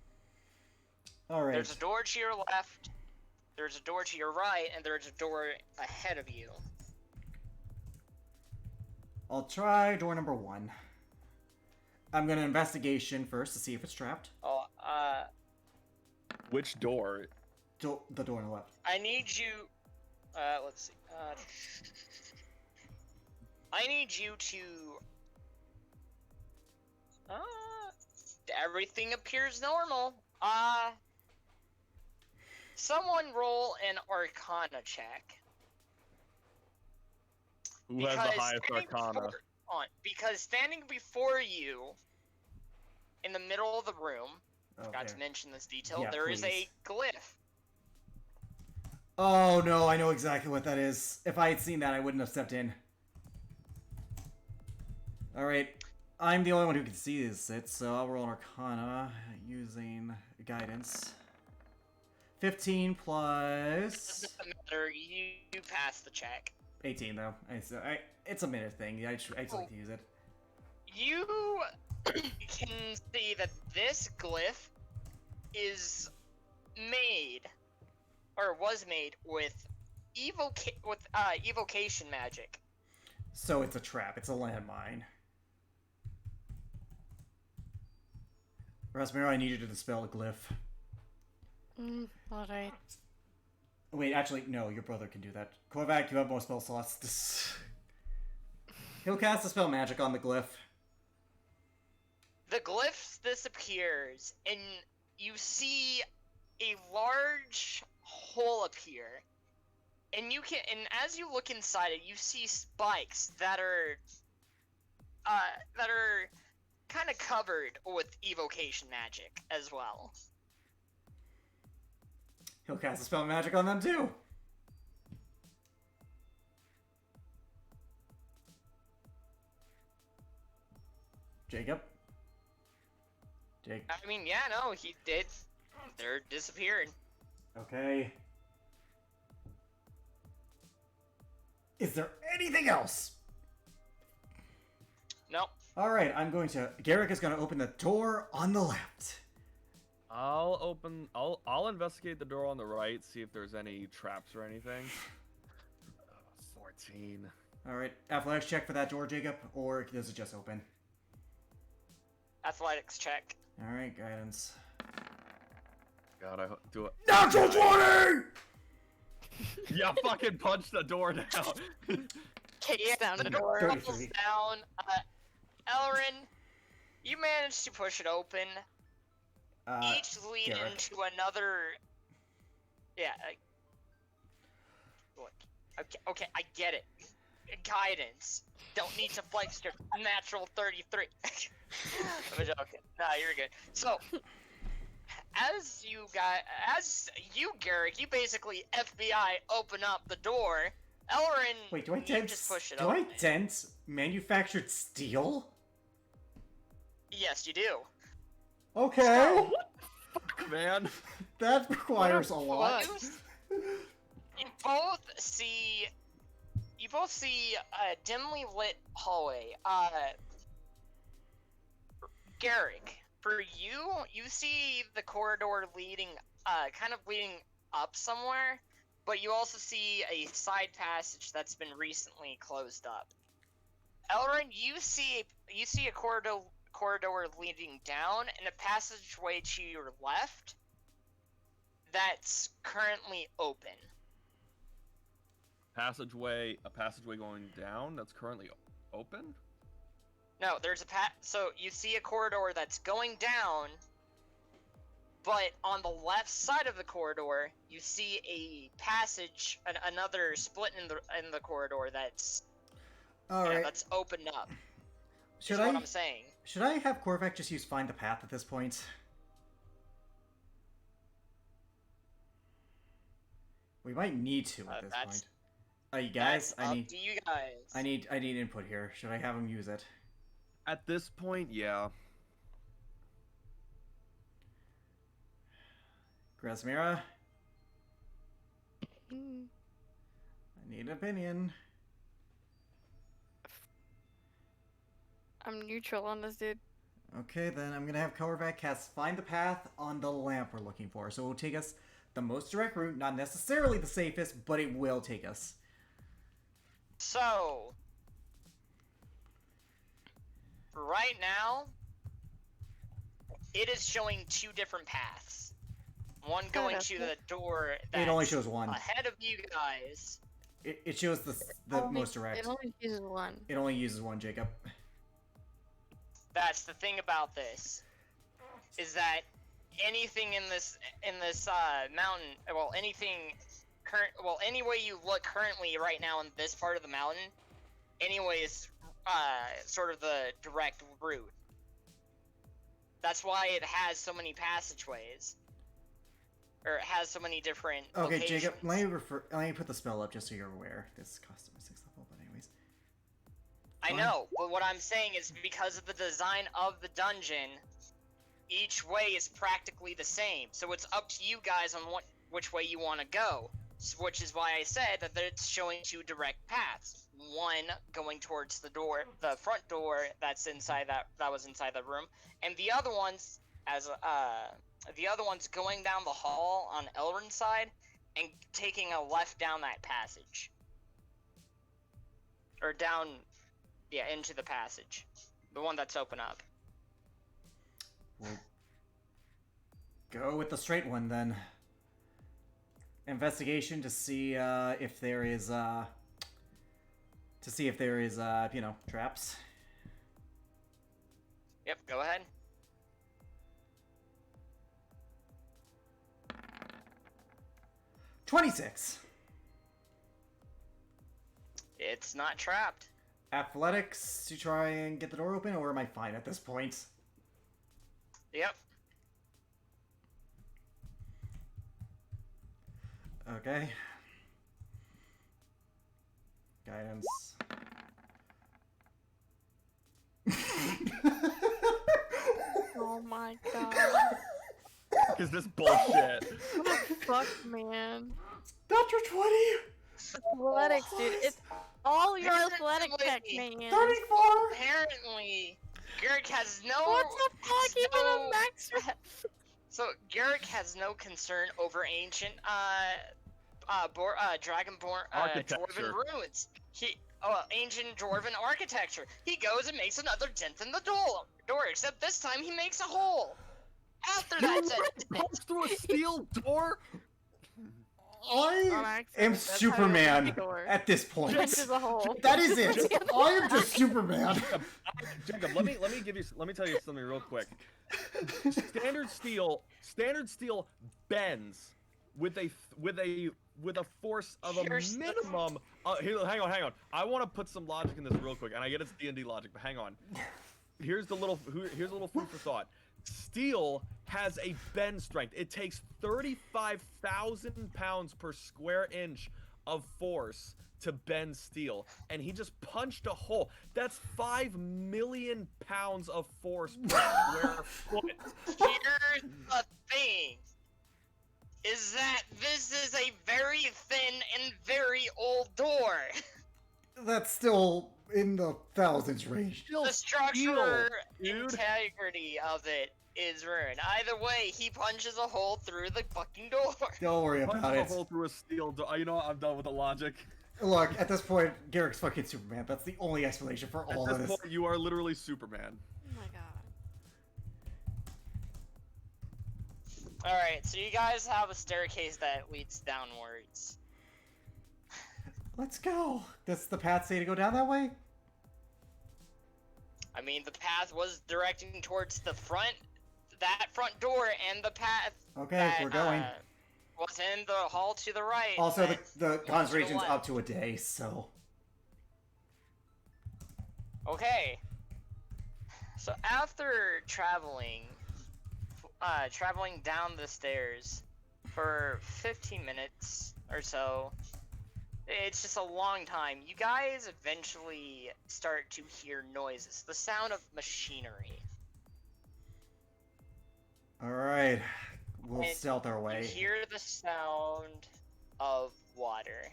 Speaker 1: All right.
Speaker 3: There's a door to your left, there's a door to your right, and there's a door ahead of you.
Speaker 1: I'll try door number 1. I'm gonna investigation first to see if it's trapped.
Speaker 3: Oh,
Speaker 2: Which door?
Speaker 1: The door on the left.
Speaker 3: I need you. Let's see. I need you to. Everything appears normal. Someone roll an Arcana check.
Speaker 2: Who has the highest
Speaker 3: standing
Speaker 2: Arcana?
Speaker 3: Because standing before you, in the middle of the room, forgot to
Speaker 1: Okay.
Speaker 3: mention this detail,
Speaker 1: Yeah,
Speaker 3: there is a
Speaker 1: please.
Speaker 3: glyph.
Speaker 1: Oh no, I know exactly what that is. If I had seen that, I wouldn't have stepped in. All right, I'm the only one who can see this, so I'll roll an Arcana using guidance. 15 plus
Speaker 3: Doesn't matter. You pass the check.
Speaker 1: 18 though. It's a minute thing. I just like to use it.
Speaker 3: You can see that this glyph is made, or was made with evocation magic.
Speaker 1: So it's a trap. It's a landmine. Rasmiro, I need you to dispel a glyph.
Speaker 6: Alright.
Speaker 1: Wait, actually, no. Your brother can do that. Korvac, you have more spell slots. He'll cast a spell magic on the glyph.
Speaker 3: The glyph disappears, and you see a large hole appear. And as you look inside it, you see spikes that are kind of covered with evocation magic as well.
Speaker 1: He'll cast a spell magic on them too. Jacob?
Speaker 3: I mean, yeah, no, he did. They're disappeared.
Speaker 1: Okay. Is there anything else?
Speaker 3: Nope.
Speaker 1: Alright, Garrick is gonna open the door on the left.
Speaker 2: I'll investigate the door on the right, see if there's any traps or anything. 14.
Speaker 1: Alright, athletics check for that door, Jacob, or does it just open?
Speaker 3: Athletics check.
Speaker 1: Alright, guidance.
Speaker 2: God, I do it.
Speaker 1: Natural 20!
Speaker 2: Yeah, fucking punch the door down.
Speaker 6: Kicks down
Speaker 3: the
Speaker 6: the
Speaker 3: door
Speaker 6: door.
Speaker 3: falls down. Elrin, you managed to push it open. Each lead
Speaker 1: Garrick.
Speaker 3: into another. Yeah. Look. Okay, I get it. Guidance. Don't need to flex your natural 33. I'm joking. Nah, you're good. So, as you, Garrick, you basically FBI open up the door. Elrin,
Speaker 1: Wait, do I
Speaker 3: you
Speaker 1: dent?
Speaker 3: just push it
Speaker 1: Do
Speaker 3: open.
Speaker 1: I dent manufactured steel?
Speaker 3: Yes, you do.
Speaker 1: Okay.
Speaker 2: Man.
Speaker 1: That requires a lot.
Speaker 3: You both see a dimly lit hallway. Garrick, for you see the corridor leading, kind of leading up somewhere, but you also see a side passage that's been recently closed up. Elrin, you see a corridor leading down and a passageway to your left that's currently open.
Speaker 7: A passageway going down that's currently open?
Speaker 3: No, there's so you see a corridor that's going down, but on the left side of the corridor, you see a passage, another split in the corridor that's
Speaker 1: Alright.
Speaker 3: that's opened up.
Speaker 1: Should
Speaker 3: is what I'm saying.
Speaker 1: Should I have Korvac just use Find the Path at this point? We might need to at this point. You guys, I need input here. Should I have him use it?
Speaker 7: At this point, yeah.
Speaker 1: Grasmira?
Speaker 6: Mm.
Speaker 1: I need an opinion.
Speaker 6: I'm neutral on this, dude.
Speaker 1: Okay, then I'm gonna have Korvac cast Find the Path on the lamp we're looking for. So it will take us the most direct route, not necessarily the safest, but it will take us.
Speaker 3: So, right now, it is showing two different paths. One going to the door that's
Speaker 1: it only shows one.
Speaker 3: ahead of you guys.
Speaker 1: It shows the most direct.
Speaker 6: It only uses one.
Speaker 1: It only uses one, Jacob.
Speaker 3: That's the thing about this, is that anything in this mountain, well, any way you look currently right now in this part of the mountain, anyway, is sort of the direct route. That's why it has so many passageways, or it has so many different locations.
Speaker 1: Jacob, let me put the spell up just so you're aware. This costume is 6th level, but anyways.
Speaker 3: I know, but what I'm saying is because of the design of the dungeon, each way is practically the same. So it's up to you guys on which way you want to go. Which is why I said that it's showing two direct paths. One going towards the front door that's inside that was inside the room, and the other one's going down the hall on Elrin's side and taking a left down that passage. Or down, yeah, into the passage. The one that's open up.
Speaker 1: We'll go with the straight one then. Investigation to see if there is traps.
Speaker 3: Yep, go ahead.
Speaker 1: $26.
Speaker 3: It's not trapped.
Speaker 1: Athletics to try and get the door open, or am I fine at this point?
Speaker 3: Yep.
Speaker 1: Okay. Guidance.
Speaker 6: Oh my god.
Speaker 7: Is this bullshit?
Speaker 6: What the fuck, man?
Speaker 1: Dr. 20!
Speaker 6: Athletics, dude. It's all your athletic tech, man.
Speaker 1: 34!
Speaker 3: Apparently, Garrick has no...
Speaker 6: What the fuck? Even a max...
Speaker 3: So, Garrick has no concern over ancient, Dragonborn, Dwarven ruins. Ancient Dwarven architecture. He goes and makes another dent in the door, except this time he makes a hole. After that,
Speaker 7: Punch through a steel door?
Speaker 1: I am Superman at this point. That is it. I am just Superman.
Speaker 7: Jacob, let me tell you something real quick. Standard steel bends with a force of a minimum. Hang on. I want to put some logic in this real quick, and I get it's D&D logic, but hang on. Here's a little food for thought. Steel has a bend strength. It takes 35,000 pounds per square inch of force to bend steel, and he just punched a hole. That's 5 million pounds of force per square foot.
Speaker 3: Here's the thing, is that this is a very thin and very old door.
Speaker 1: That's still in the thousands range.
Speaker 7: Still
Speaker 3: The structure
Speaker 7: steel, dude.
Speaker 3: integrity of it is ruined. Either way, he punches a hole through the fucking door.
Speaker 1: Don't worry
Speaker 7: Punches
Speaker 1: about
Speaker 7: a
Speaker 1: it.
Speaker 7: hole through a steel door. You know what? I'm done with the logic.
Speaker 1: Look, at this point, Garrick's fucking Superman. That's the only explanation for all
Speaker 7: At
Speaker 1: of
Speaker 7: this
Speaker 1: this.
Speaker 7: point, you are literally Superman.
Speaker 6: Oh my god.
Speaker 3: Alright, so you guys have a staircase that leads downwards.
Speaker 1: Let's go. Does the path say to go down that way?
Speaker 3: I mean, the path was directing towards the front, that front door, and the path
Speaker 1: Okay,
Speaker 3: that,
Speaker 1: we're going.
Speaker 3: was in the hall to the right.
Speaker 1: Also,
Speaker 3: that
Speaker 1: the
Speaker 3: went to the
Speaker 1: concentration's
Speaker 3: left.
Speaker 1: up to a day, so...
Speaker 3: Okay. So after traveling down the stairs for 15 minutes or so, it's just a long time. You guys eventually start to hear noises, the sound of machinery.
Speaker 1: Alright, we'll
Speaker 3: And
Speaker 1: stealth our
Speaker 3: You
Speaker 1: way.
Speaker 3: hear the sound of water.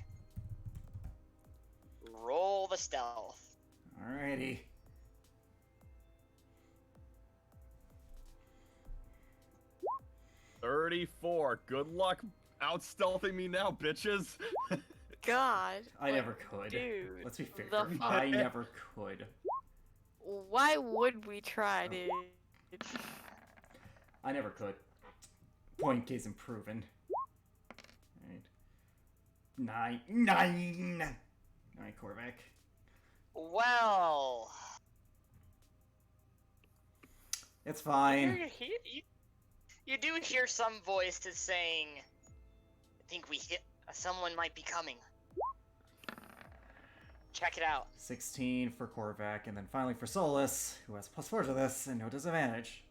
Speaker 3: Roll the stealth.
Speaker 1: Alrighty.
Speaker 7: $34. Good luck out stealthing me now, bitches.
Speaker 6: God.
Speaker 1: I never could.
Speaker 6: Dude.
Speaker 1: Let's be fair.
Speaker 6: the fuck?
Speaker 1: I never could.
Speaker 6: Why would we try, dude?
Speaker 1: I never could. Point isn't proven. Alright. Nine! Alright, Korvac.
Speaker 3: Well,
Speaker 1: It's fine.
Speaker 3: you do hear some voices saying, I think we hit, someone might be coming. Check it out.
Speaker 1: 16 for Korvac, and then finally for Solus, who has +4 to this and no disadvantage.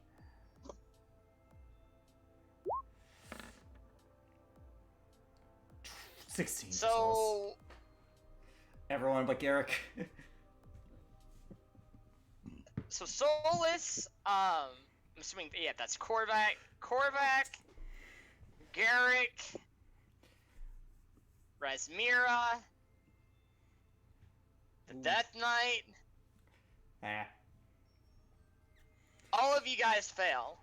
Speaker 1: $16 for Solus.
Speaker 3: So,
Speaker 1: Everyone but Garrick.
Speaker 3: so Solus, I'm assuming, yeah, that's Korvac, Garrick, Razmira, the Death Knight,
Speaker 1: Ah.
Speaker 3: all of you guys fail.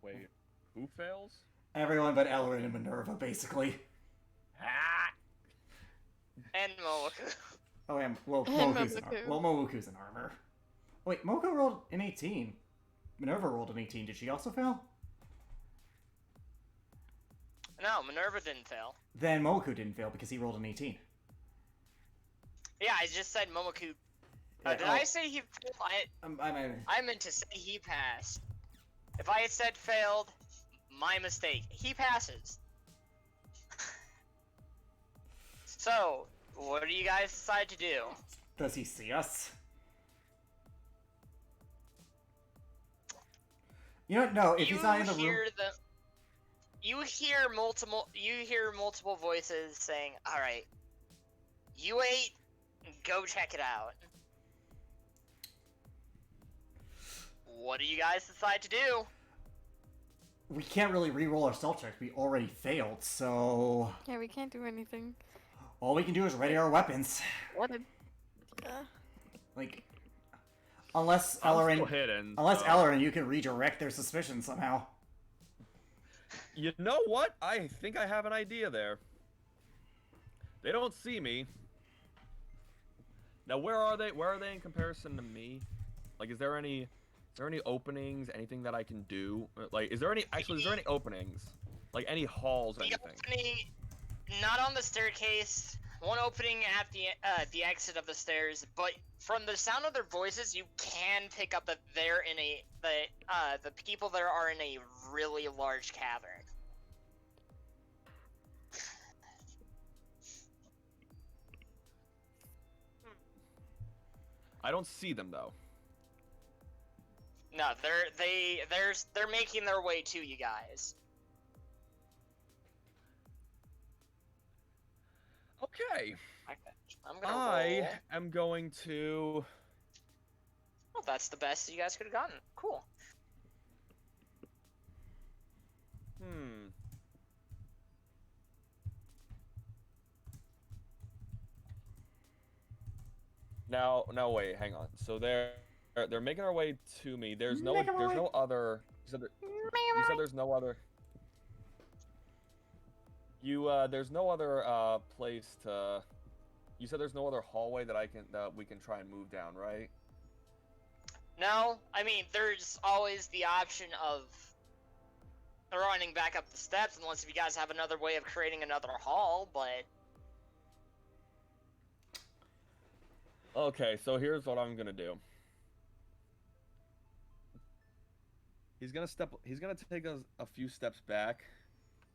Speaker 7: Wait, who fails?
Speaker 1: Everyone but Elrin and Minerva, basically.
Speaker 7: Ah!
Speaker 3: And Momoku.
Speaker 1: Oh, yeah, well,
Speaker 6: And
Speaker 1: Moku's in
Speaker 6: Momoku.
Speaker 1: Momoku's in armor. Wait, Moku rolled an 18. Minerva rolled an 18. Did she also fail?
Speaker 3: No, Minerva didn't fail.
Speaker 1: Then Momoku didn't fail because he rolled an 18.
Speaker 3: Yeah, I just said Momoku.
Speaker 1: Yeah,
Speaker 3: Did
Speaker 1: oh,
Speaker 3: I say he failed? I meant to say he passed. If I had said failed, my mistake. He passes. So, what do you guys decide to do?
Speaker 1: Does he see us? You know what? No, if he's not in the room...
Speaker 3: You hear multiple voices saying, "All right, you wait, go check it out." What do you guys decide to do?
Speaker 1: We can't really re-roll our stealth checks. We already failed, so...
Speaker 6: Yeah, we can't do anything.
Speaker 1: All we can do is ready our weapons.
Speaker 6: What a...
Speaker 1: Like... Unless
Speaker 7: I'm still
Speaker 1: Elrin...
Speaker 7: hidden.
Speaker 1: Unless
Speaker 7: so-
Speaker 1: Elrin, you can redirect their suspicion somehow.
Speaker 7: You know what? I think I have an idea there. They don't see me. Now, where are they? Where are they in comparison to me? Like, is there any openings? Anything that I can do? Like, is there any openings? Like, any halls,
Speaker 3: The
Speaker 7: anything?
Speaker 3: opening, not on the staircase. One opening at the exit of the stairs, but from the sound of their voices, you can pick up that they're in the people there are in a really large cavern.
Speaker 7: I don't see them though.
Speaker 3: No, they're making their way to you guys.
Speaker 7: Okay.
Speaker 3: I'm gonna
Speaker 7: I
Speaker 3: roll.
Speaker 7: am going to.
Speaker 3: Oh, that's the best you guys could have gotten. Cool.
Speaker 7: Now, wait, hang on. So they're making our way to me. There's no other. You said there's no other. There's no other place to. You said there's no other hallway that we can try and move down, right?
Speaker 3: No, I mean, there's always the option of running back up the steps, unless if you guys have another way of creating another hall, but...
Speaker 7: Okay, so here's what I'm gonna do. He's gonna take us a few steps back,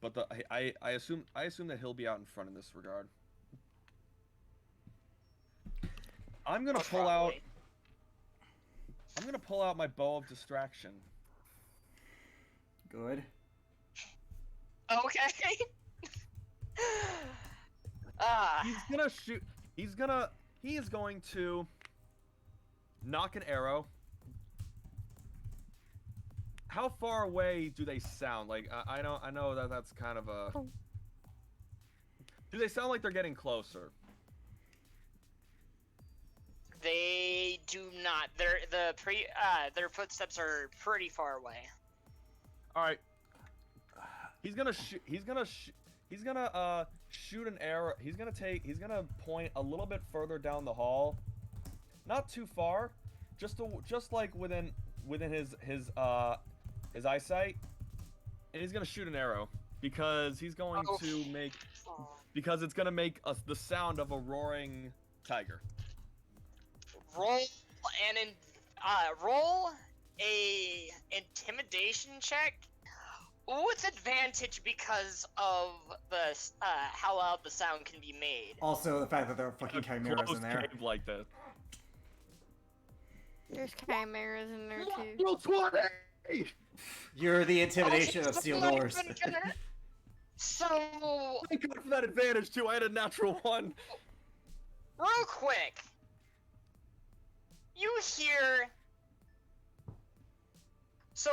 Speaker 7: but I assume that he'll be out in front in this regard. I'm gonna pull out my bow of distraction.
Speaker 1: Good.
Speaker 3: Okay.
Speaker 7: He is going to knock an arrow. How far away do they sound? Like, I know that's kind of a... Do they sound like they're getting closer?
Speaker 3: They do not. Their footsteps are pretty far away.
Speaker 7: All right. He's gonna shoot an arrow. He's gonna point a little bit further down the hall, not too far, just like within his eyesight, and he's gonna shoot an arrow because he's going to make it's gonna make the sound of a roaring tiger.
Speaker 3: Roll a intimidation check with advantage because of the how loud the sound can be made.
Speaker 1: Also, the fact that there are fucking chimeras in there.
Speaker 7: Like this.
Speaker 6: There's chimeras in there too.
Speaker 7: Roll 20!
Speaker 1: You're the intimidation of steel doors.
Speaker 3: So,
Speaker 7: I got for that advantage too. I had a natural 1.
Speaker 3: real quick, you hear. So,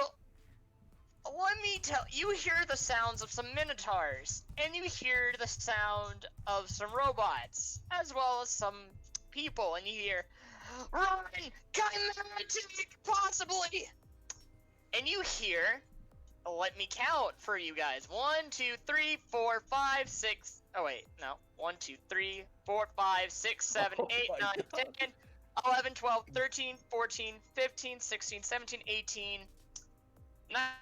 Speaker 3: let me tell you, hear the sounds of some minotaurs, and you hear the sound of some robots, as well as some people, and you hear, "Run! Chimetic, possibly!" And you hear, let me count for you guys. 1, 2, 3, 4, 5, 6. Oh wait, no. 1, 2, 3, 4, 5, 6, 7, 8, 9, 10, 11, 12, 13, 14, 15, 16, 17, 18,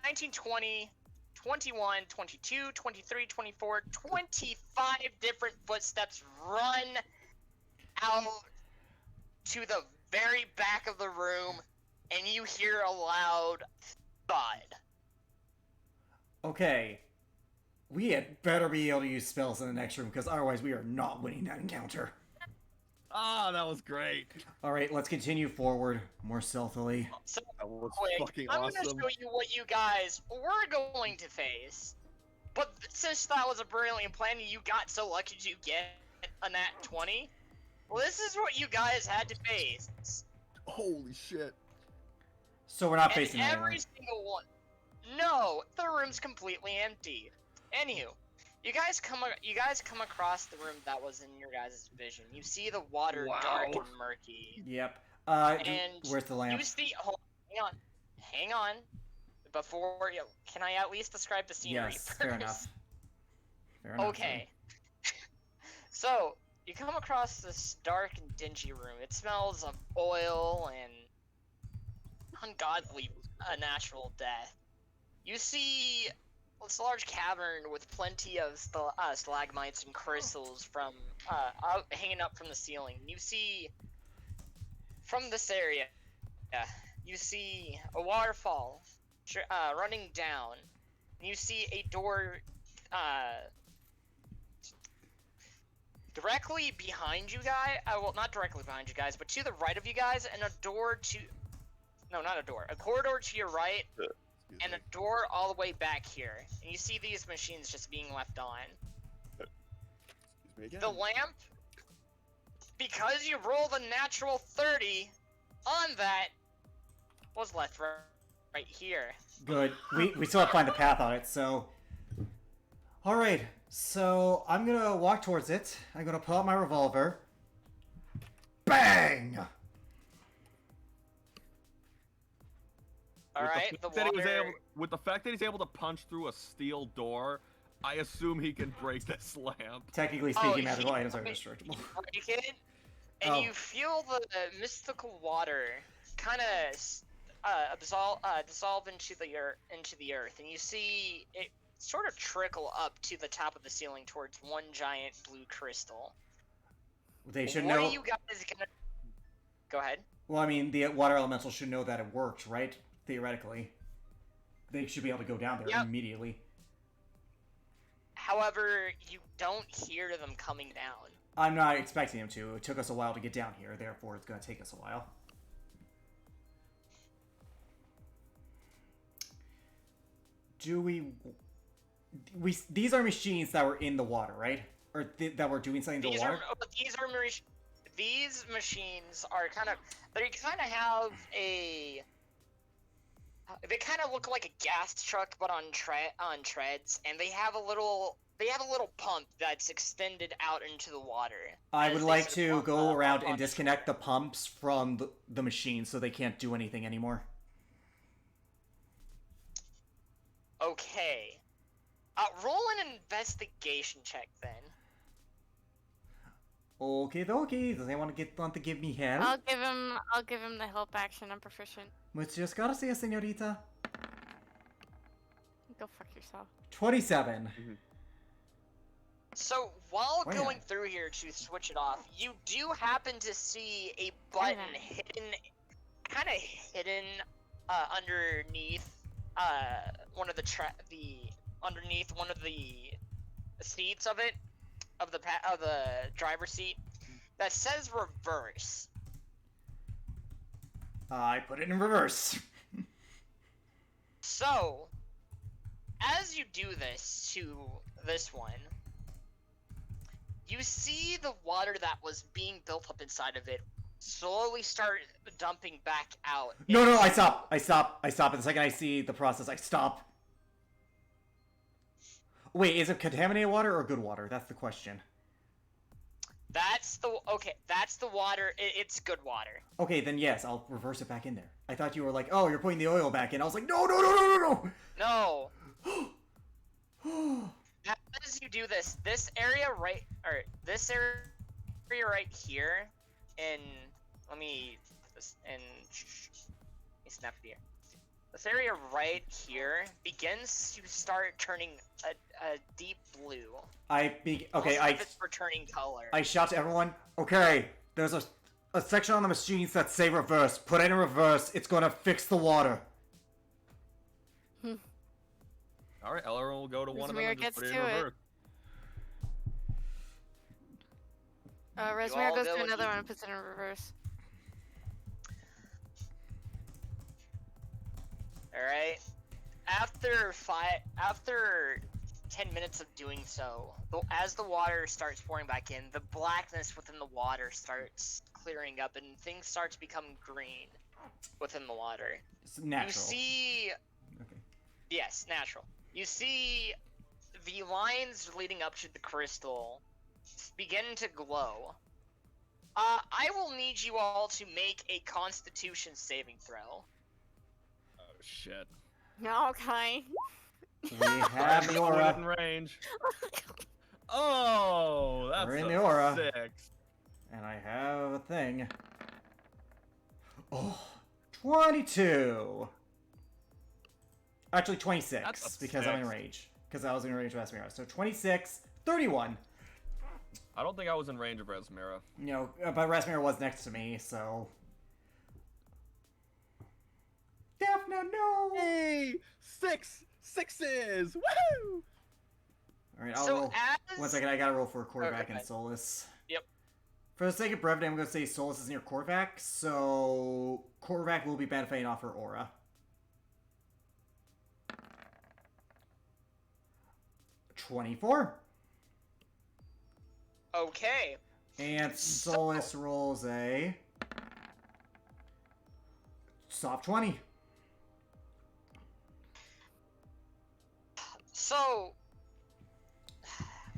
Speaker 3: 19, 20, 21, 22, 23, 24, 25 different footsteps run out to the very back of the room, and you hear a loud thud.
Speaker 1: Okay. We had better be able to use spells in the next room, because otherwise we are not winning that encounter.
Speaker 7: Ah, that was great.
Speaker 1: Alright, let's continue forward more stealthily.
Speaker 3: So,
Speaker 7: That was
Speaker 3: quick,
Speaker 7: fucking
Speaker 3: I'm
Speaker 7: awesome.
Speaker 3: gonna show you what you guys were going to face. But since that was a brilliant plan and you got so lucky to get a nat 20, well, this is what you guys had to face.
Speaker 2: Holy shit.
Speaker 1: So we're not
Speaker 3: And
Speaker 1: facing anyone.
Speaker 3: every single one. No, the room's completely empty. Anywho, you guys come across the room that was in your guys' vision. You see the water dark and murky.
Speaker 1: Yep.
Speaker 3: And
Speaker 1: where's the lamp?
Speaker 3: you see. Hang on. Before you, can I at least describe the scenery
Speaker 1: Yes,
Speaker 3: first?
Speaker 1: fair enough. Fair enough.
Speaker 3: Okay. So you come across this dark and dingy room. It smells of oil and ungodly natural death. You see this large cavern with plenty of stalagmites and crystals from hanging up from the ceiling. You see from this area, you see a waterfall running down. You see a door directly behind you guys. Well, not directly behind you guys, but to the right of you guys, and a door to. No, not a door. A corridor to your right. And a door all the way back here. And you see these machines just being left on. The lamp, because you rolled a natural 30 on that, was left right here.
Speaker 1: Good. We still have to find a path on it, so... Alright, so I'm gonna walk towards it. I'm gonna pull out my revolver. Bang!
Speaker 3: All right, the
Speaker 7: fact that he was
Speaker 3: water.
Speaker 7: with the fact that he's able to punch through a steel door, I assume he can break this lamp.
Speaker 1: Technically
Speaker 3: Oh,
Speaker 1: speaking, magical
Speaker 3: he-
Speaker 1: items are
Speaker 3: okay,
Speaker 1: indestructible.
Speaker 3: You break it, and
Speaker 1: Oh.
Speaker 3: you feel the mystical water kind of dissolve into the earth, and you see it sort of trickle up to the top of the ceiling towards one giant blue crystal.
Speaker 1: They should
Speaker 3: What
Speaker 1: know.
Speaker 3: are you guys gonna? Go ahead.
Speaker 1: Well, I mean, the water elemental should know that it worked, right? Theoretically, they should be able to go down there
Speaker 3: Yep.
Speaker 1: immediately.
Speaker 3: However, you don't hear them coming down.
Speaker 1: I'm not expecting him to. It took us a while to get down here, therefore it's going to take us a while. Do we... These are machines that were in the water, right? Or that were doing something to the water?
Speaker 3: These machines are kind of... They kind of have a... They kind of look like a gas truck, but on treads, and they have a little pump that's extended out into the water.
Speaker 1: I
Speaker 3: as
Speaker 1: would
Speaker 3: they
Speaker 1: like
Speaker 3: sort
Speaker 1: to
Speaker 3: of
Speaker 1: go around and
Speaker 3: on the
Speaker 1: disconnect the pumps from the machine so they can't do anything anymore.
Speaker 3: Okay. Roll an investigation check then.
Speaker 1: Okay, dokie. Does anyone want to give me help?
Speaker 6: I'll give him the help action. I'm proficient.
Speaker 1: Muchas gracias, señorita.
Speaker 6: Go fuck yourself.
Speaker 1: 27.
Speaker 3: So while
Speaker 1: Oh, yeah.
Speaker 3: going through here to switch it off, you do happen to see a button hidden, kind of hidden underneath one of underneath one of the seats of it, of the driver's seat, that says reverse.
Speaker 1: I put it in reverse.
Speaker 3: So, as you do this to this one, you see the water that was being built up inside of it slowly start dumping back out.
Speaker 1: No, I stop. I stop. And the second I see the process, I stop. Wait, is it contaminated water or good water? That's the question.
Speaker 3: That's the water. It's good water.
Speaker 1: Okay, then yes, I'll reverse it back in there. I thought you were like, oh, you're putting the oil back in. I was like, no.
Speaker 3: No. As you do this, this area right here, and let me snap it here. This area right here begins to start turning a deep blue.
Speaker 1: Okay,
Speaker 3: It's returning color.
Speaker 1: I shout to everyone, okay, there's a section on the machines that say reverse. Put it in reverse. It's gonna fix the water.
Speaker 7: All right, Ellerin will go to one of them
Speaker 6: Rosmira
Speaker 7: and just
Speaker 6: gets
Speaker 7: put it in
Speaker 6: to it.
Speaker 7: reverse.
Speaker 6: Rosmira
Speaker 3: all
Speaker 6: goes
Speaker 3: go
Speaker 6: to
Speaker 3: and
Speaker 6: another
Speaker 3: you-
Speaker 6: one and puts it in reverse.
Speaker 3: Alright. After 10 minutes of doing so, as the water starts pouring back in, the blackness within the water starts clearing up and things start to become green within the water.
Speaker 1: It's natural.
Speaker 3: You see...
Speaker 1: Okay.
Speaker 3: Yes, natural. You see the lines leading up to the crystal begin to glow. I will need you all to make a Constitution saving throw.
Speaker 7: Oh shit.
Speaker 6: Okay.
Speaker 1: We have the
Speaker 7: Within
Speaker 1: aura.
Speaker 7: range. Oh, that's
Speaker 1: We're in
Speaker 7: a
Speaker 1: the aura.
Speaker 7: 6.
Speaker 1: And I have a thing. Oh, 22. Actually, 26,
Speaker 7: That's a
Speaker 1: because I'm in
Speaker 7: 6.
Speaker 1: rage. Because I was in range of Rasmira. So 26, 31.
Speaker 7: I don't think I was in range of Resmira.
Speaker 1: You know, but Rasmira was next to me, so... Daphne, no!
Speaker 7: Hey, 6 sixes! Woohoo!
Speaker 1: Alright, I'll
Speaker 3: So
Speaker 1: roll.
Speaker 3: as...
Speaker 1: 1 second, I gotta roll for Korvac
Speaker 3: Okay.
Speaker 1: and Solus.
Speaker 3: Yep.
Speaker 1: For the sake of brevity, I'm gonna say Solus is near Korvac, so Korvac will be benefiting off her aura. $24.
Speaker 3: Okay.
Speaker 1: And Solus rolls a soft 20.
Speaker 3: So,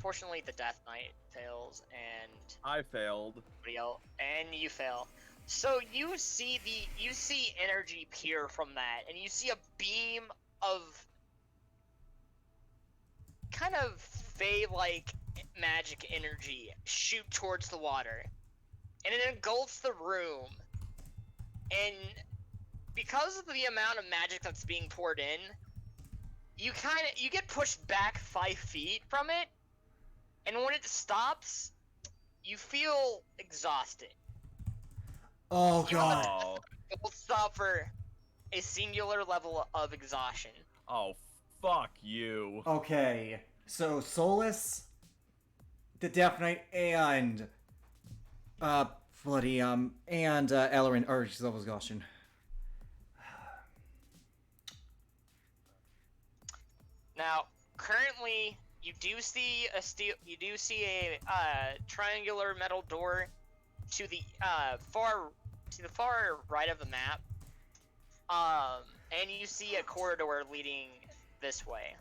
Speaker 3: fortunately, the Death Knight fails, and
Speaker 7: I failed.
Speaker 3: and you fail. So you see energy peer from that, and you see a beam of kind of fey-like magic energy shoot towards the water, and it engulfs the room. And because of the amount of magic that's being poured in, you get pushed back 5 feet from it, and when it stops, you feel exhausted.
Speaker 1: Oh
Speaker 3: You and the
Speaker 1: god.
Speaker 7: Oh,
Speaker 3: both suffer a singular level of exhaustion.
Speaker 7: oh, fuck you.
Speaker 1: Okay. So Solus, the Death Knight, and and Ellerin are just level exhaustion.
Speaker 3: Now, currently, you do see a triangular metal door to the far right of the map. And you see a corridor leading this way.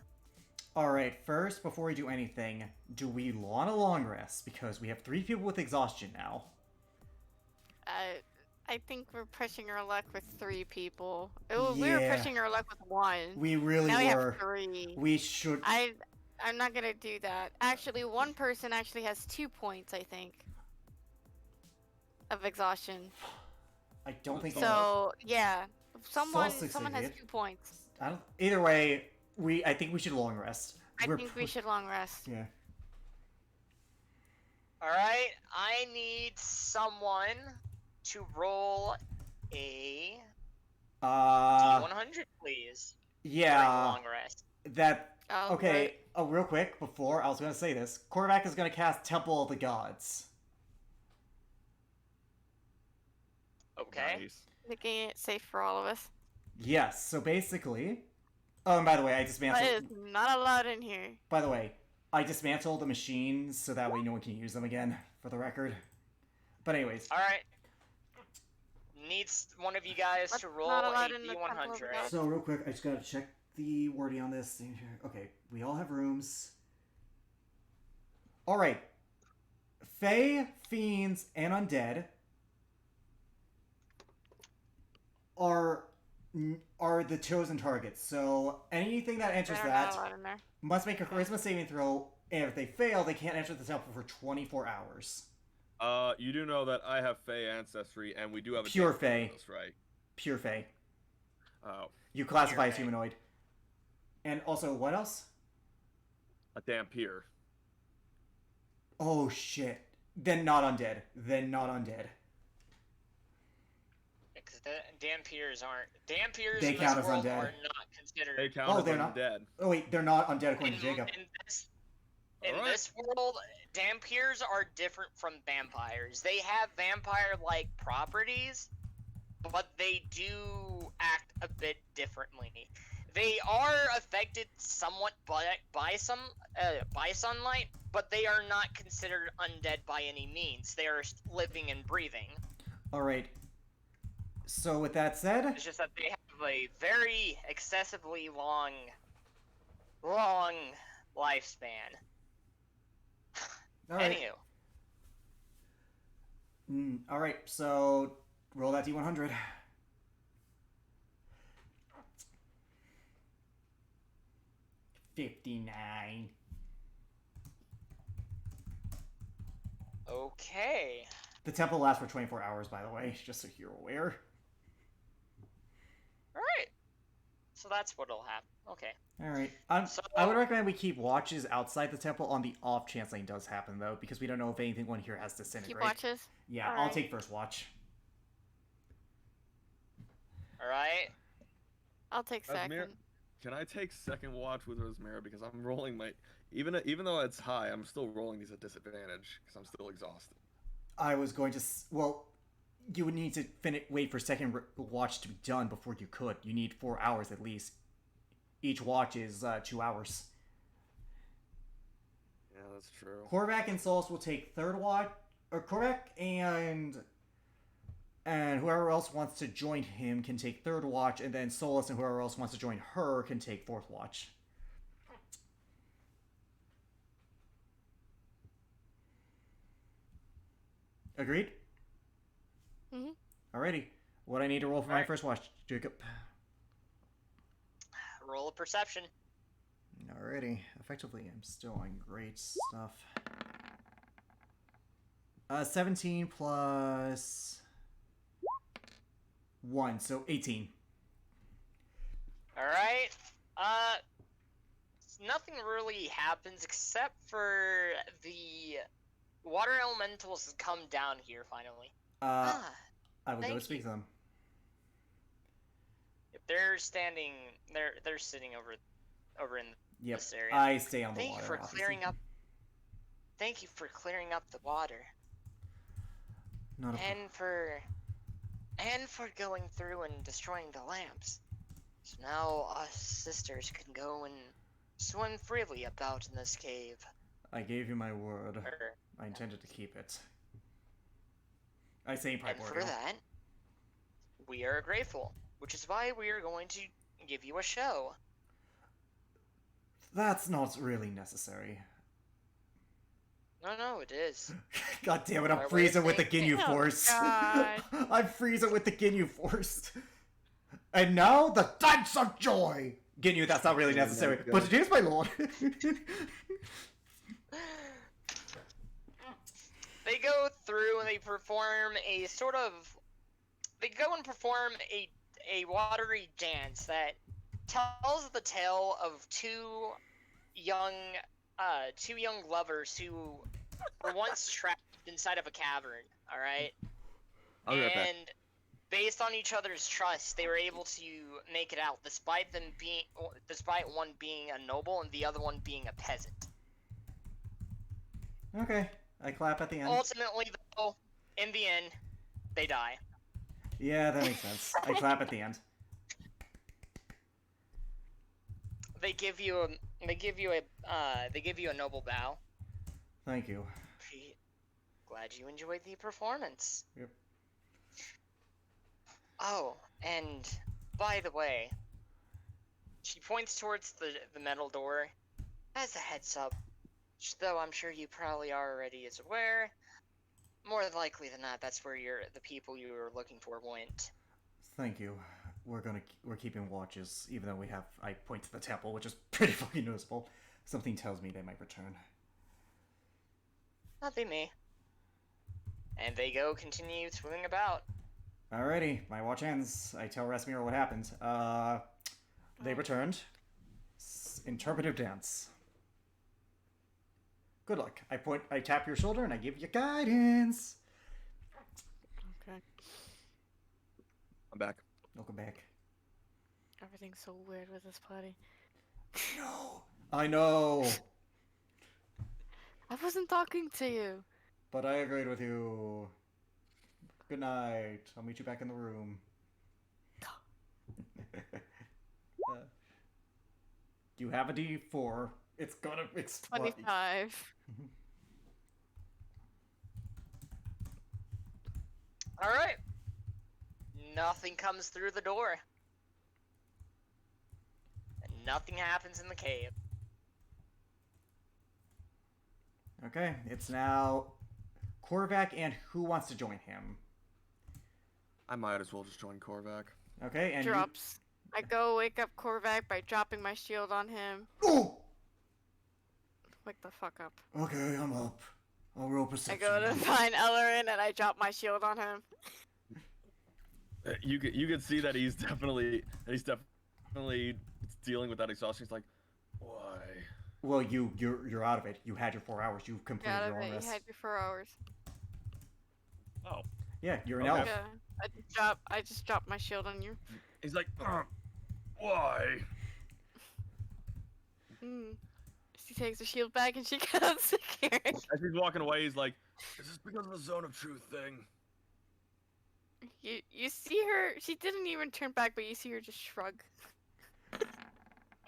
Speaker 1: Alright, first, before we do anything, do we want a long rest? Because we have 3 people with exhaustion now.
Speaker 6: I think we're pushing our luck with 3 people. We were
Speaker 1: Yeah.
Speaker 6: pushing our luck with 1.
Speaker 1: We really
Speaker 6: Now we
Speaker 1: were.
Speaker 6: have 3.
Speaker 1: We should.
Speaker 6: I'm not gonna do that. Actually, one person actually has 2 points, I think, of exhaustion.
Speaker 1: I don't think
Speaker 6: So yeah, someone
Speaker 1: Saul
Speaker 6: has
Speaker 1: succeeded.
Speaker 6: 2 points.
Speaker 1: I don't. Either way, I think we should long rest.
Speaker 6: I think we should long rest.
Speaker 1: Yeah.
Speaker 3: Alright, I need someone to roll a D100, please. During the
Speaker 1: Yeah.
Speaker 3: long rest.
Speaker 1: That.
Speaker 6: Oh,
Speaker 1: Okay.
Speaker 6: right.
Speaker 1: Oh, real quick, before I was gonna say this, Korvac is gonna cast Temple of the Gods.
Speaker 3: Okay.
Speaker 7: Nice.
Speaker 6: Making it safe for all of us.
Speaker 1: Yes. So basically. Oh, and by the way, I
Speaker 6: That
Speaker 1: dismantled.
Speaker 6: is not allowed in here.
Speaker 1: By the way, I dismantled the machines so that way no one can use them again, for the record. But anyways.
Speaker 3: Alright. Needs one of you guys
Speaker 6: What's
Speaker 3: to roll
Speaker 6: not
Speaker 3: a
Speaker 6: allowed in the Temple of the
Speaker 3: D100.
Speaker 6: Gods?
Speaker 1: So real quick, I just gotta check the wording on this thing here. Okay, we all have rooms. Alright. Fae, fiends, and undead are the chosen targets. So anything that enters
Speaker 6: They're
Speaker 1: that
Speaker 6: not allowed in there.
Speaker 1: must make a charisma saving throw, and if they fail, they can't enter the temple for 24 hours.
Speaker 7: You do know that I have Fey ancestry, and we do have a
Speaker 1: Pure
Speaker 7: damn
Speaker 1: Fey.
Speaker 7: with us, right?
Speaker 1: Pure Fae.
Speaker 7: Oh,
Speaker 1: You classify as
Speaker 3: Fae.
Speaker 1: humanoid. And also, what else?
Speaker 7: a dampier.
Speaker 1: Oh shit. Then not undead.
Speaker 3: Because Dampiers aren't. Dampiers
Speaker 1: They
Speaker 3: in
Speaker 1: count
Speaker 3: this
Speaker 1: as
Speaker 3: world
Speaker 1: undead.
Speaker 3: are not considered.
Speaker 7: They count
Speaker 1: Oh,
Speaker 7: as
Speaker 1: they're not?
Speaker 7: undead.
Speaker 1: Oh wait, they're not undead according to
Speaker 3: in,
Speaker 1: Jacob.
Speaker 3: in
Speaker 7: Alright.
Speaker 3: this world, Dampiers are different from vampires. They have vampire-like properties, but they do act a bit differently. They are affected somewhat by sunlight, but they are not considered undead by any means. They are living and breathing.
Speaker 1: Alright. So with that said,
Speaker 3: It's just that they have a very excessively long lifespan.
Speaker 1: alright.
Speaker 3: Anywho,
Speaker 1: Alright, so roll that D100. $59.
Speaker 3: okay.
Speaker 1: The temple lasts for 24 hours, by the way, just so you're aware.
Speaker 3: Alright. So that's what'll happen. Okay.
Speaker 1: Alright.
Speaker 3: So-
Speaker 1: I would recommend we keep watches outside the temple on the off chance something does happen, though, because we don't know if anyone here has disintegrate.
Speaker 6: Keep watches.
Speaker 1: Yeah, I'll
Speaker 6: Alright.
Speaker 1: take first watch.
Speaker 3: Alright.
Speaker 6: I'll take
Speaker 7: Asmir,
Speaker 6: second.
Speaker 7: can I take second watch with Rosmera, because I'm rolling my even though it's high, I'm still rolling these at disadvantage because I'm still exhausted.
Speaker 1: I was going to... Well, you would need to wait for second watch to be done before you could. You need 4 hours at least. Each watch is 2 hours.
Speaker 7: Yeah, that's true.
Speaker 1: Korvac and Solus will take third watch, or Korvac and whoever else wants to join him can take third watch, and then Solus and whoever else wants to join her can take fourth watch. Agreed?
Speaker 6: Mhm.
Speaker 1: Alrighty. What I need to roll for my
Speaker 3: Alright.
Speaker 1: first watch, Jacob.
Speaker 3: Roll a perception.
Speaker 1: Alrighty. Effectively, I'm still on great stuff. 17 plus 1, so 18.
Speaker 3: Alright. Nothing really happens except for the water elementals come down here finally.
Speaker 1: I will go
Speaker 3: thank
Speaker 1: speak
Speaker 3: you.
Speaker 1: to them.
Speaker 3: They're standing. They're sitting over in
Speaker 1: Yep.
Speaker 3: this area.
Speaker 1: I stay on the
Speaker 3: Thank
Speaker 1: water.
Speaker 3: you for
Speaker 1: obviously.
Speaker 3: clearing up. Thank you for clearing up the water,
Speaker 1: Not a
Speaker 3: and for going through and destroying the lamps. So now us sisters can go and swim freely about in this cave.
Speaker 1: I gave you my word.
Speaker 3: Er,
Speaker 1: I intended to keep it. I say
Speaker 3: And for
Speaker 1: primordial.
Speaker 3: that, we are grateful, which is why we are going to give you a show.
Speaker 1: That's not really necessary.
Speaker 3: No, it is.
Speaker 1: God damn it, I'm
Speaker 3: Our way of
Speaker 1: freezing with the
Speaker 3: saying
Speaker 1: Ginyu
Speaker 6: it.
Speaker 1: Force.
Speaker 6: God.
Speaker 1: I'm freezing with the Ginyu Force. And now the dance of joy. Ginyu, that's not really
Speaker 2: Oh my
Speaker 1: necessary.
Speaker 2: God.
Speaker 1: But it is, my lord.
Speaker 3: They go through and they perform a sort of. They go and perform a watery dance that tells the tale of two young lovers who were once trapped inside of a cavern. All right,
Speaker 7: I'll be right back.
Speaker 3: and based on each other's trust, they were able to make it out, despite one being a noble and the other one being a peasant.
Speaker 1: Okay, I clap at the end.
Speaker 3: Ultimately, though, in the end, they die.
Speaker 1: Yeah, that makes sense. I clap at the end.
Speaker 3: They give you a noble bow.
Speaker 1: Thank you.
Speaker 3: Glad you enjoyed the performance.
Speaker 1: Yep.
Speaker 3: Oh, and by the way, she points towards the metal door. As a heads up, though I'm sure you probably already is aware, more likely than not, that's where the people you were looking for went.
Speaker 1: Thank you. We're keeping watches, even though I point to the temple, which is pretty fucking noticeable. Something tells me they might return.
Speaker 3: Not be me. And they continue swimming about.
Speaker 1: Alrighty, my watch ends. I tell Rasmir what happened. They returned. Interpretive dance. Good luck. I tap your shoulder and I give you guidance.
Speaker 6: Okay.
Speaker 7: I'm back.
Speaker 1: Welcome back.
Speaker 6: Everything's so weird with this party.
Speaker 1: No. I know.
Speaker 6: I wasn't talking to you.
Speaker 1: But I agreed with you. Good night. I'll meet you back in the room. You have a D4. It's gonna explode.
Speaker 6: 25.
Speaker 3: Alright. Nothing comes through the door. And nothing happens in the cave.
Speaker 1: Okay, it's now Korvac and who wants to join him?
Speaker 7: I might as well just join Korvac.
Speaker 1: Okay, and
Speaker 6: Drops. I go wake up Korvac by dropping my shield on him.
Speaker 1: Oh!
Speaker 6: Wake the fuck up.
Speaker 1: Okay, I'm up. I'll roll
Speaker 6: I
Speaker 1: perception.
Speaker 6: go to find Ellerin and I drop my shield on him.
Speaker 7: You could see that he's definitely dealing with that exhaustion. He's like, why?
Speaker 1: Well, you're out of it. You had your 4 hours. You've completed
Speaker 6: Got
Speaker 1: your own
Speaker 6: it. You
Speaker 1: rest.
Speaker 6: had your 4 hours.
Speaker 7: Oh.
Speaker 1: Yeah, you're an
Speaker 7: Okay.
Speaker 1: elf.
Speaker 6: Yeah, I just dropped my shield on you.
Speaker 7: He's like, why?
Speaker 6: She takes the shield back and she goes secure.
Speaker 7: As he's walking away, he's like, is this because of the zone of truth thing?
Speaker 6: You see her. She didn't even turn back, but you see her just shrug.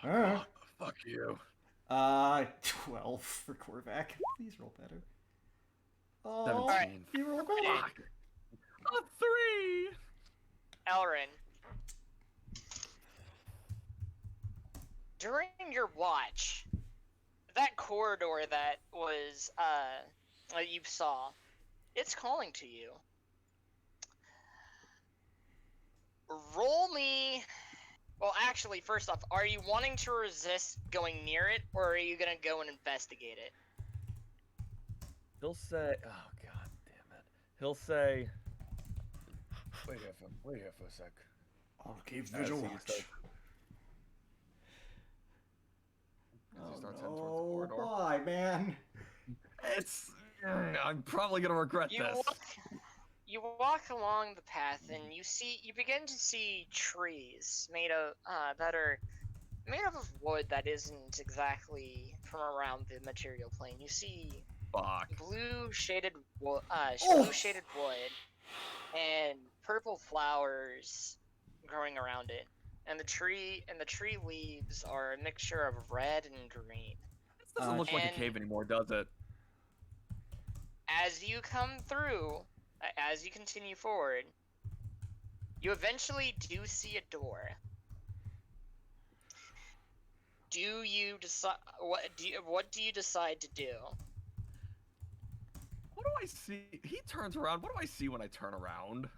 Speaker 1: Alright.
Speaker 7: Oh, fuck you.
Speaker 1: 12 for Korvac. Please roll better. Oh,
Speaker 7: 17.
Speaker 1: you rolled better.
Speaker 7: Fuck. A 3!
Speaker 3: Elrin. During your watch, that corridor that you saw, it's calling to you. roll me. Well, actually, first off, are you wanting to resist going near it, or are you gonna go and investigate it?
Speaker 7: He'll say, "Oh God damn it!" He'll say,
Speaker 4: Wait here for a sec.
Speaker 1: I'll keep
Speaker 7: as
Speaker 1: vigil
Speaker 7: he
Speaker 1: watch.
Speaker 7: starts,
Speaker 1: Oh
Speaker 7: starts heading towards the
Speaker 1: no,
Speaker 7: corridor.
Speaker 1: why, man?
Speaker 7: It's. I'm probably gonna regret this.
Speaker 3: You walk along the path, and you begin to see trees made of that are made of wood that isn't exactly from around the material plane. You see
Speaker 7: Fuck.
Speaker 3: blue shaded wood,
Speaker 1: Oh!
Speaker 3: and purple flowers growing around it, and the tree leaves are a mixture of red and green.
Speaker 7: This doesn't look like a
Speaker 3: and-
Speaker 7: cave anymore, does it?
Speaker 3: As you come through, as you continue forward, you eventually do see a door. Do you decide what do you decide to do?
Speaker 7: What do I see? He turns around. What do I see when I turn around?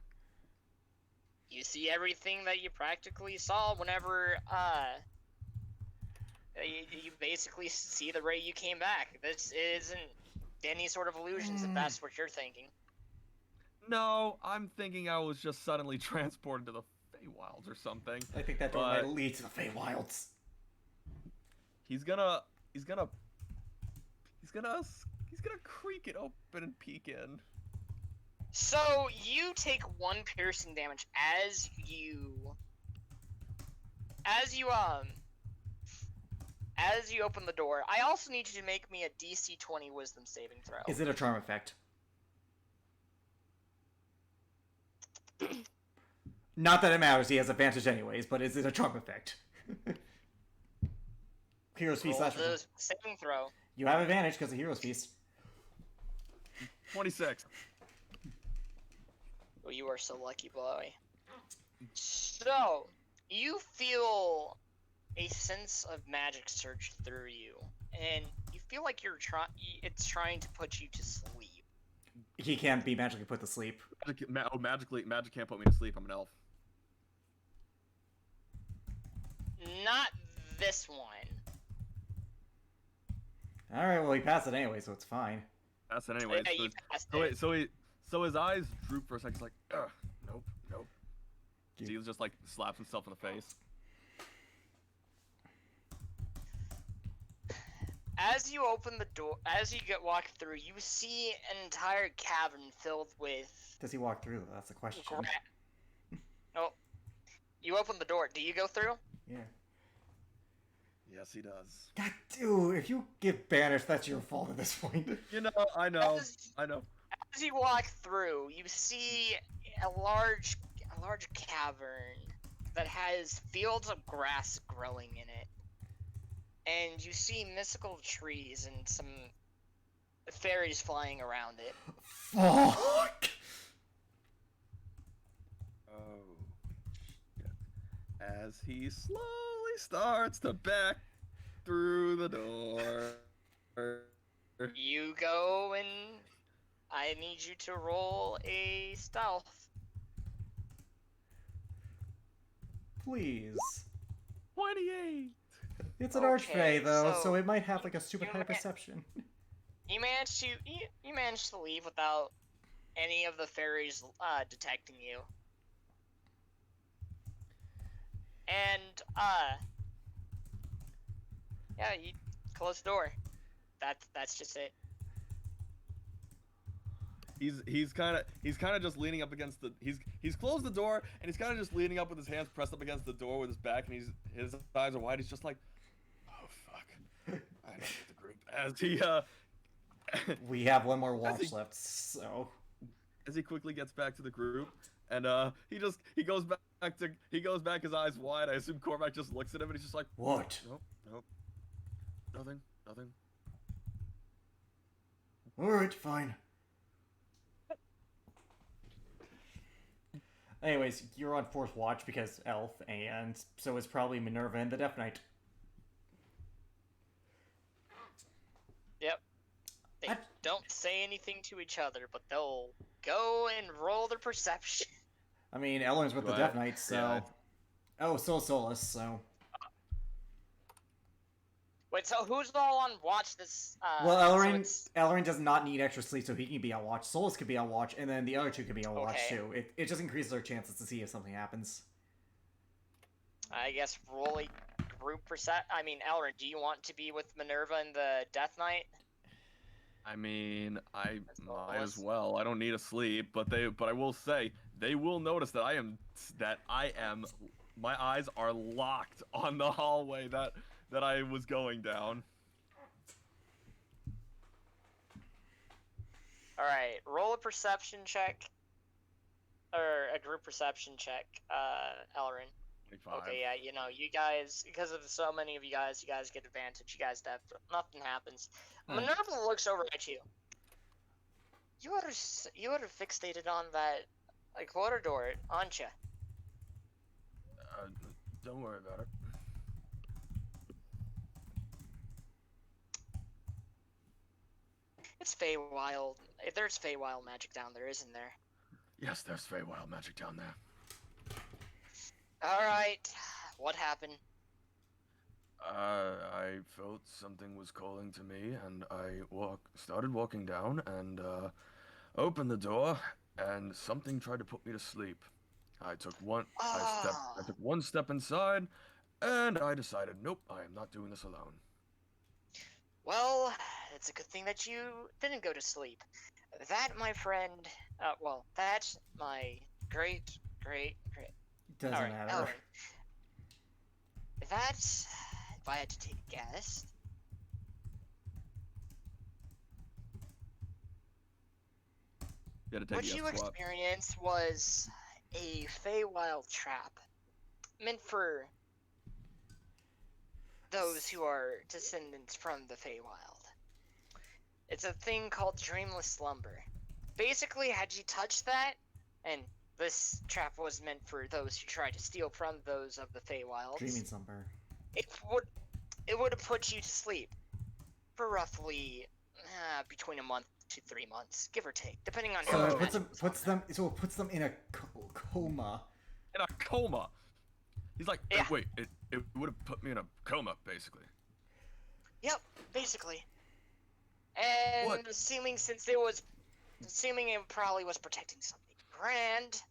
Speaker 3: You see everything that you practically saw whenever you basically see the way you came back. This isn't any sort of illusions if that's what you're thinking.
Speaker 7: No, I'm thinking I was just suddenly transported to the Feywilds or something.
Speaker 1: I think that door
Speaker 7: But-
Speaker 1: might lead to the Feywilds.
Speaker 7: He's gonna creak it open and peek in.
Speaker 3: So you take 1 piercing damage as you open the door. I also need you to make me a DC 20 Wisdom saving throw.
Speaker 1: Is it a charm effect? Not that it matters, he has advantage anyways, but is it a charm effect? Hero's Feast
Speaker 3: Roll
Speaker 1: slash.
Speaker 3: the saving throw.
Speaker 1: You have advantage because of Hero's Feast.
Speaker 7: 26.
Speaker 3: Oh, you are so lucky, boy. So, you feel a sense of magic surge through you, and you feel like it's trying to put you to sleep.
Speaker 1: He can't be magically put to sleep.
Speaker 7: Magic can't put me to sleep. I'm an elf.
Speaker 3: Not this one.
Speaker 1: Alright, well he passed it anyway, so it's fine.
Speaker 7: That's it anyway.
Speaker 3: Yeah, you passed it.
Speaker 7: So his eyes droop for a second. He's like, ugh, nope.
Speaker 1: You-
Speaker 7: So he just like slaps himself in the face.
Speaker 3: As you open the door, walk through, you see an entire cavern filled with
Speaker 1: Does he walk through? That's the question.
Speaker 3: Oh, you open the door. Do you go through?
Speaker 1: Yeah.
Speaker 7: Yes, he does.
Speaker 1: God, dude, if you get banished, that's your fault at this point.
Speaker 7: You know, I know.
Speaker 3: As you walk through, you see a large cavern that has fields of grass growing in it. And you see mystical trees and some fairies flying around it.
Speaker 1: Fuck!
Speaker 7: Oh, shit. As he slowly starts to back through the door.
Speaker 3: You go and I need you to roll a stealth.
Speaker 1: Please.
Speaker 7: 28.
Speaker 1: It's an
Speaker 3: Okay,
Speaker 1: archfey though,
Speaker 3: so
Speaker 1: so it might have like a super
Speaker 3: you
Speaker 1: high
Speaker 3: ma-
Speaker 1: perception.
Speaker 3: You managed to leave without any of the fairies detecting you. And yeah, you close the door. That's just it.
Speaker 7: He's kind of just leaning up against the he's closed the door and he's kind of just leaning up with his hands pressed up against the door with his back, and his eyes are wide. He's just like, oh fuck, I don't get the group. As he
Speaker 1: We have one more watch
Speaker 7: As he-
Speaker 1: left, so
Speaker 7: as he quickly gets back to the group, and he goes back his eyes wide. I assume Korvac just looks at him and he's just like,
Speaker 1: what?
Speaker 7: nope, nothing.
Speaker 1: Alright, fine. Anyways, you're on fourth watch because Elf, and so is probably Minerva and the Death Knight.
Speaker 3: Yep. They
Speaker 1: I-
Speaker 3: don't say anything to each other, but they'll go and roll their perception.
Speaker 1: I mean, Elrond's with
Speaker 7: Do
Speaker 1: the
Speaker 7: I-
Speaker 1: Death Knights, so...
Speaker 7: yeah,
Speaker 1: Oh, so Solus, so...
Speaker 3: Wait, so who's all on watch this?
Speaker 1: Well,
Speaker 3: so
Speaker 1: Elrond,
Speaker 3: it's
Speaker 1: Elrond does not need extra sleep, so he can be on watch. Solus could be on watch, and then the other two could be on watch,
Speaker 3: Okay.
Speaker 1: too. It just increases our chances to see if something happens.
Speaker 3: I guess roll a group I mean, Elrond, do you want to be with Minerva and the Death Knight?
Speaker 7: I mean, I
Speaker 3: all
Speaker 7: might as
Speaker 3: us.
Speaker 7: well. I don't need a sleep, but I will say they will notice that I am my eyes are locked on the hallway that I was going down.
Speaker 3: All right, roll a perception check, or a group perception check, Elrond.
Speaker 7: 25.
Speaker 3: Okay, yeah, you know, you guys, because of so many of you guys get advantage. You guys have nothing happens.
Speaker 1: Alright.
Speaker 3: Minerva looks over at you. You are fixated on that quarter door, aren't you?
Speaker 7: Don't worry about it.
Speaker 3: It's Feywild. There's Feywild magic down there, isn't there?
Speaker 7: Yes, there's Feywild magic down there.
Speaker 3: All right, what happened?
Speaker 4: I felt something was calling to me, and I started walking down, and opened the door, and something tried to put me to sleep. I took one step inside, and I decided, nope, I am not doing this alone.
Speaker 3: Well, it's a good thing that you didn't go to sleep. That, my friend, well, that's my great.
Speaker 1: Doesn't
Speaker 3: Alright,
Speaker 1: matter.
Speaker 3: Ellen. That's, if I had to take a guess,
Speaker 7: You had to take
Speaker 3: what
Speaker 7: a
Speaker 3: you
Speaker 7: guess swap.
Speaker 3: experienced was a Feywild trap meant for those who are descendants from the Feywild. It's a thing called dreamless slumber. Basically, had you touched that, and this trap was meant for those who try to steal from those of the Feywilds,
Speaker 1: Dreaming slumber.
Speaker 3: it would have put you to sleep for roughly between a month to 3 months, give or take, depending on
Speaker 1: So
Speaker 3: how
Speaker 1: it
Speaker 3: much
Speaker 1: puts
Speaker 3: magic was on
Speaker 1: it puts them in a coma.
Speaker 7: In a coma. He's like,
Speaker 3: Yeah.
Speaker 7: wait, it would have put me in a coma, basically.
Speaker 3: there. Yep, basically. And
Speaker 7: What?
Speaker 3: assuming it probably was protecting something grand.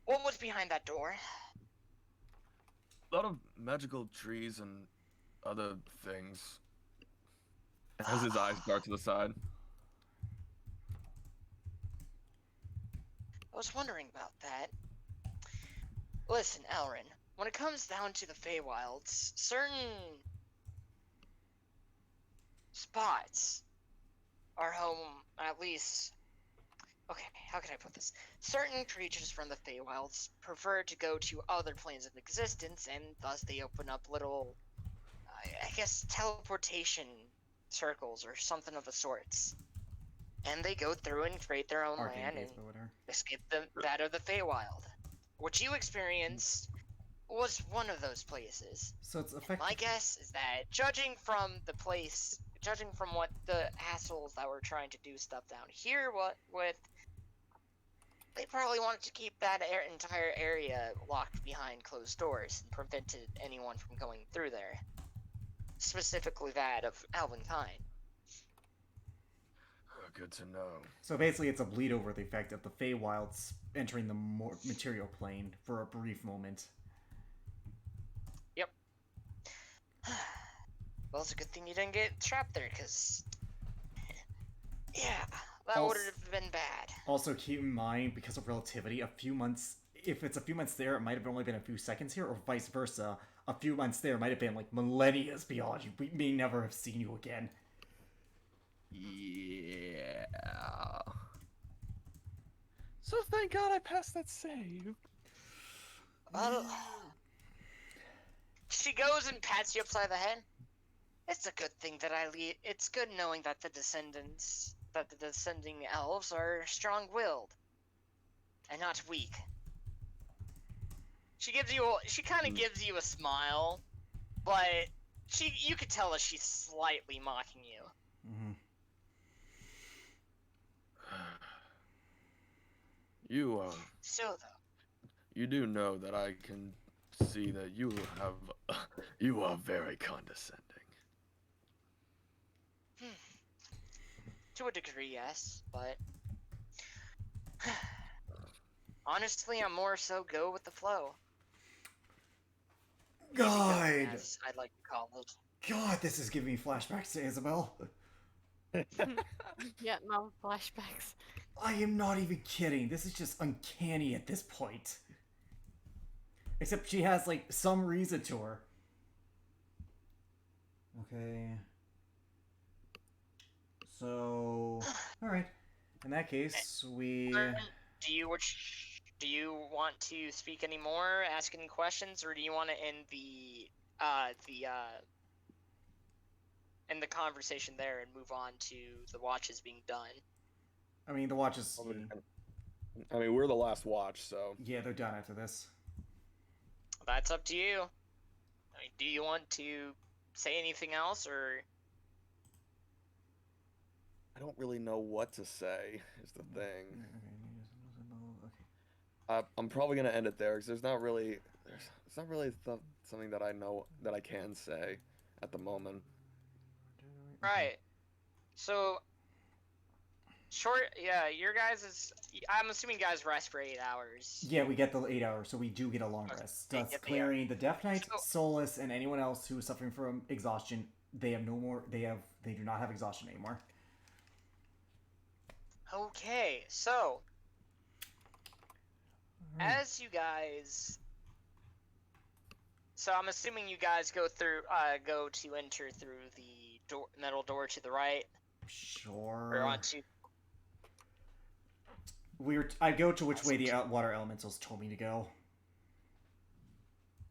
Speaker 3: What was behind that door?
Speaker 7: A lot of magical trees and other things. As his eyes dart to the side.
Speaker 3: I was wondering about that. Listen, Elrin, when it comes down to the Feywilds, certain spots are home, at least... Okay, how can I put this? Certain creatures from the Feywilds prefer to go to other planes of existence, and thus they open up little, I guess, teleportation circles or something of the sorts. And they go through and create their own
Speaker 1: Arcane
Speaker 3: land and
Speaker 1: base builder.
Speaker 3: escape that of the Feywild. What you experienced was one of those places.
Speaker 1: So it's effective.
Speaker 3: My guess is that judging from what the assholes that were trying to do stuff down here they probably wanted to keep that entire area locked behind closed doors and prevented anyone from going through there. Specifically that of Alvin-Kine.
Speaker 4: Good to know.
Speaker 1: So basically, it's a bleed over the effect of the Feywilds entering the material plane for a brief moment.
Speaker 3: Yep. Well, it's a good thing you didn't get trapped there, because... yeah, that would have been bad.
Speaker 1: Also, keep in mind, because of relativity, if it's a few months there, it might have only been a few seconds here, or vice versa. A few months there might have been like millennia beyond you. We may never have seen you again.
Speaker 7: Yeah. So thank God I passed that save.
Speaker 3: She goes and pats you upside the head. It's a good thing that it's good knowing that the descending elves are strong-willed and not weak. She kind of gives you a smile, but you could tell that she's slightly mocking you.
Speaker 1: Mm-hmm.
Speaker 4: You
Speaker 3: So though,
Speaker 4: you do know that I can see that you have, you are very condescending.
Speaker 3: To a degree, yes, but honestly, I'm more so go with the flow. Easygoing,
Speaker 1: God,
Speaker 3: as I like to call it.
Speaker 1: God, this is giving me flashbacks to Isabel.
Speaker 6: Yeah, no flashbacks.
Speaker 1: I am not even kidding. This is just uncanny at this point. Except she has, like, some reason to her. Okay. So, alright. In that case, we...
Speaker 3: Do you want to speak any more, ask any questions, or do you want to end end the conversation there and move on to the watches being done?
Speaker 1: I mean, the watch is...
Speaker 2: I mean, we're the last watch, so.
Speaker 1: Yeah, they're done after this.
Speaker 3: That's up to you. I mean, do you want to say anything else, or...
Speaker 2: I don't really know what to say, is the thing.
Speaker 1: Okay.
Speaker 2: I'm probably gonna end it there because there's not really something that I know that I can say at the moment.
Speaker 3: Right. So, yeah, your guys is... I'm assuming you guys rest for 8 hours.
Speaker 1: Yeah, we get the 8 hours, so we do get a long rest.
Speaker 3: Okay,
Speaker 1: Thus,
Speaker 3: get the
Speaker 1: clearing the Death Knight,
Speaker 3: So-
Speaker 1: Solus, and anyone else who is suffering from exhaustion. They have no more. They do not have exhaustion anymore.
Speaker 3: Okay, so, as you guys... So I'm assuming you guys go to enter through the metal door to the right, or
Speaker 1: Sure.
Speaker 3: onto...
Speaker 1: I go to which way the water elementals told me to go.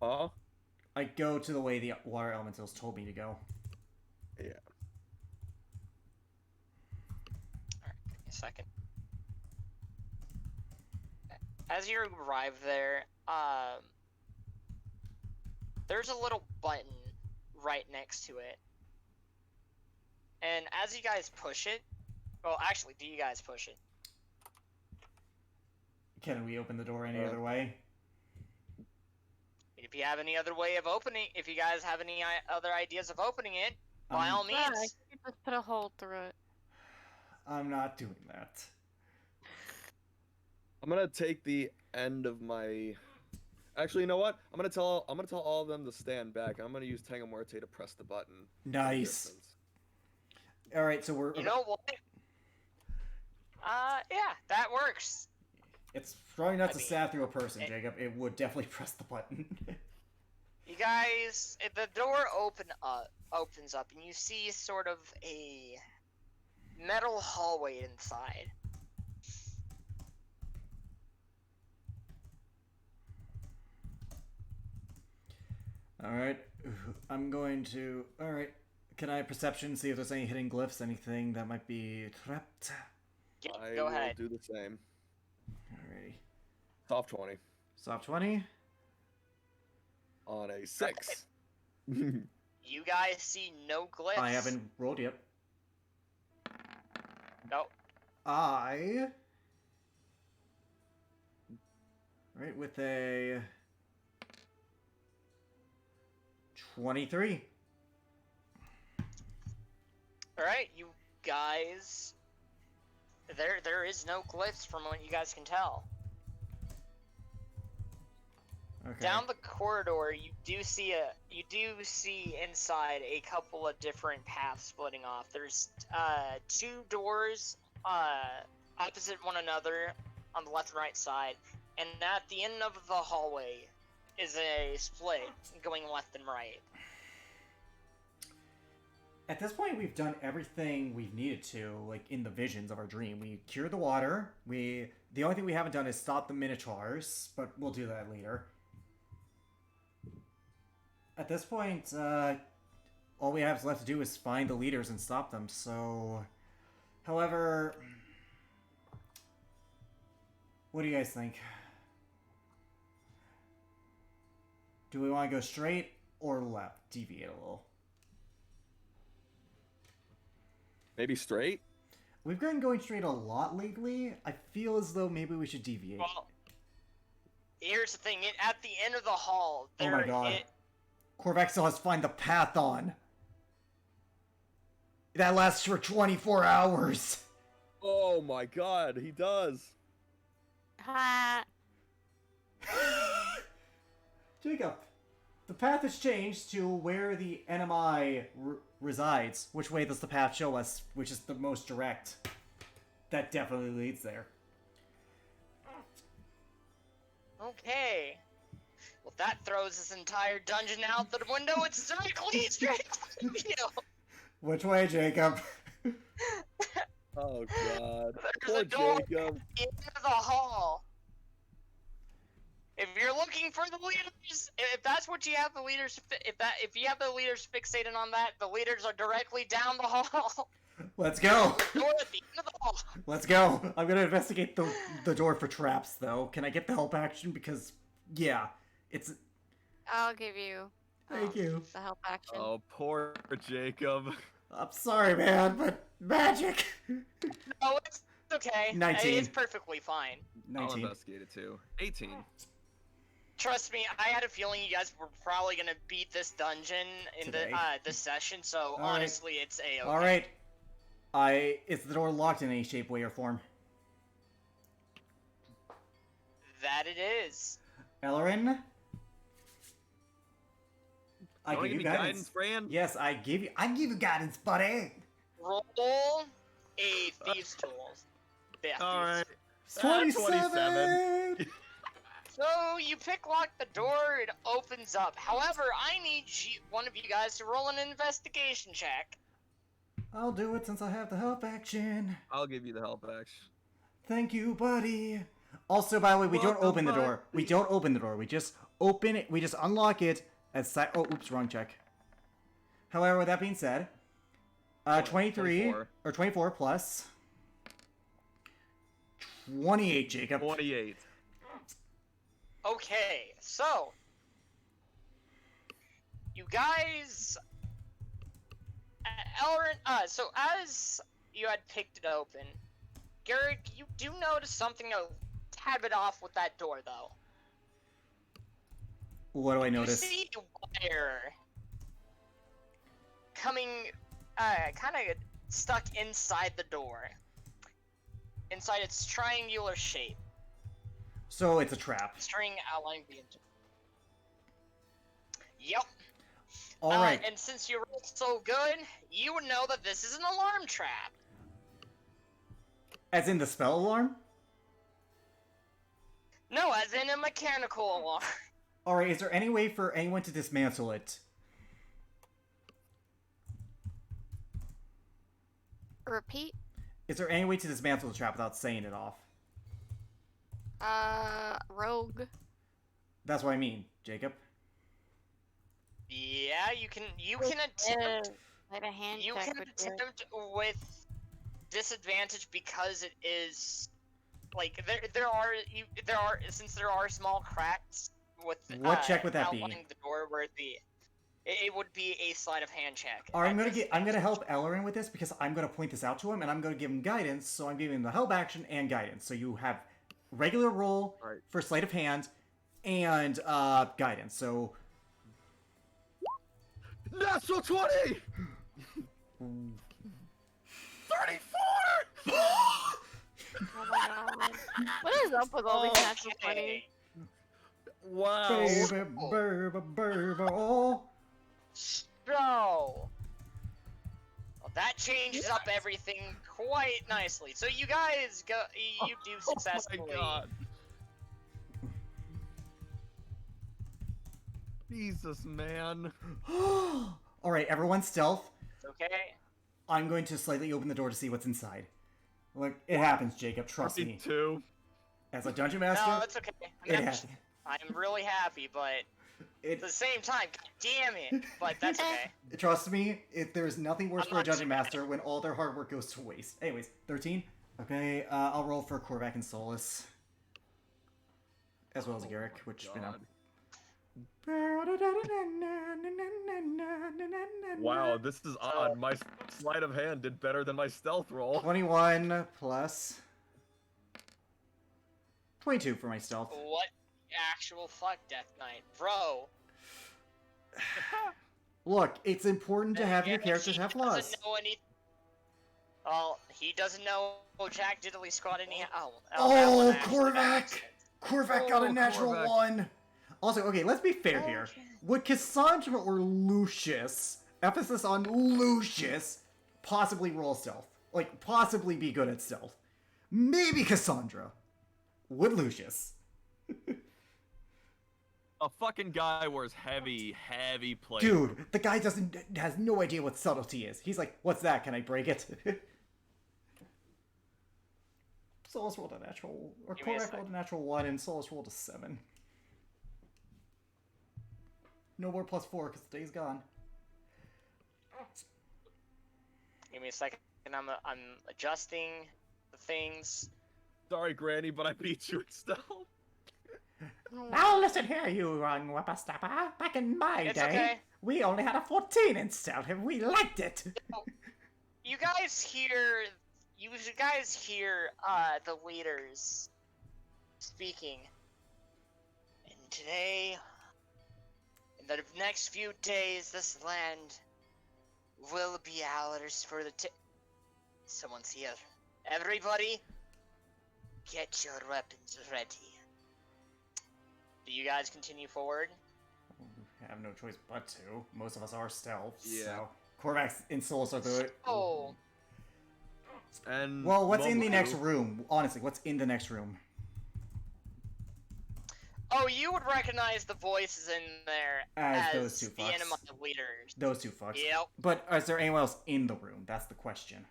Speaker 2: Huh?
Speaker 1: I go to the way the water elementals told me to go.
Speaker 2: Yeah.
Speaker 3: Alright, give me a second. As you arrive there, there's a little button right next to it. And as you guys push it... Well, actually, do you guys push it?
Speaker 1: Can we open the door any other way?
Speaker 3: If you have any other way of opening... If you guys have any other ideas of opening it, by all
Speaker 6: Yeah,
Speaker 3: means...
Speaker 6: you just put a hole through it.
Speaker 1: I'm not doing that.
Speaker 2: I'm gonna take the end of my. Actually, you know what? I'm gonna tell all of them to stand back. I'm gonna use Tango Muerte to press the button. from a
Speaker 1: Nice.
Speaker 2: distance.
Speaker 1: All right, so we're.
Speaker 3: You know what? Yeah, that works.
Speaker 1: It's probably not
Speaker 3: I
Speaker 1: to
Speaker 3: mean,
Speaker 1: stab through a person,
Speaker 3: it-
Speaker 1: Jacob. It would definitely press the button.
Speaker 3: You guys, the door opens up, and you see sort of a metal hallway inside.
Speaker 1: All right, I'm going to. All right, can I perception see if there's any hidden glyphs, anything that might be trapped?
Speaker 3: Yeah,
Speaker 2: I
Speaker 3: go
Speaker 2: will
Speaker 3: ahead.
Speaker 2: do the same.
Speaker 1: Alrighty.
Speaker 2: Top 20
Speaker 1: Soft 20.
Speaker 2: on a 6.
Speaker 3: You guys see no glyphs.
Speaker 1: I haven't rolled yet.
Speaker 3: Nope.
Speaker 1: I. Right, with a 23.
Speaker 3: All right, you guys. There is no glyphs from what you guys can tell.
Speaker 1: Okay.
Speaker 3: Down the corridor, you do see inside a couple of different paths splitting off. There's 2 doors opposite one another on the left and right side, and at the end of the hallway is a split going left and right.
Speaker 1: At this point, we've done everything we've needed to, like in the visions of our dream. We cured the water. The only thing we haven't done is stop the Minotaurs, but we'll do that later. At this point, all we have left to do is find the leaders and stop them. So, however, what do you guys think? Do we want to go straight or left? Deviate a little.
Speaker 2: Maybe straight?
Speaker 1: We've been going straight a lot lately. I feel as though maybe we should deviate.
Speaker 3: Well, here's the thing. At the end of the hall,
Speaker 1: Oh
Speaker 3: there
Speaker 1: my god.
Speaker 3: it,
Speaker 1: Korvac still has to find the path on. That lasts for 24 hours.
Speaker 2: Oh my god, he does.
Speaker 6: Ha!
Speaker 1: Jacob, the path has changed to where the NMI resides. Which way does the path show us? Which is the most direct? That definitely leads there.
Speaker 3: okay. Well, that throws this entire dungeon out the window. It's directly straight to you.
Speaker 1: Which way, Jacob?
Speaker 2: Oh god.
Speaker 3: There's
Speaker 2: Poor
Speaker 3: a door at
Speaker 2: Jacob.
Speaker 3: the end of the hall. If you're looking for the leaders, if that's what you have the leaders, if you have the leaders fixated on that, the leaders are directly down the hall.
Speaker 1: Let's go.
Speaker 3: Door at the end of the hall.
Speaker 1: Let's go. I'm gonna investigate the door for traps, though. Can I get the help action? Because, yeah, it's...
Speaker 6: I'll give you.
Speaker 1: Thank you.
Speaker 6: The help action.
Speaker 7: Oh, poor Jacob.
Speaker 1: I'm sorry, man, but magic.
Speaker 3: Oh, it's okay.
Speaker 1: 19.
Speaker 3: It's perfectly fine.
Speaker 7: I'll
Speaker 1: 19.
Speaker 7: investigate it too. 18.
Speaker 3: Trust me, I had a feeling you guys were probably gonna beat this dungeon in
Speaker 1: Today.
Speaker 3: this session. So
Speaker 1: All right.
Speaker 3: honestly, it's a-okay.
Speaker 1: All right. Is the door locked in any shape, way, or form?
Speaker 3: That it is.
Speaker 1: Ellerin? I
Speaker 7: Wanna
Speaker 1: give you
Speaker 7: me
Speaker 1: guidance.
Speaker 7: Fran?
Speaker 1: Yes, I give you guidance, buddy.
Speaker 3: Roll a thieves' tools. Yeah,
Speaker 7: Alright.
Speaker 1: It's 27.
Speaker 7: 27.
Speaker 3: So you pick lock the door, it opens up. However, I need one of you guys to roll an investigation check.
Speaker 1: I'll do it since I have the help action.
Speaker 7: I'll give you the help action.
Speaker 1: Thank you, buddy. Also, by the way, we don't
Speaker 7: Welcome,
Speaker 1: open the door. We
Speaker 7: buddy.
Speaker 1: don't open the door. We just open it. We just unlock it. Oh, oops, wrong check. However, with that being said, 23
Speaker 7: 24.
Speaker 1: or 24 plus 28, Jacob.
Speaker 7: 28.
Speaker 3: Okay, so you guys, Elrin. So as you had picked it open, Garrick, you do notice something a tad bit off with that door, though.
Speaker 1: What do I notice?
Speaker 3: You see a wire coming, kind of stuck inside the door, inside its triangular shape.
Speaker 1: So it's a trap.
Speaker 3: String outlining the interior. Yep.
Speaker 1: All right.
Speaker 3: And since you rolled so good, you would know that this is an alarm trap.
Speaker 1: As in the spell alarm?
Speaker 3: No, as in a mechanical alarm.
Speaker 1: All right. Is there any way for anyone to dismantle it?
Speaker 6: Repeat.
Speaker 1: Is there any way to dismantle the trap without saying it off?
Speaker 6: Rogue.
Speaker 1: That's what I mean, Jacob.
Speaker 3: Yeah, you can attempt.
Speaker 6: Like a hand
Speaker 3: You
Speaker 6: check
Speaker 3: can
Speaker 6: would do it.
Speaker 3: attempt with disadvantage because it is like there are since there are small cracks with
Speaker 1: What check would that be?
Speaker 3: outlining the door where it would be a sleight of hand check.
Speaker 1: All right,
Speaker 3: at
Speaker 1: I'm gonna
Speaker 3: disadvantage.
Speaker 1: help Ellerin with this because I'm gonna point this out to him and I'm gonna give him guidance. So I'm giving him the help action and guidance. So you have regular roll
Speaker 2: Right.
Speaker 1: for sleight of hand and guidance. So
Speaker 2: Natural 20!
Speaker 7: 34!
Speaker 6: Oh my god. What is up with all these natural 20s?
Speaker 3: Okay.
Speaker 2: Wow.
Speaker 1: baby, baby, baby, oh.
Speaker 3: So, well, that changes up everything quite nicely. So you guys you do successfully.
Speaker 7: Oh my god. Jesus, man.
Speaker 1: All right, everyone, stealth.
Speaker 3: Okay.
Speaker 1: I'm going to slightly open the door to see what's inside. Look, it happens, Jacob. Trust me.
Speaker 7: 32.
Speaker 1: As a dungeon master,
Speaker 3: No, that's okay.
Speaker 1: it happens.
Speaker 3: I'm really happy, but
Speaker 1: It,
Speaker 3: at the same time, god damn it. But that's okay.
Speaker 1: trust me, there's nothing worse
Speaker 3: I'm
Speaker 1: for a
Speaker 3: not
Speaker 1: dungeon
Speaker 3: sure.
Speaker 1: master when all their hard work goes to waste. Anyways, 13. Okay, I'll roll for Korvac and Solus. As well as Garrick, which, you know.
Speaker 7: God. Wow, this is odd. My sleight of hand did better than my stealth roll.
Speaker 1: 21 plus 22 for my stealth.
Speaker 3: What? actual fuck Death Knight, bro.
Speaker 1: Look, it's important to
Speaker 3: And
Speaker 1: have your
Speaker 3: yet
Speaker 1: characters
Speaker 3: he
Speaker 1: have
Speaker 3: doesn't
Speaker 1: flaws.
Speaker 3: know any. Well, he doesn't know Jack Diddley Squad any. That one
Speaker 1: Oh,
Speaker 3: actually got
Speaker 1: Korvac!
Speaker 3: accident.
Speaker 1: Korvac got a
Speaker 4: Oh,
Speaker 1: natural
Speaker 4: Korvac.
Speaker 1: 1! Also, okay, let's be fair
Speaker 3: Oh,
Speaker 1: here.
Speaker 3: yeah.
Speaker 1: Would Cassandra or Lucius, emphasis on Lucius, possibly roll stealth? Like, possibly be good at stealth? Maybe Cassandra. Would Lucius?
Speaker 7: A fucking guy wears heavy plate.
Speaker 1: Dude, the guy has no idea what subtlety is. He's like, what's that? Can I break it? Solus rolled a natural, or
Speaker 3: Give me a
Speaker 1: Korvac
Speaker 3: sec.
Speaker 1: rolled a natural 1, and Solus rolled a 7. No more +4 because the day's gone.
Speaker 3: Give me a second. I'm adjusting the things.
Speaker 7: Sorry, Granny, but I beat you at stealth.
Speaker 1: Now listen here, you young whippersnapper. Back in my
Speaker 3: It's
Speaker 1: day,
Speaker 3: okay.
Speaker 1: we only had a 14 in stealth, and we liked it.
Speaker 3: You guys hear the leaders speaking. And today, in the next few days, this land will be ours for the Someone's here. Everybody, get your weapons ready. Do you guys continue forward?
Speaker 1: I have no choice but to. Most of us are stealth,
Speaker 2: Yeah.
Speaker 1: so... Korvax and Solus are the...
Speaker 3: Oh,
Speaker 7: And
Speaker 1: Well, what's in the
Speaker 7: Momoku-
Speaker 1: next room? Honestly, what's in the next room?
Speaker 3: oh, you would recognize the voices in there
Speaker 1: As
Speaker 3: as
Speaker 1: those two
Speaker 3: the
Speaker 1: fucks.
Speaker 3: enemy leaders.
Speaker 1: Those two fucks.
Speaker 3: Yep.
Speaker 1: But is there anyone else in the room? That's the question.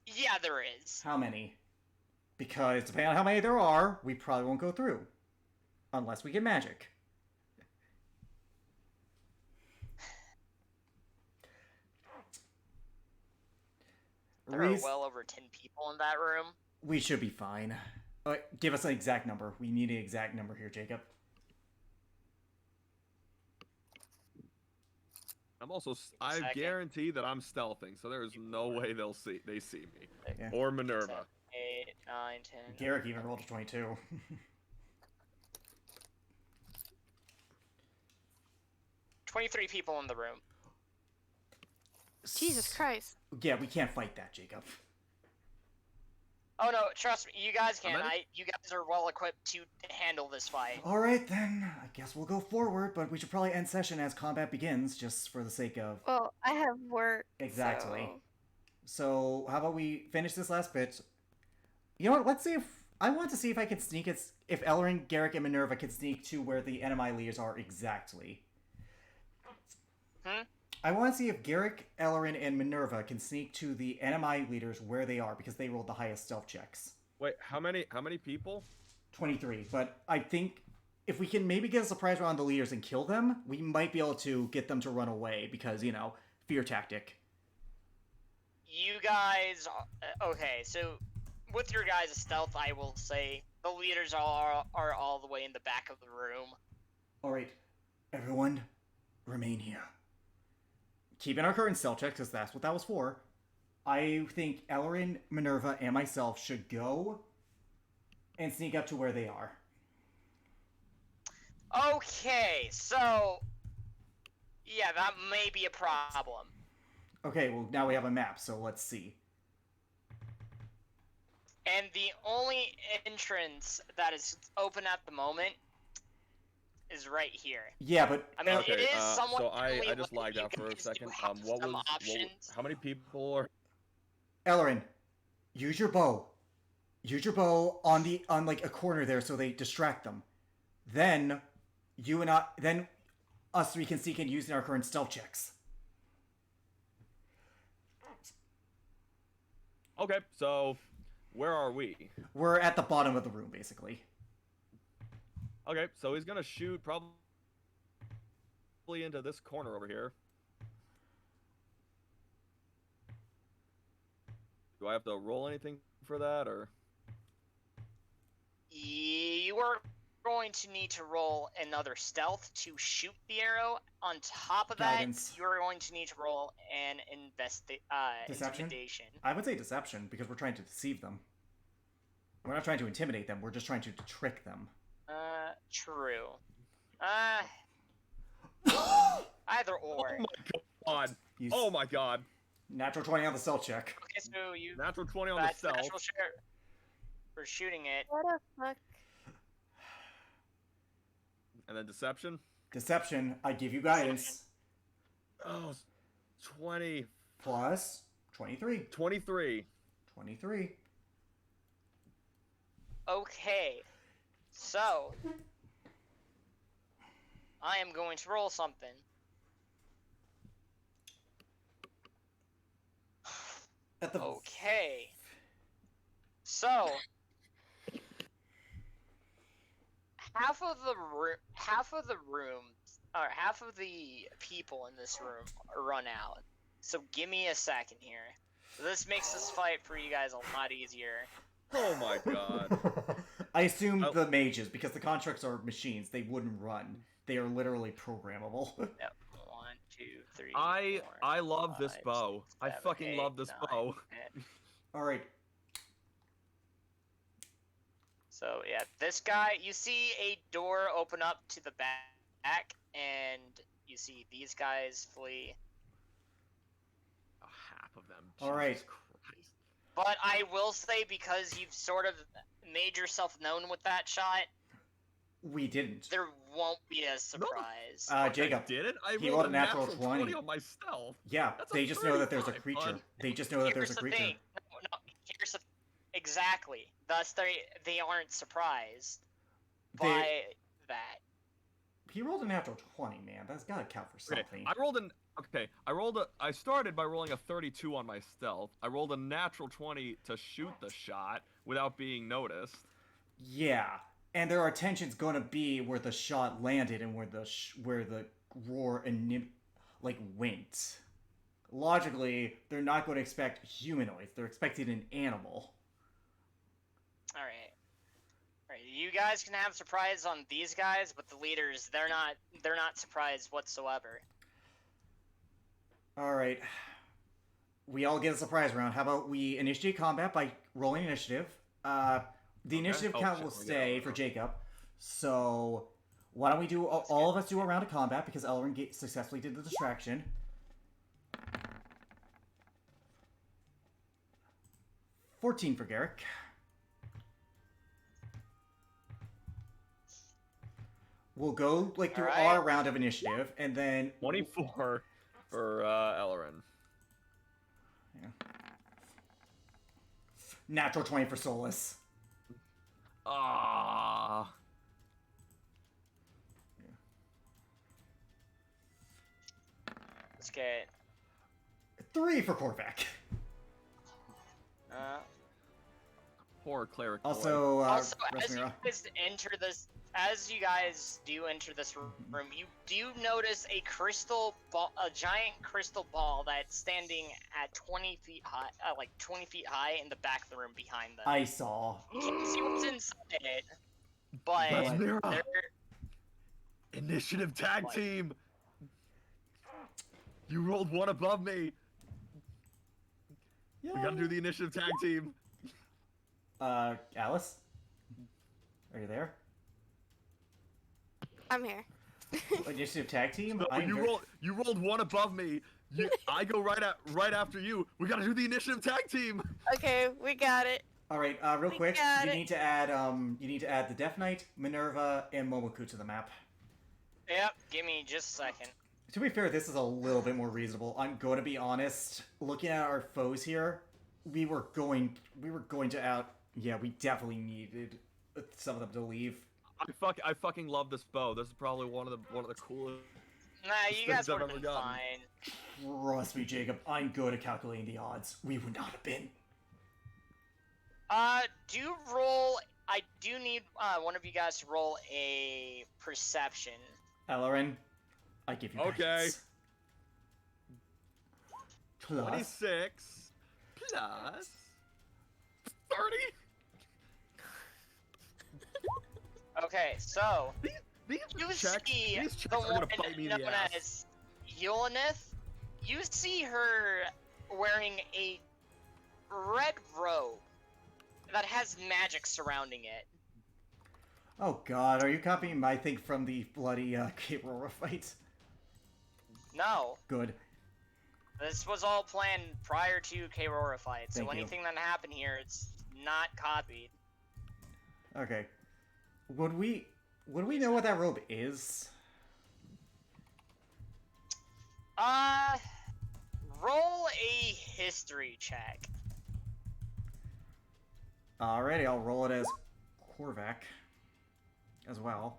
Speaker 3: Yeah, there is.
Speaker 1: How many? Because depending on how many there are, we probably won't go through. Unless we get magic.
Speaker 3: There are well over 10 people in that room.
Speaker 1: We should be fine. Give us an exact number. We need an exact number here, Jacob.
Speaker 7: I'm also. I
Speaker 3: Second.
Speaker 7: guarantee that I'm stealthing, so there's no way they see me.
Speaker 1: Yeah.
Speaker 7: Or Minerva.
Speaker 3: 8, 9, 10.
Speaker 1: Garrick even rolled a 22.
Speaker 3: 23 people in the room.
Speaker 6: Jesus Christ.
Speaker 1: Yeah, we can't fight that, Jacob.
Speaker 3: Oh no, trust me, you guys can.
Speaker 7: many?
Speaker 3: You guys are well equipped to handle this fight.
Speaker 1: Alright then, I guess we'll go forward, but we should probably end session as combat begins, just for the sake of...
Speaker 6: Well, I have work.
Speaker 1: Exactly.
Speaker 6: So...
Speaker 1: So, how about we finish this last bit? You know what, let's see if... I want to see if I can sneak it... If Ellerin, Garrick, and Minerva can sneak to where the enemy leaders are exactly. I want to see if Garrick, Ellerin, and Minerva can sneak to the enemy leaders where they are, because they rolled the highest stealth checks.
Speaker 7: Wait, how many people?
Speaker 1: 23, but I think if we can maybe get a surprise round on the leaders and kill them, we might be able to get them to run away, because, you know, fear tactic.
Speaker 3: You guys... Okay, so with your guys' stealth, I will say the leaders are all the way in the back of the room.
Speaker 1: Alright, everyone, remain here. Keep in our current stealth check, because that's what that was for. I think Ellerin, Minerva, and myself should go and sneak up to where they are.
Speaker 3: Okay, so... Yeah, that may be a problem.
Speaker 1: Okay, well, now we have a map, so let's see.
Speaker 3: And the only entrance that is open at the moment is right here.
Speaker 1: Yeah, but...
Speaker 3: I mean,
Speaker 7: Okay,
Speaker 3: it is somewhat
Speaker 7: so I
Speaker 3: friendly,
Speaker 7: just
Speaker 3: but
Speaker 7: lagged
Speaker 3: you
Speaker 7: out for a
Speaker 3: guys do
Speaker 7: second.
Speaker 3: have
Speaker 7: What
Speaker 3: some
Speaker 7: was
Speaker 3: options.
Speaker 7: how many people are?
Speaker 1: Ellerin, use your bow. Use your bow on like a corner there so they distract them. Then us three can sneak in using our current stealth checks.
Speaker 7: Okay, so where are we?
Speaker 1: We're at the bottom of the room, basically.
Speaker 7: Okay, so he's gonna shoot probably into this corner over here. Do I have to roll anything for that, or?
Speaker 3: You are going to need to roll another stealth to shoot the arrow. On top of
Speaker 1: Guidance.
Speaker 3: that, you are going to need to roll an
Speaker 1: Deception?
Speaker 3: intimidation.
Speaker 1: I would say deception, because we're trying to deceive them. We're not trying to intimidate them. We're just trying to trick them.
Speaker 3: True. Either or.
Speaker 7: Oh my god.
Speaker 1: You
Speaker 7: Oh my god.
Speaker 1: Natural 20 on the stealth check.
Speaker 3: Okay, so you.
Speaker 7: Natural 20 on the
Speaker 3: That's
Speaker 7: stealth.
Speaker 3: natural share for shooting it.
Speaker 6: What the fuck?
Speaker 7: And then deception.
Speaker 1: Deception, I give you guidance.
Speaker 7: Oh, 20.
Speaker 1: Plus 23.
Speaker 7: 23.
Speaker 1: 23.
Speaker 3: Okay. So. I am going to roll something.
Speaker 1: At the
Speaker 3: Okay. So. Half of the people in this room run out. So give me a second here. This makes this fight for you guys a lot easier.
Speaker 7: Oh my god.
Speaker 1: I assume the mages, because the constructs are machines, they wouldn't run. They are literally programmable.
Speaker 3: Yep. 1, 2, 3.
Speaker 7: I
Speaker 3: 4,
Speaker 7: love
Speaker 3: 5,
Speaker 7: this bow.
Speaker 3: 6,
Speaker 7: I
Speaker 3: 7,
Speaker 7: fucking
Speaker 3: 8,
Speaker 7: love this
Speaker 3: 9,
Speaker 7: bow.
Speaker 3: 10.
Speaker 1: Alright.
Speaker 3: So yeah, this guy, you see a door open up to the back, and you see these guys flee.
Speaker 7: Oh, half of them.
Speaker 1: All right.
Speaker 7: Jesus Christ.
Speaker 3: But I will say, because you've sort of made yourself known with that shot,
Speaker 1: We didn't.
Speaker 3: there won't be a surprise.
Speaker 1: Jacob.
Speaker 7: Did it? I
Speaker 1: he
Speaker 7: rolled
Speaker 1: rolled a natural 20.
Speaker 7: on my stealth.
Speaker 1: Yeah,
Speaker 7: That's a
Speaker 1: they just know that there's a
Speaker 7: 35,
Speaker 1: creature.
Speaker 7: bud.
Speaker 1: They just know that there's a
Speaker 3: Here's the
Speaker 1: creature.
Speaker 3: thing. No, here's the... Exactly. Thus, they aren't surprised by that.
Speaker 1: He rolled a natural 20, man. That's gotta count for
Speaker 7: Okay,
Speaker 1: something.
Speaker 7: I started by rolling a 32 on my stealth. I rolled a natural 20 to shoot the shot without being noticed.
Speaker 1: Yeah, and there are tensions gonna be where the shot landed and where the roar went. Logically, they're not going to expect humanoids. They're expecting an animal.
Speaker 3: Alright, you guys can have surprise on these guys, but the leaders, they're not surprised whatsoever.
Speaker 1: Alright. We all get a surprise round. How about we initiate combat by rolling initiative? The initiative
Speaker 7: Oh,
Speaker 1: count
Speaker 7: shit,
Speaker 1: will
Speaker 7: we got
Speaker 1: stay
Speaker 7: it.
Speaker 1: for Jacob. So, why don't we do all of us do a round of combat because Elrin successfully did the distraction. 14 for Garrick. We'll go through
Speaker 3: Alright.
Speaker 1: our round of initiative, and then
Speaker 7: 24 for Ellerin.
Speaker 1: Yeah. Natural 20 for Solus.
Speaker 7: Ah.
Speaker 3: Let's get
Speaker 1: 3 for Korvac.
Speaker 7: Poor cleric. boy.
Speaker 1: Also,
Speaker 3: also,
Speaker 1: Resmira.
Speaker 3: as you guys do enter this room, you do notice a crystal ball, a giant crystal ball that's standing at 20 feet high, 20 feet high in the back of the room behind them.
Speaker 1: I saw.
Speaker 3: You can't see what's inside it, but
Speaker 7: Resmira.
Speaker 3: there,
Speaker 7: Initiative tag
Speaker 3: Like-
Speaker 7: team. You rolled one above me. We gotta do the initiative tag team.
Speaker 1: Alice? Are you there?
Speaker 6: I'm here.
Speaker 1: Initiative tag team?
Speaker 7: So
Speaker 1: I'm very-
Speaker 7: you rolled one above me. I go right after you. We gotta do the initiative tag team.
Speaker 6: Okay, we got it.
Speaker 1: Alright, real
Speaker 6: We
Speaker 1: quick,
Speaker 6: got
Speaker 1: you
Speaker 6: it.
Speaker 1: need to add the Death Knight, Minerva, and Momoku to the map.
Speaker 3: yep, give me just a second.
Speaker 1: To be fair, this is a little bit more reasonable. I'm going to be honest. Looking at our foes here, we were going to out. Yeah, we definitely needed some of them to leave.
Speaker 7: I fucking love this bow. This is probably one of the coolest.
Speaker 3: Nah, you
Speaker 7: Things
Speaker 3: guys
Speaker 7: I've
Speaker 3: would have
Speaker 7: ever
Speaker 3: been
Speaker 7: gotten.
Speaker 3: fine.
Speaker 1: Trust me, Jacob. I'm good at calculating the odds. We would not have been.
Speaker 3: Do roll. I do need one of you guys to roll a perception.
Speaker 1: Ellerin, I give you
Speaker 7: Okay.
Speaker 1: guidance. Plus,
Speaker 7: 26 plus 30.
Speaker 3: Okay, so
Speaker 7: These
Speaker 3: you
Speaker 7: checks,
Speaker 3: see
Speaker 7: these
Speaker 3: the
Speaker 7: checks are
Speaker 3: one
Speaker 7: gonna bite me in
Speaker 3: known
Speaker 7: the ass.
Speaker 3: as Yulnith. You see her wearing a red robe, that has magic surrounding it.
Speaker 1: Oh god, are you copying my thing from the bloody K-Roller fight?
Speaker 3: No,
Speaker 1: Good.
Speaker 3: this was all planned prior to K-Rora fight, so
Speaker 1: Thank you.
Speaker 3: anything that happened here, it's not copied.
Speaker 1: Okay. Would we know what that robe is?
Speaker 3: Roll a history check.
Speaker 1: Alrighty, I'll roll it as Korvac as well.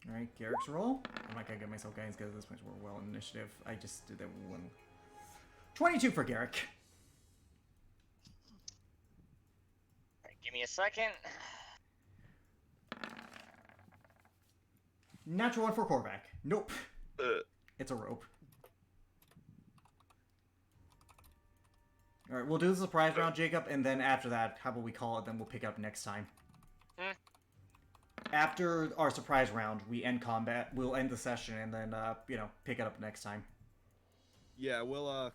Speaker 1: Alright, Garrick's roll. I'm not gonna get myself guidance because this much more well in initiative. I just did that one. 22 for Garrick.
Speaker 3: Alright, give me a second.
Speaker 1: Natural one for Korvac. Nope.
Speaker 2: Uh,
Speaker 1: It's a rope. Alright, we'll do the surprise round, Jacob, and then after that, how about we call it, then we'll pick it up next time. After our surprise round, we end combat, we'll end the session, and then, pick it up next time.
Speaker 2: yeah, we'll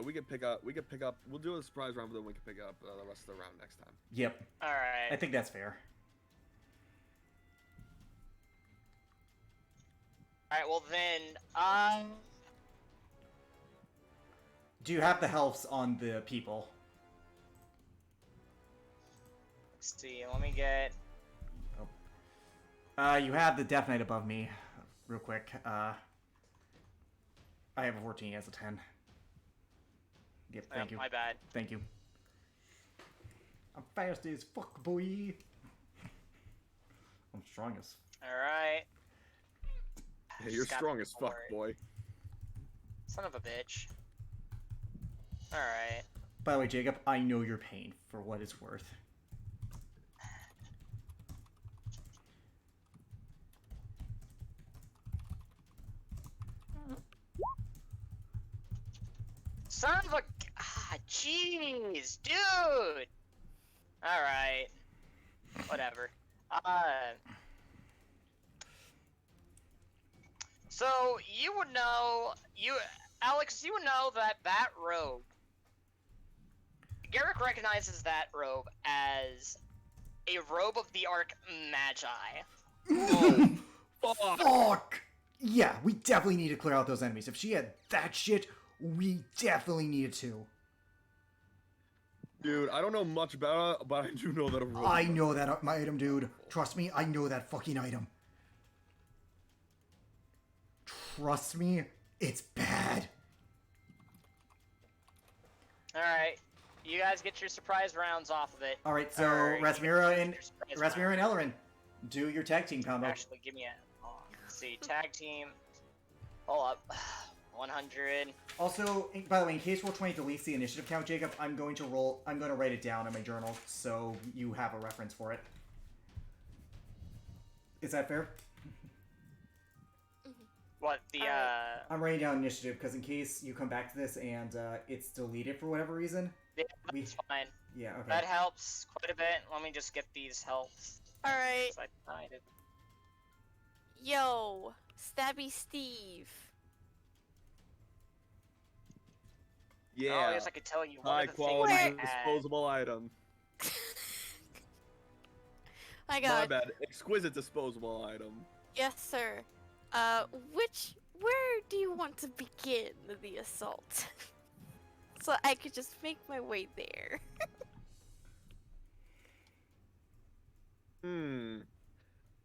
Speaker 2: we can pick up. We'll do a surprise round, but then we can pick up the rest of the round next time.
Speaker 1: Yep. I
Speaker 3: Alright.
Speaker 1: think that's fair.
Speaker 3: Alright, well then,
Speaker 1: Do you have the healths on the people?
Speaker 3: let's see, let me get...
Speaker 1: You have the Death Knight above me, real quick. I have a 14, he has a 10. Yep, thank you.
Speaker 3: My bad.
Speaker 1: Thank you. I'm fast as fuck, boy. I'm strong as.
Speaker 3: Alright.
Speaker 2: Hey, you're
Speaker 3: Just got
Speaker 2: strong as fuck,
Speaker 3: bored.
Speaker 2: boy.
Speaker 3: Son of a bitch. Alright.
Speaker 1: By the way, Jacob, I know your pain for what it's worth.
Speaker 3: Son of a... jeez, dude! Alright. Whatever. So, you would know... Alex, you would know that robe... Garrick recognizes that robe as a robe of the Arc Magi.
Speaker 1: Fuck! Yeah, we definitely need to clear out those enemies. If she had that shit, we definitely needed to.
Speaker 2: Dude, I don't know much about it, but I do know that a rope.
Speaker 1: I know that item, dude. Trust me, I know that fucking item. Trust me, it's bad.
Speaker 3: Alright. You guys get your surprise rounds off of it.
Speaker 1: Alright, so
Speaker 3: Or you
Speaker 1: Rasmira
Speaker 3: get
Speaker 1: and
Speaker 3: your surprise
Speaker 1: Rasmira and Ellerin, do your tag team combo.
Speaker 3: Actually, give me a... let's see, tag team. Hold up. 100.
Speaker 1: Also, by the way, in case Roll20 deletes the initiative count, Jacob, I'm going to write it down in my journal so you have a reference for it. Is that fair?
Speaker 3: What, the,
Speaker 1: I'm writing down initiative because in case you come back to this and it's deleted for whatever reason.
Speaker 3: Yeah, that's fine.
Speaker 1: Yeah, okay.
Speaker 3: That helps quite a bit. Let me just get these helps.
Speaker 6: Alright.
Speaker 3: I did.
Speaker 6: Yo, Stabby Steve.
Speaker 2: Yeah.
Speaker 3: Oh, I guess I could tell you one
Speaker 2: High
Speaker 3: of the things
Speaker 2: quality
Speaker 3: I had.
Speaker 2: disposable item.
Speaker 6: My
Speaker 2: My
Speaker 6: god.
Speaker 2: bad. Exquisite disposable item.
Speaker 6: Yes, sir. Where do you want to begin the assault? So I could just make my way there.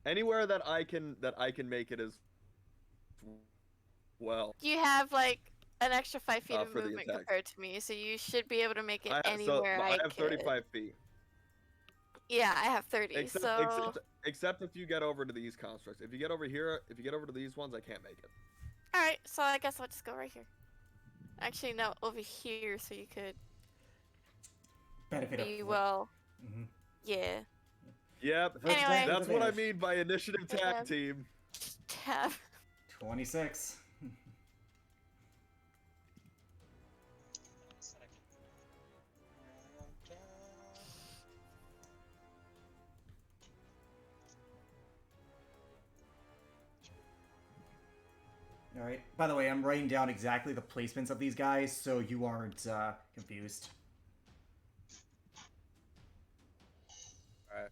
Speaker 2: Anywhere that I can make it as well.
Speaker 6: You have like an extra 5 feet of
Speaker 2: For the
Speaker 6: movement
Speaker 2: attack.
Speaker 6: compared to me, so you should be able to make it
Speaker 2: I
Speaker 6: anywhere I
Speaker 2: have
Speaker 6: could.
Speaker 2: 35 feet.
Speaker 6: Yeah, I have 30.
Speaker 2: Except if you get over to these constructs. If you get over here, if you get over to these ones, I can't make it.
Speaker 6: Alright, so I guess I'll just go right here. Actually, no, over here, so you could
Speaker 1: Benefit
Speaker 6: be
Speaker 1: of
Speaker 6: well.
Speaker 1: Mm-hmm.
Speaker 6: Yeah.
Speaker 2: Yep,
Speaker 6: Anyway.
Speaker 2: that's what I mean by initiative tag
Speaker 6: Yeah.
Speaker 2: team.
Speaker 6: Tab.
Speaker 1: 26. All right. By the way, I'm writing down exactly the placements of these guys so you aren't confused.
Speaker 2: Alright.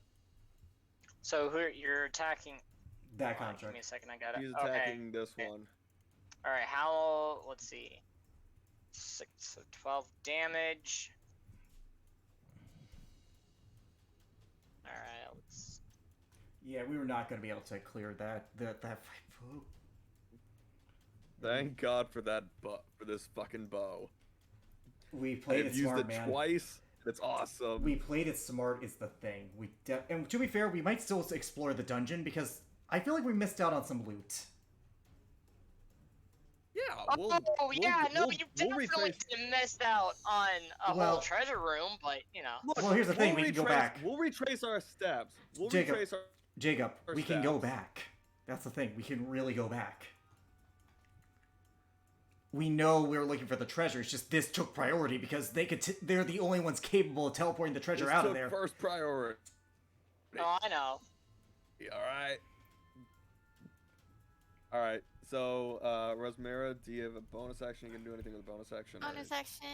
Speaker 3: So who you're attacking?
Speaker 1: That
Speaker 3: Hold on, give me
Speaker 1: construct.
Speaker 3: a second. I got it.
Speaker 2: He's
Speaker 3: Okay.
Speaker 2: attacking this
Speaker 3: Okay.
Speaker 2: one.
Speaker 3: All right. How? Let's see. 6 so 12 damage. All right. Let's.
Speaker 1: Yeah, we were not going to be able to clear that fight. Oh.
Speaker 2: Thank God for that for this fucking bow.
Speaker 1: We played
Speaker 2: I've
Speaker 1: it
Speaker 2: used
Speaker 1: smart,
Speaker 2: it
Speaker 1: man.
Speaker 2: twice. It's awesome.
Speaker 1: We played it smart is the thing. And to be fair, we might still explore the dungeon because I feel like we missed out on some loot.
Speaker 2: Yeah.
Speaker 3: You definitely missed out on a
Speaker 1: Well-
Speaker 3: whole treasure room, but you know.
Speaker 2: Look,
Speaker 1: Well, here's the thing, we can go back.
Speaker 2: We'll retrace our steps. We'll
Speaker 1: Jacob.
Speaker 2: retrace our.
Speaker 1: Jacob,
Speaker 2: Our
Speaker 1: we can go
Speaker 2: steps.
Speaker 1: back. That's the thing. We can really go back. We know we were looking for the treasure. It's just this took priority because they're the only ones capable of teleporting the treasure
Speaker 2: This
Speaker 1: out of
Speaker 2: took
Speaker 1: there.
Speaker 2: First priority.
Speaker 3: Oh, I know.
Speaker 2: All right. All right. So, Rosmera, do you have a bonus action? You can do anything with a bonus action? or-
Speaker 6: Bonus action.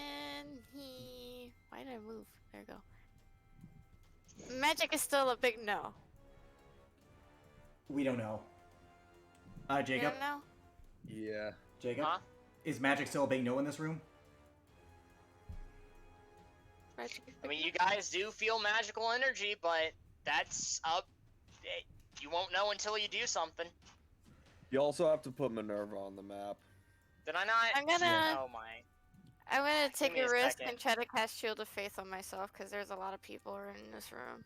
Speaker 6: Why did I move? There we go. Magic is still a big no.
Speaker 1: We don't know.
Speaker 6: You
Speaker 1: Jacob?
Speaker 6: don't know?
Speaker 2: Yeah.
Speaker 1: Jacob?
Speaker 3: Huh?
Speaker 1: Is magic still a big no in this room?
Speaker 6: Magic is
Speaker 3: I
Speaker 6: big
Speaker 3: mean, you guys do feel magical energy, but that's up. You won't know until you do something.
Speaker 2: You also have to put Minerva on the map.
Speaker 3: Did I not?
Speaker 6: I'm gonna-
Speaker 3: Oh my.
Speaker 6: I'm gonna take
Speaker 3: me
Speaker 6: a
Speaker 3: a
Speaker 6: risk
Speaker 3: second.
Speaker 6: and try to cast Shield of Faith on myself because there's a lot of people in this room.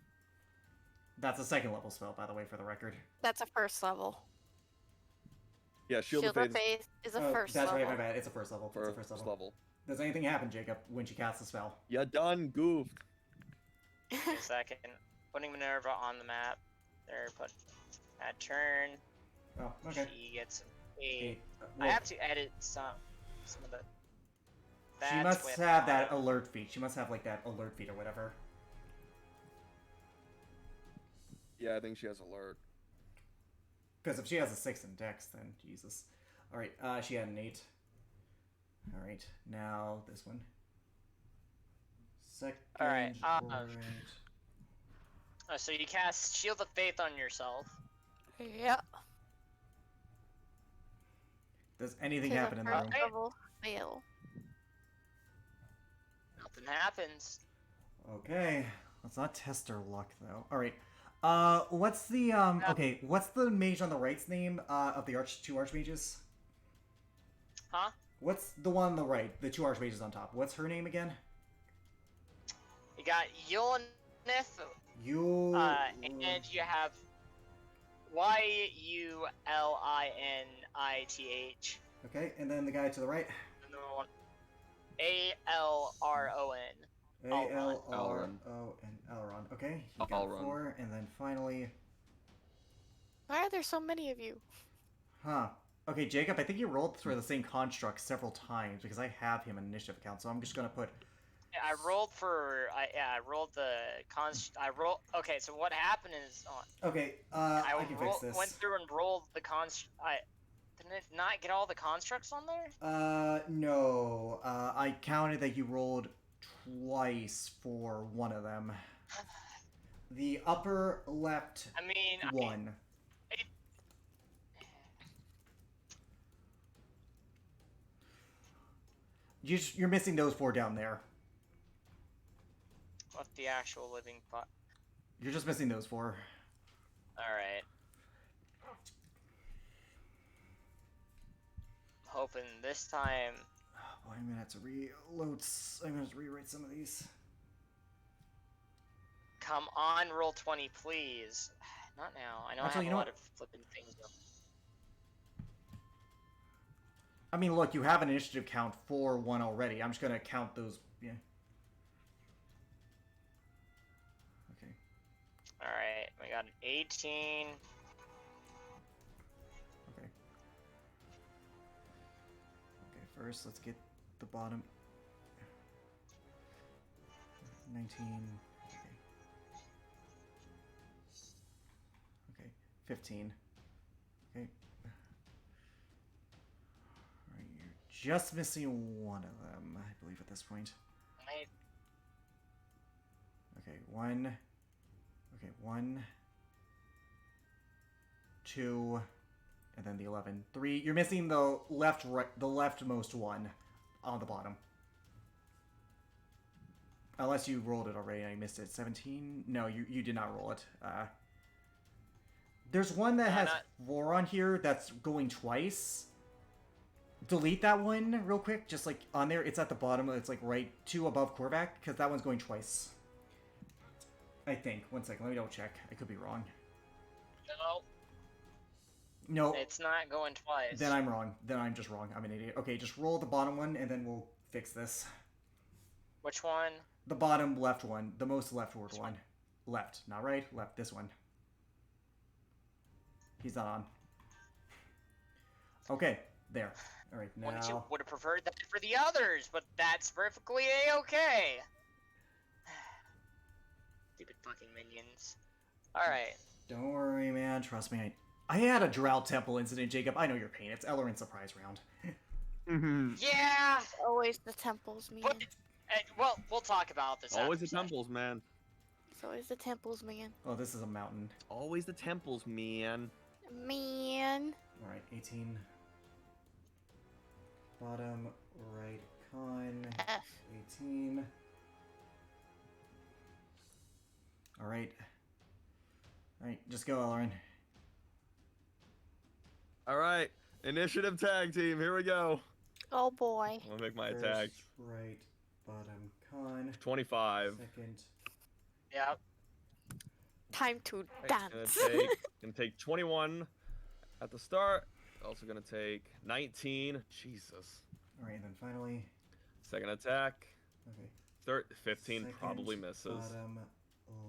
Speaker 1: That's a second level spell, by the way, for the record.
Speaker 6: That's a first level.
Speaker 2: Yeah, Shield of Faith
Speaker 6: is a
Speaker 1: Oh,
Speaker 6: first
Speaker 1: that's
Speaker 6: level.
Speaker 1: right, my bad. It's a first level. It's a
Speaker 2: first
Speaker 1: first level.
Speaker 2: level.
Speaker 1: Does anything happen, Jacob, when she casts a spell?
Speaker 2: You done goofed.
Speaker 3: Give me a second. Putting Minerva on the map. There, put that turn.
Speaker 1: Oh, okay.
Speaker 3: She gets a.
Speaker 1: Eight.
Speaker 3: I
Speaker 1: Well,
Speaker 3: have to edit some of the.
Speaker 1: she
Speaker 3: That's
Speaker 1: must
Speaker 3: with
Speaker 1: have that
Speaker 3: auto.
Speaker 1: alert feat. She must have, like, that alert feat or whatever.
Speaker 2: Yeah, I think she has alert.
Speaker 1: Because if she has a 6 in dex, then Jesus. Alright, she had an 8. Alright, now this one. Second.
Speaker 3: Alright,
Speaker 1: alright.
Speaker 3: So you cast Shield of Faith on yourself.
Speaker 6: Yeah.
Speaker 1: Does anything
Speaker 6: Tis a
Speaker 1: happen in the
Speaker 6: first
Speaker 1: room?
Speaker 6: level fail.
Speaker 3: Nothing happens.
Speaker 1: Okay, let's not test our luck though. All right. What's the okay? What's the mage on the right's name? Of the two archmages.
Speaker 3: Huh?
Speaker 1: What's the one on the right? The two archmages on top. What's her name again?
Speaker 3: You got Yulnith,
Speaker 1: You.
Speaker 3: and you have Yulninith.
Speaker 1: Okay, and then the guy to the right.
Speaker 3: And the one Alron.
Speaker 1: Alron. Okay, you got
Speaker 2: Alron.
Speaker 1: 4, and then finally,
Speaker 6: Why are there so many of you?
Speaker 1: huh? Okay, Jacob, I think you rolled through the same construct several times because I have him in initiative account, so I'm just gonna put.
Speaker 3: Yeah, I rolled for. I rolled the I rolled. Okay, so what happened is
Speaker 1: Okay, I can fix this.
Speaker 3: went through and rolled the I didn't it not get all the constructs on there.
Speaker 1: No. I counted that you rolled twice for one of them. The upper left
Speaker 3: I mean,
Speaker 1: one. You're missing those 4 down there.
Speaker 3: What the actual living pot?
Speaker 1: You're just missing those 4.
Speaker 3: All right. Hoping this time.
Speaker 1: Oh, boy, I'm gonna have to reload. I'm gonna have to rewrite some of these.
Speaker 3: Come on, roll 20, please. Not now. I know
Speaker 1: Actually,
Speaker 3: I
Speaker 1: you
Speaker 3: have
Speaker 1: know
Speaker 3: a lot
Speaker 1: what?
Speaker 3: of flipping things up.
Speaker 1: I mean, look, you have an initiative count for 1 already. I'm just gonna count those. Yeah. Okay.
Speaker 3: All right, we got an 18.
Speaker 1: Okay. Okay, first let's get the bottom. 19. Okay. Okay, 15. Okay. just missing one of them, I believe, at this point.
Speaker 3: Right.
Speaker 1: Okay, one. Okay, 1, 2, and then the 11. 3. You're missing the the leftmost one on the bottom. Unless you rolled it already and I missed it. 17? No, you did not roll it. There's one that has 4 on here that's going twice. Delete that one real quick. Just like on there, it's at the bottom. It's like right 2 above Korvac, because that one's going twice. I think. One second, let me double check. I could be wrong.
Speaker 3: No.
Speaker 1: No.
Speaker 3: It's not going twice.
Speaker 1: Then I'm wrong. Then I'm just wrong. I'm an idiot. Okay, just roll the bottom one and then we'll fix this.
Speaker 3: Which one?
Speaker 1: The bottom left one. The most leftward one. Left. Not right. Left. This one. He's not on. Okay. There. Alright, now...
Speaker 3: Would have preferred that for the others, but that's perfectly a-okay. Stupid fucking minions. Alright.
Speaker 1: Don't worry, man. Trust me. I had a Drow Temple incident, Jacob. I know your pain. It's Ellerin surprise round.
Speaker 3: Yeah!
Speaker 6: Always the temples, man.
Speaker 3: But, well, we'll talk about this
Speaker 2: Always the
Speaker 3: after
Speaker 2: temples, man.
Speaker 6: It's always the temples, man.
Speaker 1: Oh, this is a mountain.
Speaker 2: Always the temples, man.
Speaker 6: Man.
Speaker 1: Alright, 18. Bottom right con.
Speaker 6: F.
Speaker 1: 18. Alright. Alright, just go, Ellerin.
Speaker 2: Alright, initiative tag team, here we go.
Speaker 6: Oh boy.
Speaker 2: I'm gonna make my
Speaker 1: First,
Speaker 2: attack.
Speaker 1: right, bottom con.
Speaker 2: 25.
Speaker 1: Second.
Speaker 3: Yep.
Speaker 6: Time to
Speaker 2: Right,
Speaker 6: dance.
Speaker 2: gonna take 21 at the start. Also gonna take 19. Jesus.
Speaker 1: Alright, and then finally.
Speaker 2: Second attack.
Speaker 1: Okay.
Speaker 2: 15
Speaker 1: Second,
Speaker 2: probably misses.
Speaker 1: Bottom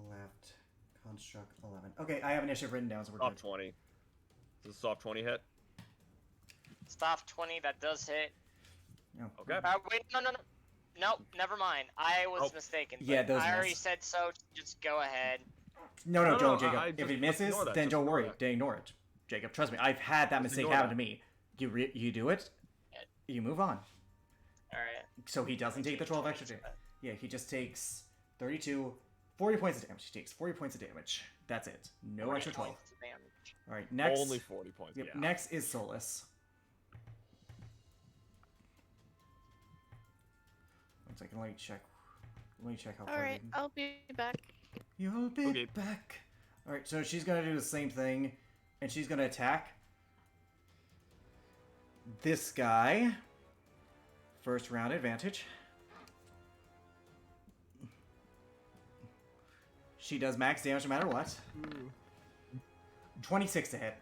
Speaker 1: left. Construct 11. Okay, I have initiative written down, so we're
Speaker 2: Soft
Speaker 1: good.
Speaker 2: 20. Does a soft 20 hit?
Speaker 3: Stop 20, that does hit.
Speaker 1: No.
Speaker 2: Okay.
Speaker 3: Wait, no. Nope, never mind. I was
Speaker 2: Oh.
Speaker 3: mistaken.
Speaker 1: Yeah,
Speaker 3: but
Speaker 1: those
Speaker 3: I already
Speaker 1: miss.
Speaker 3: said so. Just go ahead.
Speaker 1: No,
Speaker 2: No,
Speaker 1: don't,
Speaker 2: no,
Speaker 1: Jacob.
Speaker 2: I
Speaker 1: If
Speaker 2: just
Speaker 1: it misses,
Speaker 2: ignore that,
Speaker 1: then
Speaker 2: just
Speaker 1: don't
Speaker 2: ignore
Speaker 1: worry.
Speaker 2: that.
Speaker 1: Then ignore it. Jacob, trust me. I've had that
Speaker 2: Just
Speaker 1: mistake
Speaker 2: ignore
Speaker 1: happen
Speaker 2: that.
Speaker 1: to me. You do it, you move on.
Speaker 3: Alright.
Speaker 1: So he doesn't take the 12 extra damage. Yeah, he just takes 32, 40 points of damage. He takes 40 points of damage. That's it. No extra 12. Alright, next.
Speaker 2: Only 40 points.
Speaker 1: Yep,
Speaker 2: Yeah.
Speaker 1: next is Solus. One second, let me check. Let me check how far.
Speaker 6: Alright, I'll be back.
Speaker 1: You'll be
Speaker 2: Okay.
Speaker 1: back. Alright, so she's gonna do the same thing, and she's gonna attack this guy. First round advantage. She does max damage no matter what. 26 to hit.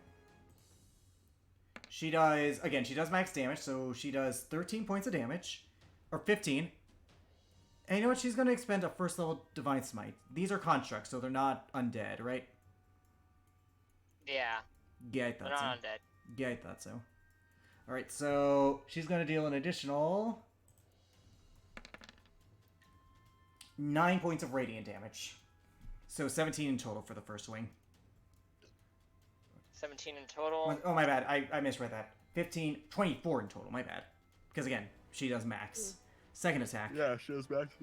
Speaker 1: She does, again, she does max damage, so she does 13 points of damage. Or 15. And you know what? She's going to expend a first level Divine Smite. These are constructs, so they're not undead, right?
Speaker 3: Yeah,
Speaker 1: Yeah, I
Speaker 3: they're
Speaker 1: thought so.
Speaker 3: not undead.
Speaker 1: Yeah, I thought so. Alright, so she's going to deal an additional 9 points of radiant damage. So 17 in total for the first swing.
Speaker 3: 17 in total.
Speaker 1: Oh, my bad. I misread that. 15, 24 in total. My bad. Because again, she does max. Second attack.
Speaker 2: Yeah, she has max.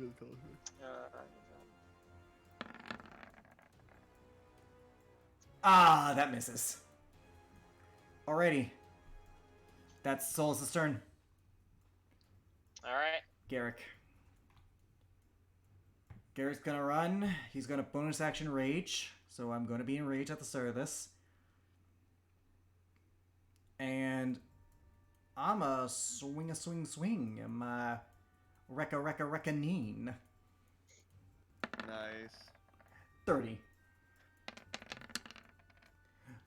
Speaker 1: Ah, that misses. Alrighty. That's Solus' turn.
Speaker 3: Alright.
Speaker 1: Garrick. Garrick's gonna run. He's gonna bonus action rage. So I'm gonna be in rage at the start of this. And I'm a swing. I'm a reckonine.
Speaker 2: Nice.
Speaker 1: 30.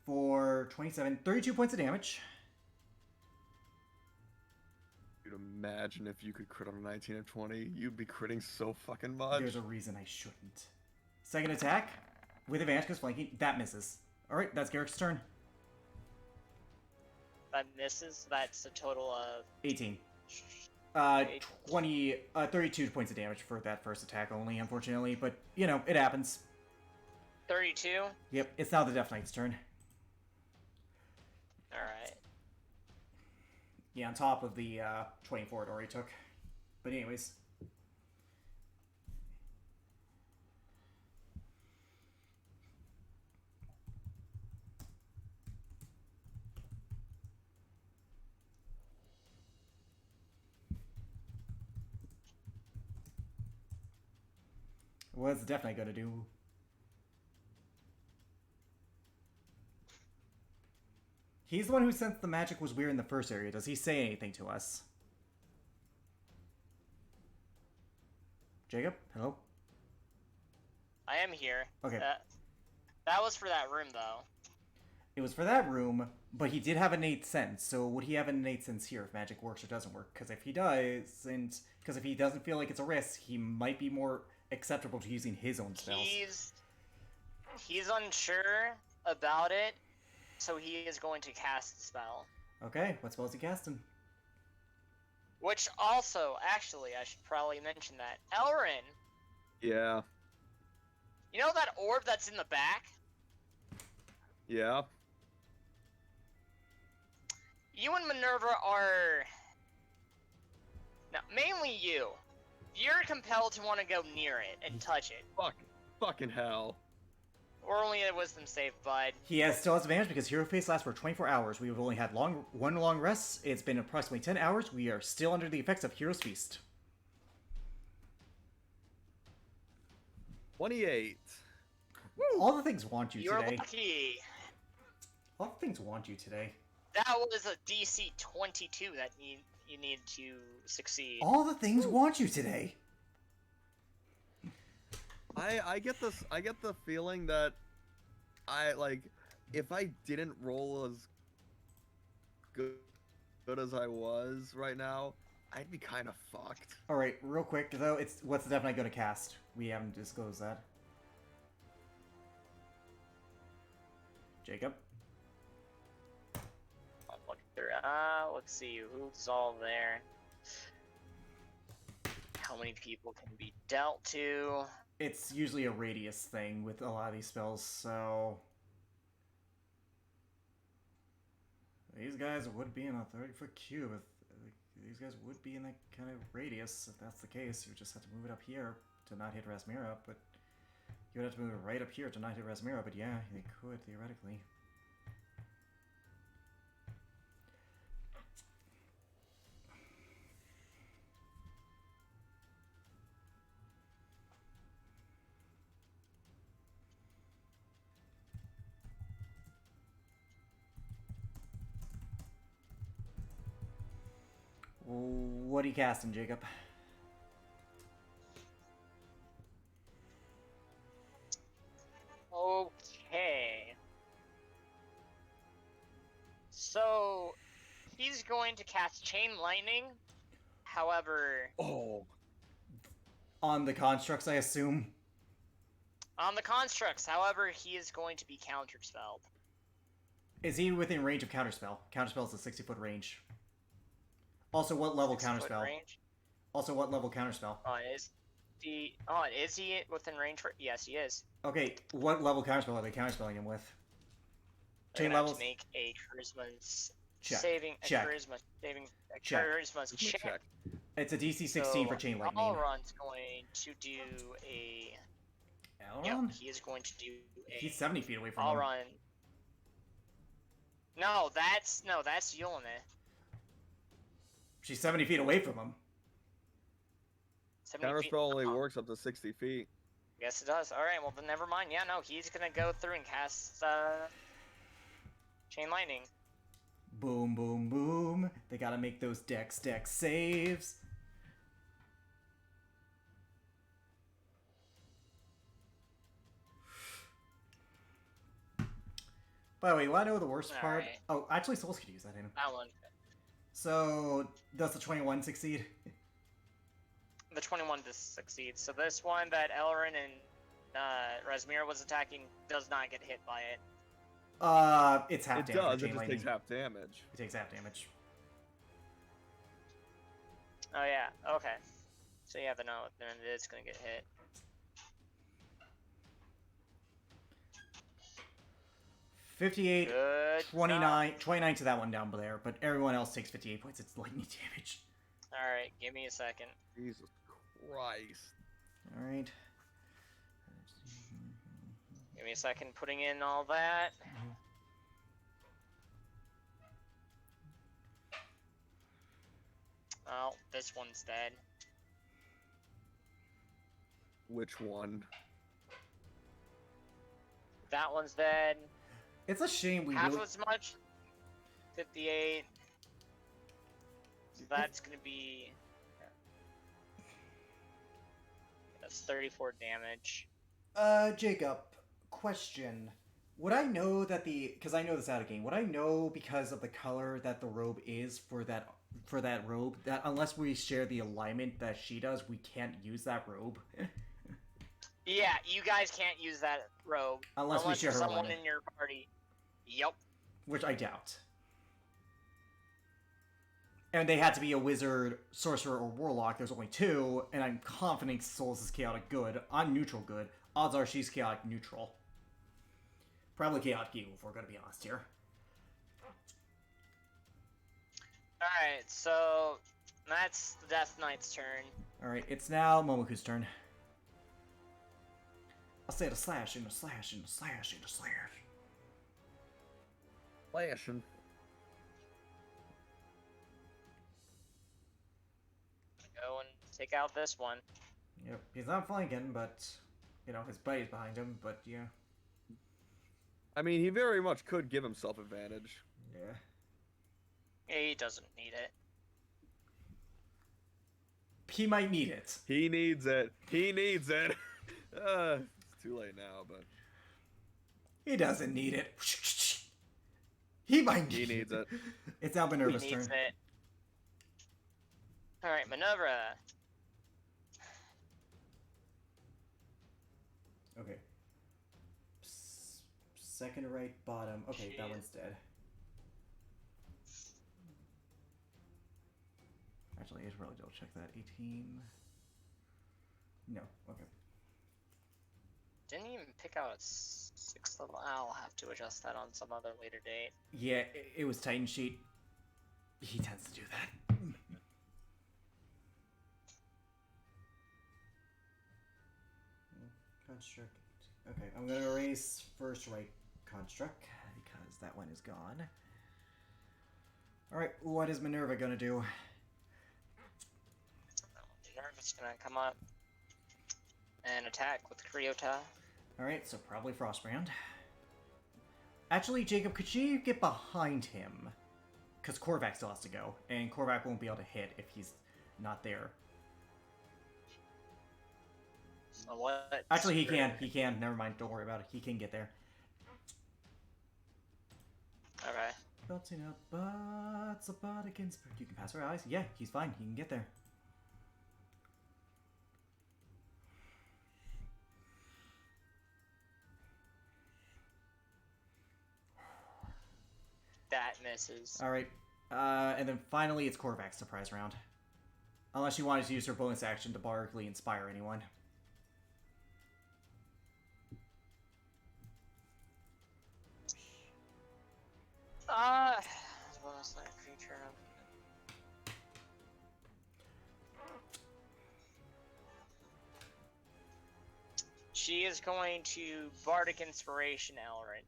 Speaker 1: For 27, 32 points of damage.
Speaker 2: You'd imagine if you could crit on a 19 of 20, you'd be critting so fucking much.
Speaker 1: There's a reason I shouldn't. Second attack, with advantage because flanking, that misses. Alright, that's Garrick's turn.
Speaker 3: That misses. That's a total of
Speaker 1: 18. 32 points of damage for that first attack only, unfortunately, but, you know, it happens.
Speaker 3: 32.
Speaker 1: Yep, it's now the Death Knight's turn.
Speaker 3: Alright.
Speaker 1: Yeah, on top of the 24 it already took. But anyways. What's definitely gonna do? He's the one who sensed the magic was weird in the first area. Does he say anything to us? Jacob? Hello?
Speaker 3: I am here.
Speaker 1: Okay.
Speaker 3: That was for that room, though.
Speaker 1: It was for that room, but he did have an innate sense. So would he have an innate sense here if magic works or doesn't work? Because if he does, because if he doesn't feel like it's a risk, he might be more acceptable to using his own spells.
Speaker 3: He's unsure about it, so he is going to cast the spell.
Speaker 1: Okay, what spell is he casting?
Speaker 3: Which also, actually, I should probably mention that. Elrin,
Speaker 2: Yeah.
Speaker 3: you know that orb that's in the back?
Speaker 2: Yeah.
Speaker 3: You and Minerva are... Now, mainly you. You're compelled to want to go near it and touch it.
Speaker 2: Fucking hell.
Speaker 3: Or only a wisdom save, bud.
Speaker 1: He still has advantage because Hero Face lasts for 24 hours. We've only had one long rest. It's been approximately 10 hours. We are still under the effects of Hero's Feast.
Speaker 2: 28.
Speaker 1: All the things want you
Speaker 3: You're
Speaker 1: today.
Speaker 3: lucky.
Speaker 1: All the things want you today.
Speaker 3: That was a DC 22 that you need to succeed.
Speaker 1: All the things want you today.
Speaker 2: I get this. I get the feeling that if I didn't roll as good as I was right now, I'd be kind of fucked.
Speaker 1: All right, real quick though, it's what's definitely going to cast. We haven't disclosed that. Jacob.
Speaker 3: I'll look through. Let's see who's all there. How many people can be dealt to?
Speaker 1: It's usually a radius thing with a lot of these spells, so these guys would be in a 30-foot cube. These guys would be in that kind of radius. If that's the case, you just have to move it up here to not hit Rasmira, but you would have to move it right up here to not hit Rasmira, but yeah, they could, theoretically. What are you casting, Jacob?
Speaker 3: Okay. So, he's going to cast Chain Lightning. However,
Speaker 2: Oh.
Speaker 1: On the constructs, I assume.
Speaker 3: on the constructs, however, he is going to be counterspelled.
Speaker 1: Is he within range of Counterspell? Counterspell is a 60-foot range. Also, what level
Speaker 3: 6-foot
Speaker 1: Counterspell?
Speaker 3: range.
Speaker 1: Also, what level Counterspell?
Speaker 3: Is he within range for? Yes, he is.
Speaker 1: Okay, what level Counterspell are they counterspelling him with?
Speaker 3: They're
Speaker 1: Chain
Speaker 3: gonna have
Speaker 1: levels?
Speaker 3: to make a charisma
Speaker 1: Check.
Speaker 3: saving.
Speaker 1: Check.
Speaker 3: Charisma saving.
Speaker 1: Check.
Speaker 3: Charisma check.
Speaker 1: It's a DC 16 for Chain Lightning.
Speaker 3: Elrond's going to do a.
Speaker 1: Elrond?
Speaker 3: Yep, he is going to do a.
Speaker 1: He's 70 feet away from him.
Speaker 3: Elrond. No, that's Yulene.
Speaker 1: She's 70 feet away from him.
Speaker 3: 70 feet-
Speaker 2: Counterspell only
Speaker 3: oh,
Speaker 2: works up to 60 feet.
Speaker 3: Yes, it does. All right, well then never mind. Yeah, no, he's gonna go through and cast Chain Lightning.
Speaker 1: Boom, boom, boom. They gotta make those dex saves. By the way, you wanna know the worst part?
Speaker 3: Alright.
Speaker 1: Oh, actually, Souls could use that item.
Speaker 3: That one.
Speaker 1: So, does the 21 succeed?
Speaker 3: The 21 does succeed. So this one that Elrin and Rasmir was attacking does not get hit by it.
Speaker 1: It's half
Speaker 2: It
Speaker 1: damage.
Speaker 2: does.
Speaker 1: for
Speaker 2: It
Speaker 1: Chain
Speaker 2: just
Speaker 1: Lightning.
Speaker 2: takes half damage.
Speaker 1: It takes half damage.
Speaker 3: Oh yeah. Okay. So yeah, then it is gonna get hit.
Speaker 1: $58.
Speaker 3: Good Good.
Speaker 1: 29 to that one down there, but everyone else takes 58 points. It's lightning damage.
Speaker 3: Alright, give me a second.
Speaker 2: Jesus Christ.
Speaker 1: All right.
Speaker 3: Give me a second putting in all that. Oh, this one's dead.
Speaker 2: Which one?
Speaker 3: That one's dead.
Speaker 1: It's a shame we
Speaker 3: Half
Speaker 1: really.
Speaker 3: as much. 58. So that's gonna be. That's 34 damage.
Speaker 1: Jacob, question. Would I know that because I know this out of game, would I know because of the color that the robe is for that robe, that unless we share the alignment that she does, we can't use that robe?
Speaker 3: Yeah, you guys can't use that robe.
Speaker 1: Unless we share
Speaker 3: there's
Speaker 1: her
Speaker 3: someone
Speaker 1: alignment.
Speaker 3: in your party. Yep.
Speaker 1: Which I doubt. And they had to be a wizard, sorcerer, or warlock. There's only two, and I'm confident Souls is chaotic good. I'm neutral good. Odds are she's chaotic neutral. Probably chaotic evil, if we're gonna be honest here.
Speaker 3: Alright, so that's the Death Knight's turn.
Speaker 1: Alright, it's now Momoku's turn. I'll say a slash, and a slash, and a slash, and a slash.
Speaker 2: Flashing.
Speaker 3: Go and take out this one.
Speaker 1: Yep, he's not flanking, but, you know, his buddy's behind him, but yeah.
Speaker 2: I mean, he very much could give himself advantage.
Speaker 1: Yeah.
Speaker 3: He doesn't need it.
Speaker 1: He might need it.
Speaker 2: He needs it. He needs it. It's too late now, but
Speaker 1: He doesn't need it. He might
Speaker 2: he
Speaker 1: need
Speaker 2: needs it.
Speaker 1: It's now Minerva's
Speaker 3: He
Speaker 1: turn.
Speaker 3: needs it. Alright, Minerva.
Speaker 1: Okay. Second right bottom. Okay, that
Speaker 3: Jeez.
Speaker 1: one's dead. Actually, I should probably double check that. 18. No. Okay.
Speaker 3: Didn't even pick out a 6th level. I'll have to adjust that on some other later date.
Speaker 1: Yeah, it was Titan Sheet. He tends to do that. Construct. Okay, I'm gonna erase first right construct because that one is gone. Alright, what is Minerva gonna do?
Speaker 3: Minerva's gonna come up and attack with Kryota.
Speaker 1: Alright, so probably Frostbrand. Actually, Jacob, could you get behind him? Because Korvac still has to go, and Korvac won't be able to hit if he's not there.
Speaker 3: So what?
Speaker 1: Actually, he can. Never mind, don't worry about it. He can get there.
Speaker 3: Okay.
Speaker 1: Bouncing up butts, a butt against... You can pass her eyes. Yeah, he's fine. He can get there.
Speaker 3: That misses.
Speaker 1: Alright, and then finally it's Korvac's surprise round. Unless you wanted to use her bonus action to bardically inspire anyone.
Speaker 3: Bonus life creature. She is going to Bardic Inspiration Elrin.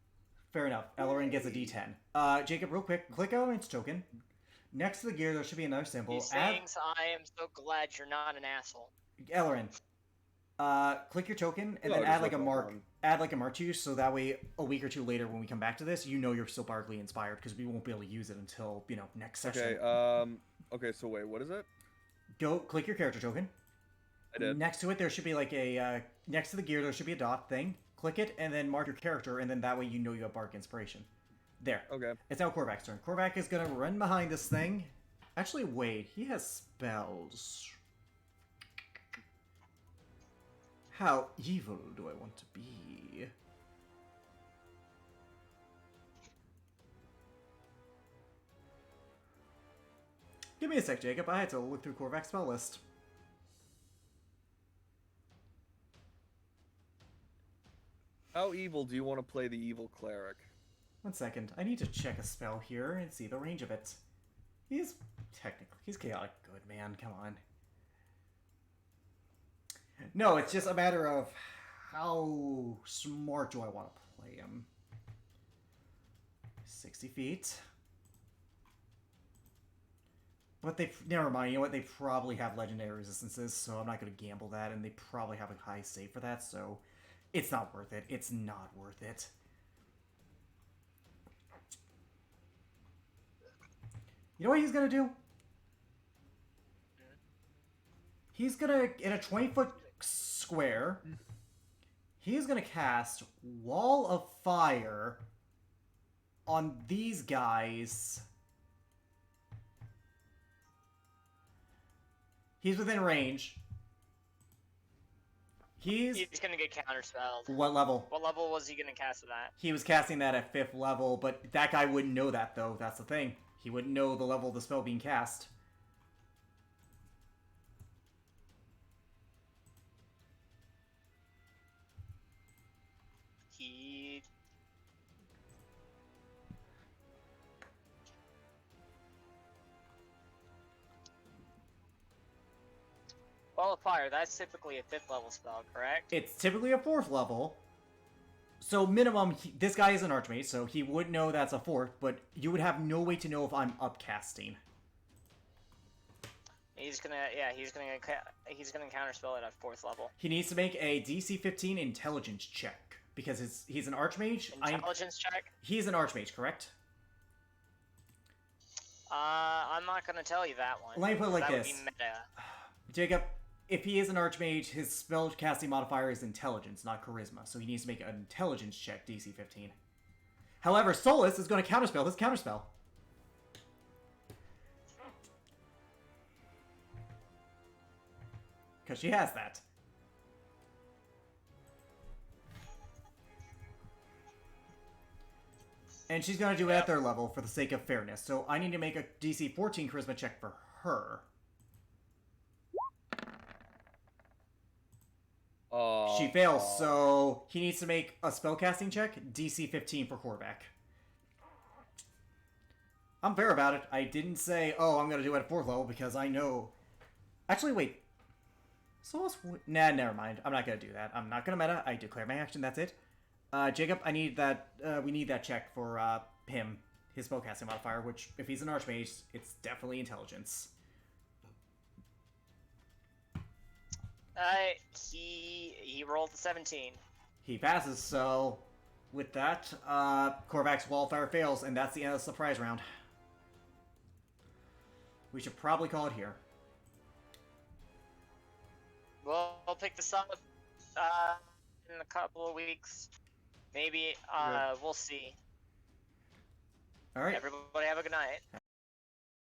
Speaker 1: Fair enough. Ellerin gets a D10. Jacob, real quick, click Elrin's token. Next to the gear, there should be another symbol.
Speaker 3: He sings, I am so glad you're not an asshole.
Speaker 1: Ellerin, click your token and
Speaker 2: Oh,
Speaker 1: then
Speaker 2: just
Speaker 1: add like a
Speaker 2: look
Speaker 1: mark.
Speaker 2: on.
Speaker 1: Add like a mark to you, so that way a week or two later, when we come back to this, you know you're still bardically inspired because we won't be able to use it until next session.
Speaker 2: Okay, okay, so wait, what is it?
Speaker 1: Go click your character token.
Speaker 2: I did.
Speaker 1: Next to it, there should be like a next to the gear, there should be a dot thing. Click it and then mark your character, and then that way you know you have bardic inspiration. There.
Speaker 2: Okay.
Speaker 1: It's now Korvac's turn. Korvac is gonna run behind this thing. Actually, wait. He has spells. How evil do I want to be? Give me a sec, Jacob. I had to look through Korvac's spell list.
Speaker 2: How evil do you want to play the evil cleric?
Speaker 1: 1 second. I need to check a spell here and see the range of it. He's chaotic good, man. Come on. No, it's just a matter of how smart do I want to play him. 60 feet. But they... Never mind, you know what? They probably have legendary resistances, so I'm not going to gamble that, and they probably have a high save for that, so... It's not worth it. It's not worth it. You know what he's going to do? He's going to, in a 20-foot square, he's going to cast Wall of Fire on these guys. He's within range. He's
Speaker 3: gonna get counterspelled.
Speaker 1: What level?
Speaker 3: What level was he gonna cast it at?
Speaker 1: He was casting that at 5th level, but that guy wouldn't know that, though. That's the thing. He wouldn't know the level of the spell being cast.
Speaker 3: He... Wall of Fire, that's typically a 5th level spell, correct?
Speaker 1: It's typically a 4th level. So minimum, this guy is an Archmage, so he would know that's a 4th, but you would have no way to know if I'm upcasting.
Speaker 3: He's gonna counterspell it at 4th level.
Speaker 1: He needs to make a DC 15 Intelligence check, because he's an Archmage.
Speaker 3: Intelligence check?
Speaker 1: He's an Archmage, correct?
Speaker 3: I'm not gonna tell you that one.
Speaker 1: Let me put it like
Speaker 3: that
Speaker 1: this.
Speaker 3: Would be meta.
Speaker 1: Jacob, if he is an Archmage, his spell casting modifier is Intelligence, not Charisma, so he needs to make an Intelligence check, DC 15. However, Solus is going to counterspell his counterspell. Because she has that. And she's going to do it at their level for the sake of fairness, so I need to make a DC 14 Charisma check for her. She fails, so he needs to make a spellcasting check, DC 15 for Korvac. I'm fair about it. I didn't say, oh, I'm going to do it at 4th level because I know... Actually, wait. Nah, never mind. I'm not going to do that. I'm not going to meta. I declare my action. That's it. Jacob, I need that... we need that check for him. His spellcasting modifier, which, if he's an Archmage, it's definitely Intelligence.
Speaker 3: He rolled a 17.
Speaker 1: He passes, so with that, Korvac's Wall of Fire fails, and that's the end of the surprise round. We should probably call it here.
Speaker 3: We'll pick this up in a couple of weeks. Maybe, we'll see.
Speaker 1: Alright.
Speaker 3: Everybody have a good night.